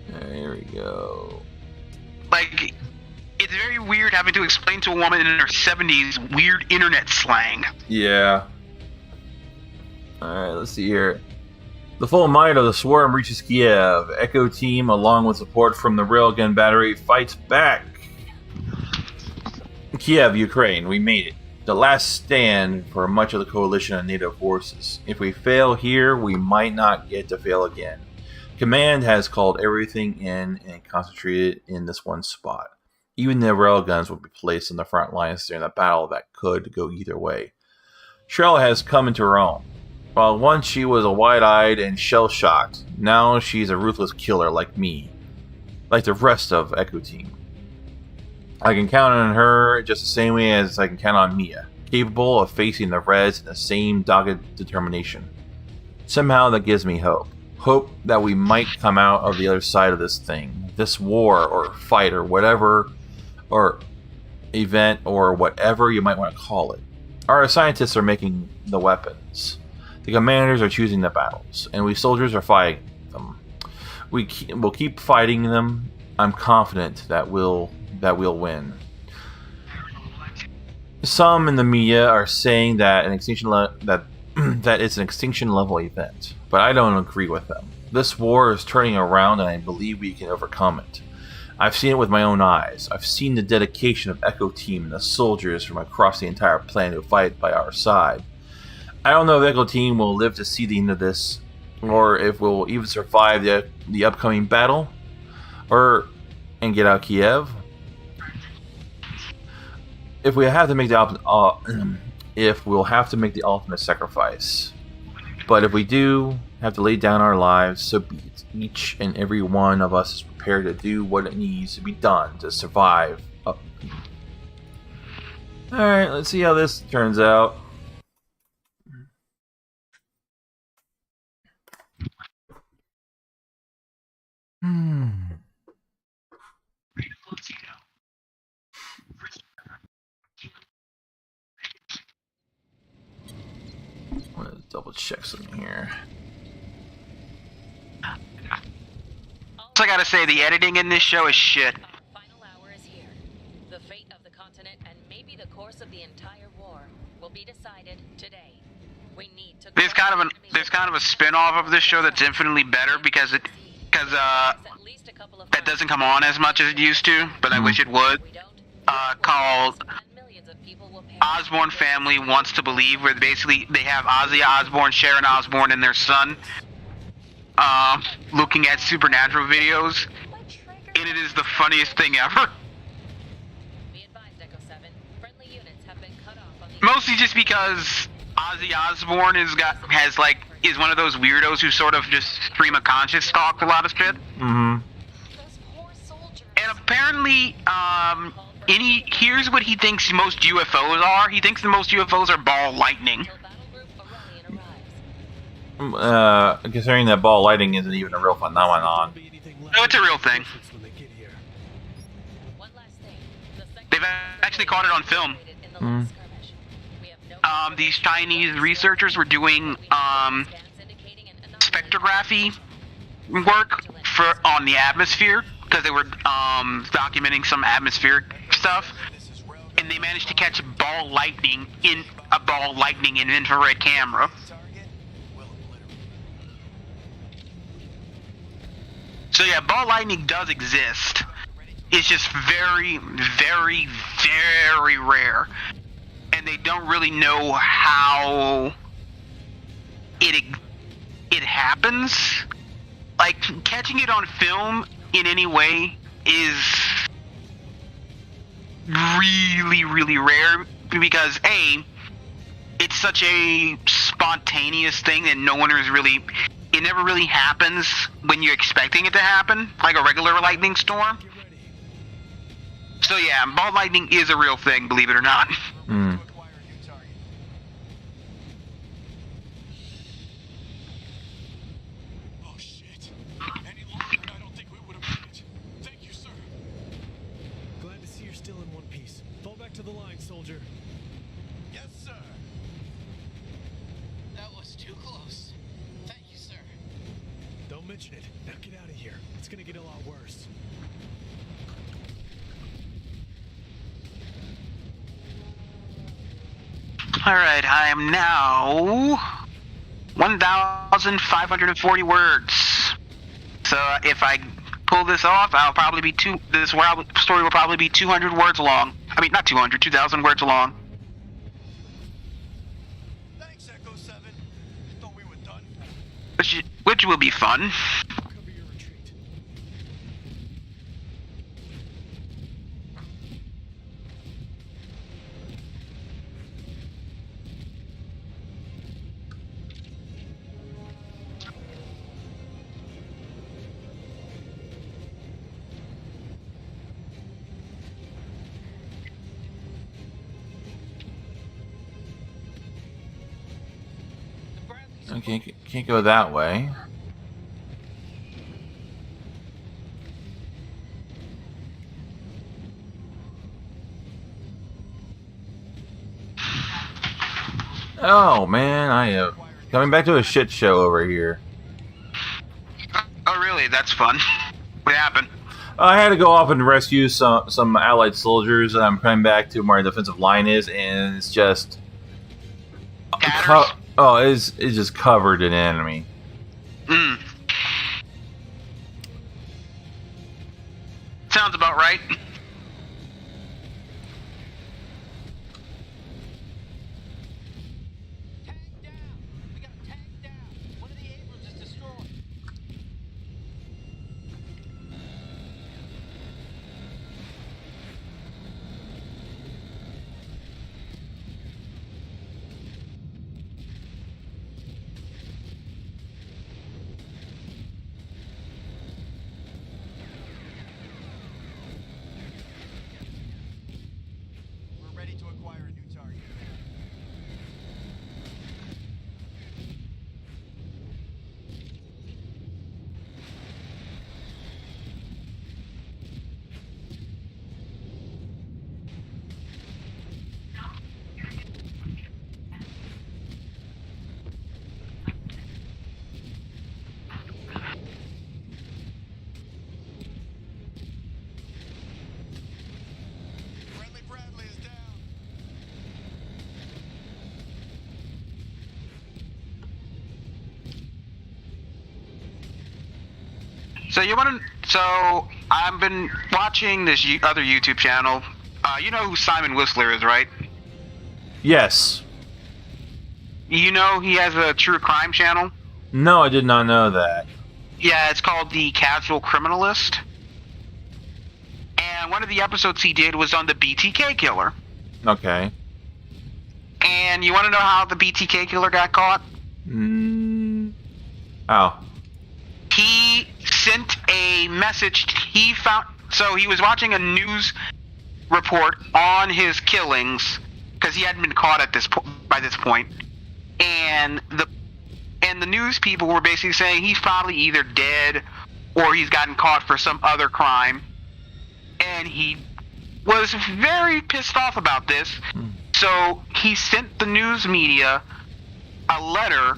There we go. Like, it's very weird having to explain to a woman in her 70s weird internet slang. Yeah. Alright, let's see here. The full might of the swarm reaches Kiev. Echo Team, along with support from the Railgun Battery, fights back. Kiev, Ukraine, we made it. The last stand for much of the coalition of NATO forces. If we fail here, we might not get to fail again. Command has called everything in and concentrated in this one spot. Even the railguns will be placed in the front lines during a battle that could go either way. Cheryl has come into her own. While once she was a wide-eyed and shell-shocked, now she's a ruthless killer like me. Like the rest of Echo Team. I can count on her just the same way as I can count on Mia. Capable of facing the Reds in the same dogged determination. Somehow that gives me hope. Hope that we might come out of the other side of this thing. This war or fight or whatever, or event or whatever you might want to call it. Our scientists are making the weapons. The commanders are choosing the battles, and we soldiers are fighting them. We'll keep fighting them. I'm confident that we'll win. Some in the media are saying that that it's an extinction level event, but I don't agree with them. This war is turning around, and I believe we can overcome it. I've seen it with my own eyes. I've seen the dedication of Echo Team and the soldiers from across the entire planet who fight by our side. I don't know if Echo Team will live to see the end of this, or if we'll even survive the upcoming battle, and get out of Kiev. If we'll have to make the ultimate sacrifice. But if we do have to lay down our lives, so be it. Each and every one of us is prepared to do what it needs to be done to survive. Alright, let's see how this turns out. I'm gonna double check something here. So I gotta say, the editing in this show is shit. The final hour is here. The fate of the continent and maybe the course of the entire war will be decided today. We need to. There's kind of a spin-off of this show that's infinitely better because because At least a couple of that doesn't come on as much as it used to, but I wish it would. we don't. Called And millions of people will perish. Osborn Family Wants to Believe, where basically they have Ozzy Osbourne, Sharon Osbourne, and their son looking at supernatural videos, and it is the funniest thing ever. Be advised, Echo 7. Friendly units have been cut off on the Mostly just because Ozzy Osbourne is one of those weirdos who sort of just stream of conscious talk a lot of shit. Mm-hmm. Those poor soldiers. And apparently, here's what he thinks most UFOs are. He thinks the most UFOs are ball lightning. Till battle group Aurelian arrives. Considering that ball lighting isn't even a real phenomenon. No, it's a real thing. One last thing. The second They've actually caught it on film. in the last skirmish. We have no These Chinese researchers were doing scans indicating an anomaly. spectrography work on the atmosphere because they were documenting some atmospheric stuff, and they managed to catch ball lightning in an infrared camera. Target will obliterate. So yeah, ball lightning does exist. It's just very, very, very rare, and they don't really know how it happens. Like, catching it on film in any way is really, really rare because A, it's such a spontaneous thing that it never really happens when you're expecting it to happen, like a regular lightning storm. So yeah, ball lightning is a real thing, believe it or not. Hmm. Acquire a new target. Oh shit. Any longer, and I don't think we would have made it. Thank you, sir. Glad to see you're still in one piece. Fall back to the line, soldier. Yes, sir. That was too close. Thank you, sir. Don't mention it. Now get out of here. It's gonna get a lot worse. Alright, I am now 1,540 words. So if I pull this off, this story will probably be 200 words long. I mean, not 200, 2,000 words long. Thanks, Echo 7. Thought we were done. Which will be fun. Cover your retreat. Okay, can't go that way. Oh man, I am coming back to a shit show over here. Oh really? That's fun. What happened? I had to go off and rescue some allied soldiers, and I'm coming back to where the defensive line is, and it's just Tatters? it's just covered in enemy. Sounds about right. Tag down. We got a tag down. One of the Abrams is destroyed. So you want to? So I've been watching this other YouTube channel. You know who Simon Whistler is, right? Yes. You know he has a true crime channel. No, I did not know that. Yeah, it's called The Casual Criminalist. And one of the episodes he did was on the BTK killer. Okay. And you want to know how the BTK killer got caught? Oh. He sent a message. So he was watching a news report on his killings because he hadn't been caught at by this point, and the news people were basically saying he's probably either dead or he's gotten caught for some other crime, and he was very pissed off about this. So he sent the news media a letter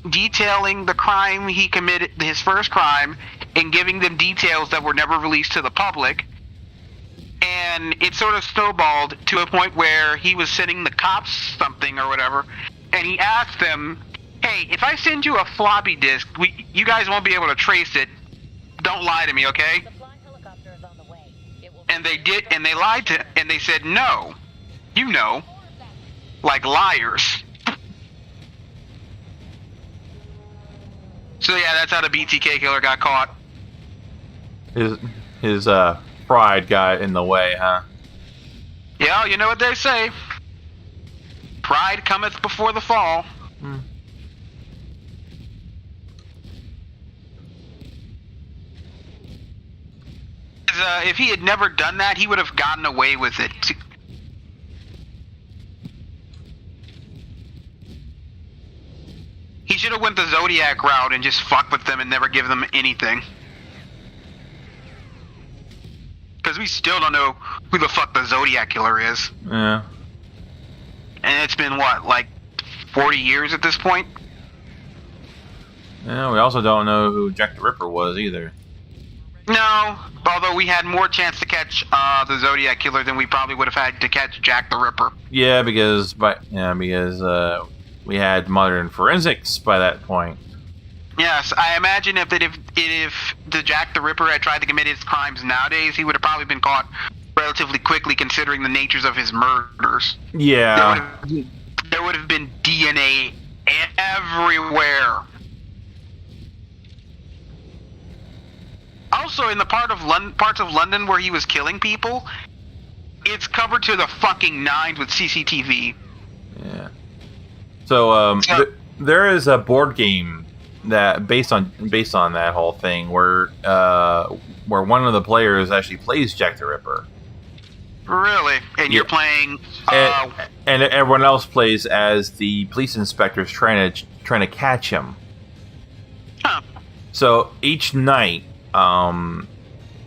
detailing the crime he committed, his first crime, and giving them details that were never released to the public. And it sort of snowballed to a point where he was sending the cops something or whatever, and he asked them, hey, if I send you a floppy disk, you guys won't be able to trace it. Don't lie to me, okay? Supply helicopter is on the way. It will And they did, and they lied and they said, no. You know. Like liars. So yeah, that's how the BTK killer got caught. His pride got in the way, huh? Yeah, you know what they say. Pride cometh before the fall. If he had never done that, he would have gotten away with it. He should have went the Zodiac route and just fucked with them and never give them anything. Because we still don't know who the fuck the Zodiac killer is. Yeah. And it's been, what, like 40 years at this point? Yeah, we also don't know who Jack the Ripper was either. No, although we had more chance to catch the Zodiac killer than we probably would have had to catch Jack the Ripper. Yeah, because we had modern forensics by that point. Yes, I imagine if the Jack the Ripper had tried to commit his crimes nowadays, he would have probably been caught relatively quickly, considering the natures of his murders. Yeah. There would have been DNA everywhere. Also, in the parts of London where he was killing people, it's covered to the fucking nines with CCTV. Yeah. So there is a board game that based on that whole thing where one of the players actually plays Jack the Ripper. Really? And you're playing and everyone else plays as the police inspectors trying to catch him. Huh. So each night, one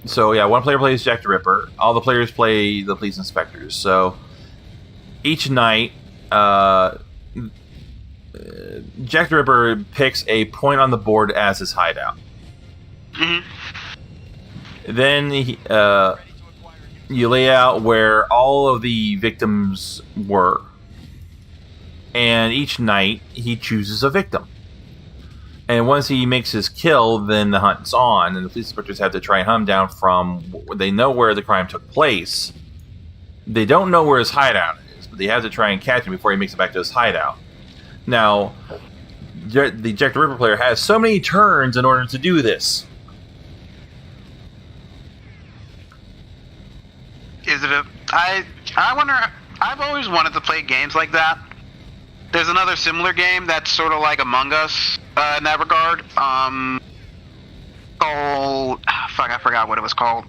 player plays Jack the Ripper. All the players play the police inspectors. So each night, Jack the Ripper picks a point on the board as his hideout. Mm-hmm. Then you lay out where all of the victims were. And each night, he chooses a victim. And once he makes his kill, then the hunt's on, and the police inspectors have to try and hunt him down from... They know where the crime took place. They don't know where his hideout is, but they have to try and catch him before he makes it back to his hideout. Now, the Jack the Ripper player has so many turns in order to do this. Is it I wonder... I've always wanted to play games like that. There's another similar game that's sort of like Among Us in that regard. Called... Fuck, I forgot what it was called.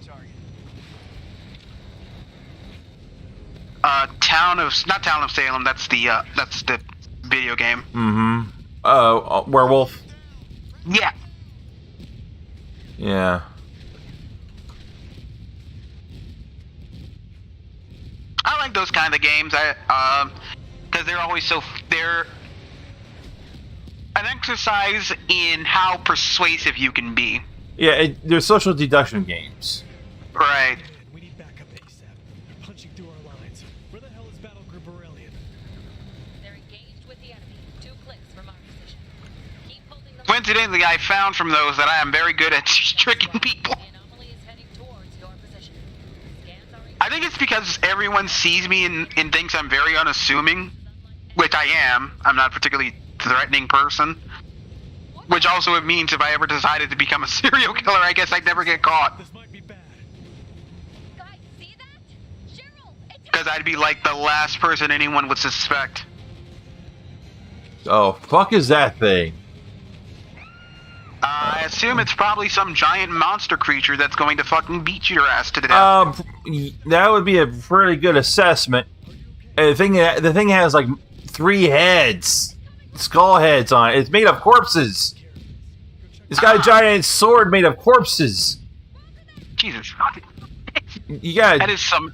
Not Town of Salem, that's the video game. Mm-hmm. Werewolf? Yeah. Yeah. I like those kind of games. Because they're always they're an exercise in how persuasive you can be. Yeah, they're social deduction games. Right. We need backup ASAP. They're punching through our lines. Where the hell is Battle Group Aurelian? They're engaged with the enemy. 2 clicks from our position. Keep holding them. Coincidentally, I found from those that I am very good at tricking people. The anomaly is heading towards your position. Scans are I think it's because everyone sees me and thinks I'm very unassuming, which I am. I'm not a particularly threatening person. Which also it means if I ever decided to become a serial killer, I guess I'd never get caught. This might be bad. Guys, see that? Cheryl, it's Because I'd be like the last person anyone would suspect. Oh, fuck is that thing? I assume it's probably some giant monster creature that's going to fucking beat your ass to death. That would be a pretty good assessment. And the thing has like 3 heads, skull heads on it. It's made of corpses. It's got a giant sword made of corpses. Jesus. You got That is some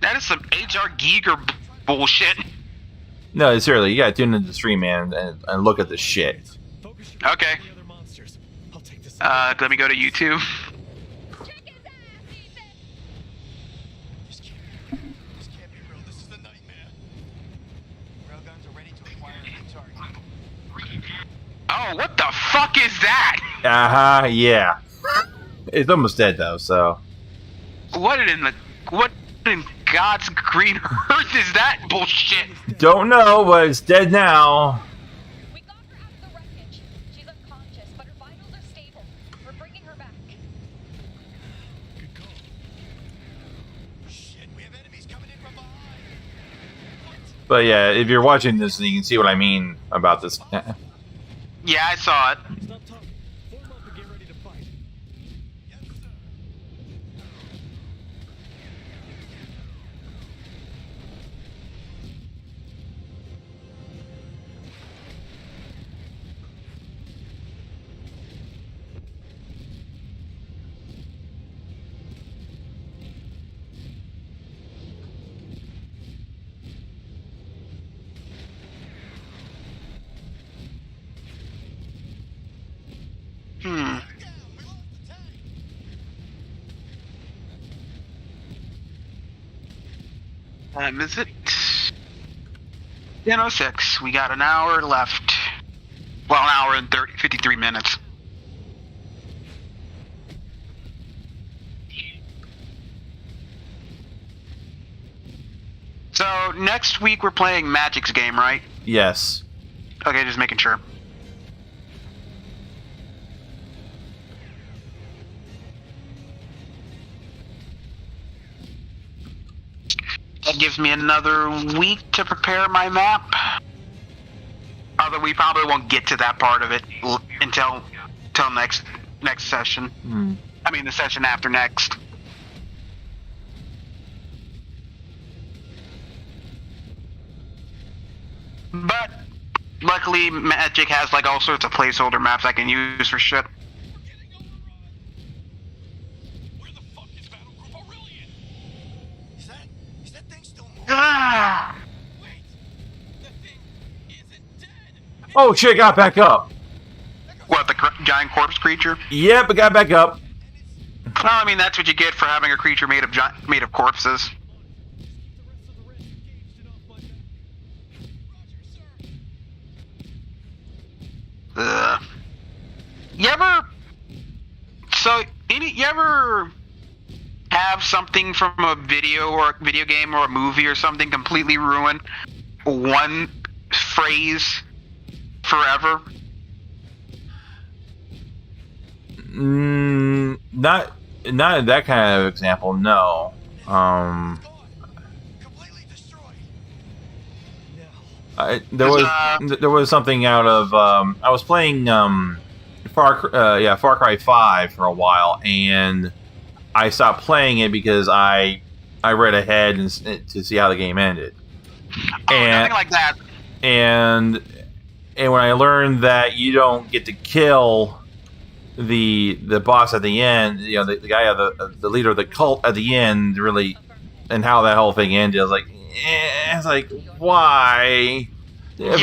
H.R. Giger bullshit. no, seriously. You got to tune into the stream, man, and look at the shit. Focus your Okay. on the other monsters. I'll take this. Let me go to YouTube. check his ass, Ethan! This can't be real. This is a nightmare. Railguns are ready to acquire a new target. Oh, what the fuck is that? Yeah. It's almost dead though, so What in God's green earth is that bullshit? don't know, but it's dead now. We got her out of the wreckage. She's unconscious, but her vitals are stable. We're bringing her back. Good call. Shit, we have enemies coming in from behind. But yeah, if you're watching this, you can see what I mean about this. Yeah, I saw it. Stop talking. Form up and get ready to fight. Yes, sir. Hmm. Down. We lost the tank. Is it? 10:06. We got an hour left. Well, an hour and 53 minutes. So, next week we're playing Magic's game, right? Yes. Okay, just making sure. That gives me another week to prepare my map. Although we probably won't get to that part of it until next session. Hmm. I mean, the session after next. But luckily, Magic has like all sorts of placeholder maps I can use for shit. We're getting overrun. Where the fuck is Battle Group Aurelian? Is that thing still moving? Ah! Wait, the thing isn't dead. Oh shit! Got back up. What, the giant corpse creature? Yep, it got back up. Well, I mean, that's what you get for having a creature made of corpses. Roger, sir. You ever have something from a video game or a movie or something completely ruin one phrase forever? Not that kind of example. No. Gone. Completely destroyed. Now, There was something out of I was playing Far Cry 5 for a while, and I stopped playing it because I read ahead to see how the game ended. Oh, nothing like that. And when I learned that you don't get to kill the boss at the end, you know, the guy the leader of the cult at the end, really, and how that whole thing ended, I was like, it's like, why? Yeah,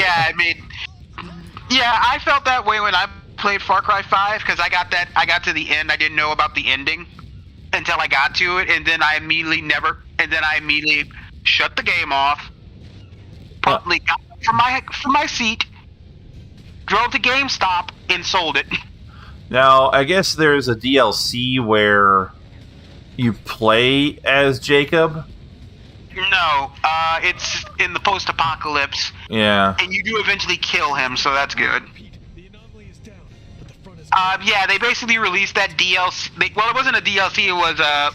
I felt that way when I played Far Cry 5 because I got to the end. I didn't know about the ending until I got to it, and then I immediately shut the game off. Promptly got up from my seat, drove to GameStop, and sold it. Now, I guess there's a DLC where you play as Jacob. No, it's in the post-apocalypse, Yeah. and you do eventually kill him, so that's good. The anomaly is down, but the front is Yeah, they basically released that DLC. Well, it wasn't a DLC. It was a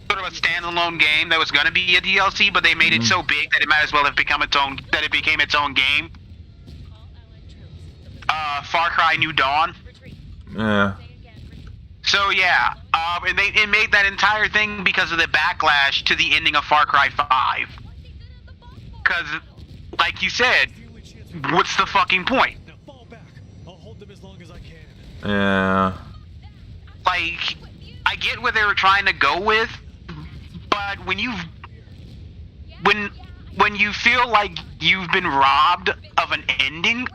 sort of a standalone game that was going to be a DLC, but they made it so big that it might as well have become its own. That it became its own game. All allied troops. Far Cry New Dawn. Retreat. Yeah. Say again, retreat. So yeah, and it made that entire thing because of the backlash to the ending of Far Cry 5. Because, like you said, the only chance we what's the fucking point? now fall back. I'll hold them as long as I can. Yeah. Like, I get what they were trying to go with, but when you feel like you've been robbed of an ending,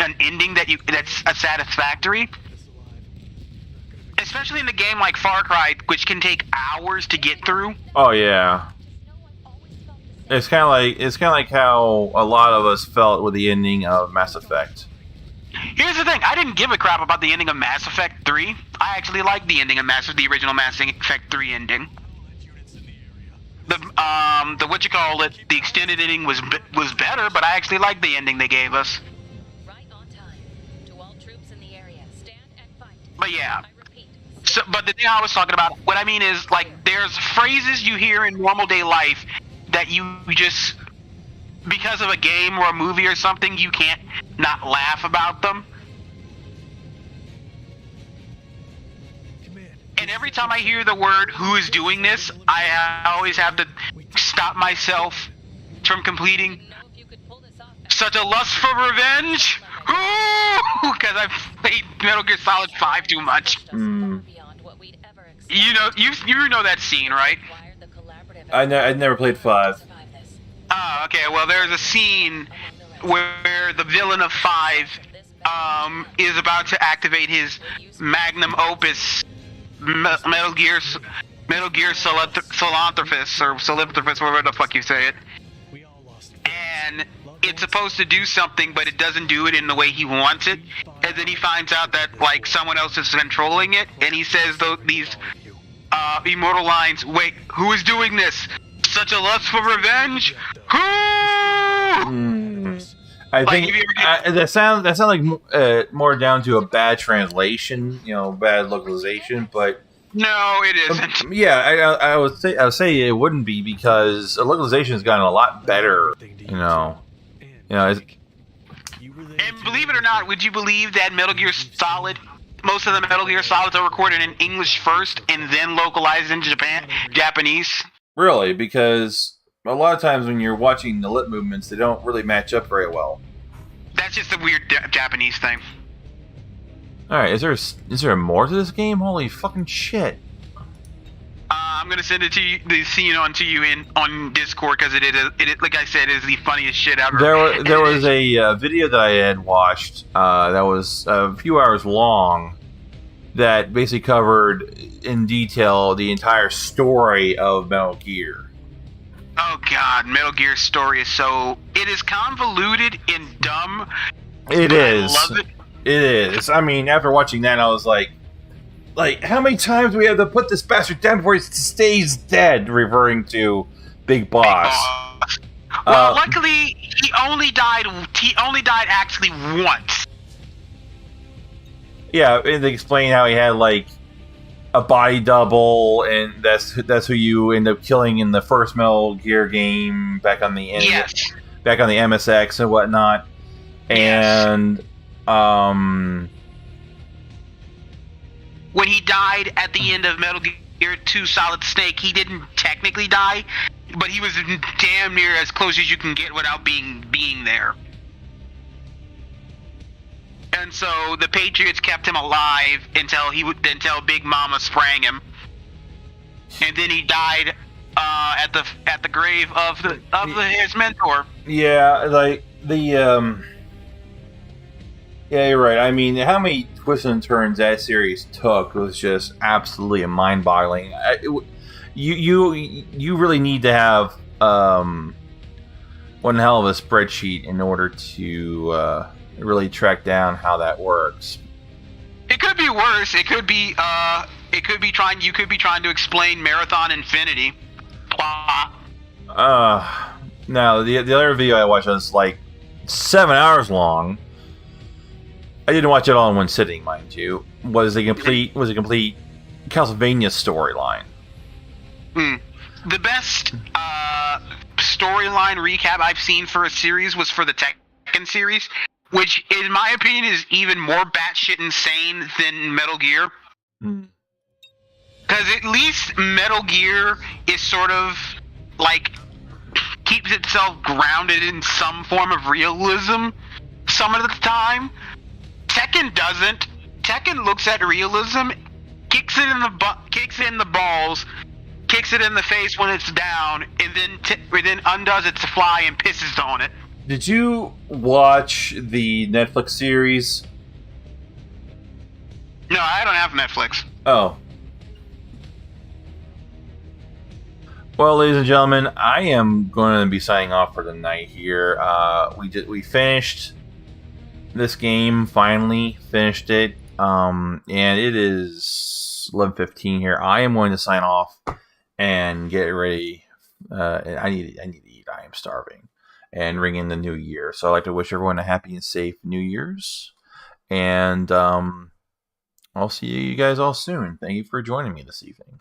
an ending that's satisfactory, This alive. especially in a game like Far Cry, which can take hours to get through. Oh yeah. It's kind of like how a lot of us felt with the ending of Mass Effect. Here's the thing: I didn't give a crap about the ending of Mass Effect 3. I actually liked the ending of the original Mass Effect 3 ending. The what you call it, the extended ending was better, but I actually liked the ending they gave us. Right on time. To all troops in the area, stand and fight. But yeah. I repeat. So, but the thing I was talking about, what I mean is, like, there's phrases you hear in normal day life that you just, because of a game or a movie or something, you can't not laugh about them. Command. And every time I hear the word "who is doing this," I always have to stop myself from completing Know if you could pull this off. such a lust for revenge. Because I've played Metal Gear Solid 5 too much. Far beyond what we'd ever expect. You know that scene, right? Required the collaborative I'd never played 5. to survive this. Oh, okay. Well, there's a scene where the villain of 5 is about to activate his magnum opus, Metal Gear Philanthropist, or Philanthropist, whatever the fuck you say it. We all lost. And it's supposed to do something, but it doesn't do it in the way he wants it. And then he finds out that, like, someone else is controlling it, and he says these immortal lines. Wait, who is doing this? Such a lust for revenge? Who? I Like, think if you ever that sounds like more down to a bad translation, bad localization. But No, it isn't. yeah, I would say it wouldn't be, because the localization has gotten a lot better. It's, And believe it or not, would you believe that Metal Gear Solid, most of the Metal Gear Solids are recorded in English first and then localized in Japanese? really, because a lot of times when you're watching the lip movements, they don't really match up very well. That's just a weird Japanese thing. All right, is there more to this game? Holy fucking shit! I'm gonna send it to you, the scene on Discord, because it like I said, is the funniest shit ever. There was a video that I had watched that was a few hours long that basically covered in detail the entire story of Metal Gear. Oh god, Metal Gear's story is it is convoluted and dumb. It but is. I love it. It is. I mean, after watching that, I was like, how many times do we have to put this bastard down before he stays dead? Referring to Big Boss. Well, luckily, he only died actually once. Yeah, and they explain how he had a body double, and that's who you end up killing in the first Metal Gear game back on the Yes. back on the MSX and whatnot. And when he died at the end of Metal Gear 2 Solid Snake, he didn't technically die, but he was damn near as close as you can get without being there. And so the Patriots kept him alive until Big Mama sprang him, and then he died at the grave of his mentor. Yeah, yeah, you're right. I mean, how many twists and turns that series took was just absolutely mind-boggling. You really need to have one hell of a spreadsheet in order to really track down how that works. it could be worse. It could be trying. You could be trying to explain Marathon Infinity plot. Now the other video I watched was like 7 hours long. I didn't watch it all in one sitting, mind you. Was a complete Castlevania storyline. The best storyline recap I've seen for a series was for the Tekken series, which, in my opinion, is even more batshit insane than Metal Gear. Because at least Metal Gear is sort of like keeps itself grounded in some form of realism some of the time. Tekken doesn't. Tekken looks at realism, kicks it in the balls, kicks it in the face when it's down, and then undoes it to fly and pisses on it. Did you watch the Netflix series? No, I don't have Netflix. Oh. Well, ladies and gentlemen, I am going to be signing off for the night here. We finished this game, finally finished it, and it is 11:15 here. I am going to sign off and get ready. I need to eat. I am starving, and ring in the new year. So I'd like to wish everyone a happy and safe New Year's, and I'll see you guys all soon. Thank you for joining me this evening.